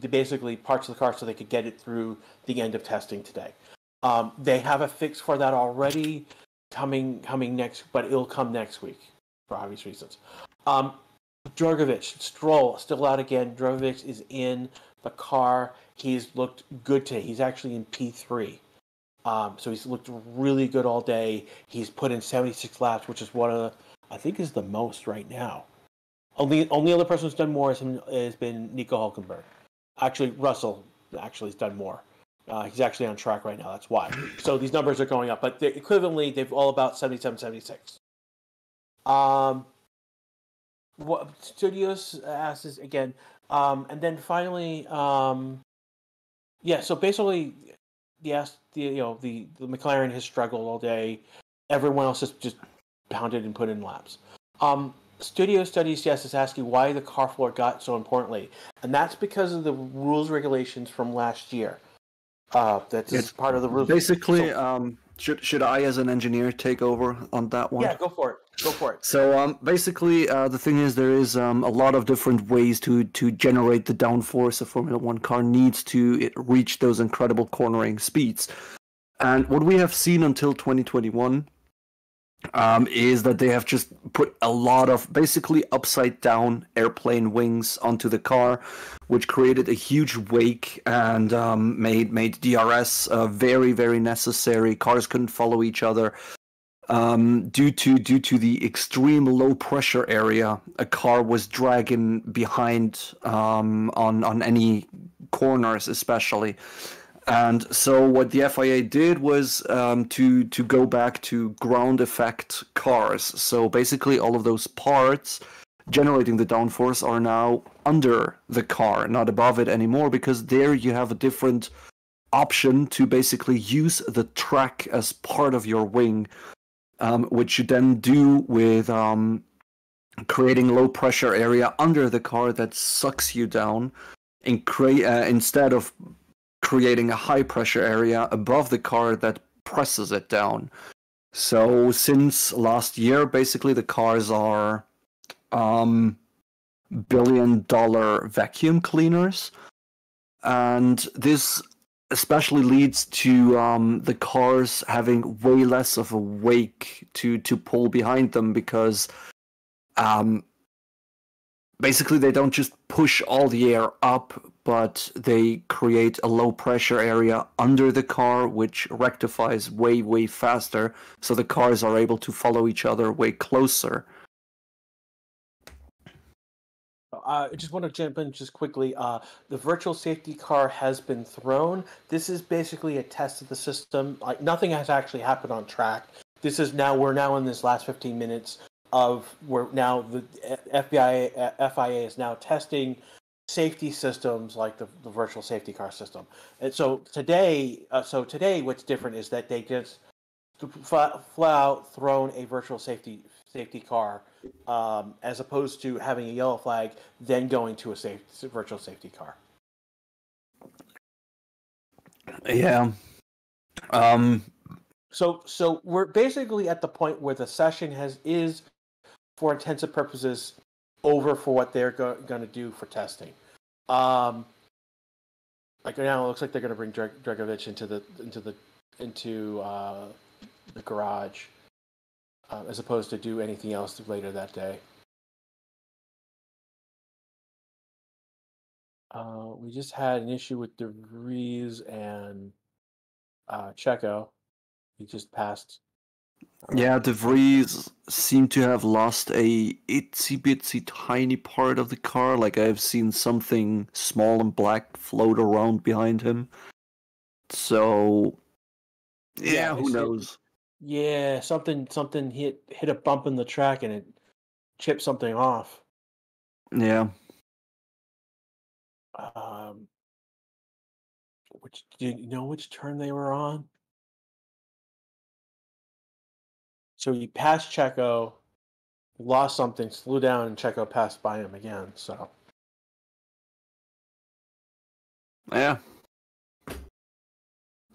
basically parts of the car so they could get it through the end of testing today. They have a fix for that already coming next, but it'll come next week for obvious reasons. Drogovic, Stroll still out again. Drogovic is in the car. He's looked good today. He's actually in P3. So he's looked really good all day. He's put in 76 laps, which is I think is the most right now. Only other person who's done more has been Nico Hulkenberg. Actually, Russell has done more. He's actually on track right now. That's why. So these numbers are going up, but equivalently, they've all about 77, 76. What Studios asks again, and then finally, So basically, the McLaren has struggled all day. Everyone else has just pounded and put in laps. Studio Studies is asking why the car floor got so importantly, and that's because of the rules regulations from last year. That's part of the rules. Basically, should I, as an engineer, take over on that one? Yeah, go for it. So basically, the thing is, there is a lot of different ways to generate the downforce a Formula One car needs to reach those incredible cornering speeds. And what we have seen until 2021 is that they have just put a lot of basically upside down airplane wings onto the car, which created a huge wake and made DRS very, very necessary. Cars couldn't follow each other due to the extreme low pressure area. A car was dragging behind on any corners, especially. And so what the FIA did was to go back to ground effect cars. So basically all of those parts generating the downforce are now under the car, not above it anymore, because there you have a different option to basically use the track as part of your wing, which you then do with creating low pressure area under the car that sucks you down, and instead of creating a high pressure area above the car that presses it down. So since last year, basically the cars are billion-dollar vacuum cleaners, and this especially leads to the cars having way less of a wake to pull behind them, because basically they don't just push all the air up, but they create a low pressure area under the car, which rectifies way, way faster, so the cars are able to follow each other way closer. I just want to jump in just quickly. The virtual safety car has been thrown. This is basically a test of the system. Like, nothing has actually happened on track. We're now in this last 15 minutes where now the FIA is now testing safety systems like the virtual safety car system. And so today, what's different is that they just flat out thrown a virtual safety car, as opposed to having a yellow flag, then going to a virtual safety car. Yeah. So we're basically at the point where the session is, for intensive purposes, over for what they're going to do for testing. Like now, it looks like they're going to bring Drogovic into the garage, as opposed to do anything else later that day. We just had an issue with DeVries and Checo. He just passed. Yeah, De Vries seemed to have lost a itsy bitsy tiny part of the car. Like I've seen something small and black float around behind him. So yeah, who knows? Yeah, something hit a bump in the track and it chipped something off. Yeah. Which do you know which turn they were on? So he passed Checo, lost something, slowed down, and Checo passed by him again. So Yeah.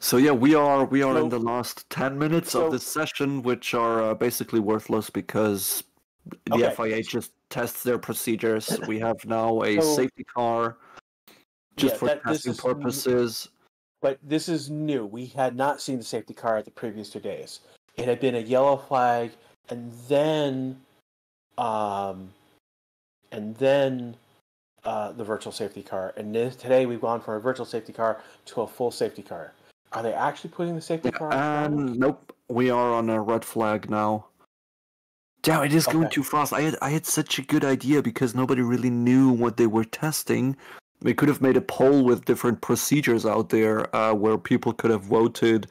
So yeah, we are in the last 10 minutes of this session, which are basically worthless because the FIA just tests their procedures. We have now a safety car just for testing purposes. But this is new. We had not seen the safety car the previous 2 days. It had been a yellow flag, and then the virtual safety car. And today we've gone from a virtual safety car to a full safety car. Are they actually putting the safety car on? Nope, we are on a red flag now. Damn, it is going too fast. I had such a good idea because nobody really knew what they were testing. We could have made a poll with different procedures out there where people could have voted.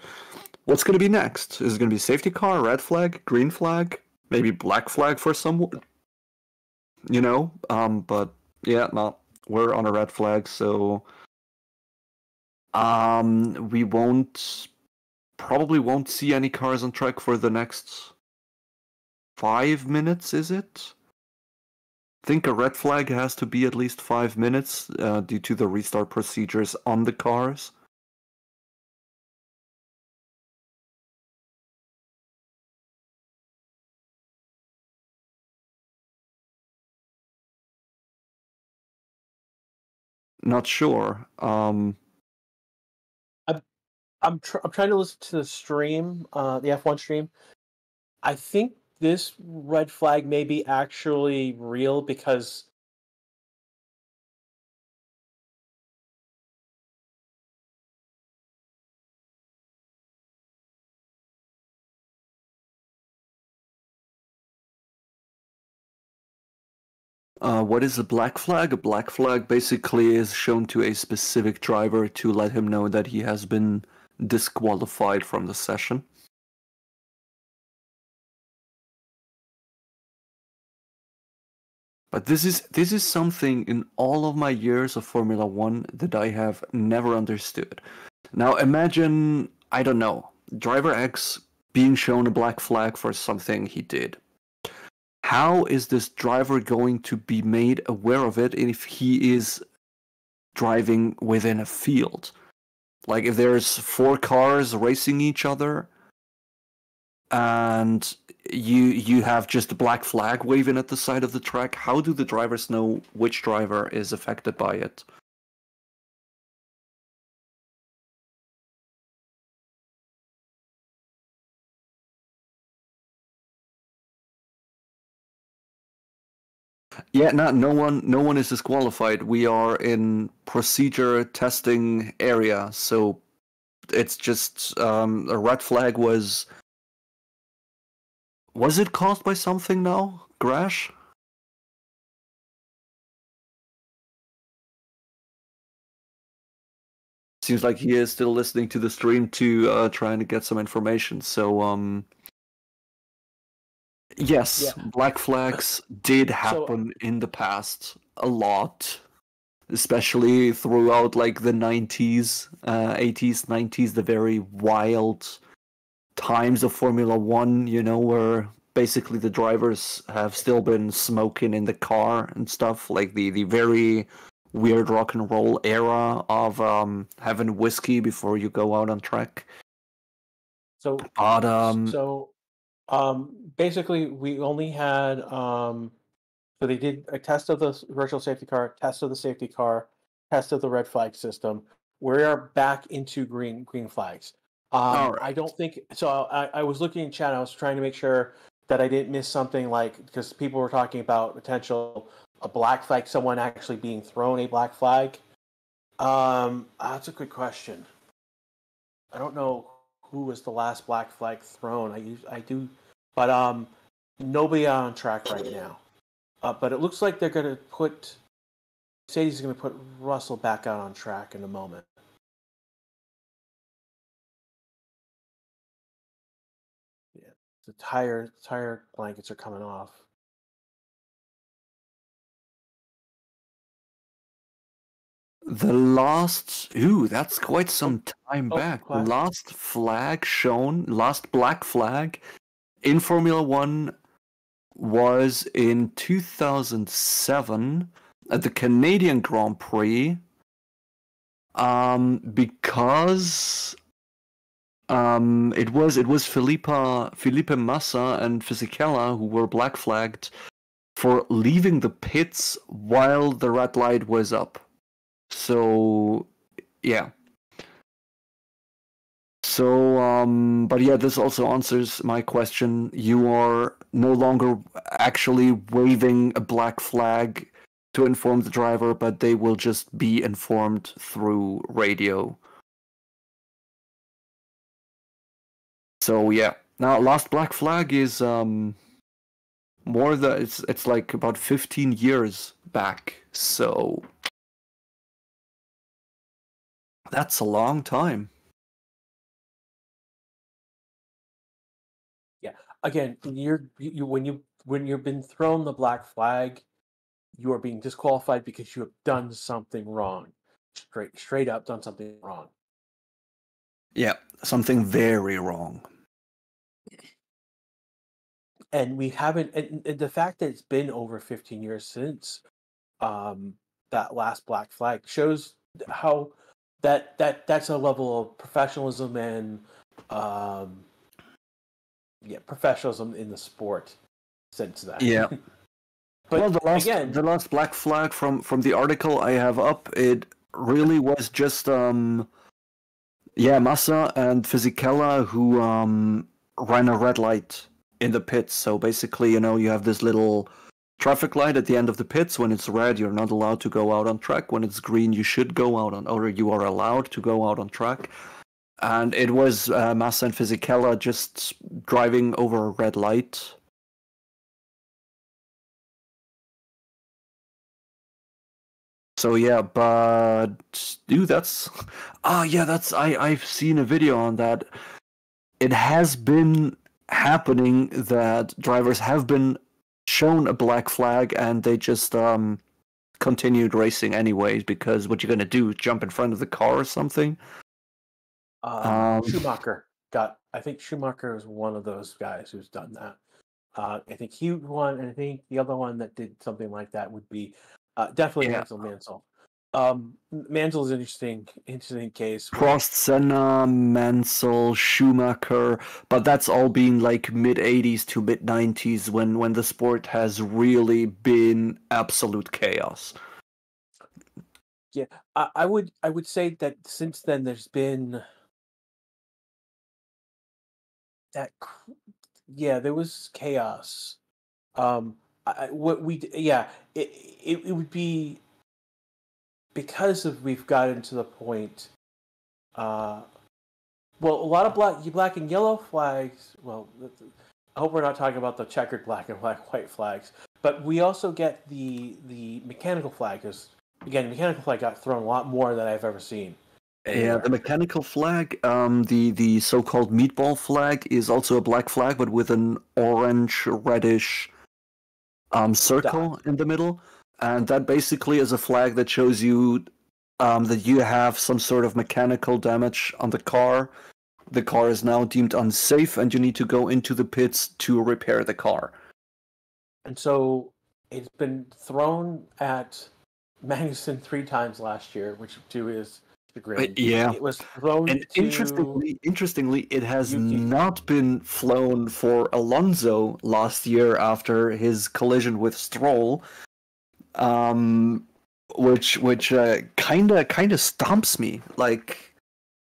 What's going to be next? Is it going to be safety car, red flag, green flag, maybe black flag for someone? You know, but yeah, no, we're on a red flag, so we probably won't see any cars on track for the next 5 minutes, is it? I think a red flag has to be at least 5 minutes due to the restart procedures on the cars. Not sure. I'm trying to listen to the stream, the F1 stream. I think this red flag may be actually real because what is a black flag? A black flag basically is shown to a specific driver to let him know that he has been disqualified from the session. But this is something in all of my years of Formula One that I have never understood. Now imagine, I don't know, driver X being shown a black flag for something he did. How is this driver going to be made aware of it if he is driving within a field? Like if there's 4 cars racing each other and you have just a black flag waving at the side of the track, how do the drivers know which driver is affected by it? Yeah, no one is disqualified. We are in procedure testing area, so it's just a red flag was it caused by something now, Grash? Seems like he is still listening to the stream to trying to get some information. So yes, black flags did happen in the past a lot, especially throughout like the 90s, 80s, 90s, the very wild times of Formula One, you know, where basically the drivers have still been smoking in the car and stuff, like the very weird rock and roll era of having whiskey before you go out on track. So basically we only had so they did a test of the virtual safety car, test of the safety car, test of the red flag system. We are back into green flags. I don't think so. I was looking in chat. I was trying to make sure that I didn't miss something, like because people were talking about potential a black flag, someone actually being thrown a black flag. That's a good question. I don't know who was the last black flag thrown. I do, but nobody on track right now. But it looks like they're going to put Mercedes is going to put Russell back out on track in a moment. Yeah, the tire blankets are coming off. That's quite some time back. The last black flag in Formula One was in 2007 at the Canadian Grand Prix. Because it was Felipe Massa and Fisichella who were black flagged for leaving the pits while the red light was up. So, yeah. So, but yeah, this also answers my question. You are no longer actually waving a black flag to inform the driver, but they will just be informed through radio. So, yeah. Now, last black flag is it's like about 15 years back. So that's a long time. Yeah. Again, when you've been thrown the black flag, you are being disqualified because you have done something wrong. Straight up done something wrong. Yeah, something very wrong. And we haven't, and the fact that it's been over 15 years since that last black flag shows how that's a level of professionalism and professionalism in the sport since then. Yeah. But well, the last black flag from the article I have up, it really was just Massa and Fisichella who ran a red light in the pits. So basically, you have this little traffic light at the end of the pits. When it's red, you're not allowed to go out on track. When it's green, you should go out or you are allowed to go out on track. And it was Massa and Fisichella just driving over a red light. So yeah, but dude, I've seen a video on that. It has been happening that drivers have been shown a black flag and they just continued racing anyways, because what you're gonna do, jump in front of the car or something? Schumacher I think Schumacher is one of those guys who's done that. I think he won, and I think the other one that did something like that would be definitely Mansell. Mansell is an interesting case. Prost, Senna, Mansell, Schumacher, but that's all been like mid-80s to mid-90s when the sport has really been absolute chaos. Yeah, I would say that since then there's been that. Yeah, there was chaos. It would be because we've gotten to the point. Well, a lot of black and yellow flags. Well, I hope we're not talking about the checkered black and white flags, but we also get the mechanical flag. Because again, mechanical flag got thrown a lot more than I've ever seen. Yeah, the mechanical flag, the so-called meatball flag, is also a black flag, but with an orange, reddish circle in the middle. And that basically is a flag that shows you that you have some sort of mechanical damage on the car. The car is now deemed unsafe, and you need to go into the pits to repair the car. And so it's been thrown at Magnussen 3 times last year, which to his chagrin. Yeah, it was thrown. And interestingly, it has not been flown for Alonso last year after his collision with Stroll, which kind of stomps me. Like,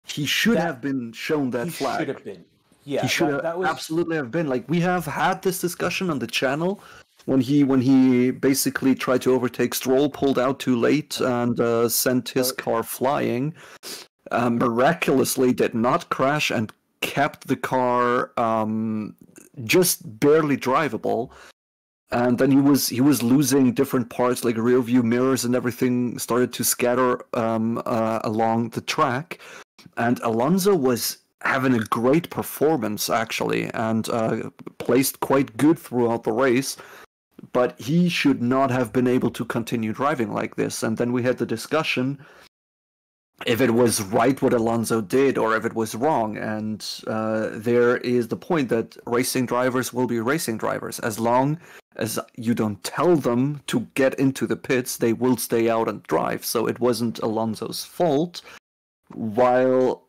he should have been shown that flag. He should have been. Yeah, he should absolutely have been. Like, we have had this discussion on the channel when he basically tried to overtake Stroll, pulled out too late, and sent his car flying. Miraculously, did not crash and kept the car just barely drivable. And then he was losing different parts, like rear view mirrors and everything started to scatter along the track. And Alonso was having a great performance, actually, and placed quite good throughout the race. But he should not have been able to continue driving like this. And then we had the discussion if it was right what Alonso did or if it was wrong. And there is the point that racing drivers will be racing drivers. As long as you don't tell them to get into the pits, they will stay out and drive. So it wasn't Alonso's fault, while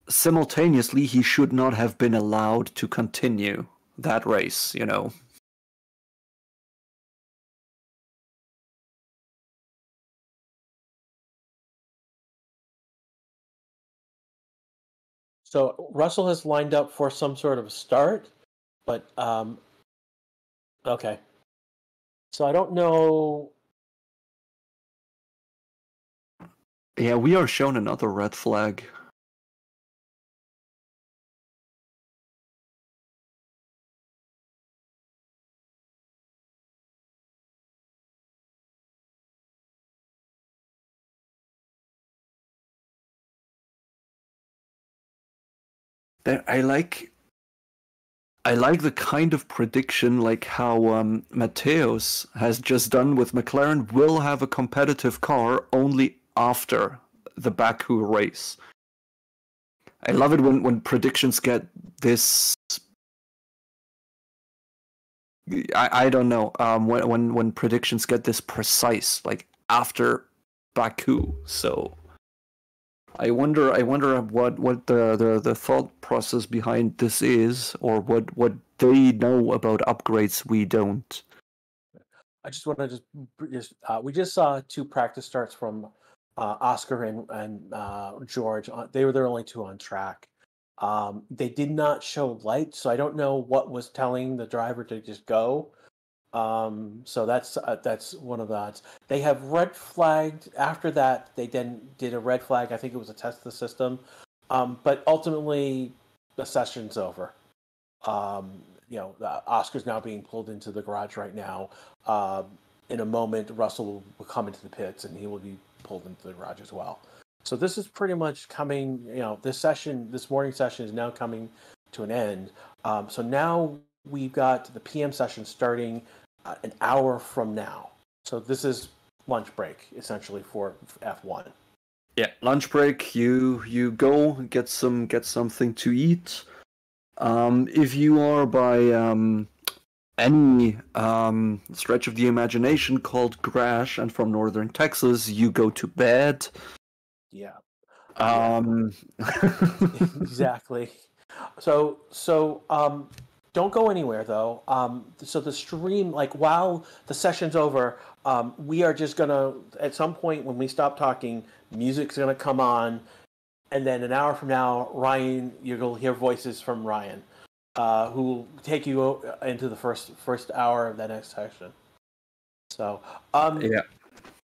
simultaneously he should not have been allowed to continue that race, you know. So Russell has lined up for some sort of start, but okay. So I don't know. Yeah, we are shown another red flag. I like the kind of prediction like how Mateos has just done with McLaren will have a competitive car only after the Baku race. I love it when predictions get this. I don't know when predictions get this precise, like after Baku. So I wonder what the thought process behind this is, or what they know about upgrades we don't. I just want to we just saw 2 practice starts from Oscar and George. They were their only 2 on track. They did not show lights, so I don't know what was telling the driver to just go. So that's one of the odds. They have red flagged. After that, they then did a red flag. I think it was a test of the system. But ultimately, the session's over. Oscar's now being pulled into the garage right now. In a moment, Russell will come into the pits and he will be pulled into the garage as well. So this is pretty much coming, this morning session is now coming to an end. So now we've got the PM session starting an hour from now. So this is lunch break, essentially, for F1. Yeah, lunch break, you go get something to eat. If you are by any stretch of the imagination called Grash and from northern Texas, you go to bed. Yeah. Exactly. So don't go anywhere though. So the stream, like while the session's over, we are just gonna, at some point when we stop talking, music's gonna come on, and then an hour from now, Ryan, you'll hear voices from Ryan, who will take you into the first hour of that next session. So yeah.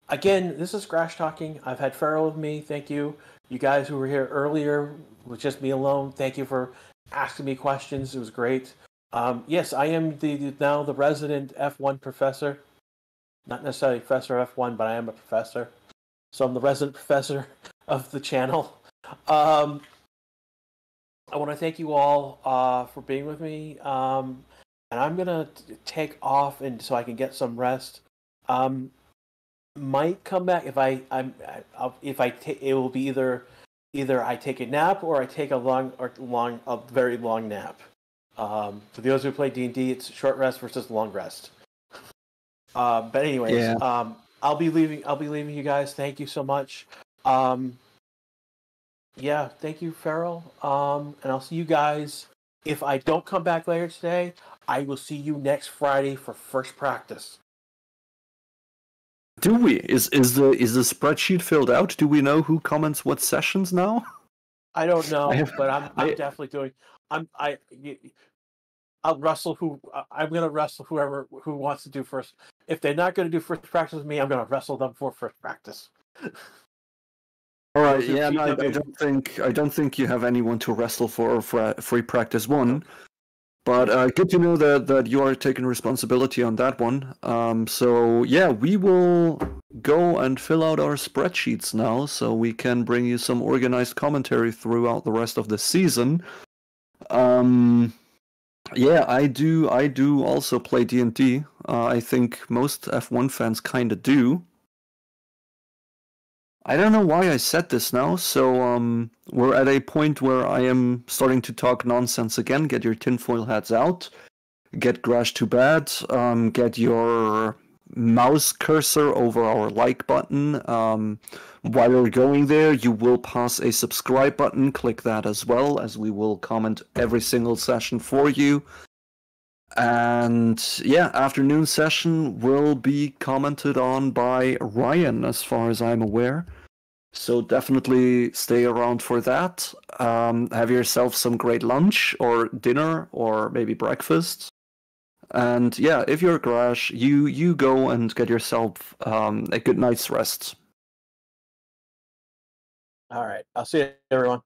Again, this is Grash talking. I've had Farrell with me. Thank you. You guys who were here earlier with just me alone, thank you for asking me questions. It was great. Yes, I am now the resident F1 professor. Not necessarily professor F1, but I am a professor. So I'm the resident professor of the channel. I want to thank you all for being with me. And I'm going to take off and so I can get some rest. Might come back if it will be either I take a nap or I take a very long nap. For those who play D&D, it's short rest versus long rest. But anyways, yeah. I'll be leaving you guys. Thank you so much. Yeah, thank you, Farrell. And I'll see you guys. If I don't come back later today, I will see you next Friday for first practice. Do we? Is the spreadsheet filled out? Do we know who comments what sessions now? I don't know, but I'm definitely doing. I'm gonna wrestle whoever who wants to do first. If they're not gonna do first practice with me, I'm gonna wrestle them for first practice. All right, Those are yeah, no, I PW. don't think you have anyone to wrestle for free practice one. But good to know that you are taking responsibility on that one. So yeah, we will go and fill out our spreadsheets now, so we can bring you some organized commentary throughout the rest of the season. Yeah, I do also play D&D. I think most F1 fans kind of do. I don't know why I said this now, so we're at a point where I am starting to talk nonsense again. Get your tinfoil hats out. Get Grash to bed. Get your mouse cursor over our like button. While you're going there, you will pass a subscribe button. Click that as well, as we will comment every single session for you. And yeah, afternoon session will be commented on by Ryan, as far as I'm aware. So definitely stay around for that. Have yourself some great lunch or dinner or maybe breakfast. And yeah, if you're Grash, you go and get yourself a good night's rest. All right, I'll see you, everyone.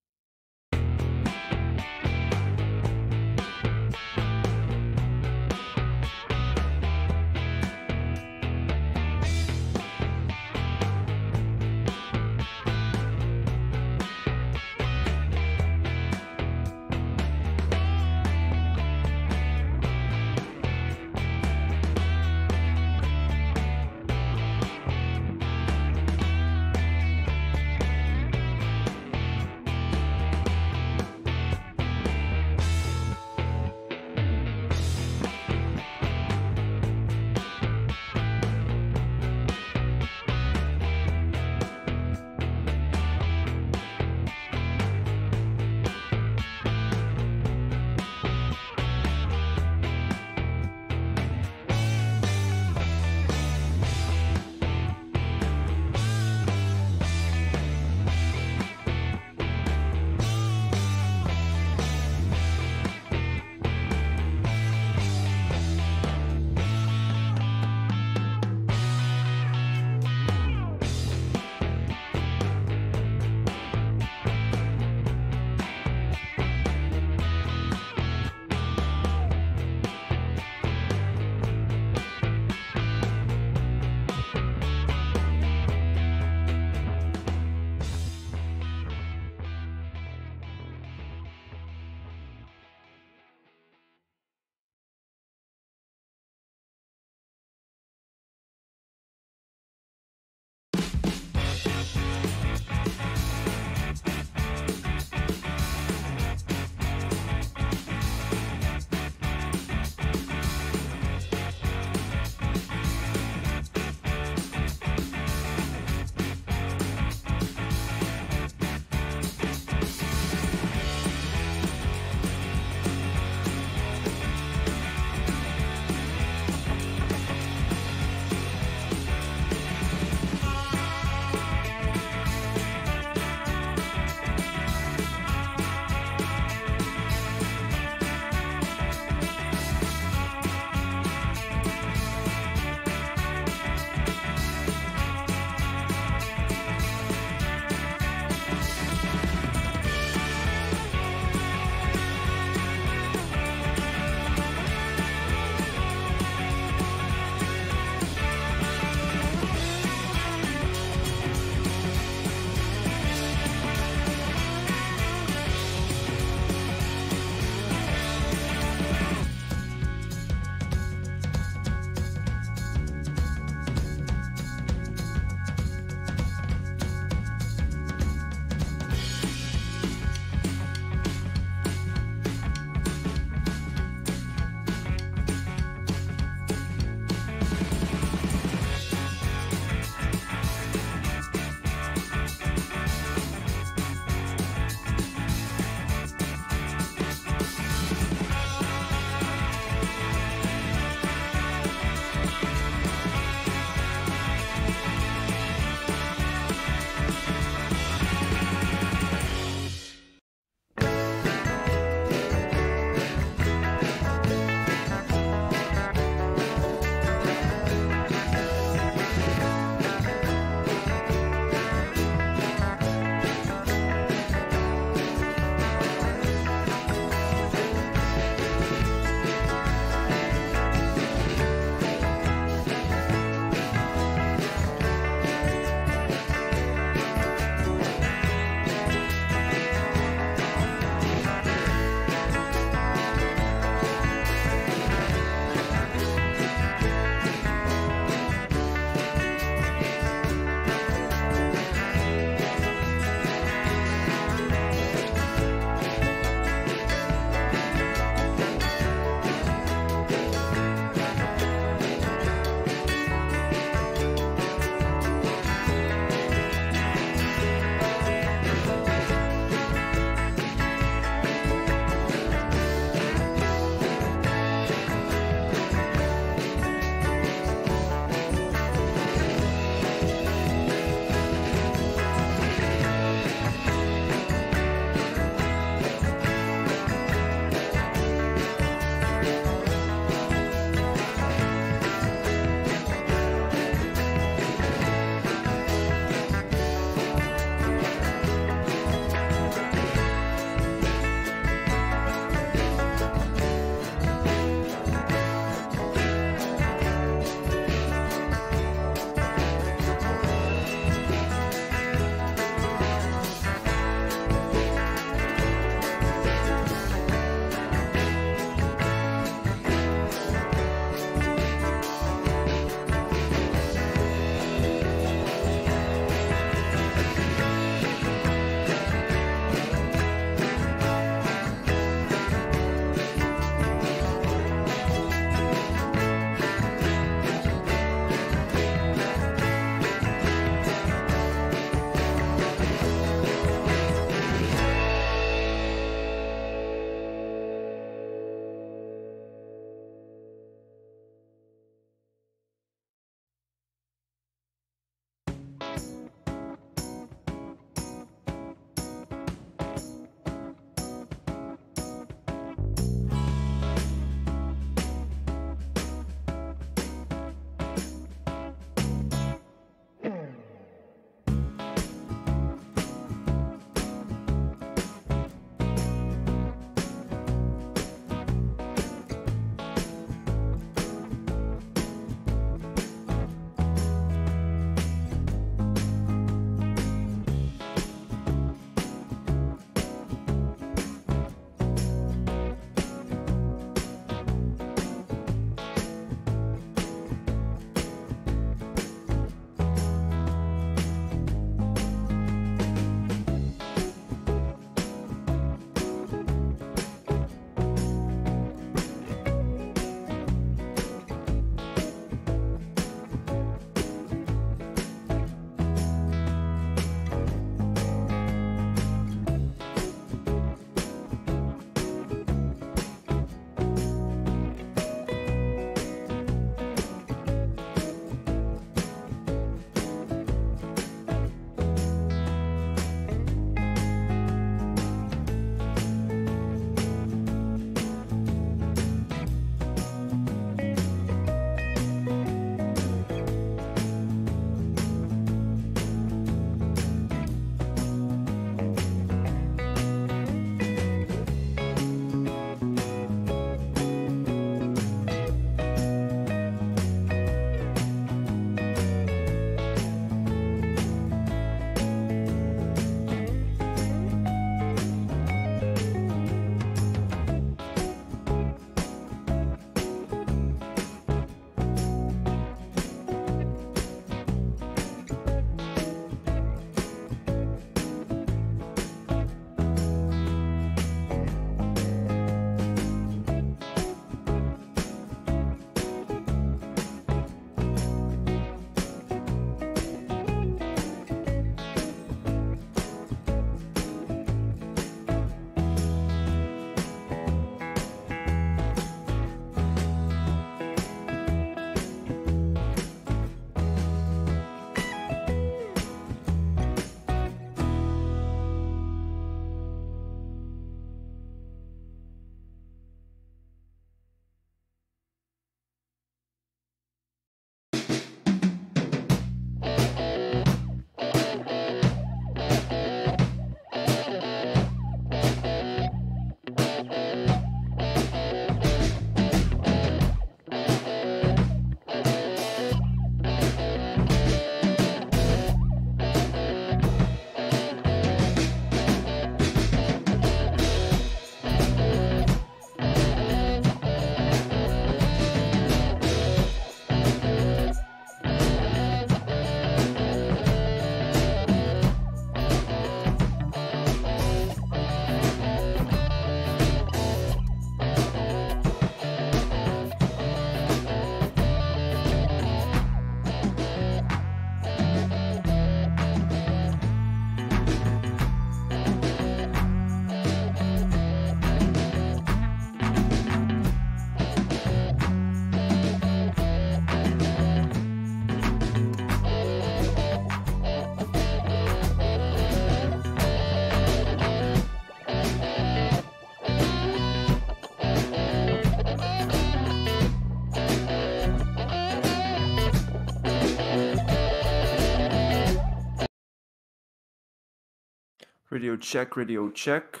Radio check, radio check.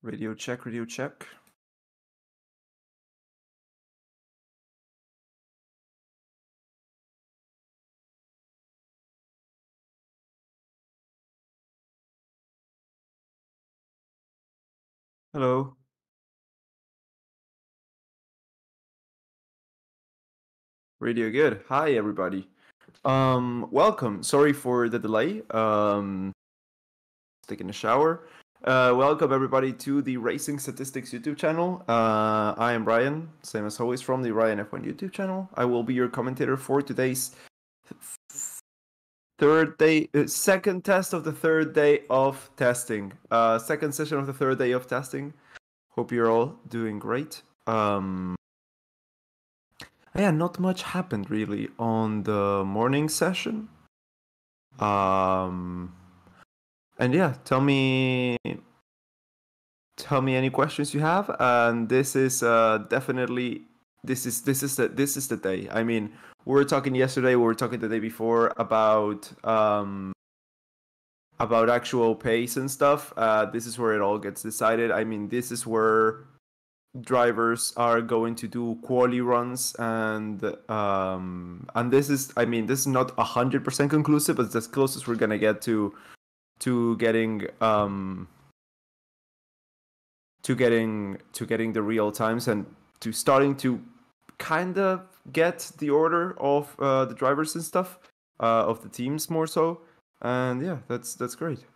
Radio check, radio check. Hello. Radio good. Hi everybody. Welcome. Sorry for the delay. Taking a shower. Welcome everybody to the Racing Statistics YouTube channel. I am Ryan, same as always from the Ryan F1 YouTube channel. I will be your commentator for today's second test of the third day of testing. Second session of the third day of testing. Hope you're all doing great. Yeah, not much happened really on the morning session. And yeah, tell me any questions you have. And this is definitely this is the day. I mean, we were talking yesterday, we were talking the day before about actual pace and stuff. This is where it all gets decided. I mean, this is where drivers are going to do quali runs, and this is, I mean, this is not 100% conclusive, but it's as close as we're gonna get to getting the real times and to starting to kind of get the order of the drivers and stuff, of the teams more so. And yeah, that's great.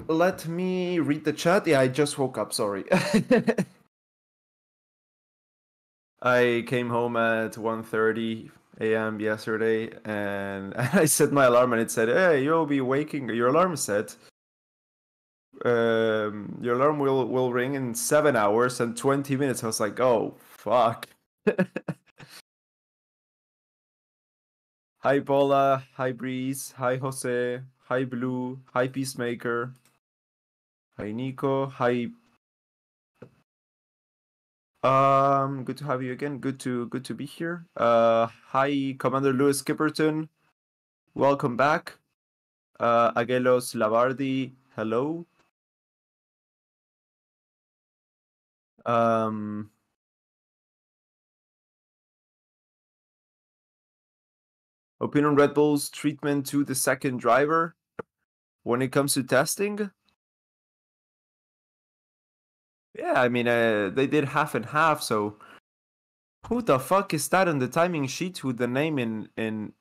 Let me read the chat. Yeah, I just woke up, sorry. I came home at 1:30 a.m. yesterday, and I set my alarm, and it said, "Hey, you'll be waking. Your alarm is set. Your alarm will ring in 7 hours and 20 minutes." I was like, "Oh, fuck." Hi, Paula. Hi, Breeze. Hi, Jose. Hi, Blue. Hi, Peacemaker. Hi, Nico. Hi. Good to have you again. Good to be here. Hi, Commander Lewis Skipperton. Welcome back. Agelos Lavardi. Hello. Opinion Red Bull's treatment to the second driver when it comes to testing. Yeah, I mean, they did half and half, so who the fuck is that on the timing sheet with the name in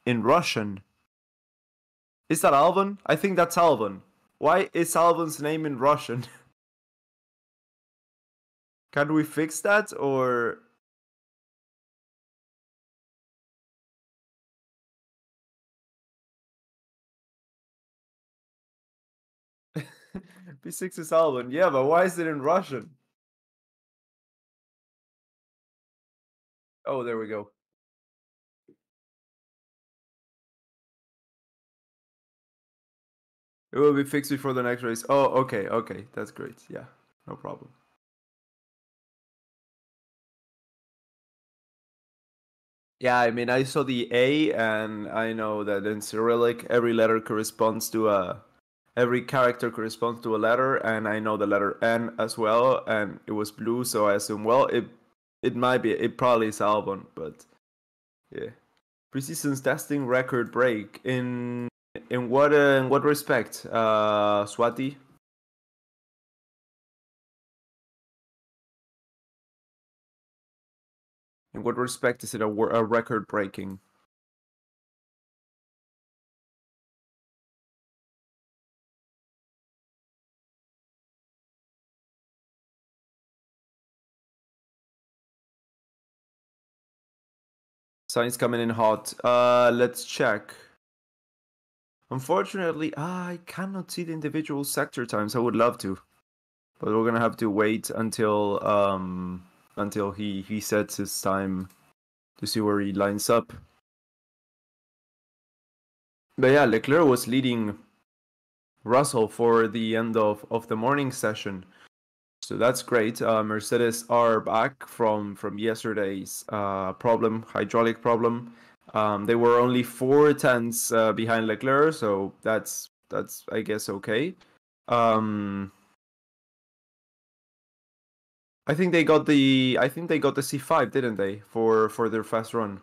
Russian? Is that Alvin? I think that's Alvin. Why is Alvin's name in Russian? Can we fix that, or... P6 is Alvin. Yeah, but why is it in Russian? Oh, there we go. It will be fixed before the next race. Oh, okay. That's great. Yeah, no problem. Yeah, I mean, I saw the A, and I know that in Cyrillic, every letter corresponds to every character corresponds to a letter, and I know the letter N as well, and it was blue, so I assume, well, it might be, it probably is Albon, but yeah. Preseason's testing record break in what respect, Swati? In what respect is it a record breaking? Signs coming in hot. Let's check. Unfortunately, I cannot see the individual sector times. I would love to, but we're gonna have to wait until he sets his time to see where he lines up. But yeah, Leclerc was leading Russell for the end of the morning session. So that's great. Mercedes are back from yesterday's hydraulic problem. They were only 4 tenths behind Leclerc, so that's I guess okay. I think they got the C5, didn't they, for their fast run?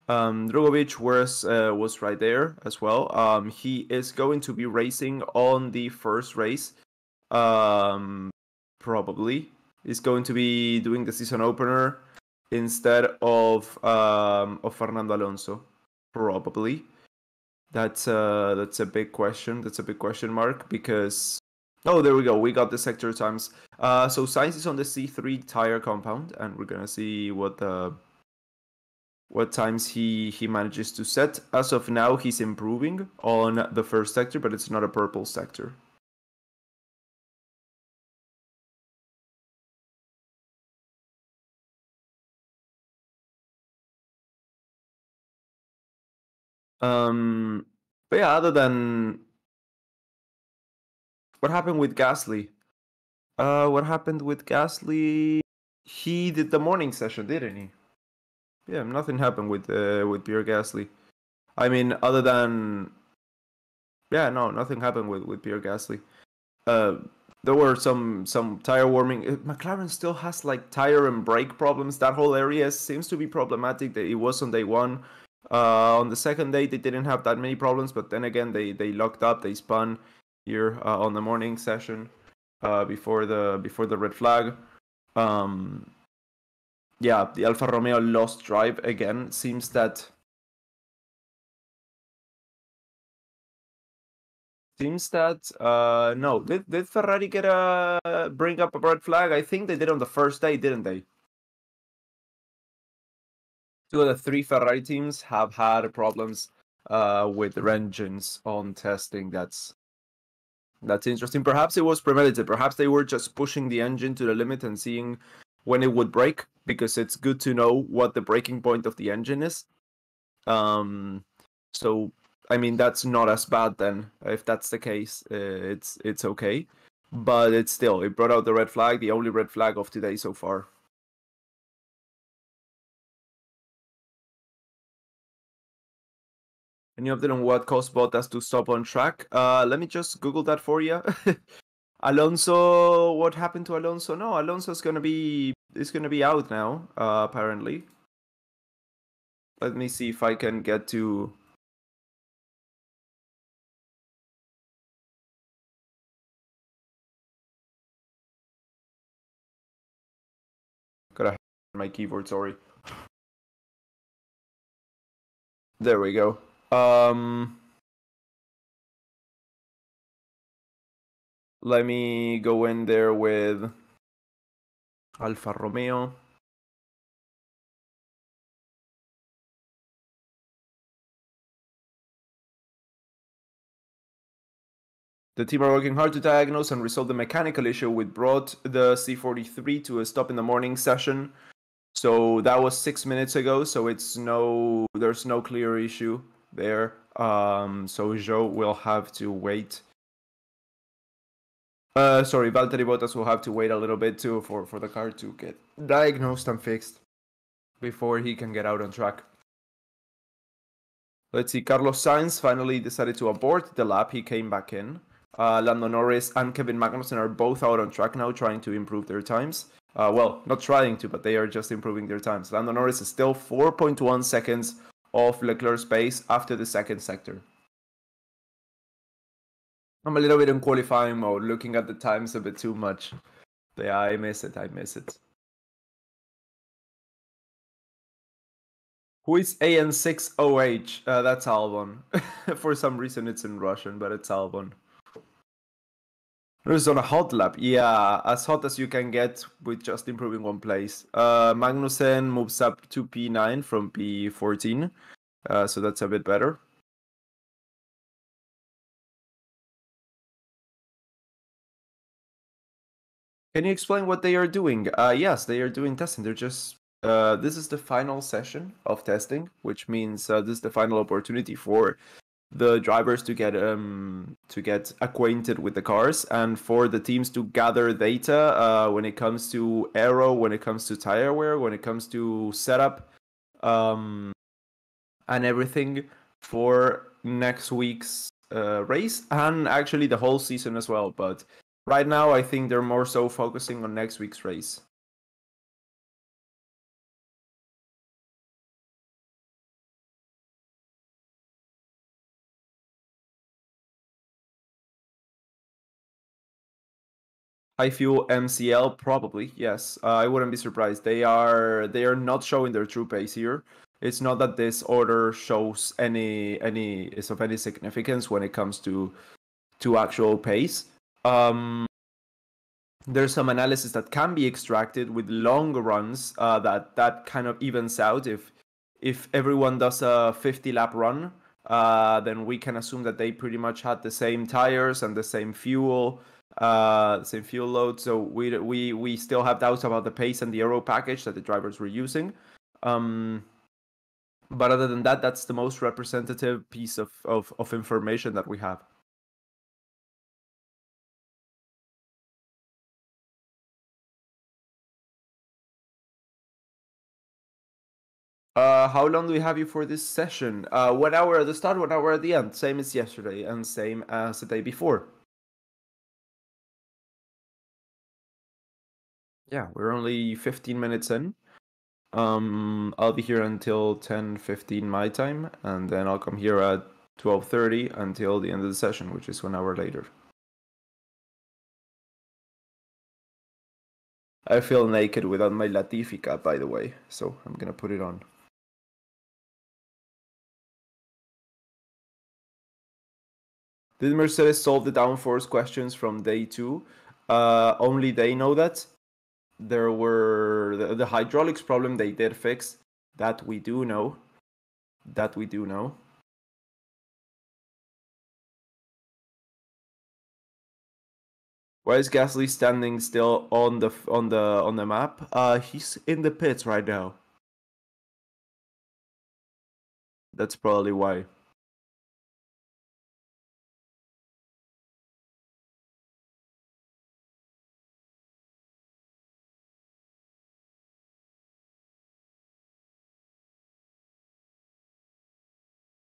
Drugovic was right there as well. He is going to be racing on the first race. Probably is going to be doing the season opener instead of Fernando Alonso. Probably. That's a big question. That's a big question mark because there we go. We got the sector times. So Sainz is on the C3 tire compound, and we're gonna see what times he manages to set. As of now, he's improving on the first sector, but it's not a purple sector. But yeah, other than what happened with Gasly? What happened with Gasly? He did the morning session, didn't he? Yeah, nothing happened with Pierre Gasly. I mean, other than nothing happened with Pierre Gasly. There were some tire warming. McLaren still has like tire and brake problems. That whole area seems to be problematic. It was on day one. On the second day, they didn't have that many problems, but then again, they locked up. They spun here on the morning session before the red flag. Yeah, the Alfa Romeo lost drive again. Seems that no. Did Ferrari bring up a red flag? I think they did on the first day, didn't they? Two of the three Ferrari teams have had problems with their engines on testing. That's interesting. Perhaps it was premeditated. Perhaps they were just pushing the engine to the limit and seeing when it would break, because it's good to know what the breaking point of the engine is. So I mean, that's not as bad then. If that's the case, it's okay. But it brought out the red flag, the only red flag of today so far. Any update on what caused Bottas to stop on track? Let me just Google that for you. Alonso, what happened to Alonso? No, Alonso's gonna be out now, apparently. Let me see if I can get to. Gotta have my keyboard, sorry. There we go. Let me go in there with Alfa Romeo. The team are working hard to diagnose and resolve the mechanical issue which brought the C43 to a stop in the morning session. So that was 6 minutes ago, so there's no clear issue there. So Joe will have to wait. Valtteri Bottas will have to wait a little bit too for the car to get diagnosed and fixed before he can get out on track. Let's see, Carlos Sainz finally decided to abort the lap. He came back in. Lando Norris and Kevin Magnussen are both out on track now, trying to improve their times. Well, not trying to, but they are just improving their times. Lando Norris is still 4.1 seconds off Leclerc's pace after the second sector. I'm a little bit in qualifying mode, looking at the times a bit too much. But yeah, I miss it. Who is AN6OH? That's Albon. For some reason it's in Russian, but it's Albon. It's on a hot lap. Yeah, as hot as you can get with just improving one place. Magnussen moves up to P9 from P14. So that's a bit better. Can you explain what they are doing? Yes, they are doing testing. They're just... this is the final session of testing, which means this is the final opportunity for the drivers to get acquainted with the cars, and for the teams to gather data when it comes to aero, when it comes to tire wear, when it comes to setup, and everything for next week's race, and actually the whole season as well. But right now, I think they're more so focusing on next week's race. High fuel MCL, probably, yes. I wouldn't be surprised. They are not showing their true pace here. It's not that this order shows any is of any significance when it comes to actual pace. There's some analysis that can be extracted with long runs that kind of evens out. If everyone does a 50-lap run, then we can assume that they pretty much had the same tires and the same fuel load. So we still have doubts about the pace and the aero package that the drivers were using. But other than that, that's the most representative piece of information that we have. How long do we have you for this session? 1 hour at the start, 1 hour at the end. Same as yesterday and same as the day before. Yeah, we're only 15 minutes in. I'll be here until 10:15 my time, and then I'll come here at 12:30 until the end of the session, which is 1 hour later. I feel naked without my Latifi cap, by the way, so I'm gonna put it on. Did Mercedes solve the downforce questions from day 2? Only they know that. There were the hydraulics problem they did fix. That we do know. Why is Gasly standing still on the map? He's in the pits right now. That's probably why.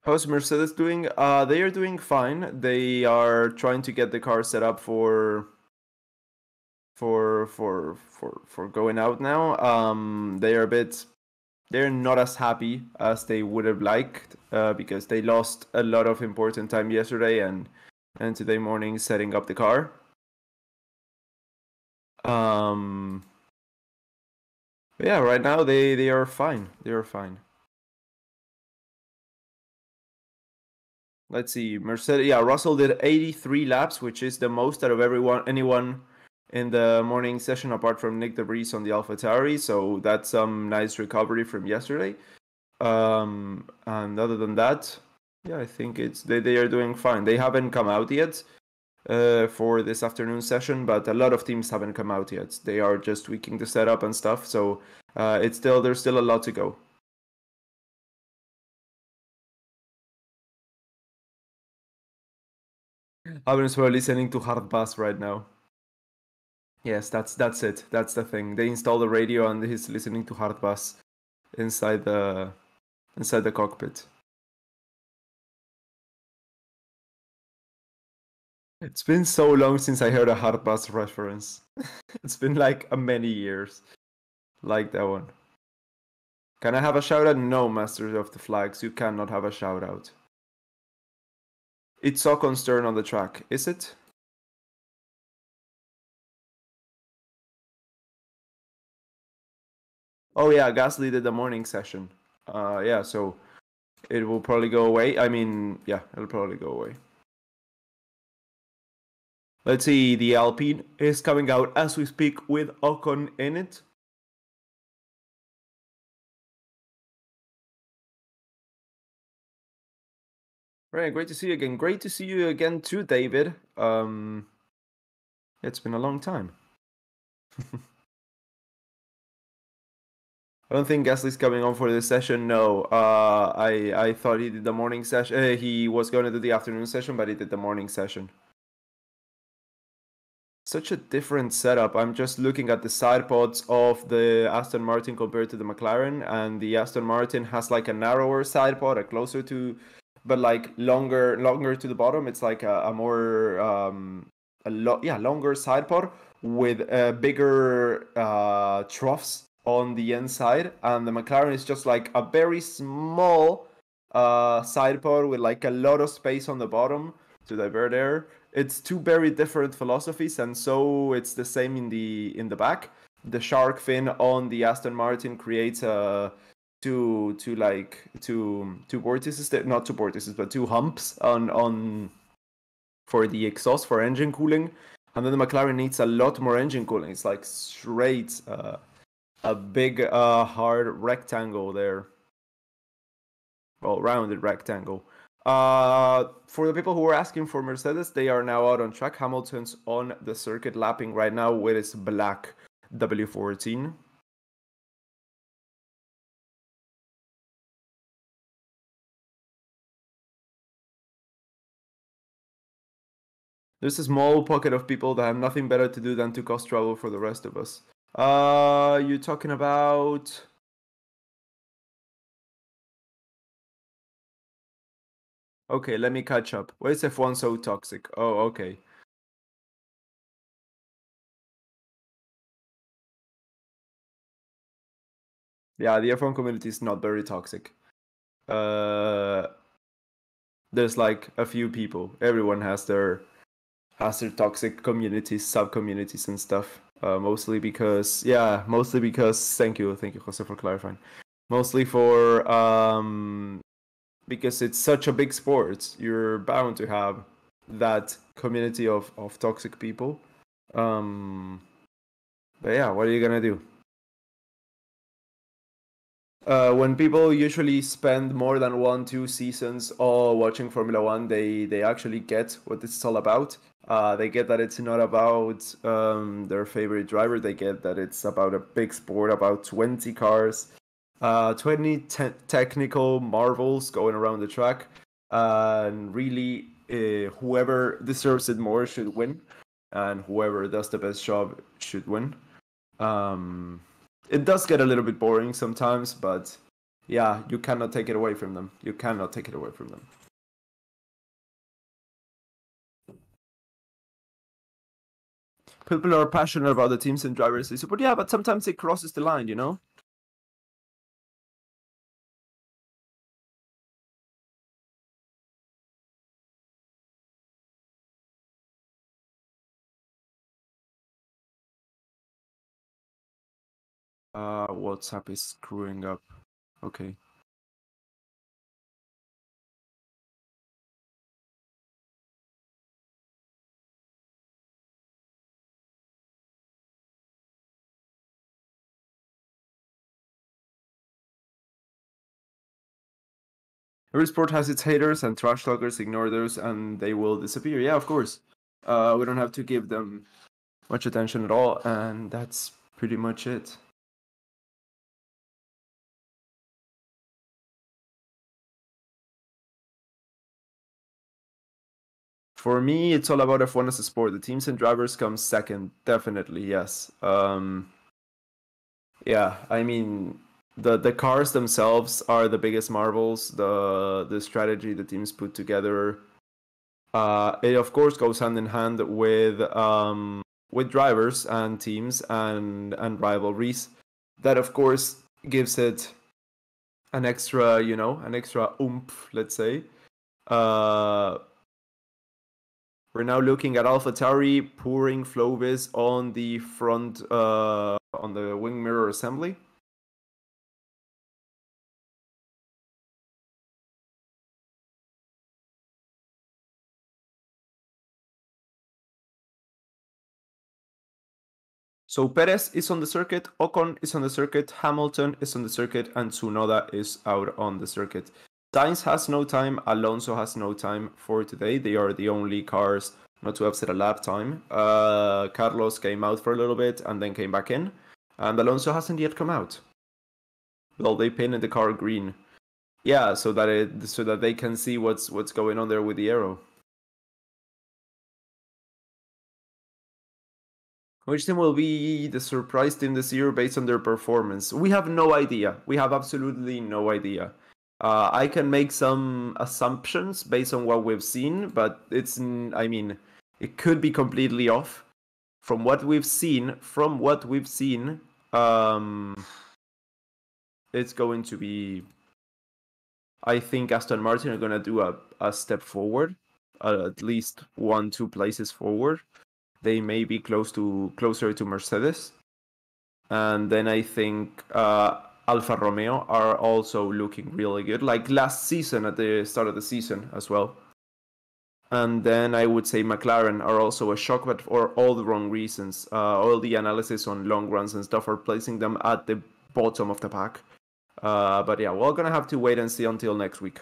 How's Mercedes doing? They are doing fine. They are trying to get the car set up for going out now. They're not as happy as they would have liked because they lost a lot of important time yesterday and today morning setting up the car. But yeah, right now they are fine. They are fine. Let's see, Mercedes. Yeah, Russell did 83 laps, which is the most out of anyone in the morning session, apart from Nick DeVries on the AlphaTauri. So that's some nice recovery from yesterday. And other than that, yeah, I think they are doing fine. They haven't come out yet for this afternoon session, but a lot of teams haven't come out yet. They are just tweaking the setup and stuff. So there's still a lot to go. I'm as well listening to Hard Bass right now. Yes, that's it. That's the thing. They install the radio and he's listening to Hard Bass inside the cockpit. It's been so long since I heard a Hard Bass reference. It's been like many years. Like that one. Can I have a shout out? No, Masters of the Flags, you cannot have a shout out. It's Ocon's turn on the track, is it? Oh yeah, Gasly did the morning session. Yeah, so it will probably go away. I mean, yeah, it'll probably go away. Let's see, the Alpine is coming out as we speak with Ocon in it. Right, great to see you again. Great to see you again too, David. It's been a long time. I don't think Gasly's coming on for this session. No, I thought he did the morning session. He was going to do the afternoon session, but he did the morning session. Such a different setup. I'm just looking at the side pods of the Aston Martin compared to the McLaren, and the Aston Martin has like a narrower side pod, a closer to, but like longer to the bottom. It's like a more longer side pod with bigger troughs on the inside, and the McLaren is just like a very small side pod with like a lot of space on the bottom to divert air. It's two very different philosophies, and so it's the same in the back. The shark fin on the Aston Martin creates two vortices, not two vortices, but two humps on for the exhaust for engine cooling, and then the McLaren needs a lot more engine cooling. It's like straight a big hard rectangle there, well, rounded rectangle. For the people who were asking for Mercedes, they are now out on track. Hamilton's on the circuit lapping right now with his black W14. There's a small pocket of people that have nothing better to do than to cause trouble for the rest of us. You're talking about... Okay, let me catch up. Why is F1 so toxic? Oh, okay. Yeah, the F1 community is not very toxic. There's like a few people. Everyone has their toxic communities, sub-communities and stuff. Mostly because thank you, Jose, for clarifying. Mostly for because it's such a big sport, you're bound to have that community of toxic people. But yeah, what are you gonna do? When people usually spend more than 1-2 seasons all watching Formula One, they actually get what it's all about. They get that it's not about their favorite driver. They get that it's about a big sport, about 20 cars, 20 technical marvels going around the track, and really whoever deserves it more should win, and whoever does the best job should win. It does get a little bit boring sometimes, but yeah, you cannot take it away from them. You cannot take it away from them. People are passionate about the teams and drivers they support. Yeah, but sometimes it crosses the line, you know? WhatsApp is screwing up. Okay. Every sport has its haters and trash talkers. Ignore those and they will disappear. Yeah, of course. We don't have to give them much attention at all, and that's pretty much it. For me, it's all about F1 as a sport. The teams and drivers come second, definitely, yes. Yeah, I mean, the cars themselves are the biggest marvels. The strategy the teams put together, it of course goes hand in hand with drivers and teams and rivalries. That of course gives it an extra, an extra oomph, let's say. We're now looking at AlphaTauri pouring Flovis on the front, on the wing mirror assembly. So Perez is on the circuit, Ocon is on the circuit, Hamilton is on the circuit, and Tsunoda is out on the circuit. Sainz has no time, Alonso has no time for today. They are the only cars not to have set a lap time. Carlos came out for a little bit and then came back in, and Alonso hasn't yet come out. Well, they painted the car green. Yeah, so that they can see what's going on there with the aero. Which team will be the surprise team this year based on their performance? We have no idea. We have absolutely no idea. I can make some assumptions based on what we've seen, but I mean, it could be completely off. From what we've seen, it's going to be. I think Aston Martin are going to do a step forward, at least 1-2 places forward. They may be closer to Mercedes. And then I think Alfa Romeo are also looking really good, like last season at the start of the season as well. And then I would say McLaren are also a shock, but for all the wrong reasons. All the analysis on long runs and stuff are placing them at the bottom of the pack. But yeah, we're gonna have to wait and see until next week.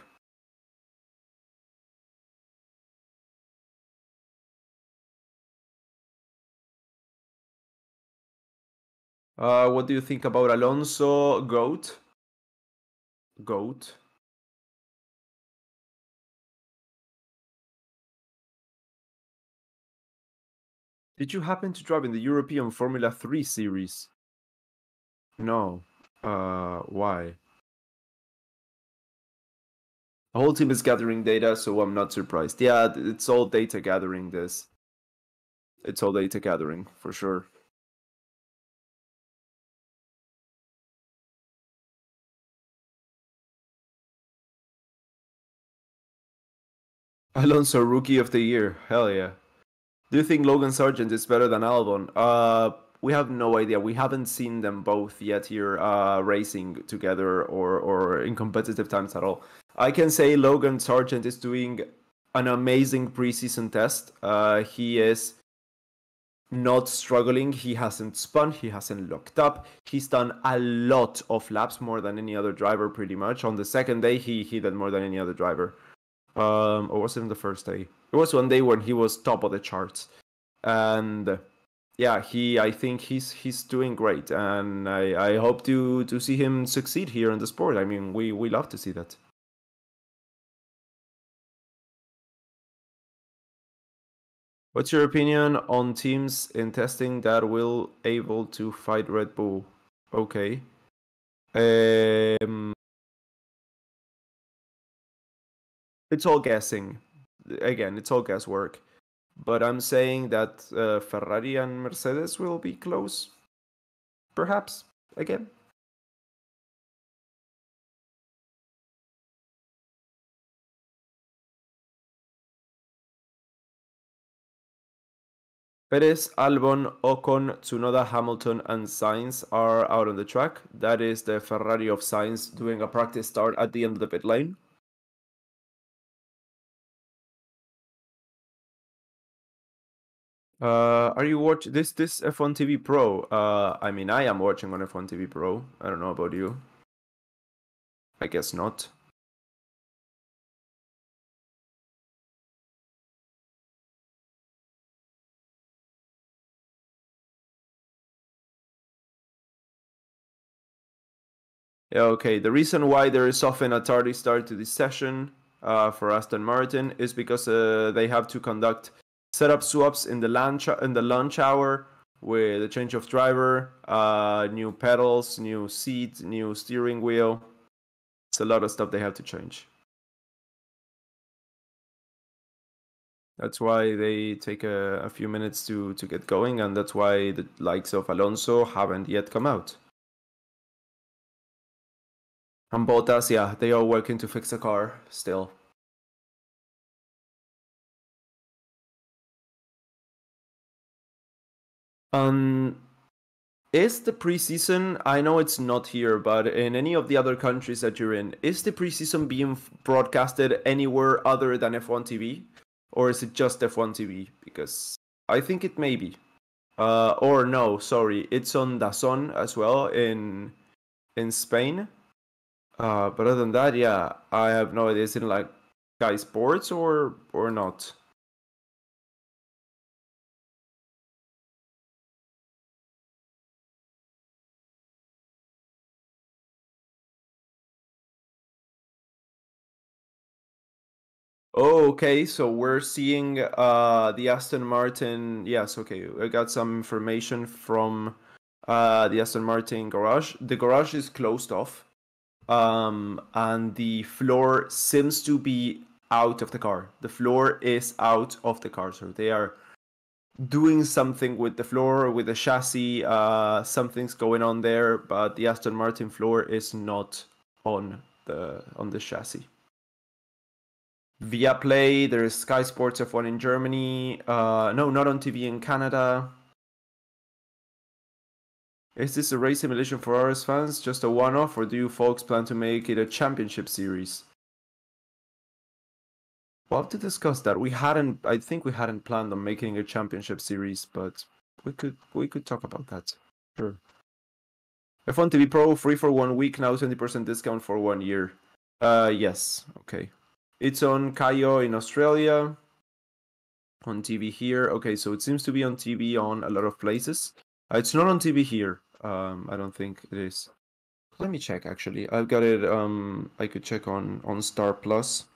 What do you think about Alonso? GOAT? GOAT? Did you happen to drive in the European Formula 3 series? No. Why? The whole team is gathering data, so I'm not surprised. Yeah, it's all data gathering, this. It's all data gathering, for sure. Alonso, Rookie of the Year. Hell yeah. Do you think Logan Sargent is better than Albon? We have no idea. We haven't seen them both yet here racing together or in competitive times at all. I can say Logan Sargent is doing an amazing preseason test. He is not struggling. He hasn't spun. He hasn't locked up. He's done a lot of laps, more than any other driver, pretty much. On the second day, he did more than any other driver. Or was it on the first day? It was one day when he was top of the charts, and yeah, I think he's doing great, and I hope to see him succeed here in the sport. I mean, we love to see that. What's your opinion on teams in testing that will able to fight Red Bull? Okay. It's all guessing. Again, it's all guesswork. But I'm saying that Ferrari and Mercedes will be close. Perhaps, again. Perez, Albon, Ocon, Tsunoda, Hamilton, and Sainz are out on the track. That is the Ferrari of Sainz doing a practice start at the end of the pit lane. Are you watching this F1 TV Pro? I mean, I am watching on F1 TV Pro. I don't know about you. I guess not. Yeah, okay. The reason why there is often a tardy start to this session for Aston Martin is because they have to conduct setup swaps in the launch hour with a change of driver, new pedals, new seat, new steering wheel. It's a lot of stuff they have to change. That's why they take a few minutes to get going, and that's why the likes of Alonso haven't yet come out. And Bottas, yeah, they are working to fix the car still. Is the preseason, I know it's not here, but in any of the other countries that you're in, is the preseason being broadcasted anywhere other than F1 TV? Or is it just F1 TV? Because I think it may be. Or no, sorry, it's on DAZN as well in Spain. But other than that, yeah, I have no idea. Is it like Sky Sports or not? Oh, okay. So we're seeing the Aston Martin. Yes, okay. I got some information from the Aston Martin garage. The garage is closed off, and the floor seems to be out of the car. The floor is out of the car, so they are doing something with the floor, with the chassis. Something's going on there, but the Aston Martin floor is not on the chassis. Via Play, there's Sky Sports F1 in Germany. No, not on TV in Canada. Is this a race simulation for RS fans, just a one-off, or do you folks plan to make it a championship series? We'll have to discuss that. I think we hadn't planned on making a championship series, but we could talk about that. Sure. F1 TV Pro, free for 1 week, now 20% discount for 1 year. Yes, okay. It's on Kayo in Australia. On TV here. Okay, so it seems to be on TV on a lot of places. It's not on TV here. I don't think it is. Let me check, actually. I've got it, I could check on Star Plus.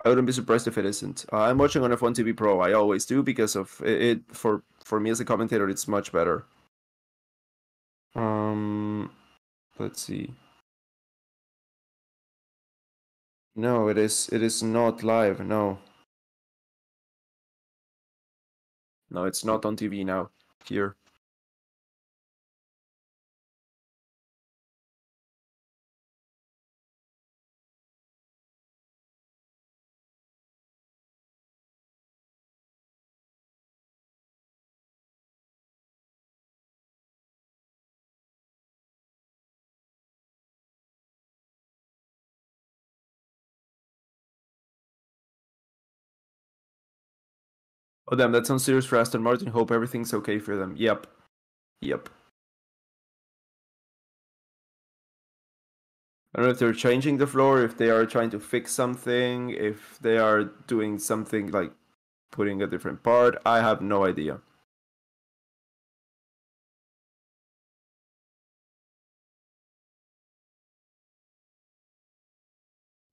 I wouldn't be surprised if it isn't. I'm watching on F1 TV Pro. I always do, because of it. For me as a commentator, it's much better. Let's see. No, it is not live. No, it's not on TV now. Here. Oh damn, that sounds serious for Aston Martin. Hope everything's okay for them. Yep. I don't know if they're changing the floor, if they are trying to fix something, if they are doing something like putting a different part. I have no idea.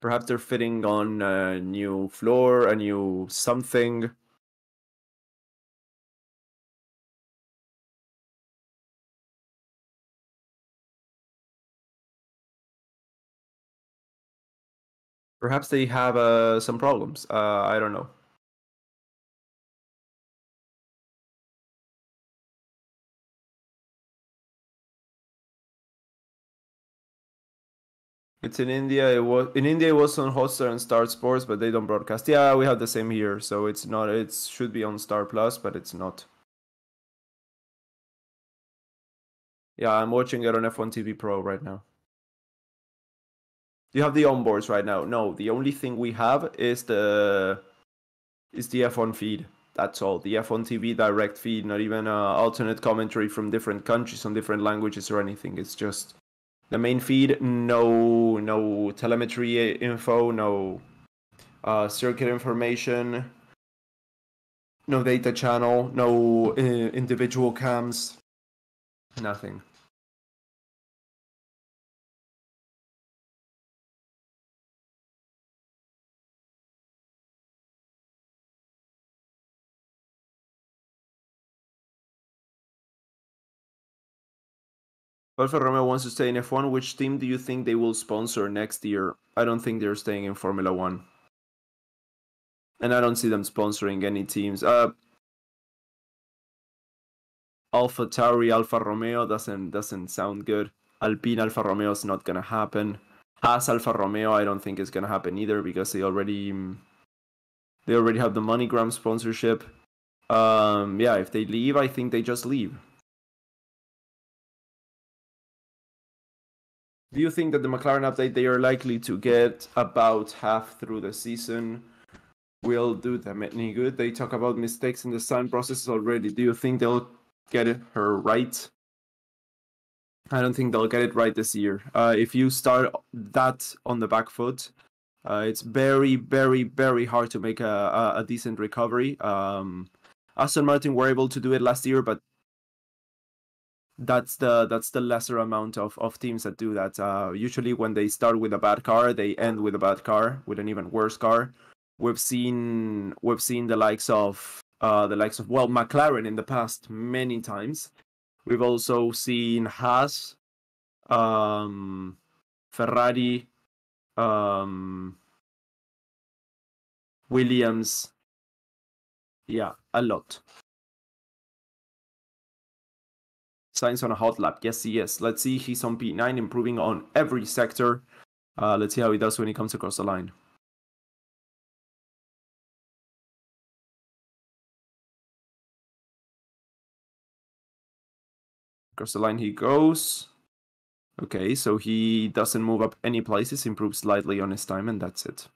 Perhaps they're fitting on a new floor, a new something. Perhaps they have some problems. I don't know. It's in India. It was on Hotstar and Star Sports, but they don't broadcast. Yeah, we have the same here. So it's not. It should be on Star Plus, but it's not. Yeah, I'm watching it on F1 TV Pro right now. Do you have the onboards right now? No, the only thing we have is the F1 feed. That's all. The F1 TV direct feed, not even alternate commentary from different countries on different languages or anything. It's just the main feed. No telemetry info. No circuit information. No data channel. No individual cams. Nothing. Alfa Romeo wants to stay in F1. Which team do you think they will sponsor next year? I don't think they're staying in Formula 1. And I don't see them sponsoring any teams. Alpha Tauri, Alfa Romeo doesn't sound good. Alpine Alfa Romeo is not gonna happen. Haas Alfa Romeo, I don't think it's gonna happen either, because they already have the MoneyGram sponsorship. Yeah, if they leave, I think they just leave. Do you think that the McLaren update they are likely to get about half through the season will do them any good? They talk about mistakes in the design process already. Do you think they'll get her right? I don't think they'll get it right this year. If you start that on the back foot, it's very, very, very hard to make a decent recovery. Aston Martin were able to do it last year, but that's the lesser amount of teams that do that. Usually when they start with a bad car, they end with a bad car, with an even worse car. We've seen the likes of McLaren in the past many times. We've also seen Haas, Ferrari, Williams. Yeah, a lot. Sainz on a hot lap. Yes, he is. Let's see. He's on P9, improving on every sector. Let's see how he does when he comes across the line. Across the line he goes. Okay, so he doesn't move up any places, improves slightly on his time, and that's it.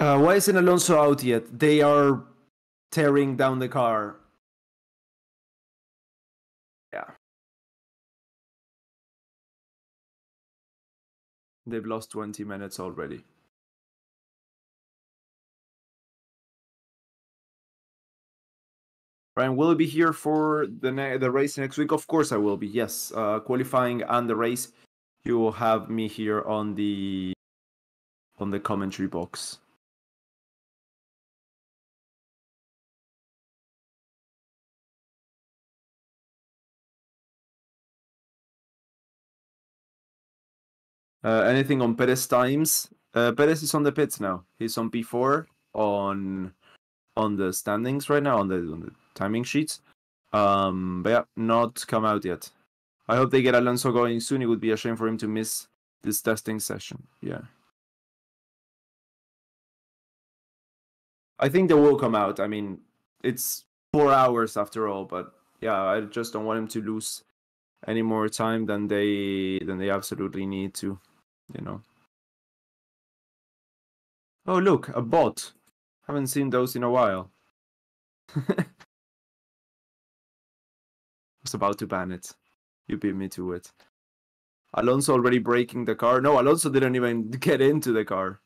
Why isn't Alonso out yet? They are tearing down the car. Yeah. They've lost 20 minutes already. Ryan, will you be here for the race next week? Of course I will be, yes. Qualifying and the race, you will have me here on the commentary box. Anything on Perez times? Perez is on the pits now. He's on P4 on the standings right now, on the timing sheets. But yeah, not come out yet. I hope they get Alonso going soon. It would be a shame for him to miss this testing session. Yeah. I think they will come out. I mean, it's 4 hours after all, but yeah, I just don't want him to lose any more time than they absolutely need to, you know. Oh, look, a bot. Haven't seen those in a while. Was about to ban it. You beat me to it. Alonso already breaking the car. No, Alonso didn't even get into the car.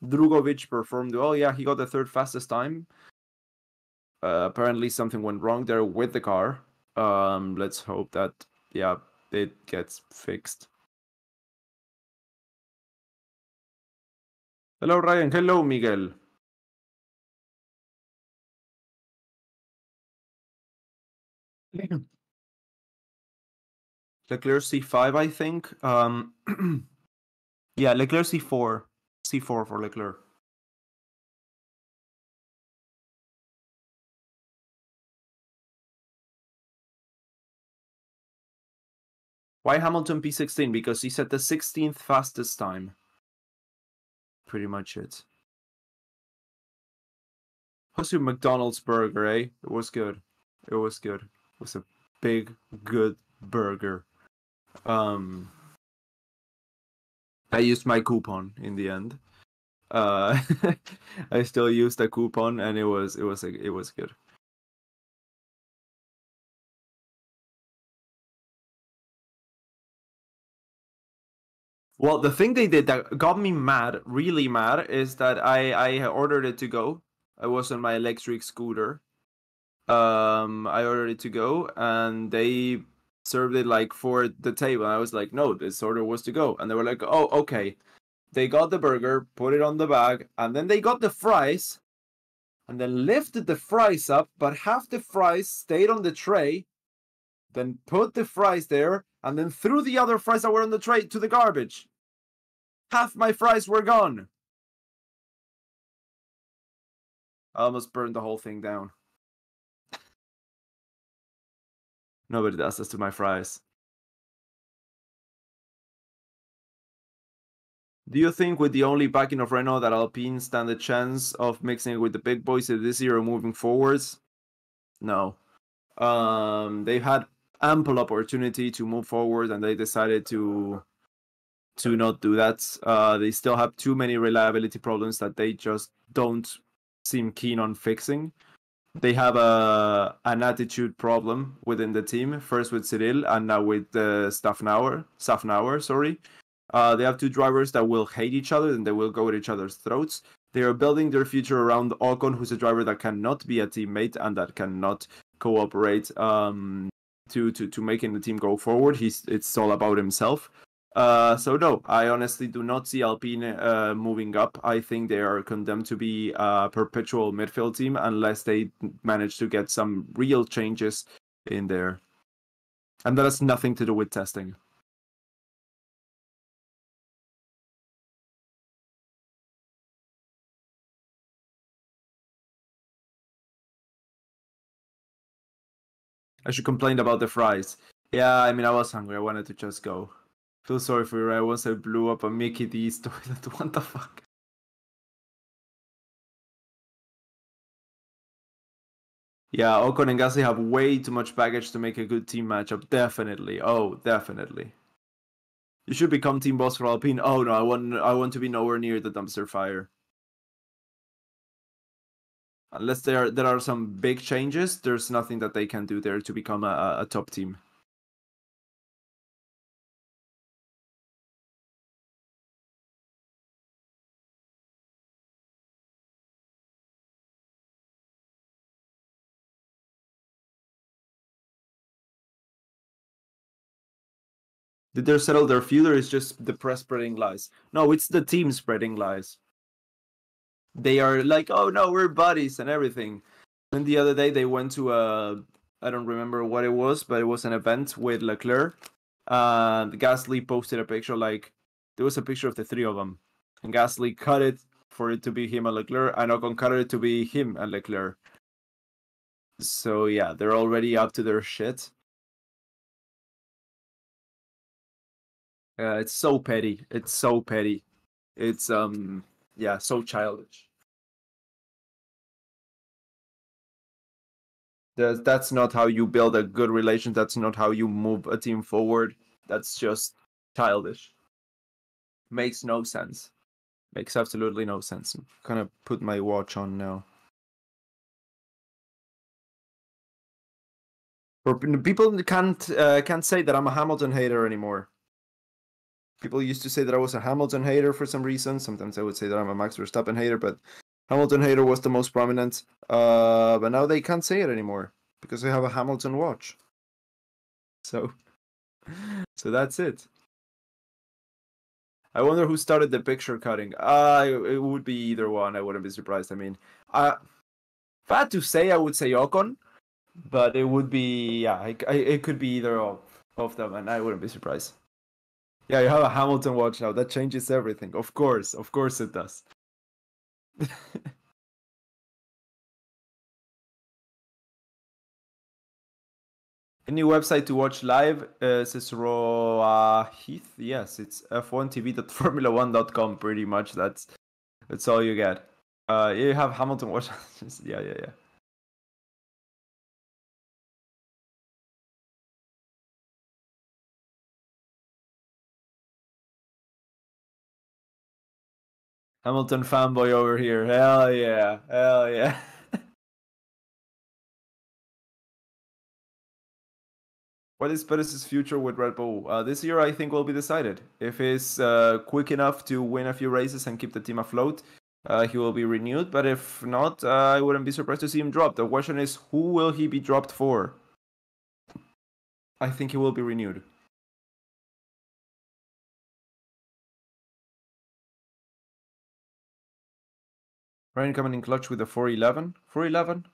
Drugovic performed well. Yeah, he got the third fastest time. Apparently something went wrong there with the car. Let's hope that, yeah, it gets fixed. Hello, Ryan. Hello, Miguel. Leclerc C5, I think. Yeah, Leclerc C4. C4 for Leclerc. Why Hamilton P16? Because he set the 16th fastest time. Pretty much it. How's your McDonald's burger, eh? It was good. It was good. It was a big, good burger. I used my coupon in the end. I still used a coupon, and it was good. Well, the thing they did that got me mad, really mad, is that I ordered it to go. I was on my electric scooter. I ordered it to go, and they served it like for the table. I was like, no, this order was to go, and they were like, oh, okay. They got the burger, put it on the bag, and then they got the fries, and then lifted the fries up, but half the fries stayed on the tray, then put the fries there, and then threw the other fries that were on the tray to the garbage. Half my fries were gone. I almost burned the whole thing down. Nobody does this to my fries. Do you think with the only backing of Renault that Alpine stand a chance of mixing it with the big boys this year or moving forwards? No. They've had ample opportunity to move forward, and they decided to not do that. They still have too many reliability problems that they just don't seem keen on fixing. They have an attitude problem within the team, first with Cyril and now with Safnauer, sorry. They have two drivers that will hate each other and they will go at each other's throats. They are building their future around Ocon, who's a driver that cannot be a teammate and that cannot cooperate to making the team go forward. It's all about himself. So no, I honestly do not see Alpine moving up. I think they are condemned to be a perpetual midfield team unless they manage to get some real changes in there. And that has nothing to do with testing. I should complain about the fries. Yeah, I mean, I was hungry. I wanted to just go. Feel sorry for you, right? Once I blew up a Mickey D's toilet. What the fuck? Yeah, Ocon and Gasly have way too much baggage to make a good team matchup. Definitely. Oh, definitely. You should become team boss for Alpine. Oh no, I want to be nowhere near the dumpster fire. Unless there are some big changes, there's nothing that they can do there to become a top team. Did they settle their feud, or is just the press spreading lies? No, it's the team spreading lies. They are like, oh no, we're buddies and everything. And the other day they went to I don't remember what it was, but it was an event with Leclerc. And Gasly posted a picture, like there was a picture of the three of them, and Gasly cut it for it to be him and Leclerc, and Ocon cut it to be him and Leclerc. So yeah, they're already up to their shit. It's so petty. It's so petty. It's yeah, so childish. That's not how you build a good relation. That's not how you move a team forward. That's just childish. Makes no sense. Makes absolutely no sense. I'm gonna put my watch on now. People can't say that I'm a Hamilton hater anymore. People used to say that I was a Hamilton hater for some reason. Sometimes I would say that I'm a Max Verstappen hater, but Hamilton hater was the most prominent. But now they can't say it anymore because I have a Hamilton watch. So that's it. I wonder who started the picture cutting. It would be either one. I wouldn't be surprised. I mean, if I had to say, I would say Ocon, but it would be, yeah, it could be either of them, and I wouldn't be surprised. Yeah, you have a Hamilton watch now. That changes everything. Of course it does. A new website to watch live says Heath. Yes, it's f1tv.formula1.com. Pretty much, that's all you get. You have Hamilton watch. Yeah. Hamilton fanboy over here. Hell yeah. What is Perez's future with Red Bull? This year, I think, will be decided. If he's quick enough to win a few races and keep the team afloat, he will be renewed. But if not, I wouldn't be surprised to see him drop. The question is, who will he be dropped for? I think he will be renewed. Ryan coming in clutch with the 411. 411?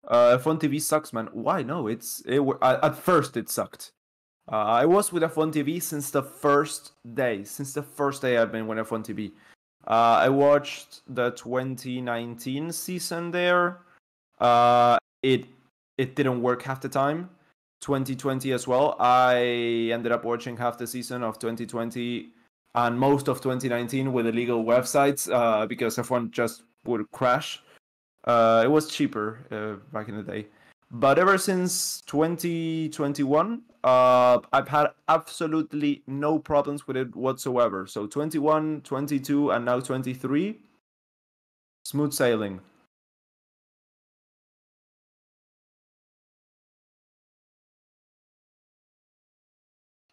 F1 TV sucks, man. Why? No, at first it sucked. I was with F1 TV since the first day. Since the first day I've been with F1 TV. I watched the 2019 season there. It didn't work half the time. 2020 as well. I ended up watching half the season of 2020 and most of 2019 with illegal websites because F1 just would crash. It was cheaper back in the day. But ever since 2021, I've had absolutely no problems with it whatsoever. So 21, 22, and now 23, smooth sailing.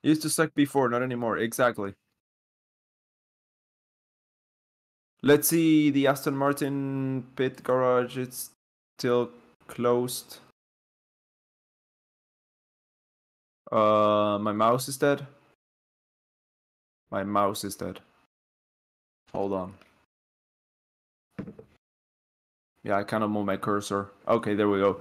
It used to suck before, not anymore. Exactly. Let's see the Aston Martin pit garage. It's still closed. My mouse is dead. My mouse is dead. Hold on. Yeah, I cannot move my cursor. Okay, there we go.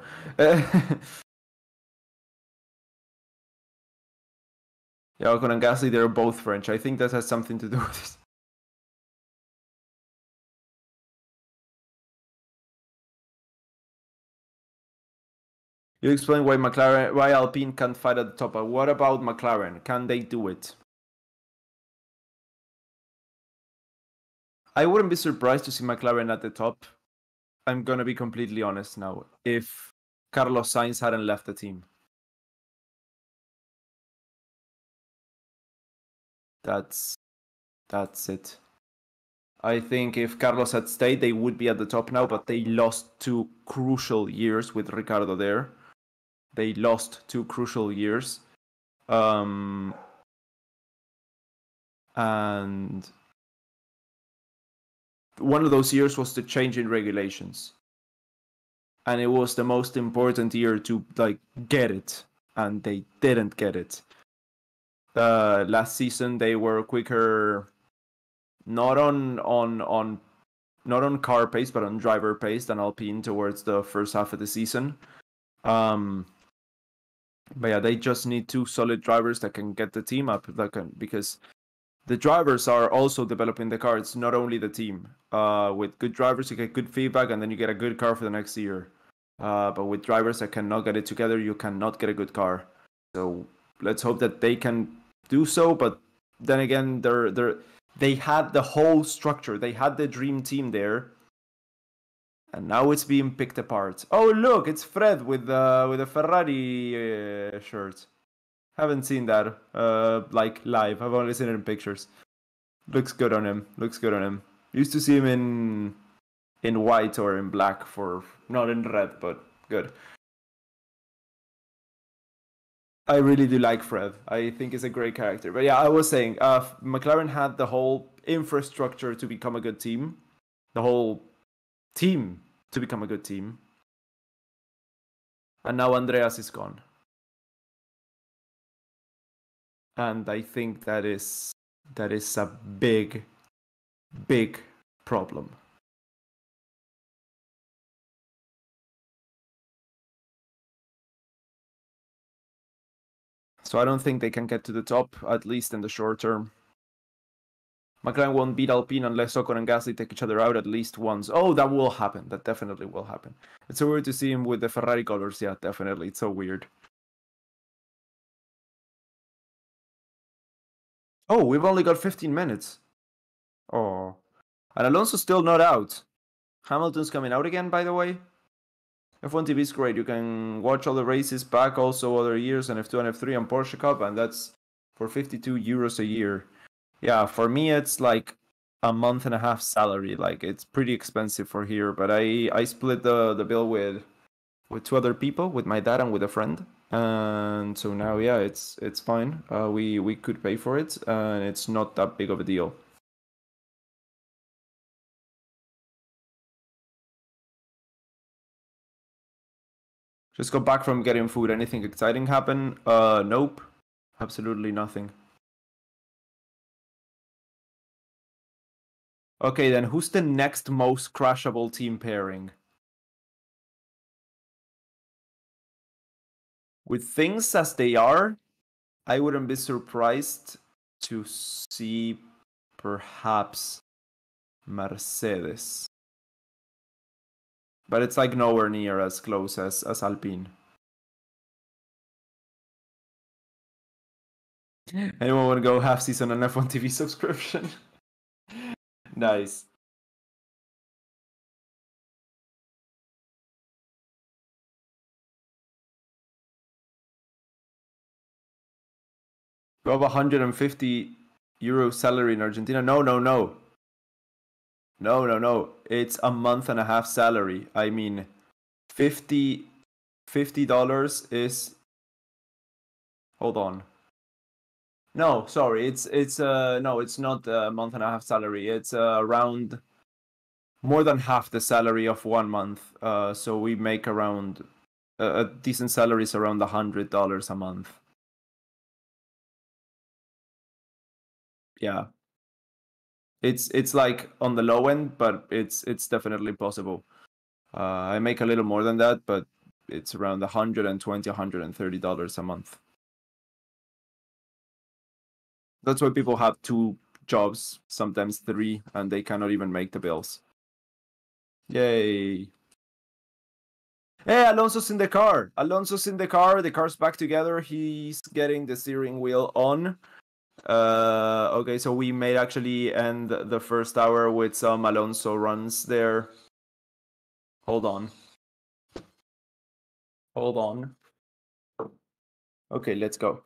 Yeah, Ocon and Gasly, they're both French. I think that has something to do with it. You explain why Alpine can't fight at the top. But what about McLaren? Can they do it? I wouldn't be surprised to see McLaren at the top. I'm gonna be completely honest now. If Carlos Sainz hadn't left the team, that's it. I think if Carlos had stayed, they would be at the top now. But they lost 2 crucial years with Ricardo there. They lost 2 crucial years. And one of those years was the change in regulations. And it was the most important year to get it. And they didn't get it. Last season they were quicker, not on car pace, but on driver pace than Alpine towards the first half of the season. But yeah, they just need 2 solid drivers that can get the team up, because the drivers are also developing the car. It's not only the team. With good drivers, you get good feedback, and then you get a good car for the next year. But with drivers that cannot get it together, you cannot get a good car. So let's hope that they can do so. But then again, they had the whole structure. They had the dream team there. And now it's being picked apart. Oh, look, it's Fred with a Ferrari shirt. Haven't seen that live. I've only seen it in pictures. Looks good on him. Used to see him in white or in black, not in red, but good. I really do like Fred. I think he's a great character. But yeah, I was saying, McLaren had the whole infrastructure to become a good team. The whole team to become a good team. And now Andreas is gone. And I think that is a big, big problem. So I don't think they can get to the top, at least in the short term. McLaren won't beat Alpine unless Ocon and Gasly take each other out at least once. Oh, that will happen. That definitely will happen. It's so weird to see him with the Ferrari colors. Yeah, definitely. It's so weird. Oh, we've only got 15 minutes. Oh. And Alonso's still not out. Hamilton's coming out again, by the way. F1 TV is great. You can watch all the races back, also other years, and F2 and F3 and Porsche Cup, and that's for €52 a year. Yeah, for me it's like a month and a half salary. Like, it's pretty expensive for here, but I split the bill with 2 other people, with my dad and with a friend. And so now, yeah, it's fine. We could pay for it, and it's not that big of a deal. Just got back from getting food. Anything exciting happen? Nope. Absolutely nothing. Okay, then who's the next most crashable team pairing? With things as they are, I wouldn't be surprised to see perhaps Mercedes. But it's like nowhere near as close as Alpine. Anyone want to go half season on F1 TV subscription? Nice. You have 150 euro salary in Argentina? No. It's a month and a half salary. I mean, $50 is. Hold on. No, sorry. It's no, it's not a month and a half salary. It's around more than half the salary of 1 month. So we make around a decent salary is around $100 a month. Yeah. It's like on the low end, but it's definitely possible. I make a little more than that, but it's around $120, $130 a month. That's why people have 2 jobs, sometimes 3, and they cannot even make the bills. Yay. Hey, Alonso's in the car. The car's back together. He's getting the steering wheel on. Okay, so we may actually end the first hour with some Alonso runs there. Hold on. Okay, let's go.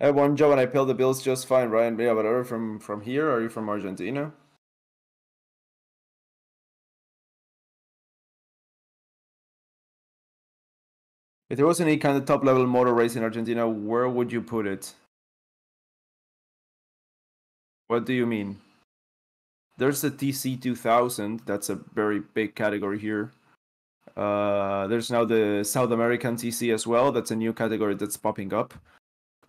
I have one job and I pay the bills just fine, Ryan. Yeah, but are you from here? Are you from Argentina? If there was any kind of top level motor race in Argentina, where would you put it? What do you mean? There's the TC2000. That's a very big category here. There's now the South American TC as well. That's a new category that's popping up.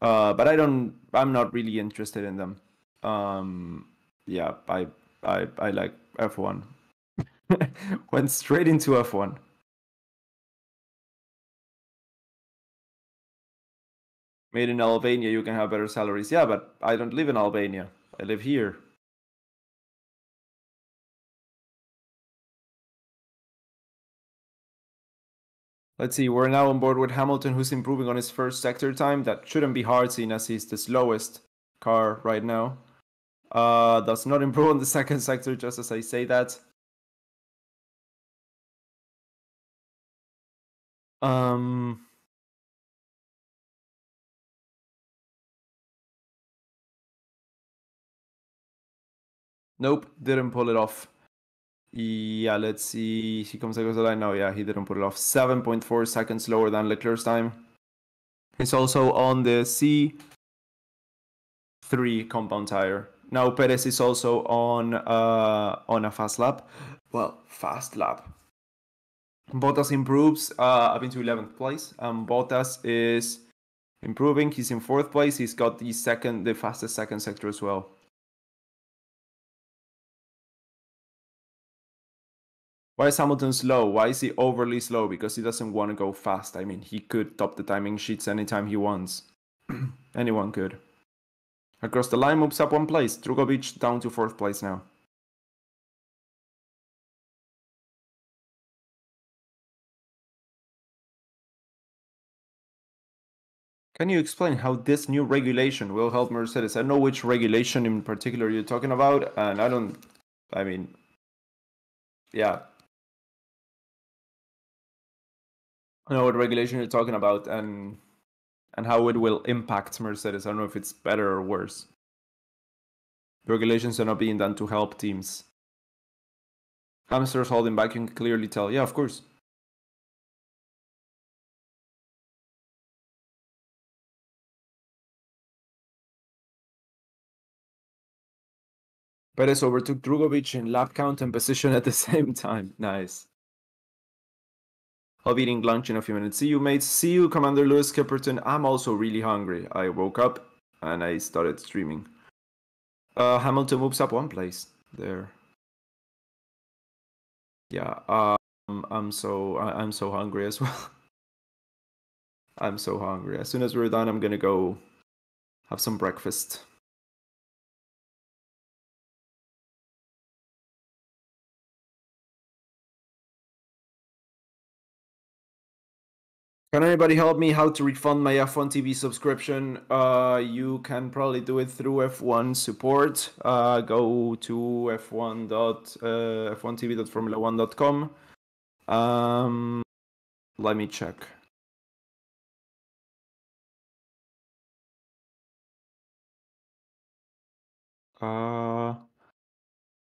But I'm not really interested in them. Yeah, I like F1. Went straight into F1. Made in Albania, you can have better salaries. Yeah, but I don't live in Albania. I live here. Let's see, we're now on board with Hamilton, who's improving on his first sector time. That shouldn't be hard, seeing as he's the slowest car right now. Does not improve on the second sector, just as I say that. Nope, didn't pull it off. Yeah, let's see. He comes across the line now. Yeah, he didn't pull it off. 7.4 seconds lower than Leclerc's time. He's also on the C3 compound tire. Now Perez is also on a fast lap. Well, fast lap. Bottas improves up into 11th place. Bottas is improving. He's in 4th place. He's got the fastest second sector as well. Why is Hamilton slow? Why is he overly slow? Because he doesn't want to go fast. I mean, he could top the timing sheets anytime he wants. Anyone could. Across the line, moves up 1 place. Drugovic down to 4th place now. Can you explain how this new regulation will help Mercedes? I know which regulation in particular you're talking about, and yeah. I know what regulation you're talking about and how it will impact Mercedes. I don't know if it's better or worse. The regulations are not being done to help teams. Hamster's holding back, you can clearly tell. Yeah, of course. Perez overtook Drugovic in lap count and position at the same time. Nice. I'll be eating lunch in a few minutes. See you, mates. See you, Commander Lewis Kipperton. I'm also really hungry. I woke up and I started streaming. Hamilton moves up 1 place there. Yeah, I'm so hungry as well. I'm so hungry. As soon as we're done, I'm gonna go have some breakfast. Can anybody help me how to refund my F1 TV subscription? You can probably do it through F1 support. Go to f1.f1tv.formula1.com. Let me check.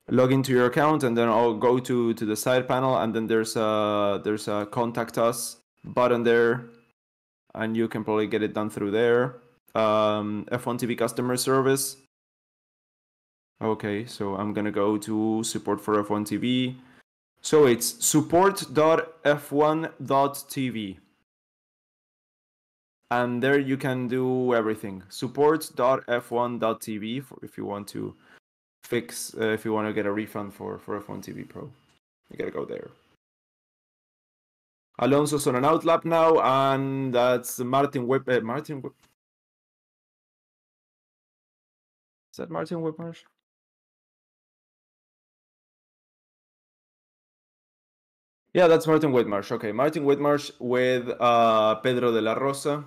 Log into your account and then I'll go to the side panel, and then there's a contact us button there, and you can probably get it done through there. F1 TV customer service. Okay, so I'm gonna go to support for F1 TV. So it's support.f1.tv. And there you can do everything. Support.f1.tv if you want to fix, if you want to get a refund for F1 TV Pro. You gotta go there. Alonso's on an outlap now, and that's Martin Whip. Is that Martin Whitmarsh? Yeah, that's Martin Whitmarsh. Okay, Martin Whitmarsh with Pedro de la Rosa.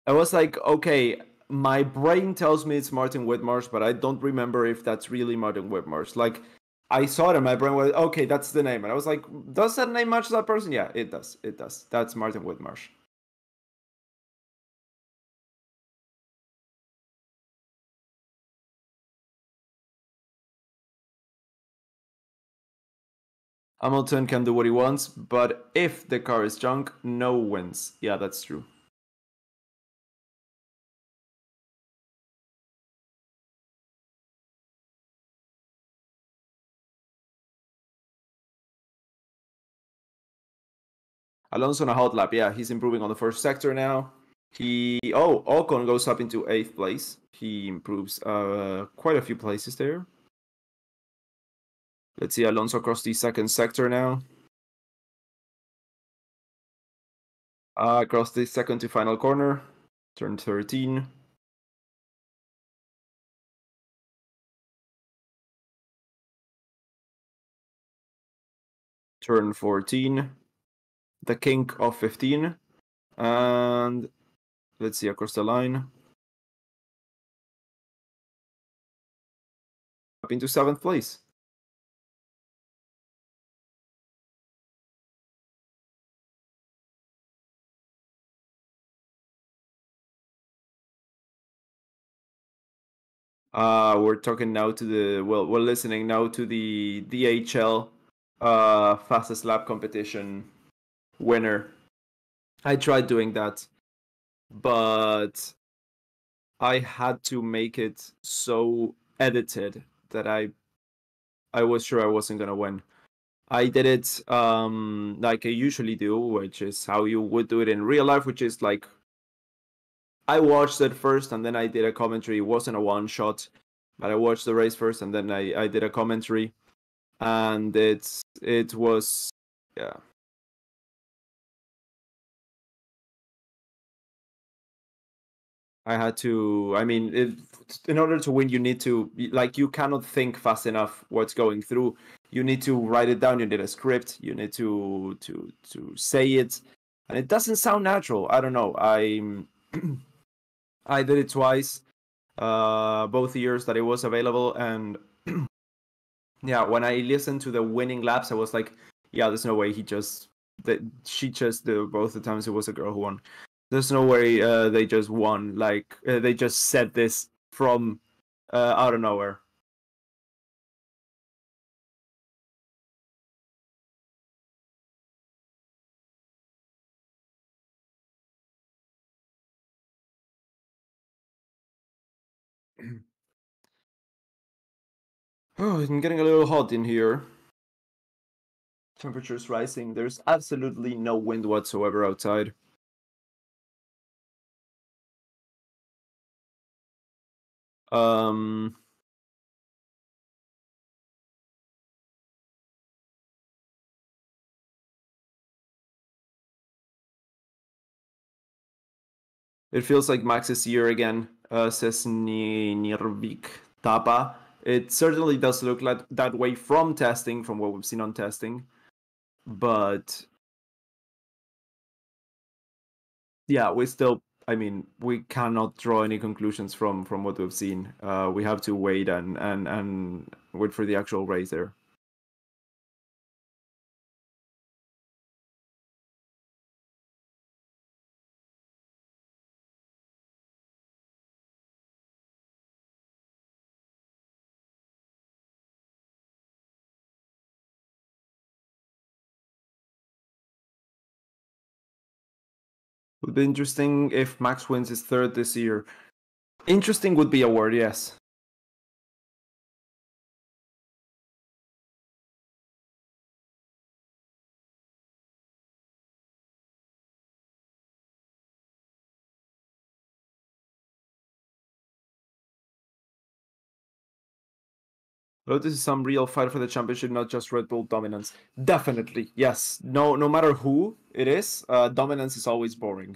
I was like, okay, my brain tells me it's Martin Whitmarsh, but I don't remember if that's really Martin Whitmarsh. Like, I saw it and my brain was, okay, that's the name. And I was like, does that name match that person? Yeah, it does. It does. That's Martin Whitmarsh. Hamilton can do what he wants, but if the car is junk, no wins. Yeah, that's true. Alonso on a hot lap. Yeah, he's improving on the first sector now. Ocon goes up into 8th place. He improves quite a few places there. Let's see Alonso across the second sector now. Across the second to final corner, turn 13. Turn 14. The kink of 15. And let's see across the line. Up into 7th place. We're talking now to we're listening now to the DHL fastest lap competition winner. I tried doing that, but I had to make it so edited that I was sure I wasn't gonna win. I did it like I usually do, which is how you would do it in real life, which is like I watched it first and then I did a commentary. It wasn't a one shot, but I watched the race first and then I did a commentary, and it was, yeah. I had to. I mean, in order to win, you need to, like, you cannot think fast enough what's going through. You need to write it down. You need a script. You need to say it, and it doesn't sound natural. I don't know. I did it twice, both years that it was available, and yeah, when I listened to the winning laps, I was like, yeah, there's no way she just both the times it was a girl who won. There's no way they just won. Like they just said this from out of nowhere. Oh, I'm getting a little hot in here. Temperature's rising. There's absolutely no wind whatsoever outside. It feels like Max's year again, says Nirvik Tapa. It certainly does look like that way from testing, from what we've seen on testing. But yeah, we cannot draw any conclusions from what we've seen. We have to wait and wait for the actual race there. Would be interesting if Max wins his third this year. Interesting would be a word, yes. Lotus is some real fight for the championship, not just Red Bull dominance. Definitely, yes. No matter who it is, dominance is always boring.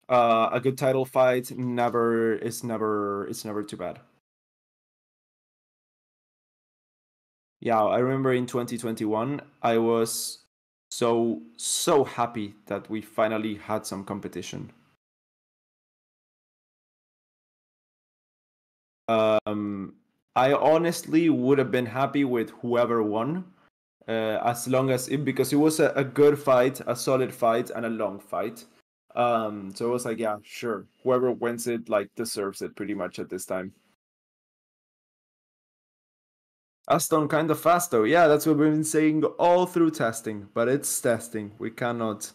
A good title fight it's never too bad. Yeah, I remember in 2021, I was so happy that we finally had some competition. I honestly would have been happy with whoever won, as long as because it was a good fight, a solid fight, and a long fight. So it was like, yeah, sure, whoever wins it like deserves it pretty much at this time. Aston kind of fast though. Yeah, that's what we've been saying all through testing, but it's testing. We cannot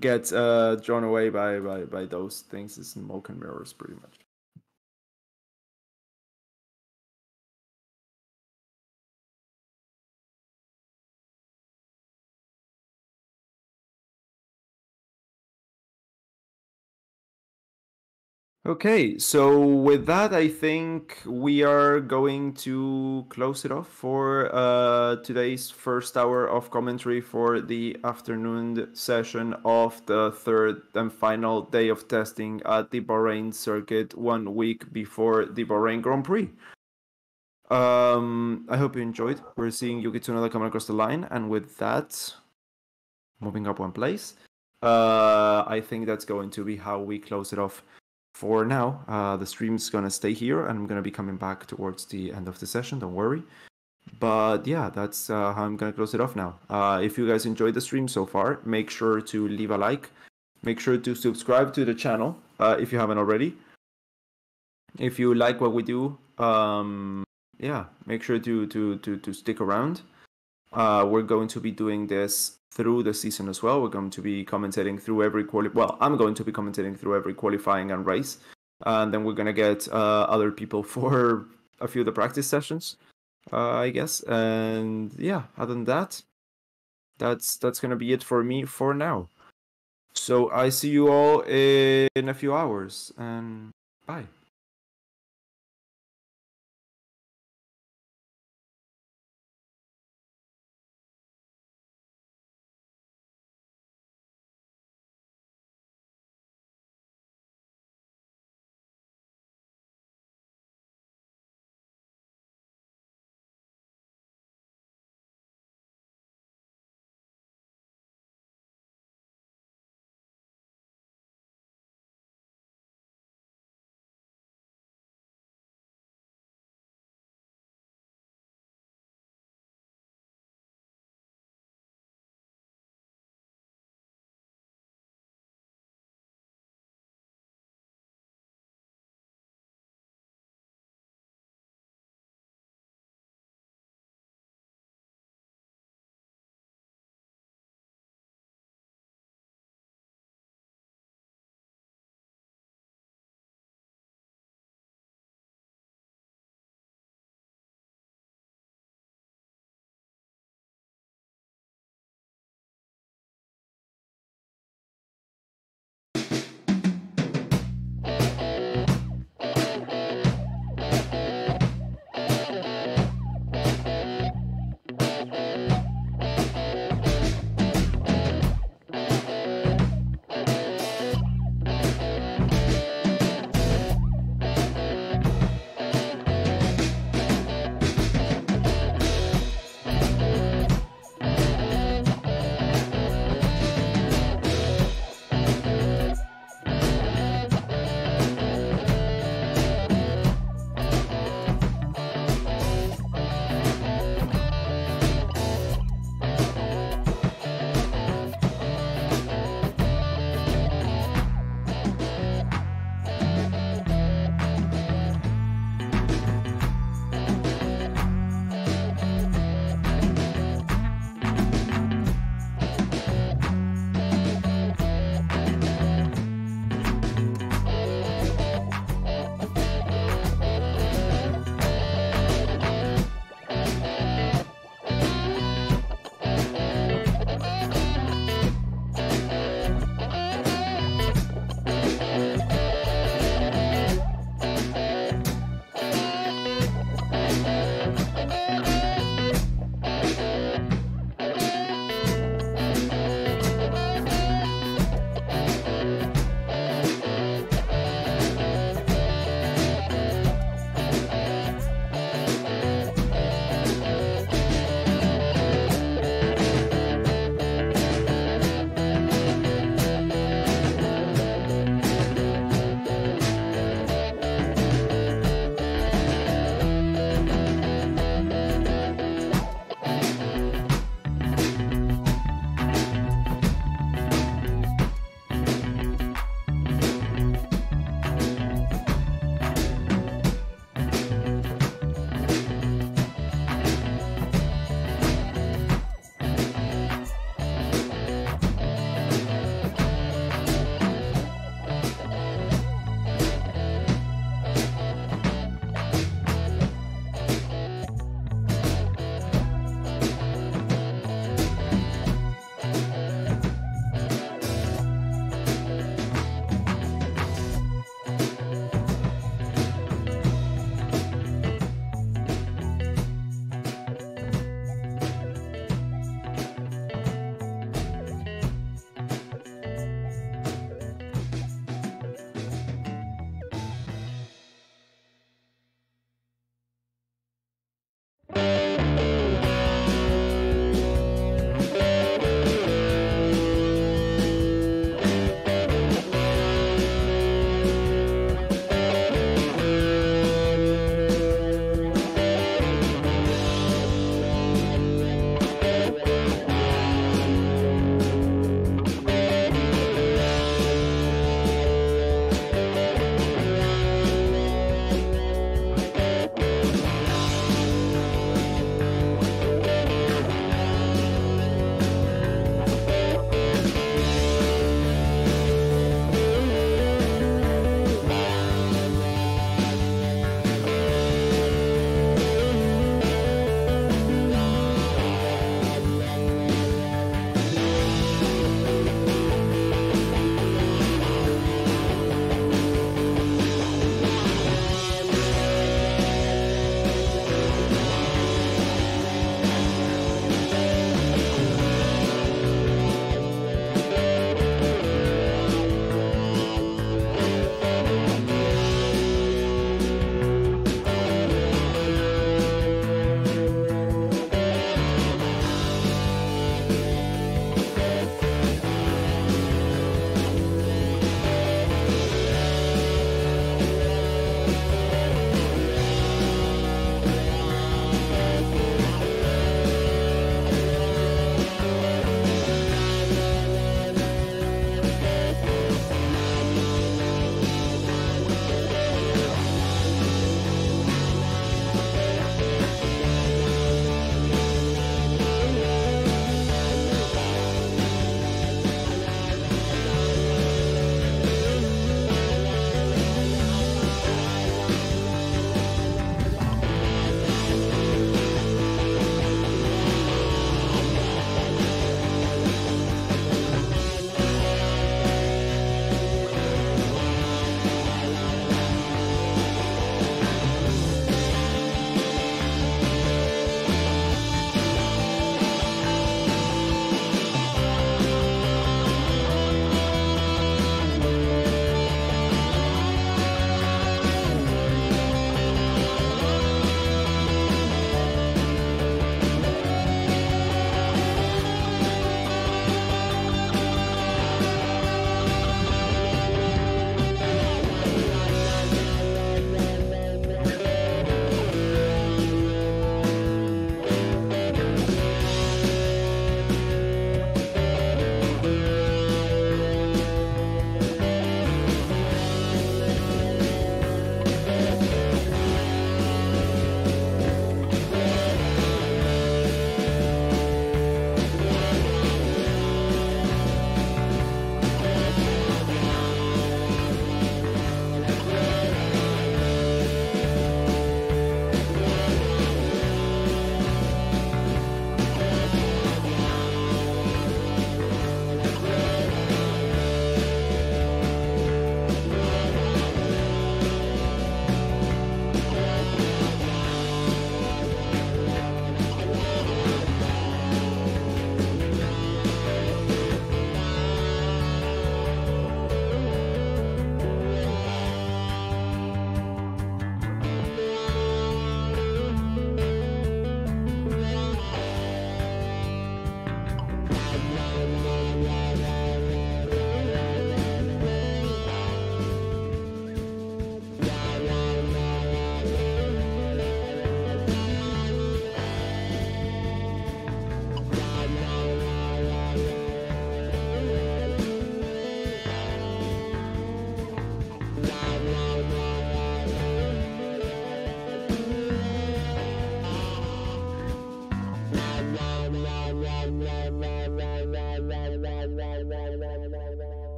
get drawn away by those things. It's smoke and mirrors pretty much. Okay, so with that, I think we are going to close it off for today's first hour of commentary for the afternoon session of the third and final day of testing at the Bahrain circuit 1 week before the Bahrain Grand Prix. I hope you enjoyed. We're seeing Yuki Tsunoda coming across the line, and with that, moving up one place, I think that's going to be how we close it off. For now, the stream's gonna stay here, and I'm gonna be coming back towards the end of the session. Don't worry. But yeah, that's how I'm gonna close it off now. If you guys enjoyed the stream so far, make sure to leave a like. Make sure to subscribe to the channel if you haven't already. If you like what we do, yeah, make sure to stick around. We're going to be doing this through the season as well. We're going to be commentating through every I'm going to be commentating through every qualifying and race, and then we're gonna get other people for a few of the practice sessions, I guess. And yeah, other than that, that's gonna be it for me for now. So I see you all in a few hours, and bye.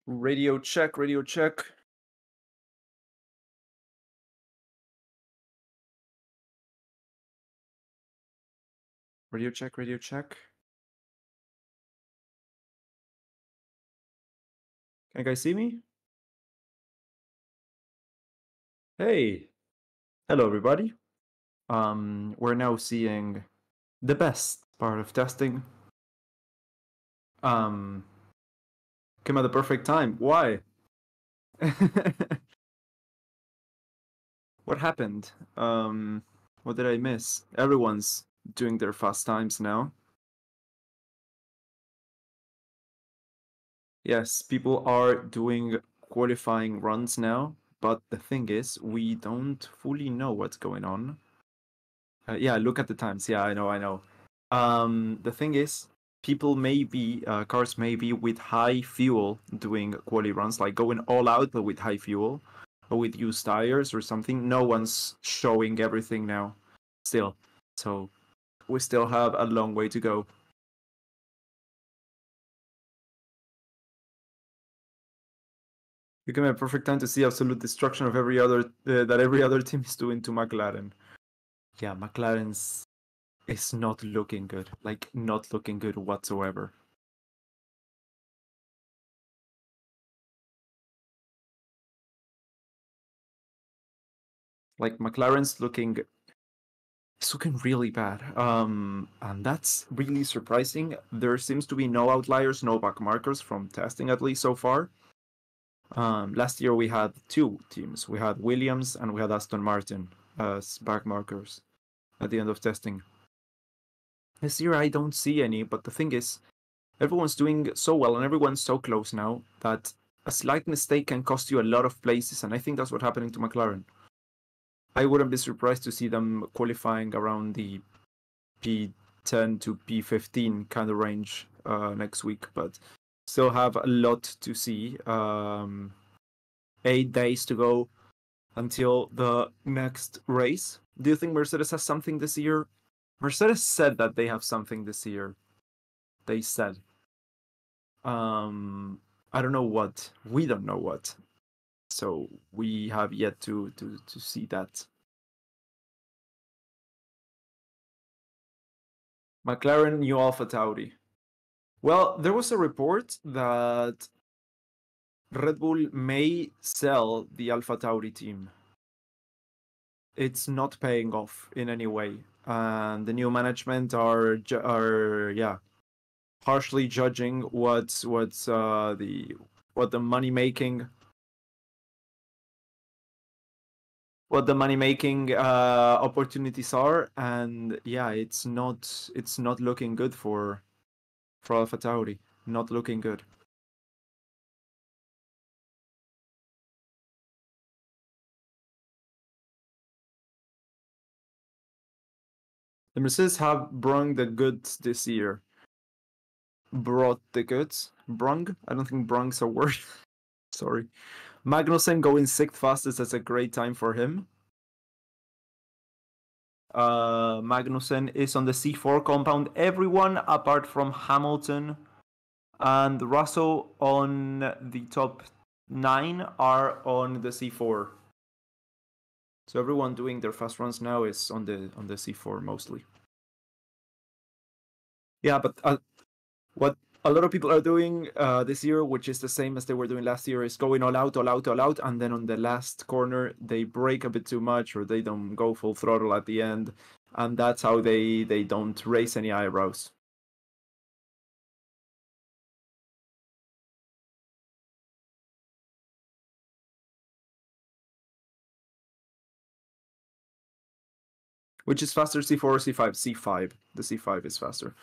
Radio check, radio check. Radio check, radio check. Can you guys see me? Hey. Hello, everybody. We're now seeing the best part of testing. Came at the perfect time. Why? What happened? What did I miss? Everyone's doing their fast times now. Yes, people are doing qualifying runs now, but the thing is, we don't fully know what's going on. Yeah, look at the times. Yeah, I know. The thing is, people may be, cars may be with high fuel doing quali runs, like going all out but with high fuel, or with used tires or something. No one's showing everything now, still. So we still have a long way to go. You came at a perfect time to see absolute destruction of every other that every other team is doing to McLaren. Yeah, McLaren's is not looking good. Like, not looking good whatsoever. Like, McLaren's looking... It's looking really bad. And that's really surprising. There seems to be no outliers, no back markers from testing, at least so far. Last year we had two teams. We had Williams and we had Aston Martin as back markers at the end of testing. This year I don't see any, but the thing is, everyone's doing so well and everyone's so close now that a slight mistake can cost you a lot of places, and I think that's what's happening to McLaren. I wouldn't be surprised to see them qualifying around the P10 to P15 kind of range next week, but still have a lot to see. 8 days to go until the next race. Do you think Mercedes has something this year? Mercedes said that they have something this year. They said. I don't know what. We don't know what. So we have yet to see that. McLaren, new AlphaTauri. Well, there was a report that Red Bull may sell the AlphaTauri team. It's not paying off in any way, and the new management are harshly judging what the money making opportunities are, and yeah, it's not looking good for AlphaTauri. Not looking good. The Mercedes have brung the goods this year. Brought the goods. Brung? I don't think brung's a word. Sorry. Magnussen going 6th fastest. That's a great time for him. Magnussen is on the C4 compound. Everyone apart from Hamilton and Russell on the top 9 are on the C4. So everyone doing their fast runs now is on the C4 mostly. Yeah, but what a lot of people are doing this year, which is the same as they were doing last year, is going all out, and then on the last corner they brake a bit too much, or they don't go full throttle at the end, and that's how they don't raise any eyebrows. Which is faster, C4 or C5? C5. The C5 is faster.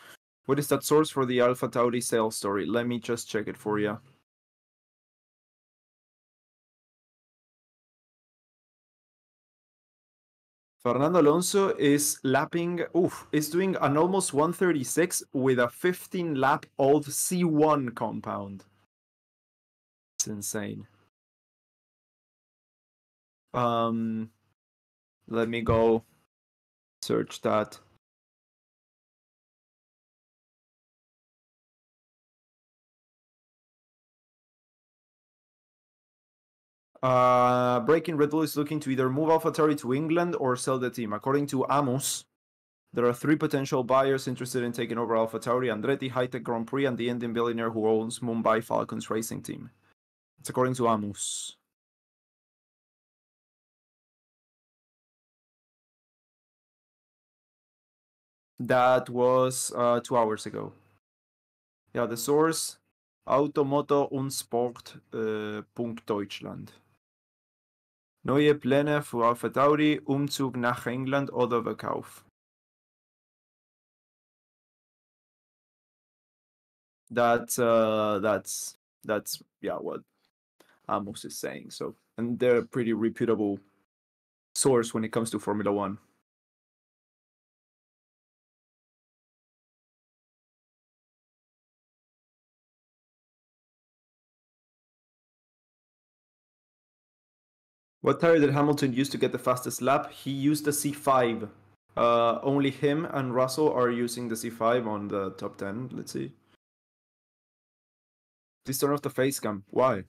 What is that source for the AlphaTauri sales story? Let me just check it for you. Fernando Alonso is doing an almost 136 with a 15 lap old C1 compound. It's insane. Let me go search that. Breaking Red Bull is looking to either move AlphaTauri to England or sell the team. According to Amos, there are 3 potential buyers interested in taking over AlphaTauri: Andretti, Hightech Grand Prix, and the Indian billionaire who owns Mumbai Falcons Racing Team. It's according to Amos. That was 2 hours ago. Yeah, the source: Automoto und Sport Deutschland. Neue Pläne für AlphaTauri, Umzug nach England oder Verkauf. That's yeah what Amos is saying. So, and they're a pretty reputable source when it comes to Formula One. What tire did Hamilton use to get the fastest lap? He used the C5. Only him and Russell are using the C5 on the top 10. Let's see. Please turn off the face cam. Why?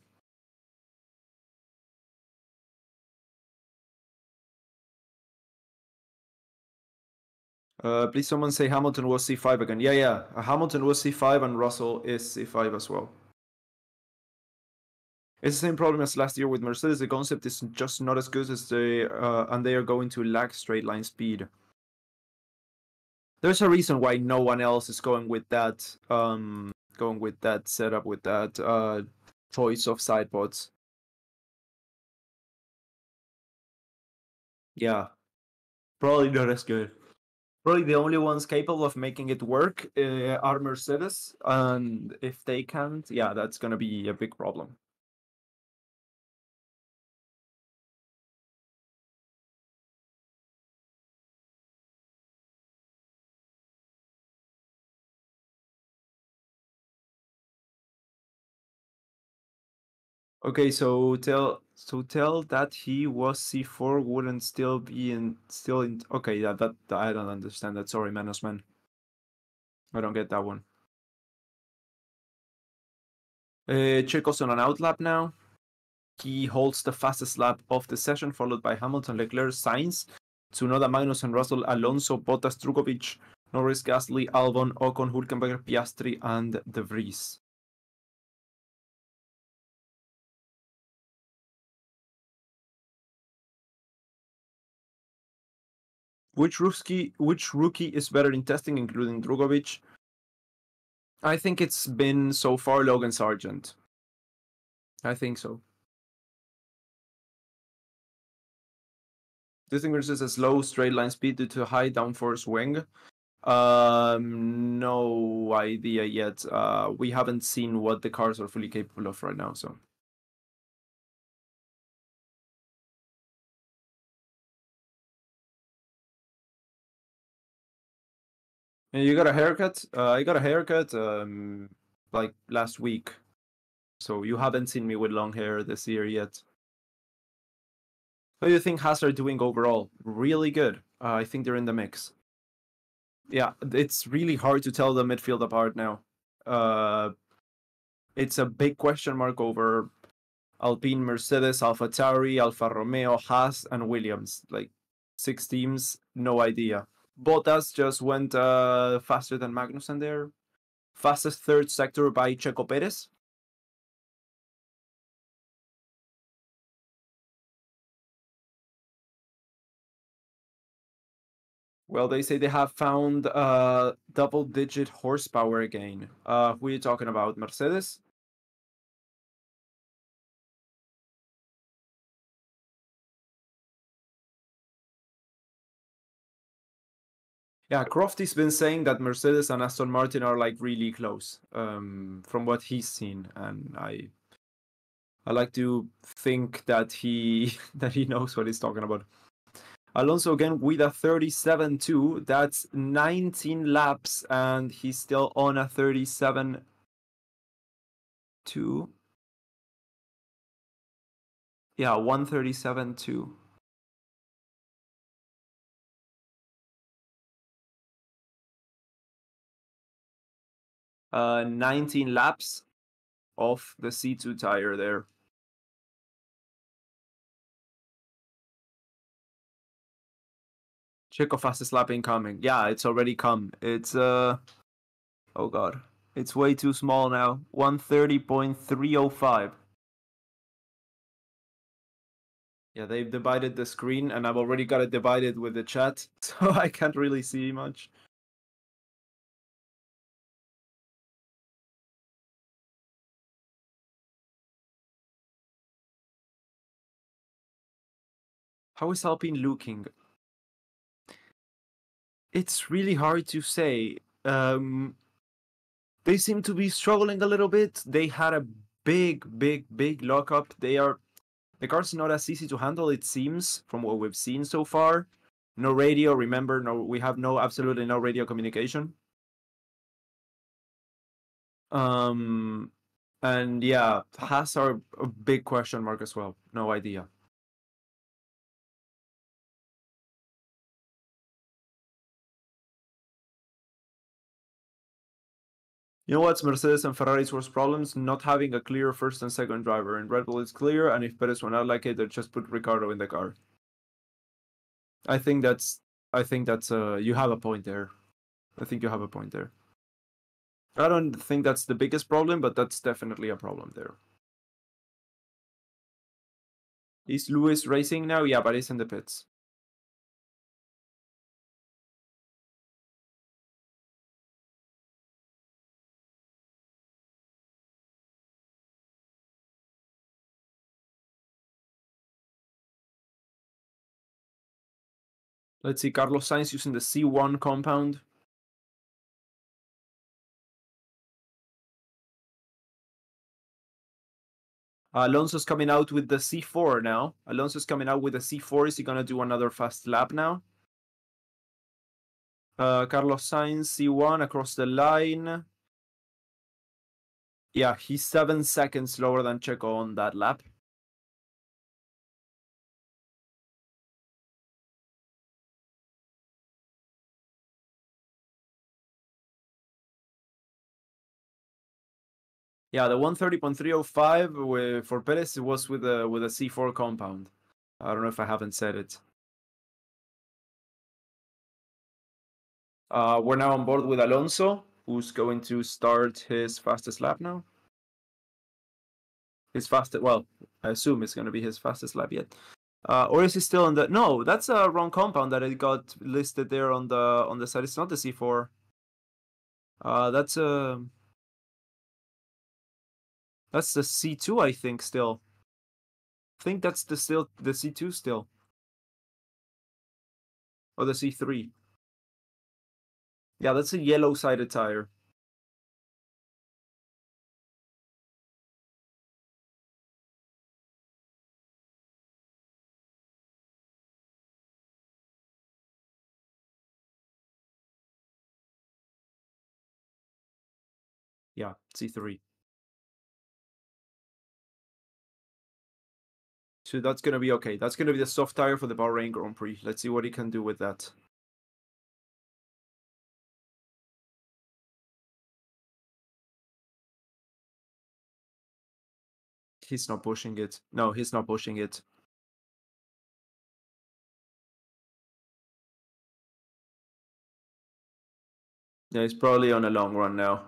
Please someone say Hamilton was C5 again. Yeah. Hamilton was C5 and Russell is C5 as well. It's the same problem as last year with Mercedes. The concept is just not as good as and they are going to lack straight line speed. There's a reason why no one else is going with that setup, with that choice of side pods. Yeah, probably not as good. Probably the only ones capable of making it work are Mercedes, and if they can't, yeah, that's gonna be a big problem. Okay, so tell that he was C4 wouldn't still in. Okay, yeah, that I don't understand that. Sorry, Manosman. I don't get that one. Checo's on an outlap now. He holds the fastest lap of the session, followed by Hamilton, Leclerc, Sainz, Tsunoda, Magnussen, Russell, Alonso, Bottas, Drugovic, Norris, Gasly, Albon, Ocon, Hülkenberg, Piastri, and De Vries. Which rookie is better in testing, including Drugovic? I think it's been so far Logan Sargent. I think so. Distinguishes as low straight line speed due to high downforce wing. No idea yet. We haven't seen what the cars are fully capable of right now, so. And you got a haircut? I got a haircut like last week. So you haven't seen me with long hair this year yet. How do you think Haas are doing overall? Really good. I think they're in the mix. Yeah, it's really hard to tell the midfield apart now. It's a big question mark over Alpine, Mercedes, AlphaTauri, Alfa Romeo, Haas, and Williams. Like 6 teams, no idea. Bottas just went faster than Magnussen there. Fastest third sector by Checo Perez. Well, they say they have found double-digit horsepower again. Who are you talking about? Mercedes? Yeah, Crofty's been saying that Mercedes and Aston Martin are like really close, from what he's seen, and I like to think that he knows what he's talking about. Alonso again with a 37.2. That's 19 laps, and he's still on a 37.2. Yeah, 137.2. 19 laps of the C2 tire there. Checo fastest lap incoming. Yeah, it's already come. It's oh god. It's way too small now. 130.305. Yeah, they've divided the screen and I've already got it divided with the chat, so I can't really see much. How is Alpine looking? It's really hard to say. They seem to be struggling a little bit. They had a big lockup. The car's not as easy to handle, it seems, from what we've seen so far. No radio, remember, we have absolutely no radio communication. And yeah, Haas are a big question mark as well. No idea. You know what's Mercedes and Ferrari's worst problems? Not having a clear first and second driver. In Red Bull, it's clear, and if Perez were not like it, they'd just put Ricardo in the car. I think that's you have a point there. I think you have a point there. I don't think that's the biggest problem, but that's definitely a problem there. Is Lewis racing now? Yeah, but he's in the pits. Let's see, Carlos Sainz using the C1 compound. Alonso's coming out with the C4 now. Alonso's coming out with the C4. Is he going to do another fast lap now? Carlos Sainz, C1 across the line. Yeah, he's 7 seconds slower than Checo on that lap. Yeah, the 130.305 for Perez was with a C4 compound. I don't know if I haven't said it. We're now on board with Alonso, who's going to start his fastest lap now. Well, I assume it's going to be his fastest lap yet. Or is he still on the? No, that's a wrong compound that it got listed there on the side. It's not the C4. That's the C2, I think. Still, I think that's the C2 still, or the C3. Yeah, that's a yellow-sided tire. Yeah, C3. So that's going to be okay. That's going to be the soft tire for the Bahrain Grand Prix. Let's see what he can do with that. He's not pushing it. No, he's not pushing it. Yeah, he's probably on a long run now.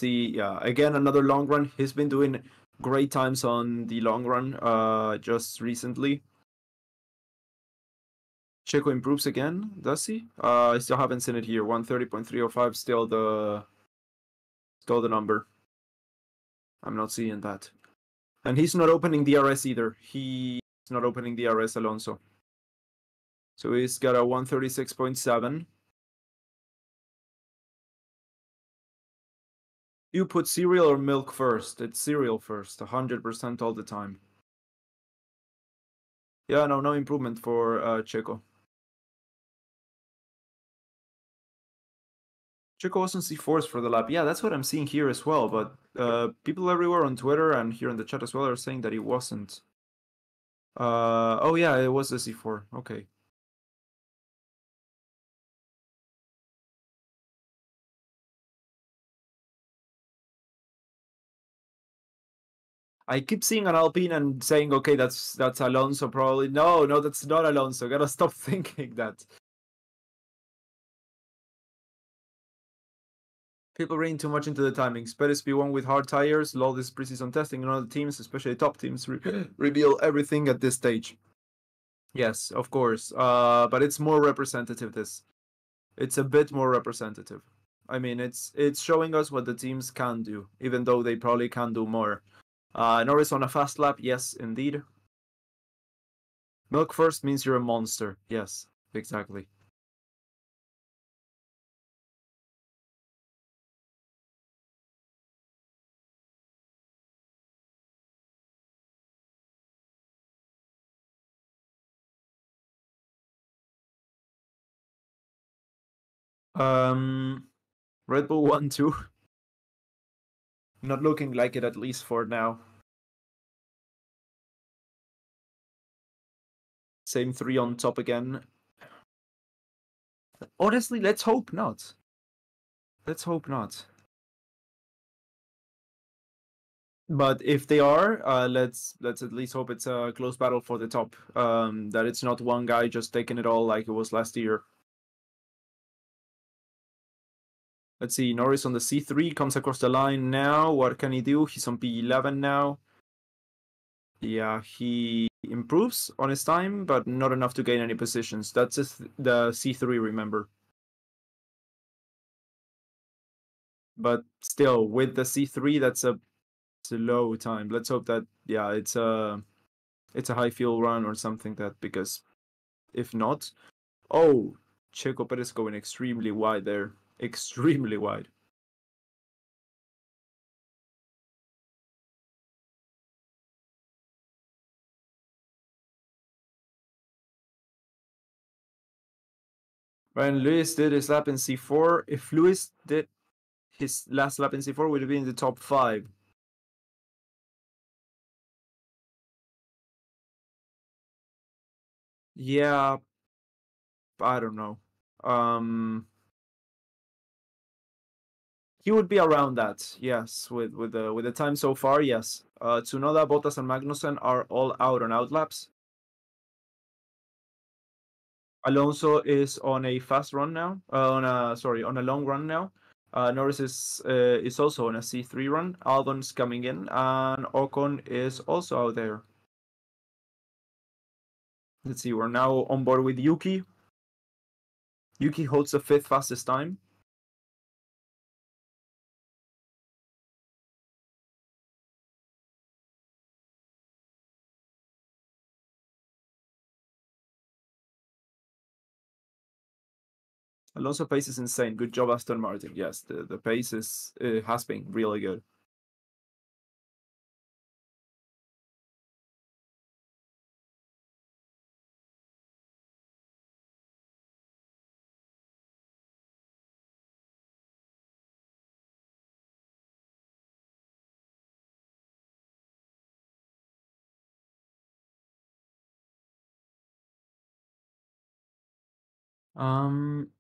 Yeah, again, another long run. He's been doing great times on the long run just recently. Checo improves again, does he? I still haven't seen it here. 130.305, still the number. I'm not seeing that. And he's not opening DRS either. He's not opening DRS, Alonso. So he's got a 136.7. You put cereal or milk first? It's cereal first, 100% all the time. Yeah, no improvement for Checo. Checo wasn't C4s for the lap. Yeah, that's what I'm seeing here as well. But people everywhere on Twitter and here in the chat as well are saying that he wasn't. Oh yeah, it was a C4. Okay. I keep seeing an Alpine and saying, okay, that's Alonso probably. No, that's not Alonso. Gotta stop thinking that. People reading too much into the timings. Pettis P1 with hard tires, lull this preseason testing, and other teams, especially top teams, reveal everything at this stage. Yes, of course. But it's more representative. It's a bit more representative. I mean, it's showing us what the teams can do, even though they probably can do more. Norris on a fast lap, yes, indeed. Milk first means you're a monster. Yes, exactly. Red Bull 1-2. Not looking like it, at least for now. Same 3 on top again. Honestly, let's hope not. Let's hope not. But if they are, let's at least hope it's a close battle for the top. That it's not one guy just taking it all like it was last year. Let's see, Norris on the C3 comes across the line now. What can he do? He's on P11 now. Yeah, he improves on his time, but not enough to gain any positions. That's the C3, remember. But still, with the C3, that's a low time. Let's hope that, yeah, it's a high fuel run or something, that, because if not, oh, Checo Perez going extremely wide there. Extremely wide. Ryan Lewis did his lap in C4. If Lewis did his last lap in C4, would have been in the top 5. Yeah, I don't know. He would be around that, yes. With the time so far, yes. Tsunoda, Bottas, and Magnussen are all out on outlaps. Alonso is on a fast run now. On a long run now. Norris is also on a C3 run. Albon's coming in, and Ocon is also out there. Let's see. We're now on board with Yuki. Yuki holds the 5th fastest time. Alonso pace is insane. Good job, Aston Martin. Yes, the pace has been really good. Um,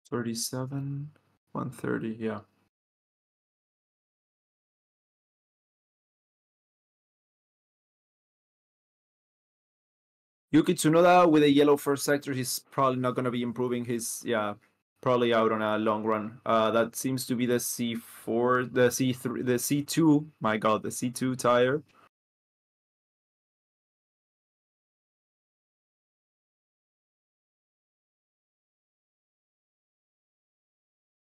37, 130, yeah. Yuki Tsunoda with a yellow first sector, he's probably not going to be improving his, probably out on a long run. That seems to be the C4, the C3, the C2, my god, the C2 tire.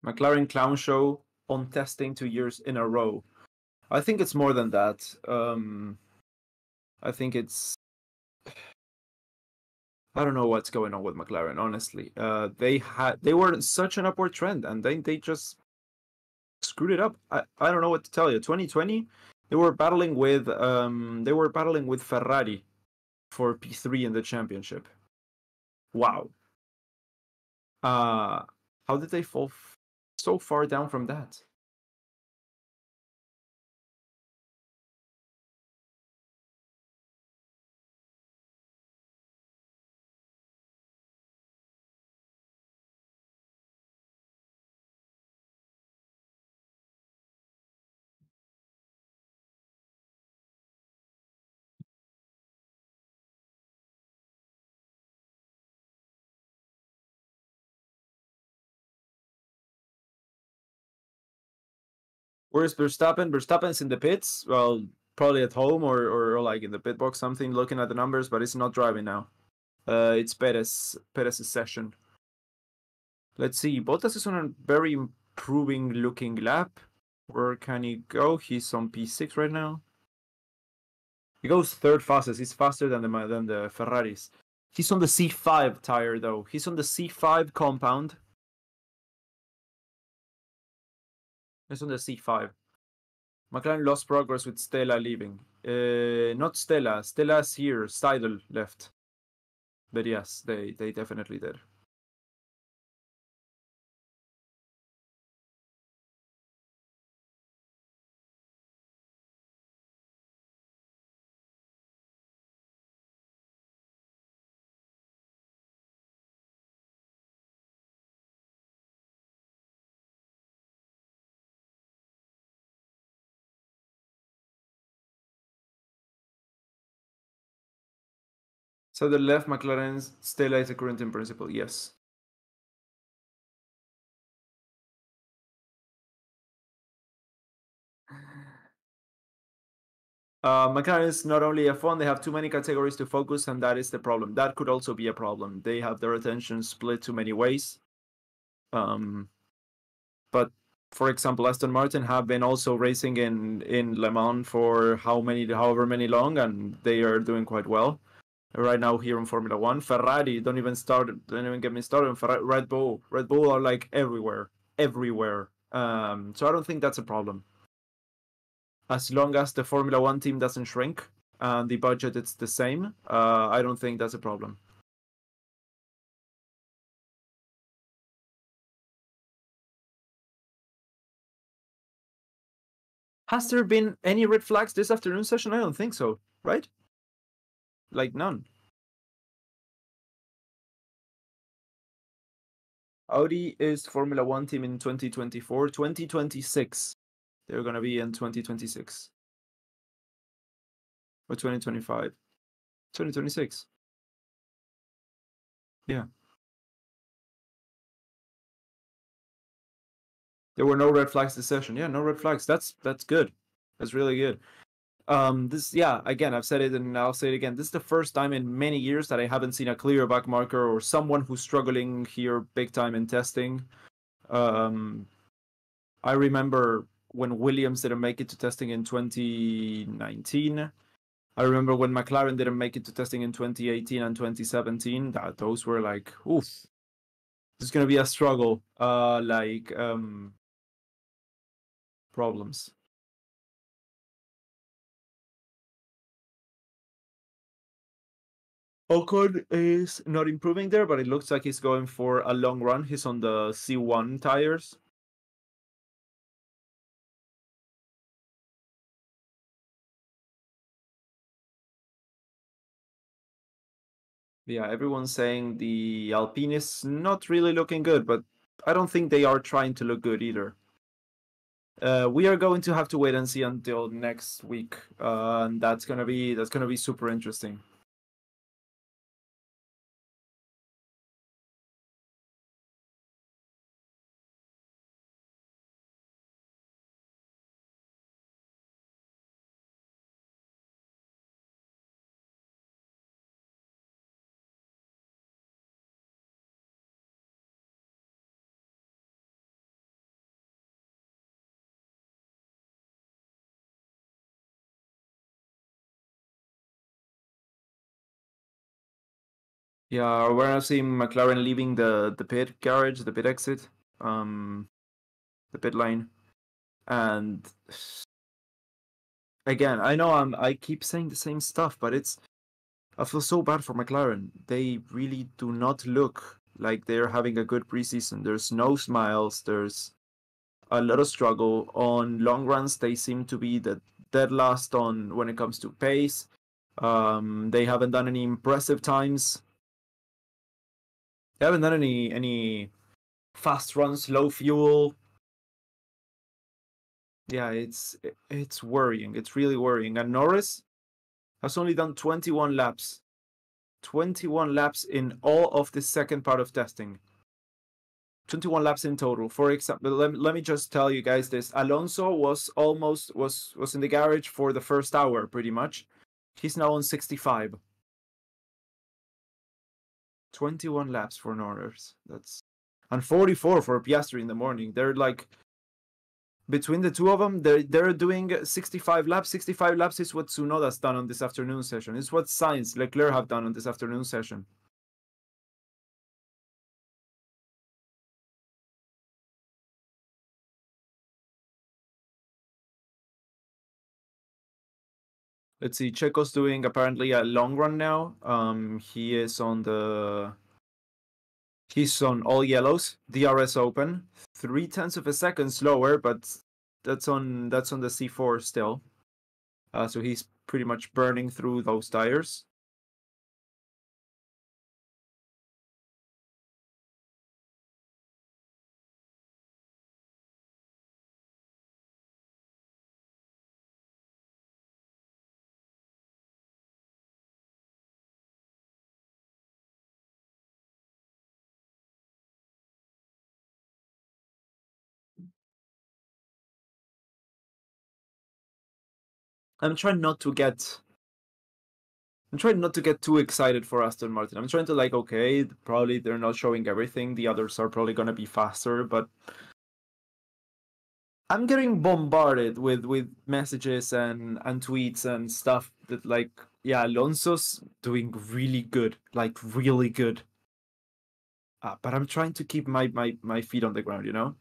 McLaren clown show on testing 2 years in a row. I think it's more than that. I think it's, I don't know what's going on with McLaren, honestly. They were such an upward trend, and they just screwed it up. I don't know what to tell you. 2020, they were battling with Ferrari for P3 in the championship. Wow. How did they fall so far down from that? Where's Verstappen? Verstappen's in the pits. Well, probably at home or like in the pit box, something, looking at the numbers, but it's not driving now. It's Perez's session. Let's see. Bottas is on a very improving looking lap. Where can he go? He's on P6 right now. He goes third fastest. He's faster than the Ferraris. He's on the C5 tire though. He's on the C5 compound. He's on the C5. McLaren lost progress with Stella leaving. Not Stella. Stella's here. Seidel left. But yes, they definitely did. So the left McLaren's Stella is the current in principle, yes. McLaren is not only F1, they have too many categories to focus, and that is the problem. That could also be a problem. They have their attention split too many ways. But for example, Aston Martin have been also racing in Le Mans for however many long, and they are doing quite well right now here in Formula One. Ferrari, don't even get me started on Ferrari. Red Bull are like everywhere. So I don't think that's a problem. As long as the Formula One team doesn't shrink and the budget it's the same, I don't think that's a problem. Has there been any red flags this afternoon session? I don't think so, right? Like none. Audi is Formula One team in 2024, 2026. They're gonna be in 2026. Or 2025. 2026. Yeah. There were no red flags this session. Yeah, no red flags. That's good. That's really good. Again, I've said it and I'll say it again. This is the first time in many years that I haven't seen a clear back marker or someone who's struggling here big time in testing. I remember when Williams didn't make it to testing in 2019. I remember when McLaren didn't make it to testing in 2018 and 2017. Those were like, oof, this is gonna be a struggle. Problems. Ocon is not improving there, but it looks like he's going for a long run. He's on the C1 tires. Yeah, everyone's saying the Alpine is not really looking good, but I don't think they are trying to look good either. We are going to have to wait and see until next week, and that's gonna be super interesting. Yeah, we're gonna see McLaren leaving the pit garage, the pit exit, the pit lane, and again, I know I keep saying the same stuff, but I feel so bad for McLaren. They really do not look like they're having a good preseason. There's no smiles. There's a lot of struggle on long runs. They seem to be the dead last on when it comes to pace. They haven't done any impressive times. They haven't done any fast runs, low fuel. Yeah, it's worrying. It's really worrying. And Norris has only done 21 laps. 21 laps in all of the second part of testing. 21 laps in total. For example, let me just tell you guys this. Alonso was in the garage for the first hour, pretty much. He's now on 65. 21 laps for Norris. And 44 for Piastri in the morning. They're like, between the two of them, they're doing 65 laps. 65 laps is what Tsunoda's done on this afternoon session. It's what Sainz, Leclerc have done on this afternoon session. Let's see, Checo's doing apparently a long run now. He's on all yellows, DRS open, 0.3 of a second slower, but that's on the C4 still. So he's pretty much burning through those tires. I'm trying not to get too excited for Aston Martin. I'm trying to like, okay, probably they're not showing everything. The others are probably gonna be faster, but I'm getting bombarded with messages and tweets and stuff that like, yeah, Alonso's doing really good, like really good. But I'm trying to keep my feet on the ground, you know?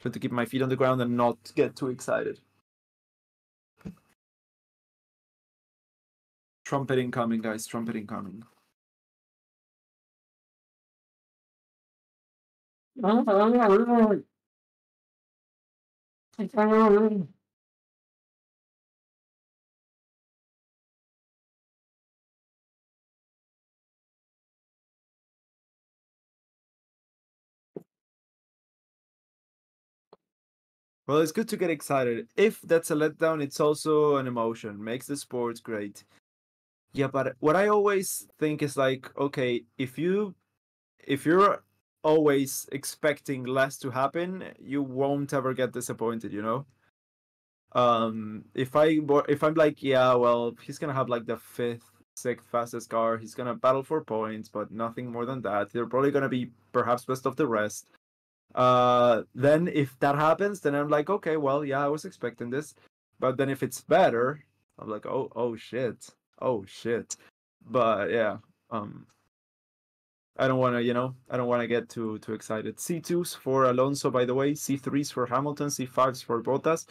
Trying to keep my feet on the ground and not get too excited. Trumpet incoming, guys. Trumpet incoming. Well, it's good to get excited. If that's a letdown, it's also an emotion. Makes the sport great. Yeah, but what I always think is like, okay, if you're always expecting less to happen, you won't ever get disappointed, you know? If I'm like, yeah, well, he's gonna have like the 5th, 6th fastest car, he's gonna battle for points, but nothing more than that. They're probably gonna be perhaps best of the rest. Then if that happens, then I'm like, okay, well, yeah, I was expecting this. But then if it's better, I'm like, oh shit. Oh shit. But yeah, I don't want to get too excited. C2s for Alonso, by the way, C3s for Hamilton, C5s for Bottas,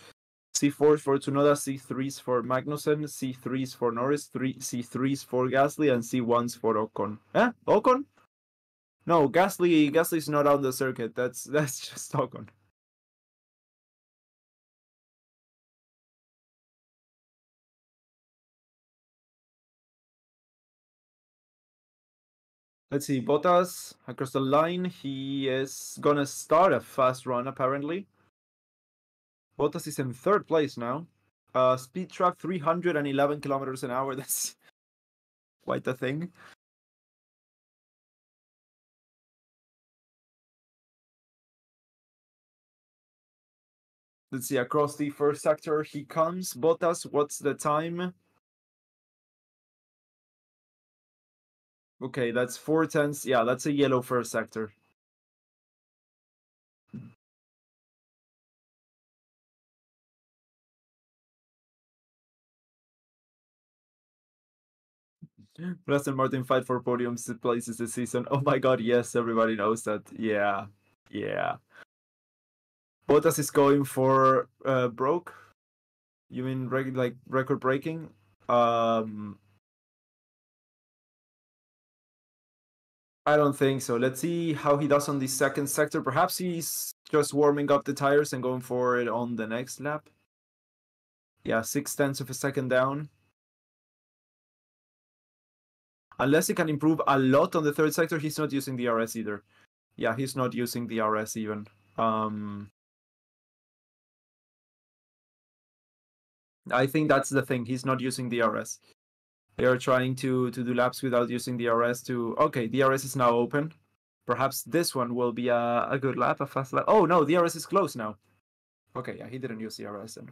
C4s for Tsunoda, C3s for Magnussen, C3s for Norris, C3s for Gasly, and C1s for Ocon. Ocon? No, Gasly's not on the circuit. That's just Ocon. Let's see, Bottas across the line. He is gonna start a fast run, apparently. Bottas is in 3rd place now. Speed trap 311 kilometers an hour. That's quite a thing. Let's see, across the first sector he comes. Bottas, what's the time? Okay, that's 4/10. Yeah, that's a yellow first sector. Aston Martin fight for podiums places this season. Oh my god, yes, everybody knows that. Yeah. Bottas is going for broke. You mean like record breaking? I don't think so. Let's see how he does on the second sector. Perhaps he's just warming up the tires and going for it on the next lap. Yeah, 0.6 of a second down. Unless he can improve a lot on the third sector, he's not using the RS either. Yeah, he's not using the RS even. I think that's the thing. He's not using the RS. They are trying to do laps without using the RS to... Okay, the RS is now open. Perhaps this one will be a good lap, a fast lap. Oh no, DRS is close now. Okay, yeah, he didn't use DRS then.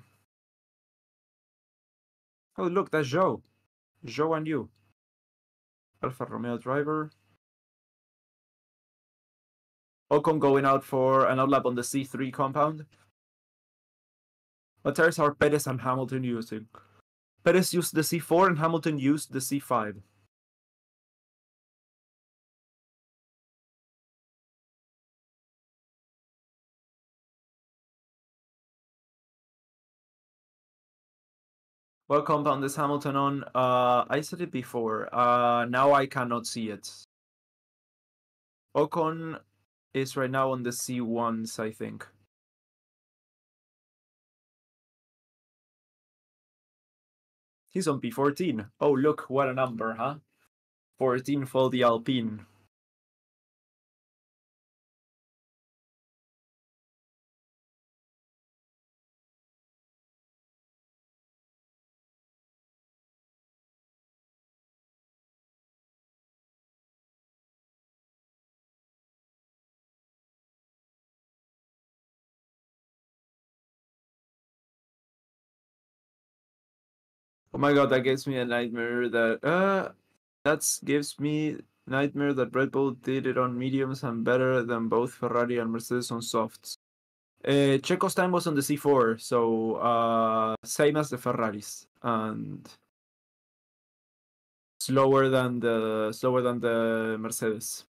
Oh look, that's Zhou. Zhou and you. Alfa Romeo driver. Ocon going out for an outlap on the C3 compound. What tires are Perez and Hamilton using? Perez used the C4 and Hamilton used the C5. What compound is Hamilton on? I said it before. Now I cannot see it. Ocon is right now on the C1s, I think. He's on P14. Oh, look, what a number, huh? 14 for the Alpine. Oh my god, that gives me a nightmare that gives me nightmare that Red Bull did it on mediums and better than both Ferrari and Mercedes on softs. Checo's time was on the C4, so same as the Ferraris and slower than the Mercedes.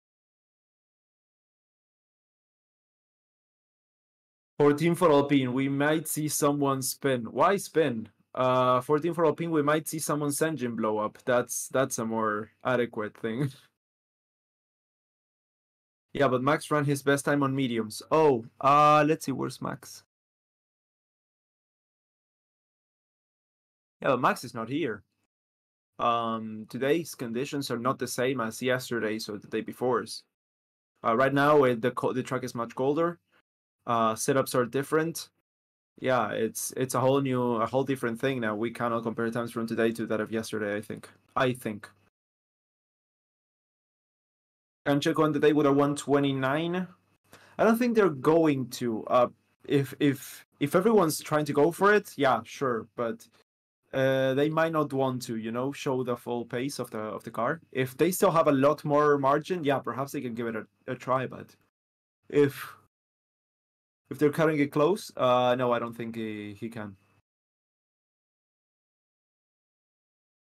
14 for Alpine, we might see someone spin. Why spin? 14 for Alpine, we might see someone's engine blow up. That's a more adequate thing. Yeah, but Max ran his best time on mediums. Oh, let's see, where's Max? Yeah, but Max is not here. Today's conditions are not the same as yesterday's or the day before's. Right now, the track is much colder. Setups are different. Yeah, it's a whole different thing now. We cannot compare times from today to that of yesterday, I think. And Checo on the day with a 129. I don't think they're going to. If everyone's trying to go for it, yeah, sure, but they might not want to, show the full pace of the car. If they still have a lot more margin, yeah, perhaps they can give it a try. But if they're cutting it close, no, I don't think he can.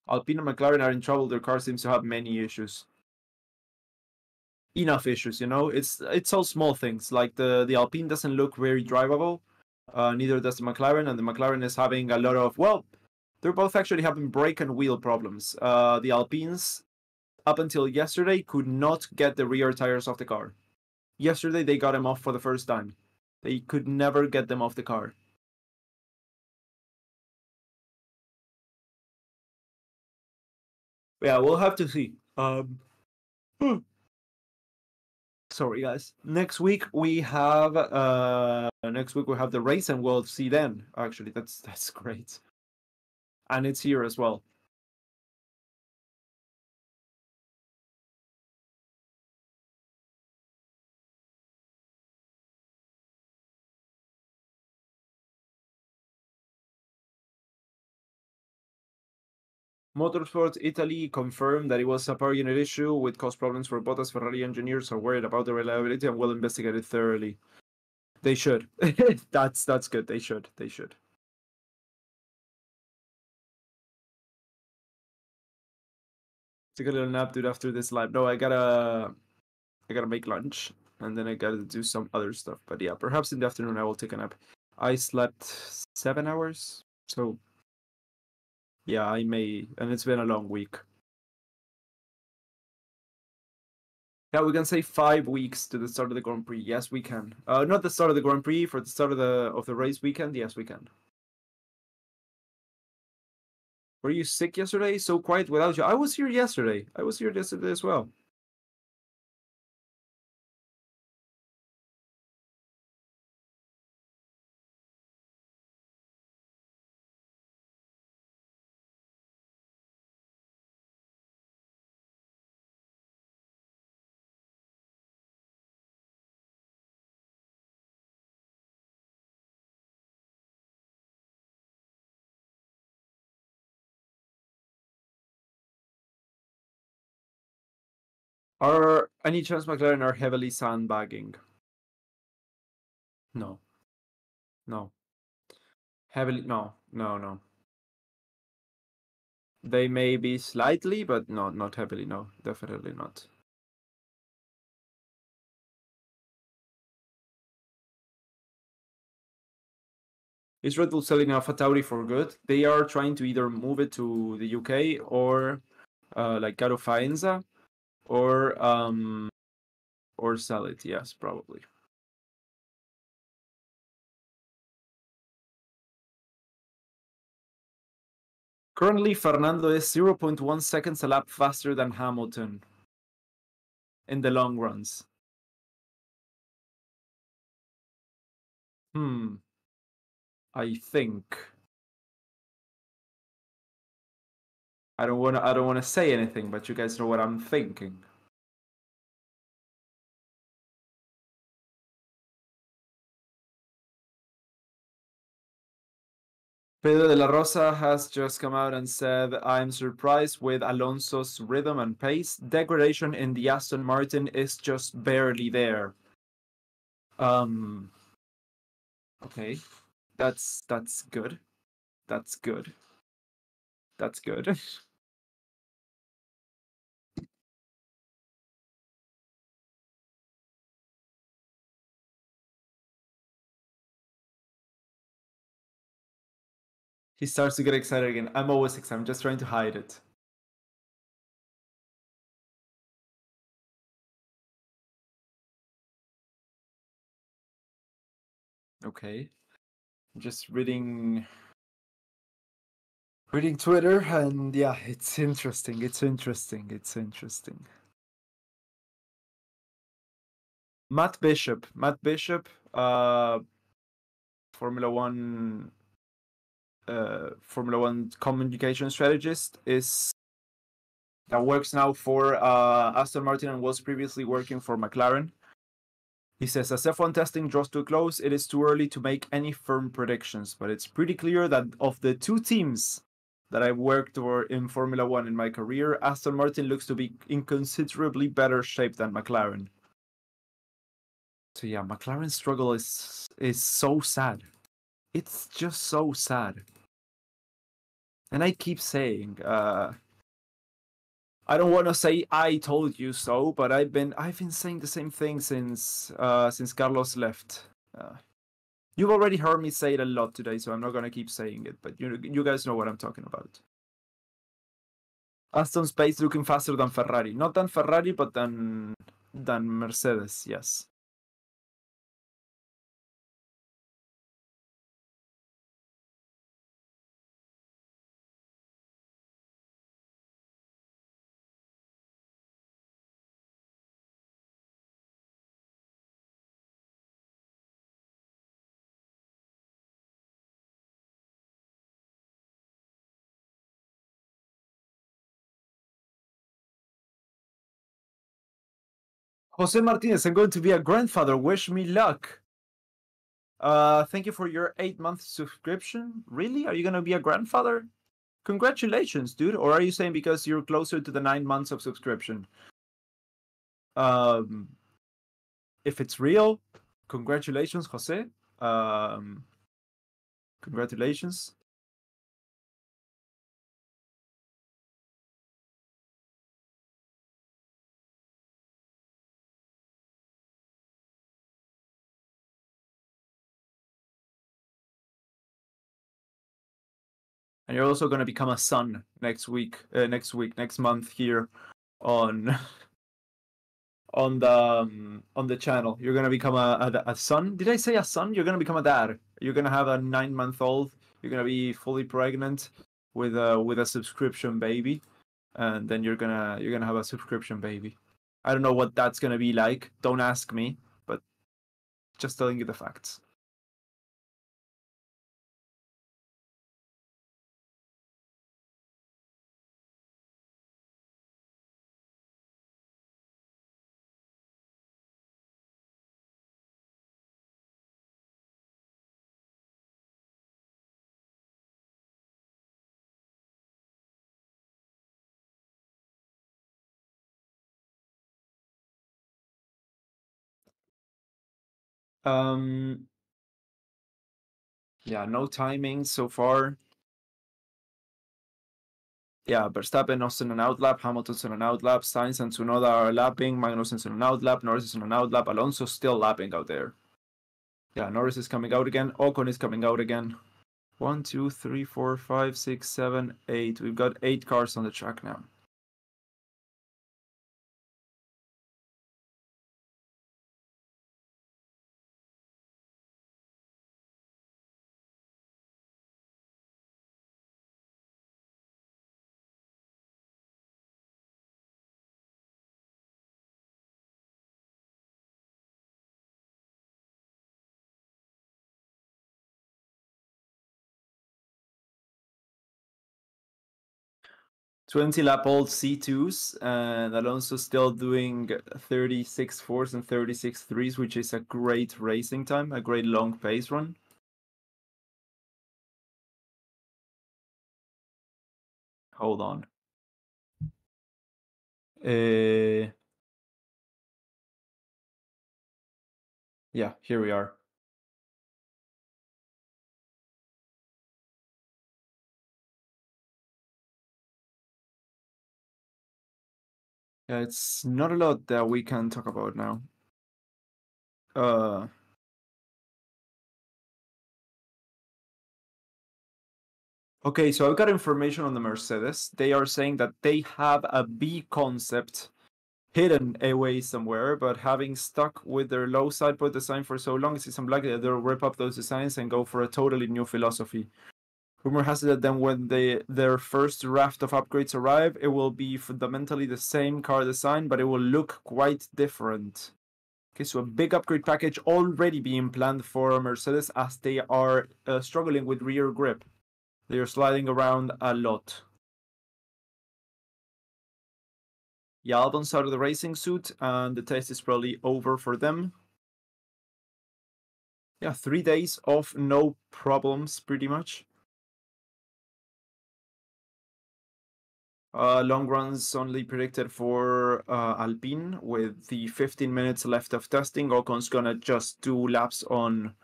Alpine and McLaren are in trouble. Their car seems to have many issues. Enough issues, It's all small things. Like the Alpine doesn't look very drivable. Neither does the McLaren, and the McLaren is having a lot of they're both actually having brake and wheel problems. The Alpines, up until yesterday, could not get the rear tires off the car. Yesterday they got them off for the first time. They could never get them off the car. Yeah, we'll have to see. Sorry, guys. Next week we have the race, and we'll see then. Actually, that's great, and it's here as well. Motorsport Italy confirmed that it was a power unit issue with cost problems for Bottas. Ferrari engineers are worried about the reliability and will investigate it thoroughly. They should. That's good. They should. Take a little nap, dude, after this live. No, I gotta make lunch, and then I gotta do some other stuff. But yeah, perhaps in the afternoon I will take a nap. I slept 7 hours, so yeah, I may, and it's been a long week. Yeah, we can say 5 weeks to the start of the Grand Prix. Yes, we can. Not the start of the Grand Prix, for the start of the race weekend. Yes, we can. Were you sick yesterday? So quiet without you. I was here yesterday. As well. Are any chance McLaren are heavily sandbagging? No. No. Heavily, no. They may be slightly, but no, not heavily, no. Definitely not. Is Red Bull selling AlphaTauri for good? They are trying to either move it to the UK or like Garo Faenza or sell it, yes, probably. Currently, Fernando is 0.1 seconds a lap faster than Hamilton in the long runs. I think. I don't wanna say anything, but you guys know what I'm thinking. Pedro de la Rosa has just come out and said, I'm surprised with Alonso's rhythm and pace. Degradation in the Aston Martin is just barely there. Okay. That's good. That's good. That's good. He starts to get excited again. I'm always excited. I'm just trying to hide it. Okay. I'm just reading Twitter, and yeah, it's interesting. Matt Bishop, Formula One communication strategist that works now for Aston Martin and was previously working for McLaren. He says, as F1 testing draws to a close, it is too early to make any firm predictions, but it's pretty clear that of the two teams that I've worked for in Formula One in my career, Aston Martin looks to be in considerably better shape than McLaren. So yeah, McLaren's struggle is so sad. It's just so sad. And I keep saying, I don't want to say I told you so, but I've been saying the same thing since Carlos left. You've already heard me say it a lot today, so I'm not gonna keep saying it. But you guys know what I'm talking about. Aston's pace looking faster than Ferrari, not than Ferrari, but than Mercedes. Yes. Jose Martinez, I'm going to be a grandfather. Wish me luck. Thank you for your 8-month subscription. Really? Are you gonna be a grandfather? Congratulations, dude. Or are you saying because you're closer to the 9 months of subscription? If it's real, congratulations, Jose. Congratulations. And you're also going to become a son next month here on the channel. You're going to become a son. Did I say a son? You're going to become a dad. You're going to have a 9-month-old. You're going to be fully pregnant with a subscription baby, and then you're gonna have a subscription baby. I don't know what that's going to be like. Don't ask me, but just telling you the facts. Yeah, no timing so far. Yeah, Verstappen, Austin an outlap, Hamilton's on an outlap, Sainz and Tsunoda are lapping, Magnussen's on an outlap, Norris is on an outlap, Alonso's still lapping out there. Yeah, Norris is coming out again, Ocon is coming out again. 1, 2, 3, 4, 5, 6, 7, 8. We've got 8 cars on the track now. (20-lap-old C2s, and Alonso still doing 36 fours and 36 threes, which is a great racing time, a great long pace run. Hold on. Yeah, here we are. Yeah, it's not a lot that we can talk about now. Okay, so I've got information on the Mercedes. They are saying that they have a B concept hidden away somewhere, but having stuck with their low side pod design for so long, it's unlikely that they'll rip up those designs and go for a totally new philosophy. Rumor has it that then when their first raft of upgrades arrive, it will be fundamentally the same car design, but it will look quite different. Okay, so a big upgrade package already being planned for Mercedes as they are struggling with rear grip. They are sliding around a lot. Yeah, Albon's out of the racing suit, and the test is probably over for them. Yeah, 3 days of no problems, pretty much. Long runs only predicted for Alpine with the 15 minutes left of testing. Ocon's gonna just do laps on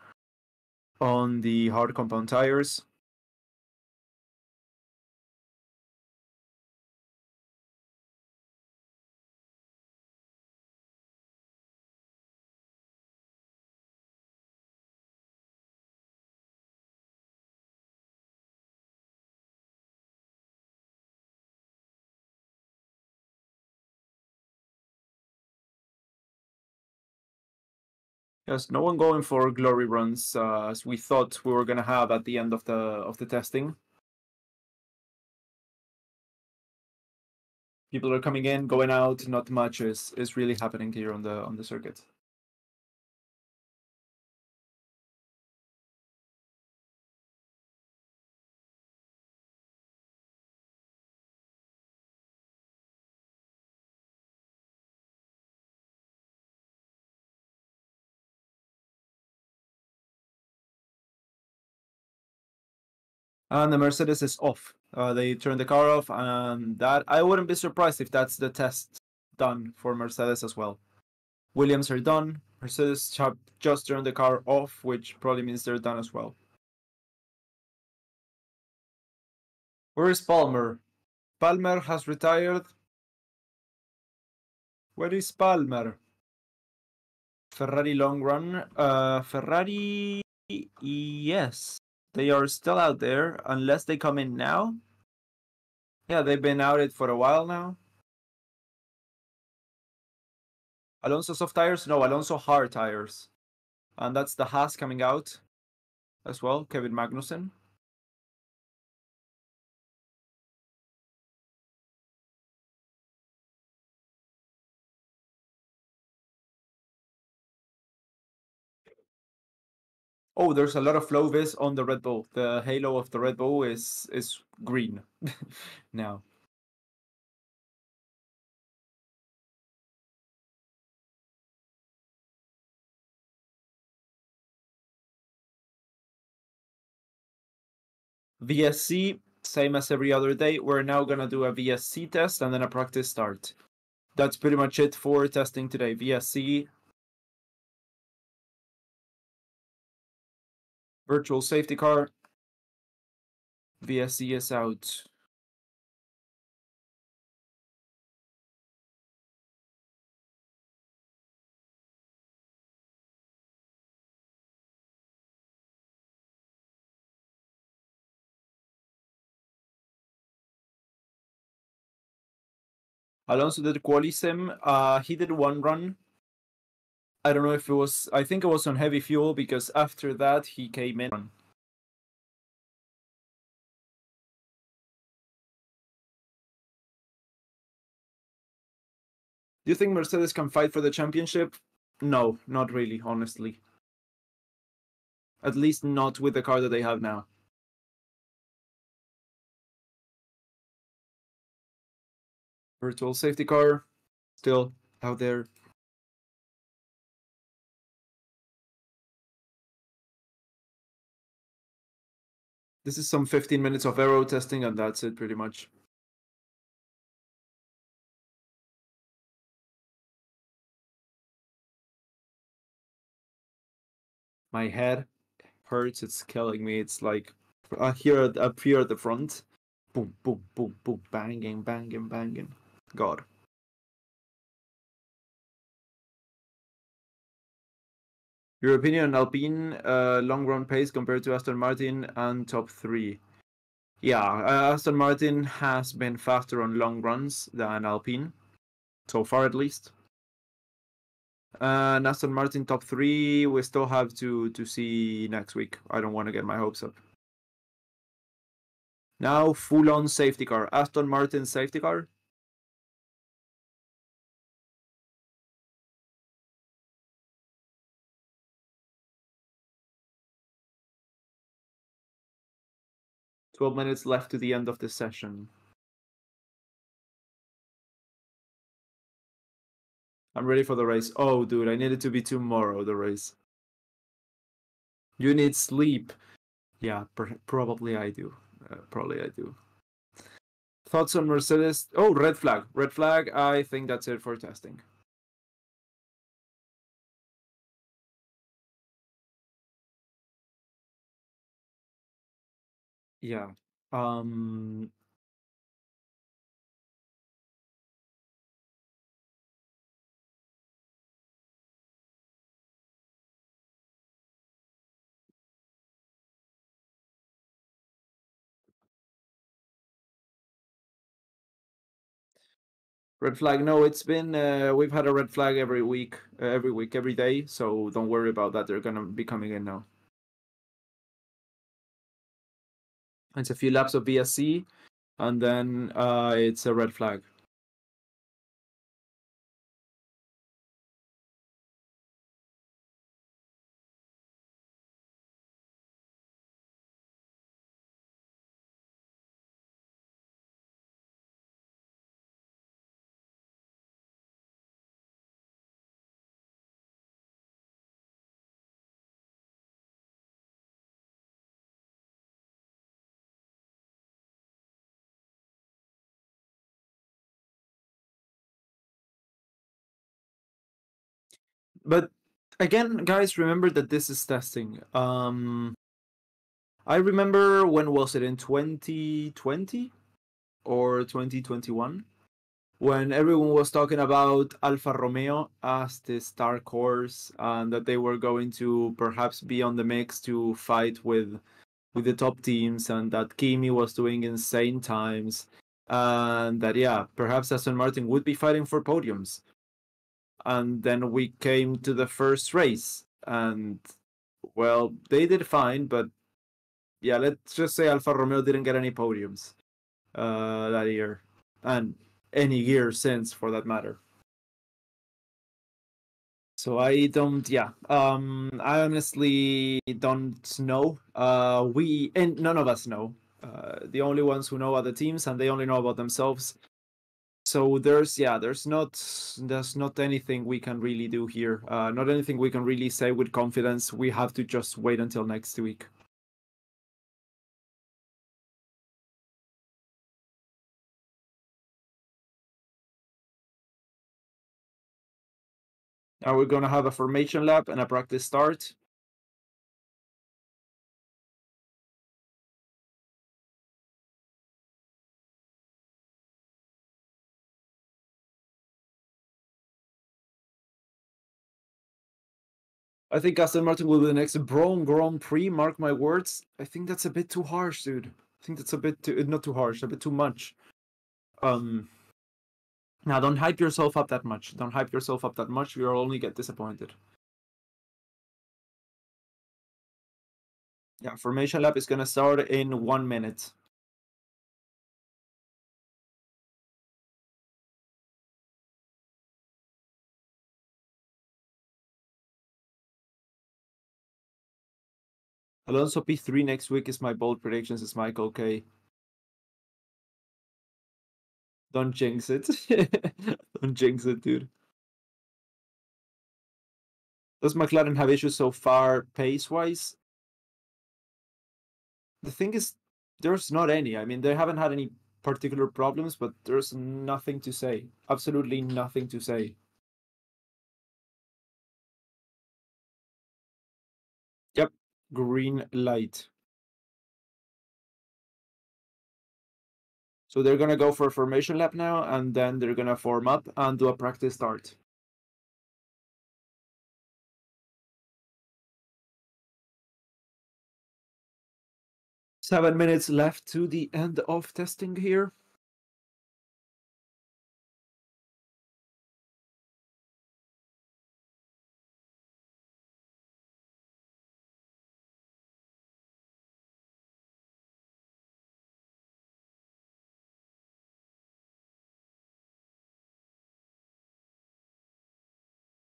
the hard compound tires. Yes, no one going for glory runs as we thought we were gonna have at the end of the testing. People are coming in, going out. Not much is really happening here on the circuit. And the Mercedes is off. They turned the car off, and that I wouldn't be surprised if that's the test done for Mercedes as well. Williams are done. Mercedes have just turned the car off, which probably means they're done as well. Where is Palmer? Palmer has retired. Where is Palmer? Ferrari long run. Ferrari, yes. They are still out there, unless they come in now. Yeah, they've been out it for a while now. Alonso soft tires? No, Alonso hard tires. And that's the Haas coming out as well, Kevin Magnussen. Oh, there's a lot of flow vis on the Red Bull. The halo of the Red Bull is green now. VSC, same as every other day. We're now gonna do a VSC test and then a practice start. That's pretty much it for testing today. VSC. Virtual safety car. VSC is out. Alonso did quali-sim. He did one run. I don't know if it was... I think it was on heavy fuel because after that he came in. Do you think Mercedes can fight for the championship? No, not really, honestly. At least not with the car that they have now. Virtual safety car, still out there. This is some 15 minutes of aero testing, and that's it pretty much. My head hurts, it's killing me. It's like up here at the front. Boom, boom, boom, boom, banging, banging, banging. God. Your opinion on Alpine long run pace compared to Aston Martin and top 3? Yeah, Aston Martin has been faster on long runs than Alpine, so far at least. And Aston Martin top 3, we still have to see next week. I don't want to get my hopes up. Now, full-on safety car. Aston Martin safety car. "12 minutes left to the end of the session. I'm ready for the race." Oh, dude, I need it to be tomorrow, the race. You need sleep. Yeah, probably I do. Probably I do. Thoughts on Mercedes? Oh, red flag. Red flag, I think that's it for testing. Yeah. Red flag. No, it's been we've had a red flag every week, every day. So don't worry about that. They're gonna be coming in now. It's a few laps of VSC, and then it's a red flag. But again, guys, remember that this is testing. I remember, when was it, in 2020 or 2021, when everyone was talking about Alfa Romeo as this dark horse, and that they were going to perhaps be on the mix to fight with the top teams, and that Kimi was doing insane times, and that, yeah, perhaps Aston Martin would be fighting for podiums. And then we came to the first race, and well, they did fine, but yeah, let's just say Alfa Romeo didn't get any podiums that year, and any year since, for that matter. So I don't, yeah, I honestly don't know. And none of us know. The only ones who know are the teams, and they only know about themselves. So there's not anything we can really do here. Not anything we can really say with confidence. We have to just wait until next week. Now we're gonna have a formation lap and a practice start. I think Aston Martin will be the next Braun Grand Prix. Mark my words. I think that's a bit too harsh, dude. I think that's a bit too, not too harsh, a bit too much. Now don't hype yourself up that much. Don't hype yourself up that much. You'll only get disappointed. Yeah, formation lap is gonna start in 1 minute. Alonso P3 next week is my bold predictions, is Michael K. Don't jinx it. Don't jinx it, dude. Does McLaren have issues so far pace-wise? The thing is, there's not any. I mean, they haven't had any particular problems, but there's nothing to say. Absolutely nothing to say. Yep, green light. So they're gonna go for a formation lap now, and then they're gonna form up and do a practice start. Seven minutes left to the end of testing here.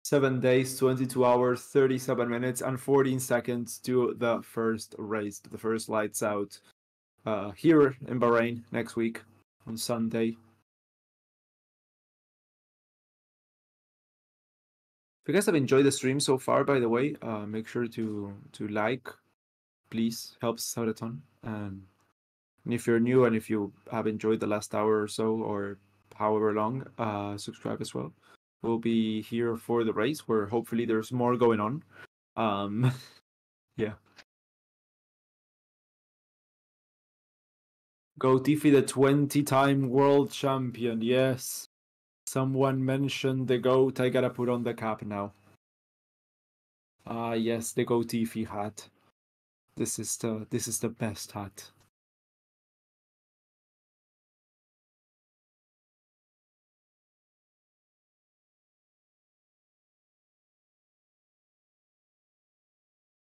Seven days, 22 hours, 37 minutes, and 14 seconds to the first race, the first lights out here in Bahrain next week on Sunday. If you guys have enjoyed the stream so far, by the way, make sure to like, please, helps out a ton. And if you're new and if you have enjoyed the last hour or so, or however long, subscribe as well. We'll be here for the race where hopefully there's more going on. Yeah. Go Tiffy, the 20-time world champion. Yes. Someone mentioned the GOAT. I gotta put on the cap now. Ah, yes, the Go Tiffy hat. This is the best hat.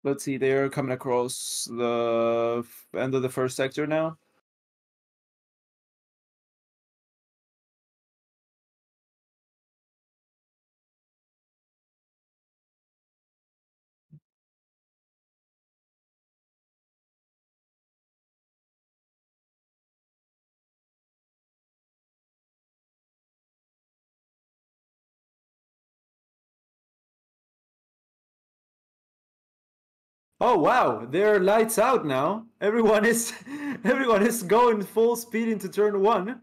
Let's see, they're coming across the end of the first sector now. Oh wow, they're lights out now. Everyone is going full speed into turn one.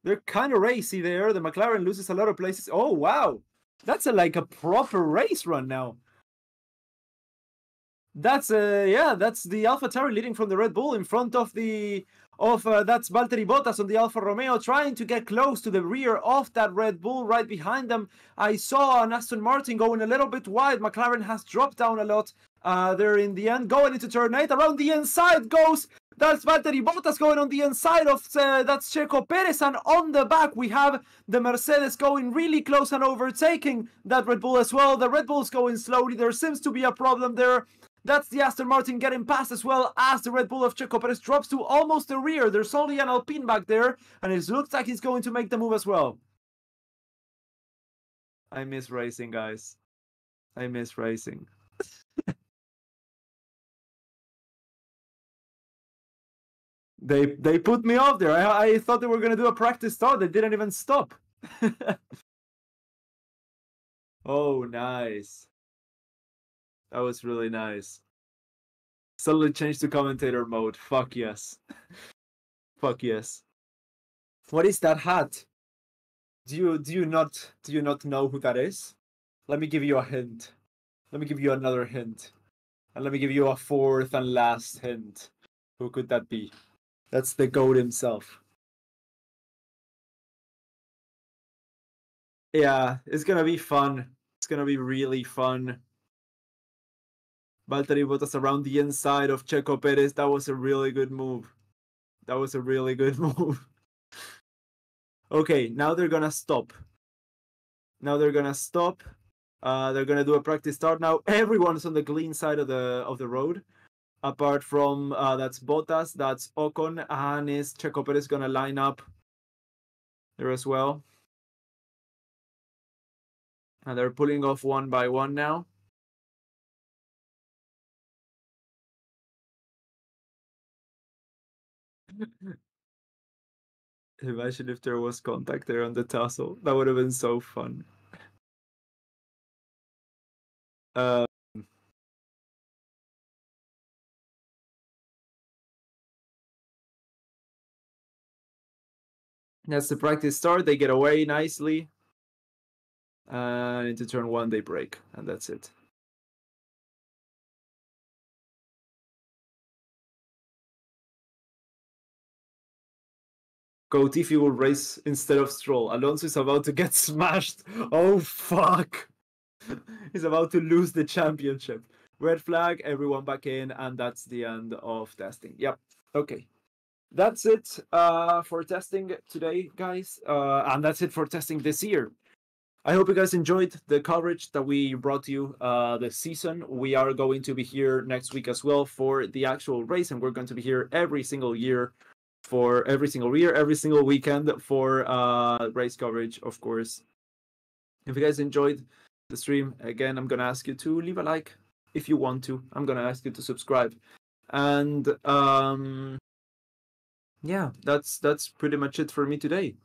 They're kind of racy there. The McLaren loses a lot of places. Oh wow, that's like a proper race run now. That's that's the AlphaTauri leading from the Red Bull in front of that's Valtteri Bottas on the Alfa Romeo trying to get close to the rear of that Red Bull right behind them. I saw an Aston Martin going a little bit wide. McLaren has dropped down a lot. They're in the end going into turn 8. Around the inside goes, that's Valtteri Bottas going on the inside of, that's Checo Perez. And on the back, we have the Mercedes going really close and overtaking that Red Bull as well. The Red Bull's going slowly. There seems to be a problem there. That's the Aston Martin getting past as well as the Red Bull of Checo Perez drops to almost the rear. There's only an Alpine back there, and it looks like he's going to make the move as well. I miss racing, guys. I miss racing. They put me off there. I thought they were going to do a practice start. They didn't even stop. Oh, nice. That was really nice. Suddenly changed to commentator mode. Fuck yes. Fuck yes. What is that hat? Do you not know who that is? Let me give you a hint. Let me give you another hint. And let me give you a fourth and last hint. Who could that be? That's the GOAT himself. Yeah, it's gonna be fun. It's gonna be really fun. Valtteri Bottas around the inside of Checo Perez. That was a really good move. That was a really good move. Okay, now they're gonna stop. Now they're gonna stop. They're gonna do a practice start. Now everyone's on the clean side of the road. Apart from that's Bottas, that's Ocon, and is Checo Perez gonna line up there as well. And they're pulling off one by one now. Imagine if there was contact there on the tussle. That would have been so fun. That's the practice start. They get away nicely. Into turn one, they break. And that's it. Latifi will race instead of Stroll. Alonso is about to get smashed. Oh, fuck. He's about to lose the championship. Red flag, everyone back in, and that's the end of testing. Yep. Okay. That's it for testing today, guys. And that's it for testing this year. I hope you guys enjoyed the coverage that we brought you this season. We are going to be here next week as well for the actual race, and we're going to be here every single weekend for race coverage, of course. If you guys enjoyed the stream, again, I'm gonna ask you to leave a like if you want to. I'm gonna ask you to subscribe, and yeah, that's pretty much it for me today.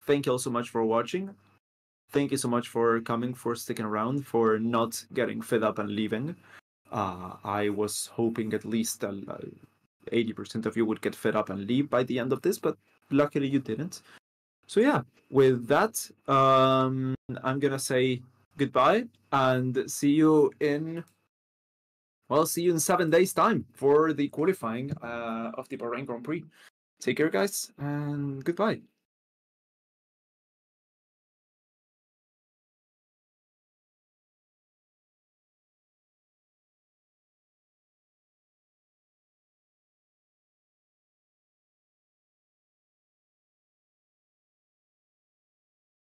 Thank you all so much for watching. Thank you so much for coming, for sticking around, for not getting fed up and leaving. I was hoping at least 80% of you would get fed up and leave by the end of this, but luckily you didn't. So yeah, with that, I'm gonna say goodbye and see you in 7 days' time for the qualifying of the Bahrain Grand Prix. Take care, guys, and goodbye.